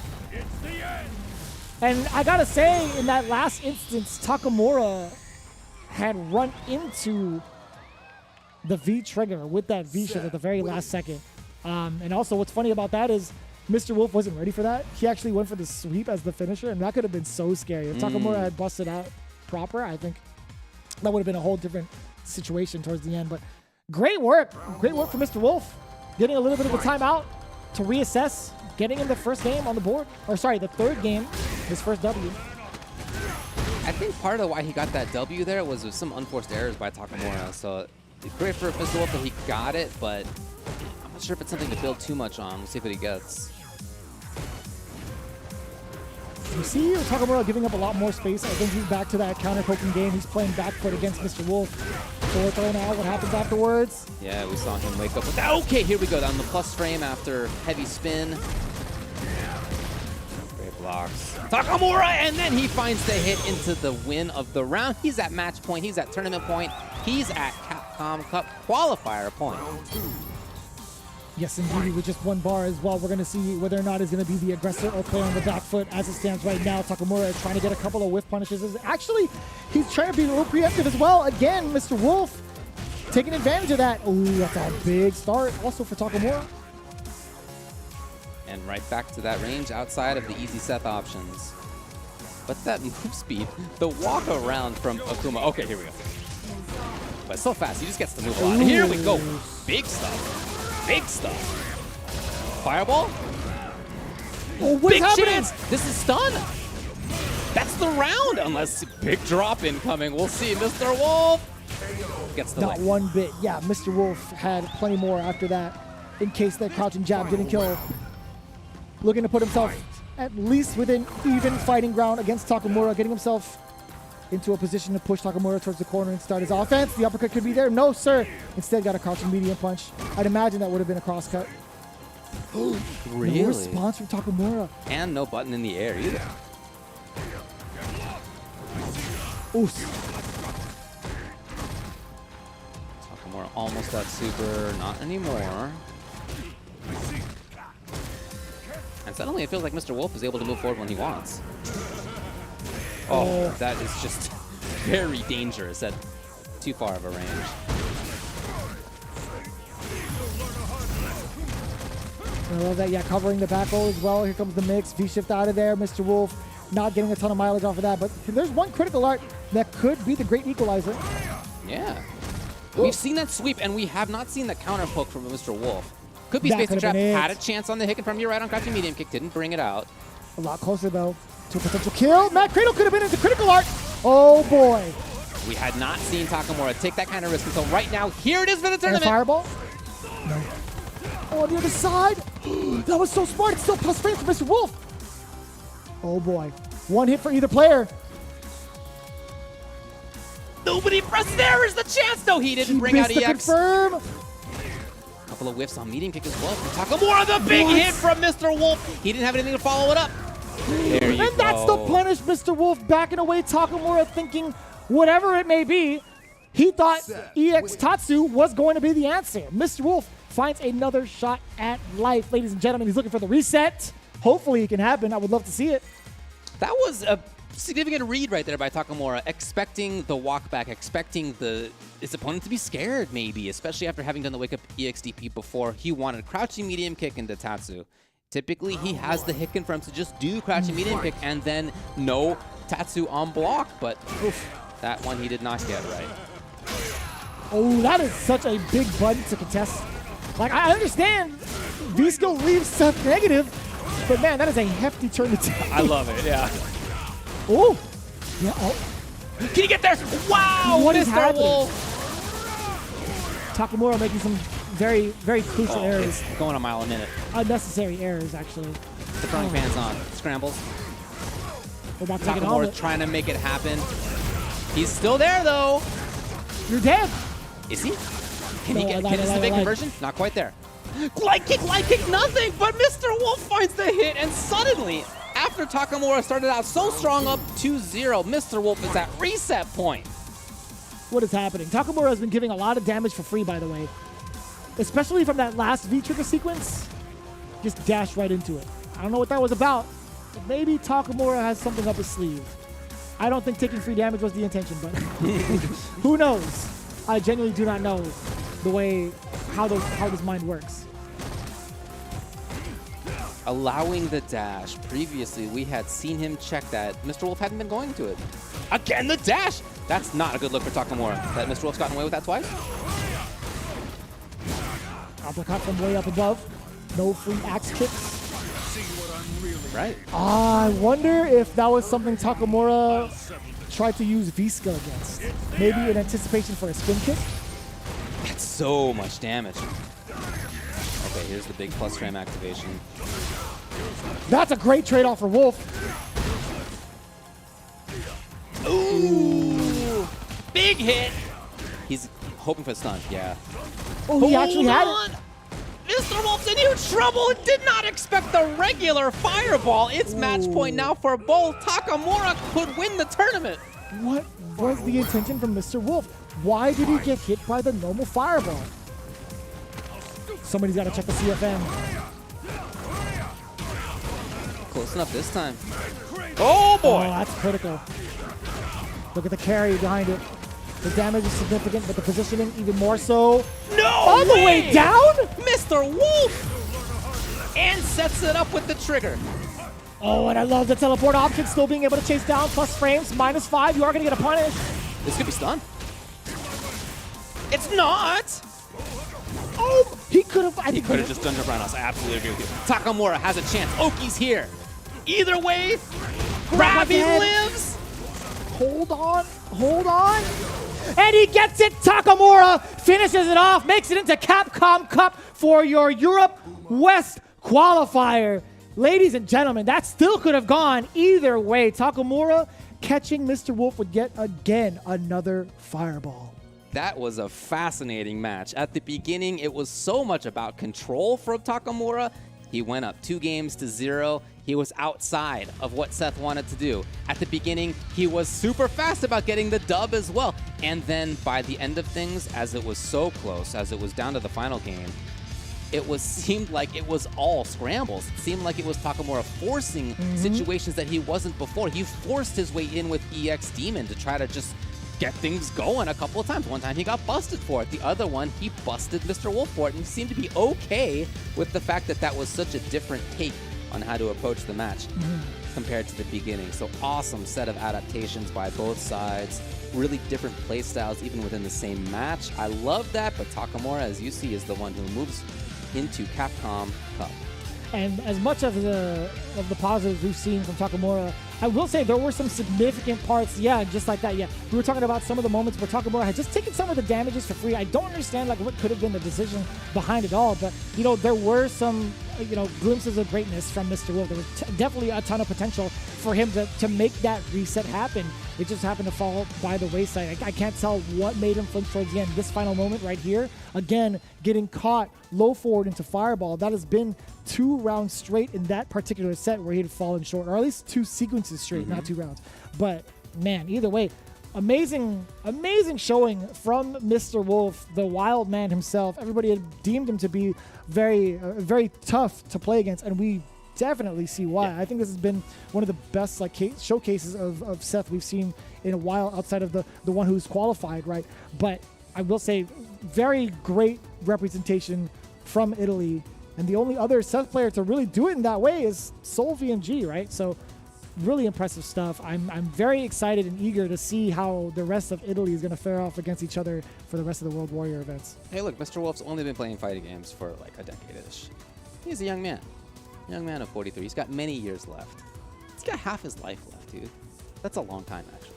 And I got to say, in that last instance, Takamura had run into the V trigger with that V shift at the very last second. And also what's funny about that is Mr. Wolf wasn't ready for that. He actually went for the sweep as the finisher, and that could have been so scary. If Takamura had busted out proper, I think that would have been a whole different situation towards the end. But great work for Mr. Wolf. Getting a little bit of a timeout to reassess, getting in the first game on the board. Or sorry, the third game, his first W. I think part of why he got that W there was with some unforced errors by Takamura. So great for Mr. Wolf that he got it, but I'm not sure if it's something to build too much on. We'll see what he gets. You see Takamura giving up a lot more space. I think he's back to that counter-poking game. He's playing back foot against Mr. Wolf. Forward throw now. What happens afterwards? Yeah, we saw him wake up with that. Okay, here we go. Down the plus frame after heavy spin. Great blocks. Takamura, and then he finds the hit into the win of the round. He's at match point. He's at tournament point. He's at Capcom Cup qualifier point. Yes, indeed, with just one bar as well. We're going to see whether or not he's going to be the aggressor or player on the back foot. As it stands right now, Takamura is trying to get a couple of whiff punishes. Actually, he's trying to be a little preemptive as well. Again, Mr. Wolf taking advantage of that. Ooh, that's a big start also for Takamura. And right back to that range outside of the easy Seth options. But that move speed, the walk around from Akuma. Okay, here we go. But so fast, he just gets to move a lot. Here we go. Big stuff. Big stuff. Fireball. Oh, what's big happening? chance. This is stun. That's the round. Unless big drop incoming. We'll see. Mr. Wolf gets the Not lick. one bit. Yeah, Mr. Wolf had plenty more after that in case that crouching jab didn't kill. Looking to put himself at least within even fighting ground against Takamura, getting himself into a position to push Takamura towards the corner and start his offense. The uppercut could be there. No, sir. Instead, got a crouching medium punch. I'd imagine that would have been a cross cut. Really? No response from Takamura. And no button in the air either. Ooh. Takamura almost at super. Not anymore. And suddenly it feels like Mr. Wolf is able to move forward when he wants. Oh, that is just very dangerous at too far of a range. I love that. Yeah, covering the back roll as well. Here comes the mix. V-shift out of there. Mr. Wolf not getting a ton of mileage off of that. But there's one critical art that could be the great equalizer. Yeah. We've seen that sweep, and we have not seen the counter poke from Mr. Wolf. Could be That Space and could've Trap. been it. Had a chance on the hit from your right on crouching medium kick. Didn't bring it out. A lot closer, though, to a potential kill. Matt Cradle could have been into critical art. Oh, boy. We had not seen Takamura take that kind of risk until right now. Here it is for the And a tournament. fireball? No. Oh, on the other side. That was so smart. It's still plus frame for Mr. Wolf. Oh, boy. One hit for either player. Nobody pressed. There is the chance, though. He didn't bring out missed the EX. confirm. Couple of whiffs on medium kick as well from Takamura. The big What? hit from Mr. Wolf. He didn't have anything to follow it up. There you And that's the go. punish. Mr. Wolf backing away Takamura, thinking whatever it may be, he thought EX Tatsu was going to be the answer. Mr. Wolf finds another shot at life. Ladies and gentlemen, he's looking for the reset. Hopefully it can happen. I would love to see it. That was a significant read right there by Takamura, expecting the walk back, expecting his opponent to be scared maybe, especially after having done the wake up EXDP before. He wanted crouching medium kick into Tatsu. Typically, he has the hit confirmed to just do crouching medium kick and then no Tatsu on block, but oof, that one he did not get right. Oh, that is such a big button to contest. Like, I understand V-Skill leaves Seth negative, but man, that is a hefty turn to take. I love it, yeah. Oh, yeah. Oh. Can he get there? Wow, What is Mr. happening? Wolf. Takamura making some very, very crucial errors. It's going a mile a minute. Unnecessary errors, actually. The throwing pans on. Scrambles. We're about to take an Takamura omelet. trying to make it happen. He's still there, though. You're dead. Is he? Can No, he I get lied, this I the big lied. conversion? Not quite there. Glide kick, nothing! But Mr. Wolf finds the hit, and suddenly, after Takamura started out so strong up 2-0, Mr. Wolf is at reset point. What is happening? Takamura has been giving a lot of damage for free, by the way. Especially from that last V-trigger sequence. Just dashed right into it. I don't know what that was about, but maybe Takamura has something up his sleeve. I don't think taking free damage was the intention, but who knows? I genuinely do not know the way how this mind works. Allowing the dash. Previously, we had seen him check that. Mr. Wolf hadn't been going to it. Again, the dash! That's not a good look for Takamura. That Mr. Wolf's gotten away with that twice. Uppercut from way up above. No free axe kicks. Right. I wonder if that was something Takamura tried to use V-Skill against. Maybe in anticipation for a spin kick. That's so much damage. Okay, here's the big plus frame activation. That's a great trade-off for Wolf. Ooh! Big hit! He's hoping for the stun, yeah. Oh, he actually had it. Mr. Wolf's in huge trouble and did not expect the regular fireball. It's match point now for both. Takamura could win the tournament. What was the intention from Mr. Wolf? Why did he get hit by the normal fireball? somebody's got to check the CFM. Close enough this time. Oh boy! Oh, that's critical. Look at the carry behind it. The damage is significant, but the positioning even more so. No All the way down? Mr. Wolf! And sets it up with the trigger. Oh, and I love the teleport option, still being able to chase down, plus frames, -5. You are going to get a punish. This could be stunned. It's not! Oh, he could have. He could have just done jump around us. I absolutely agree with you. Takamura has a chance. Oki's here. Either way, Gravy lives. Hold on, hold on. And he gets it. Takamura finishes it off, makes it into Capcom Cup for your Europe West qualifier. Ladies and gentlemen, that still could have gone either way. Takamura catching Mr. Wolf would get, again, another fireball. That was a fascinating match. At the beginning, it was so much about control from Takamura. He went up 2-0. He was outside of what Seth wanted to do. At the beginning, he was super fast about getting the dub as well. And then by the end of things, as it was so close, as it was down to the final game, seemed like it was all scrambles. It seemed like it was Takamura forcing situations that he wasn't before. He forced his way in with EX Demon to try to just get things going a couple of times. One time he got busted for it. The other one, he busted Mr. Wolf for it, and he seemed to be okay with the fact that that was such a different take on how to approach the match compared to the beginning. So awesome set of adaptations by both sides. Really different play styles even within the same match. I love that, but Takamura, as you see, is the one who moves into Capcom Cup. And as much of the positives we've seen from Takamura, I will say there were some significant parts, just like that. We were talking about some of the moments where Takamura had just taken some of the damages for free. I don't understand what could have been the decision behind it all, but there were some glimpses of greatness from Mr. Wolf. There was definitely a ton of potential for him to make that reset happen. It just happened to fall by the wayside. I can't tell what made him flinch towards the end. This final moment right here, again, getting caught low forward into Fireball. That has been 2 rounds straight in that particular set where he had fallen short, or at least 2 sequences straight, not 2 rounds. But man, either way, amazing showing from Mr. Wolf, the wild man himself. Everybody had deemed him to be very tough to play against, and we definitely see why. I think this has been one of the best showcases of Seth we've seen in a while, outside of the one who's qualified, right? But I will say, very great representation from Italy, and the only other Seth player to really do it in that way is Seoul VMG, right? So really impressive stuff. I'm very excited and eager to see how the rest of Italy is going to fare off against each other for the rest of the World Warrior events. Hey, look, Mr. Wolf's only been playing fighting games for like a decade-ish. He's a young man. Young man of 43. He's got many years left. He's got half his life left, dude. That's a long time, actually.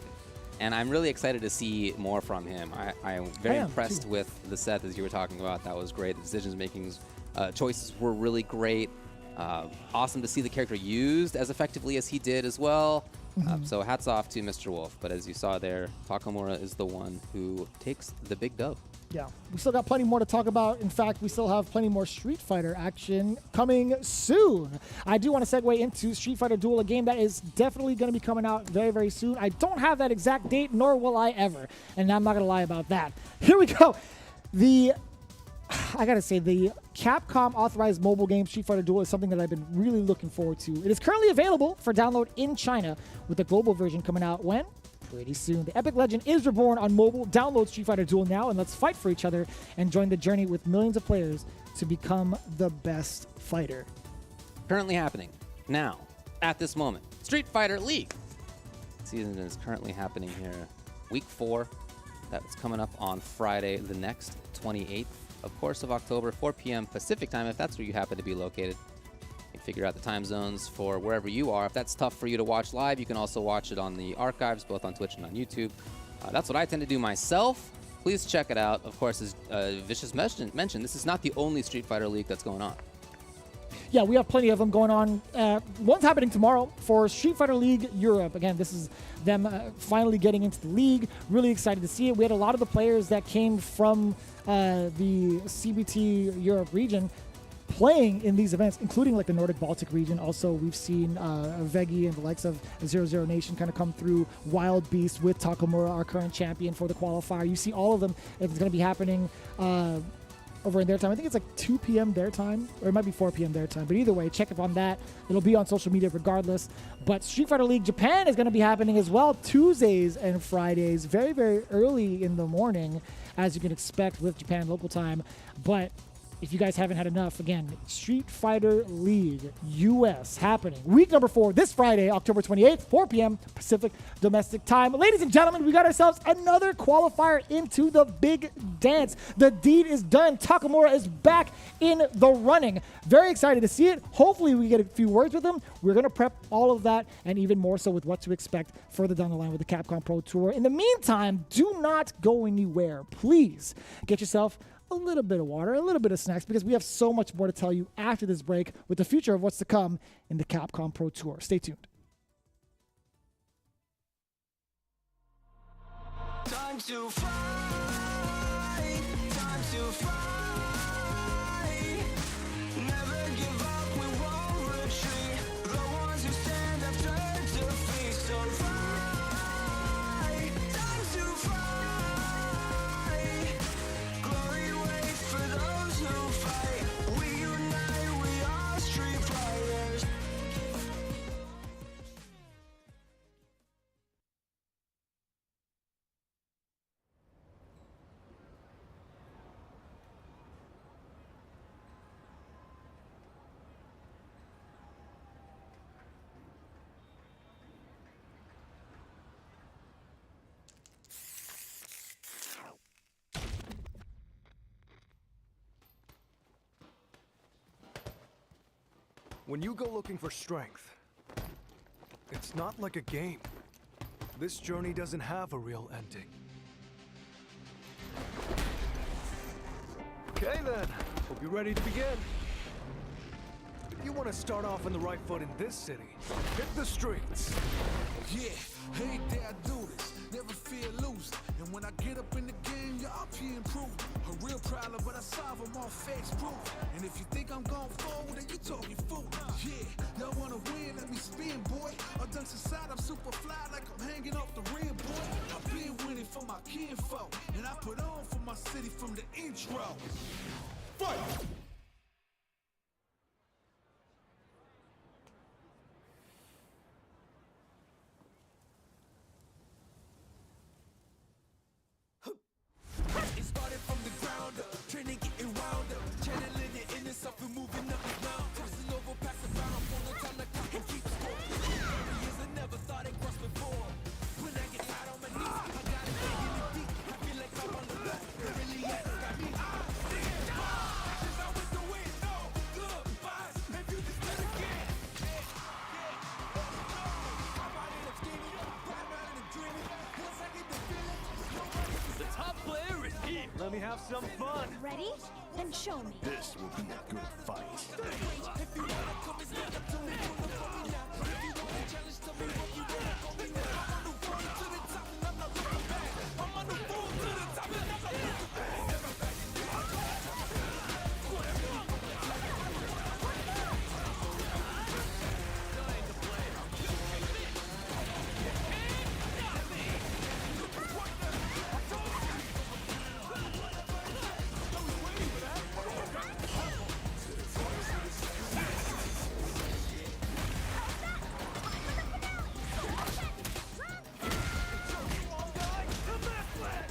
And I'm really excited to see more from him. I am very impressed with the Seth, as you were talking about. That was great. The decision-making choices were really great. Awesome to see the character used as effectively as he did as well. So hats off to Mr. Wolf. But as you saw there, Takamura is the one who takes the big dub. Yeah, we still got plenty more to talk about. In fact, we still have plenty more Street Fighter action coming soon. I do want to segue into Street Fighter Duel, a game that is definitely going to be coming out very, very soon. I don't have that exact date, nor will I ever. And I'm not going to lie about that. Here we go. I gotta say, the Capcom authorized mobile game Street Fighter Duel is something that I've been really looking forward to. It is currently available for download in China, with the global version coming out when? Pretty soon. The epic legend is reborn on mobile. Download Street Fighter Duel now and let's fight for each other and join the journey with millions of players to become the best fighter. Currently happening now, at this moment, Street Fighter League season is currently happening here. Week 4, that's coming up on Friday, the next 28th. Of course, of October, 4 p.m. Pacific time, if that's where you happen to be located. You can figure out the time zones for wherever you are. If that's tough for you to watch live, you can also watch it on the archives, both on Twitch and on YouTube. That's what I tend to do myself. Please check it out. Of course, as Vicious mentioned, this is not the only Street Fighter League that's going on. Yeah, we have plenty of them going on. One's happening tomorrow for Street Fighter League Europe. Again, this is them finally getting into the league. Really excited to see it. We had a lot of the players that came from the CBT Europe region playing in these events, including like the Nordic Baltic region. Also, we've seen Veggie and the likes of 00 Nation kind of come through. Wild Beast with Takamura, our current champion for the qualifier. You see all of them. It's going to be happening over in their time. I think it's like 2 p.m. their time, or it might be 4 p.m. their time. But either way, check up on that. It'll be on social media regardless. But Street Fighter League Japan is going to be happening as well, Tuesdays and Fridays, very, very early in the morning, as you can expect with Japan local time. But if you guys haven't had enough, again, Street Fighter League US happening week number 4 this Friday, October 28th, 4 p.m. Pacific domestic time. Ladies and gentlemen, we got ourselves another qualifier into the big dance. The deed is done. Takamura is back in the running. Very excited to see it. Hopefully we get a few words with him. We're going to prep all of that and even more so with what to expect further down the line with the Capcom Pro Tour. In the meantime, do not go anywhere. Please get yourself a little bit of water, a little bit of snacks, because we have so much more to tell you after this break with the future of what's to come in the Capcom Pro Tour. Stay tuned. Time to fight, time to fight. Never give up, we won't retreat. The ones who stand after defeat. So fight, time to fight. Glory waits for those who fight. We unite, we are street fighters. When you go looking for strength, it's not like a game. This journey doesn't have a real ending. Okay then, hope you're ready to begin. If you want to start off on the right foot in this city, hit the streets. Yeah, hey there, I do this. Never fear losing. And when I get up in the game, yeah, I'm here improving. A real problem, but I solve them all facts proof. And if you think I'm going forward, then you talking fool. Yeah, y'all wanna win, let me spin, boy. All dunks aside, I'm super fly like I'm hanging off the rim, boy. I've been winning for my kinfolk, and I put on for my city from the intro. Fight! It started from the ground up, training getting wound up, channeling your inner self and moving up and down, crossing over, passing around, for no time to clock and keep score. Years I never thought it crossed before. When I get tired on my knees, I got it digging it deep. I feel like I'm on the road, it really has got me. Since I went to win, no goodbyes. If you just let again, I'm out here scheming, riding around and dreaming. Once I get the feeling, The top player is here. Let me have some fun. Ready? Then show me. This will be a good fight.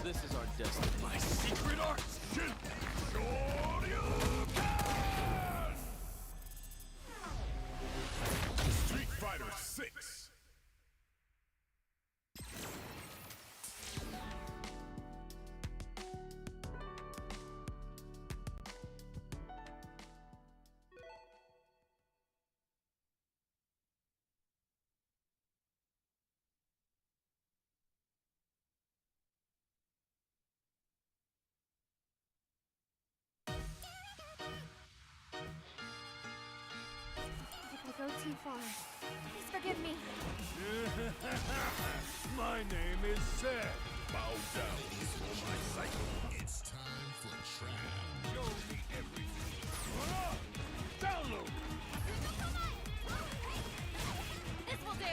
This is our destiny. My secret arts. Street Fighter VI. If I go too far, please forgive me. My name is Seth. Bow down before my cycle. It's time for trial. Show me everything. Download. This will do.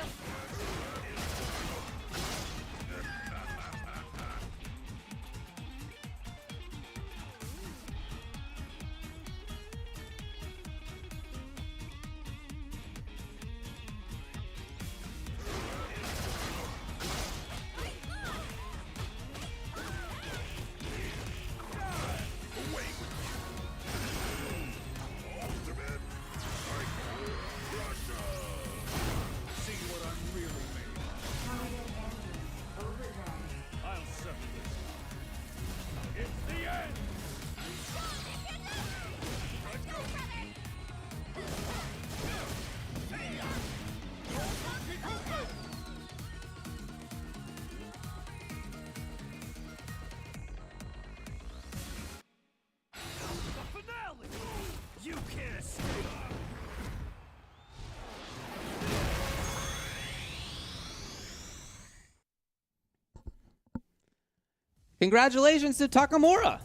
Congratulations to Takamura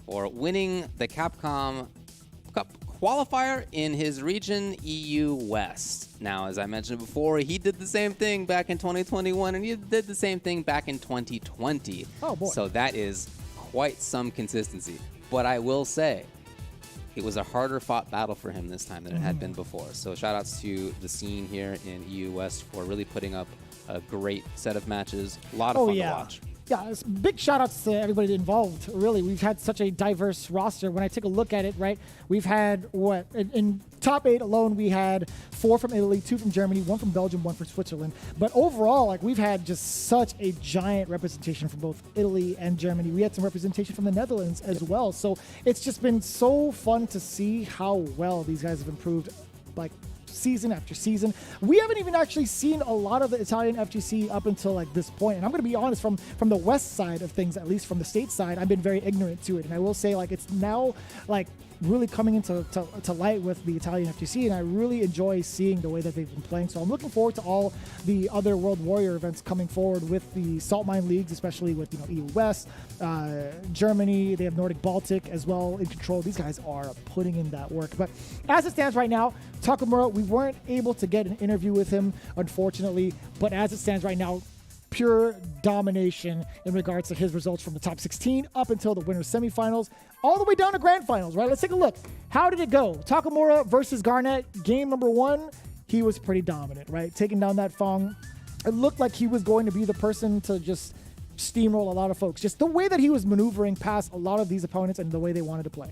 for winning the Capcom Cup qualifier in his region, EU West. Now, as I mentioned before, he did the same thing back in 2021, and he did the same thing back in 2020. Oh, boy. So that is quite some consistency. But I will say, it was a harder fought battle for him this time than it had been before. So shout outs to the scene here in EU West for really putting up a great set of matches. A lot of fun to watch. Yeah, it's big shout outs to everybody involved. Really, we've had such a diverse roster. When I take a look at it, right, we've had what in top 8 alone, we had 4 from Italy, 2 from Germany, 1 from Belgium, 1 from Switzerland. But overall, like, we've had just such a giant representation from both Italy and Germany. We had some representation from the Netherlands as well. So it's just been so fun to see how well these guys have improved, like, season after season. We haven't even actually seen a lot of the Italian FGC up until like this point. And I'm going to be honest, from the west side of things, at least from the state side, I've been very ignorant to it. And I will say, like, it's now like really coming into to light with the Italian FGC, and I really enjoy seeing the way that they've been playing. So I'm looking forward to all the other World Warrior events coming forward with the Salt Mine Leagues, especially with, you know, EU West, Germany. They have Nordic Baltic as well in control. These guys are putting in that work. But as it stands right now, Takamura, we weren't able to get an interview with him, unfortunately. But as it stands right now, pure domination in regards to his results from the top 16 up until the winners semifinals, all the way down to grand finals, right? Let's take a look. How did it go? Takamura versus Garnett, game number 1, he was pretty dominant, right? Taking down that Fong. It looked like he was going to be the person to just steamroll a lot of folks. Just the way that he was maneuvering past a lot of these opponents and the way they wanted to play.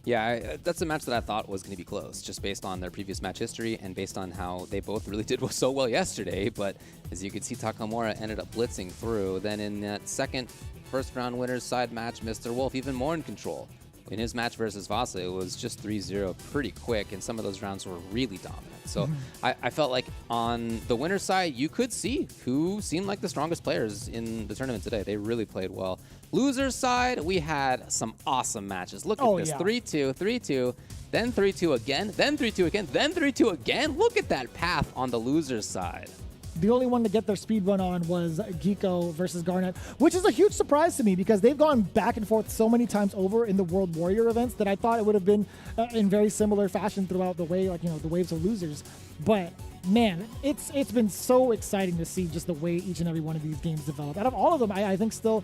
Yeah, that's a match that I thought was going to be close, just based on their previous match history and based on how they both really did so well yesterday. But as you can see, Takamura ended up blitzing through. Then in that second first-round winners side match, Mr. Wolf even more in control. In his match versus Vasa, it was just 3-0 pretty quick, and some of those rounds were really dominant. So I felt like on the winner's side, you could see who seemed like the strongest players in the tournament today. They really played well. Loser's side, we had some awesome matches. Look at this, 3-2, 3-2, then 3-2 again, then 3-2 again, then 3-2 again. Look at that path on the loser's side. The only one to get their speed run on was Geeko versus Garnett, which is a huge surprise to me because they've gone back and forth so many times over in the World Warrior events that I thought it would have been in very similar fashion throughout the way, like, you know, the waves of losers. But man, it's been so exciting to see just the way each and every one of these games develop. Out of all of them, I think still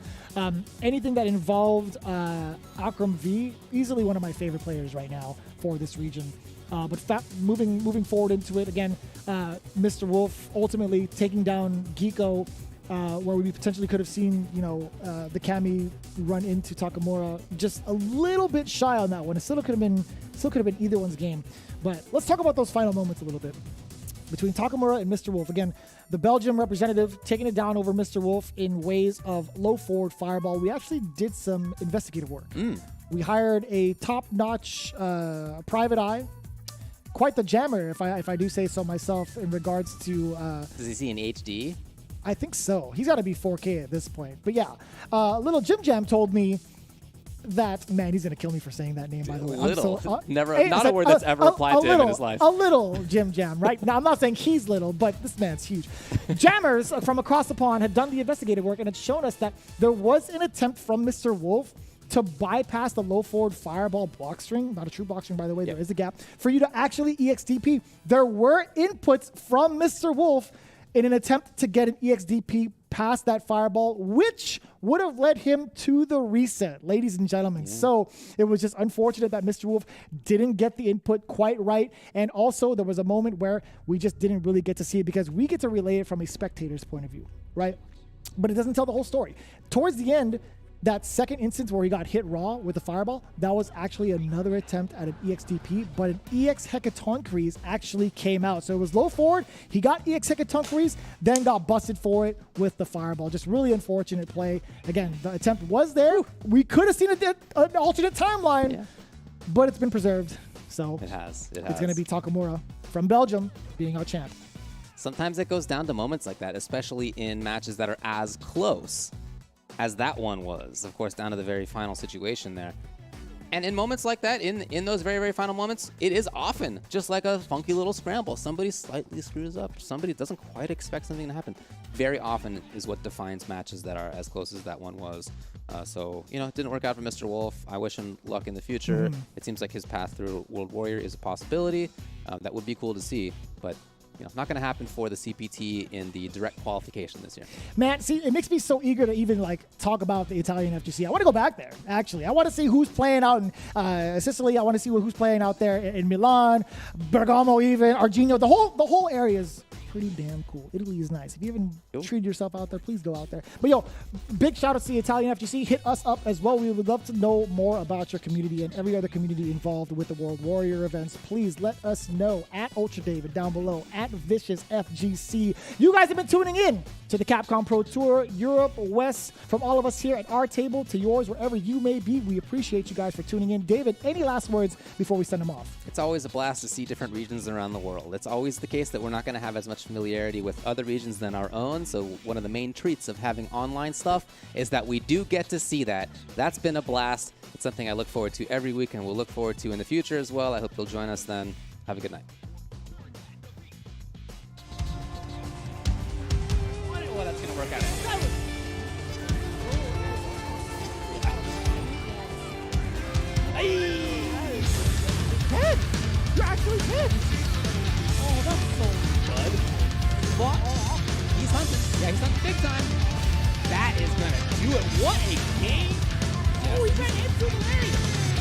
anything that involved Akram V, easily one of my favorite players right now for this region. But moving forward into it again, Mr. Wolf ultimately taking down Geeko, where we potentially could have seen, you know, the Kami run into Takamura just a little bit shy on that one. It still could have been either one's game. But let's talk about those final moments a little bit between Takamura and Mr. Wolf. Again, the Belgium representative taking it down over Mr. Wolf in ways of low forward fireball. We actually did some investigative work. We hired a top-notch private eye. Quite the jammer, if I do say so myself, in regards to... Does he see in HD? I think so. He's got to be 4K at this point. But yeah, little Jim Jam told me that... Man, he's going to kill me for saying that name, by the way. Little. Hey, not a word that's ever applied to him in his life. A little Jim Jam, right? Now, I'm not saying he's little, but this man's huge. Jammers from across the pond had done the investigative work, and it's shown us that there was an attempt from Mr. Wolf to bypass the low forward fireball block string. Not a true block string, by the way. There is a gap for you to actually EXDP. There were inputs from Mr. Wolf in an attempt to get an EXDP past that fireball, which would have led him to the reset, ladies and gentlemen. So it was just unfortunate that Mr. Wolf didn't get the input quite right. And also there was a moment where we just didn't really get to see it because we get to relay it from a spectator's point of view, right? But it doesn't tell the whole story. Towards the end, that second instance where he got hit raw with the fireball, that was actually another attempt at an EXDP, but an EX Hekatonkeries actually came out. So it was low forward, he got EX Hekatonkeries, then got busted for it with the fireball. Just really unfortunate play. Again, the attempt was there. We could have seen an alternate timeline, but it's been preserved. So it has. It's going to be Takamura from Belgium being our champ. Sometimes it goes down to moments like that, especially in matches that are as close as that one was, of course, down to the very final situation there. And in moments like that, in those very, very final moments, it is often just like a funky little scramble. Somebody slightly screws up. Somebody doesn't quite expect something to happen. Very often is what defines matches that are as close as that one was. So, you know, it didn't work out for Mr. Wolf. I wish him luck in the future. It seems like his path through World Warrior is a possibility. That would be cool to see, but you know, not going to happen for the CPT in the direct qualification this year. Man, see, it makes me so eager to even like talk about the Italian FGC. I want to go back there, actually. I want to see who's playing out in Sicily. I want to see who's playing out there in Milan, Bergamo, even Argenio. The whole area is pretty damn cool. Italy is nice. If you haven't treated yourself out there, please go out there. But yo, big shout out to the Italian FGC. Hit us up as well. We would love to know more about your community and every other community involved with the World Warrior events. Please let us know at Ultra David down below, at Vicious FGC. You guys have been tuning in to the Capcom Pro Tour, Europe, West, from all of us here at our table to yours, wherever you may be. We appreciate you guys for tuning in. David, any last words before we send them off? It's always a blast to see different regions around the world. It's always the case that we're not going to have as much familiarity with other regions than our own, so one of the main treats of having online stuff is that we do get to see that. That's been a blast. It's something I look forward to every week and we'll look forward to in the future as well. I hope you'll join us then. Have a good night. Well, that's going to work out. Ted! You're actually Ted! Oh, that's so good. He's hunting. Yeah, he's hunting big time. That is going to do it. What a game. Oh, he ran into the lane!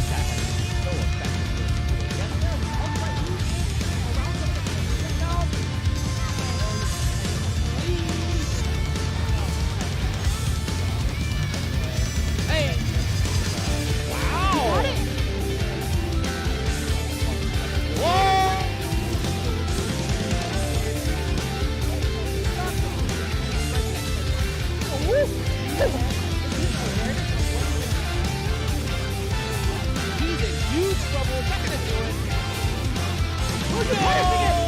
That is so effective. Hey! Wow! He's in huge trouble. He's not gonna do it.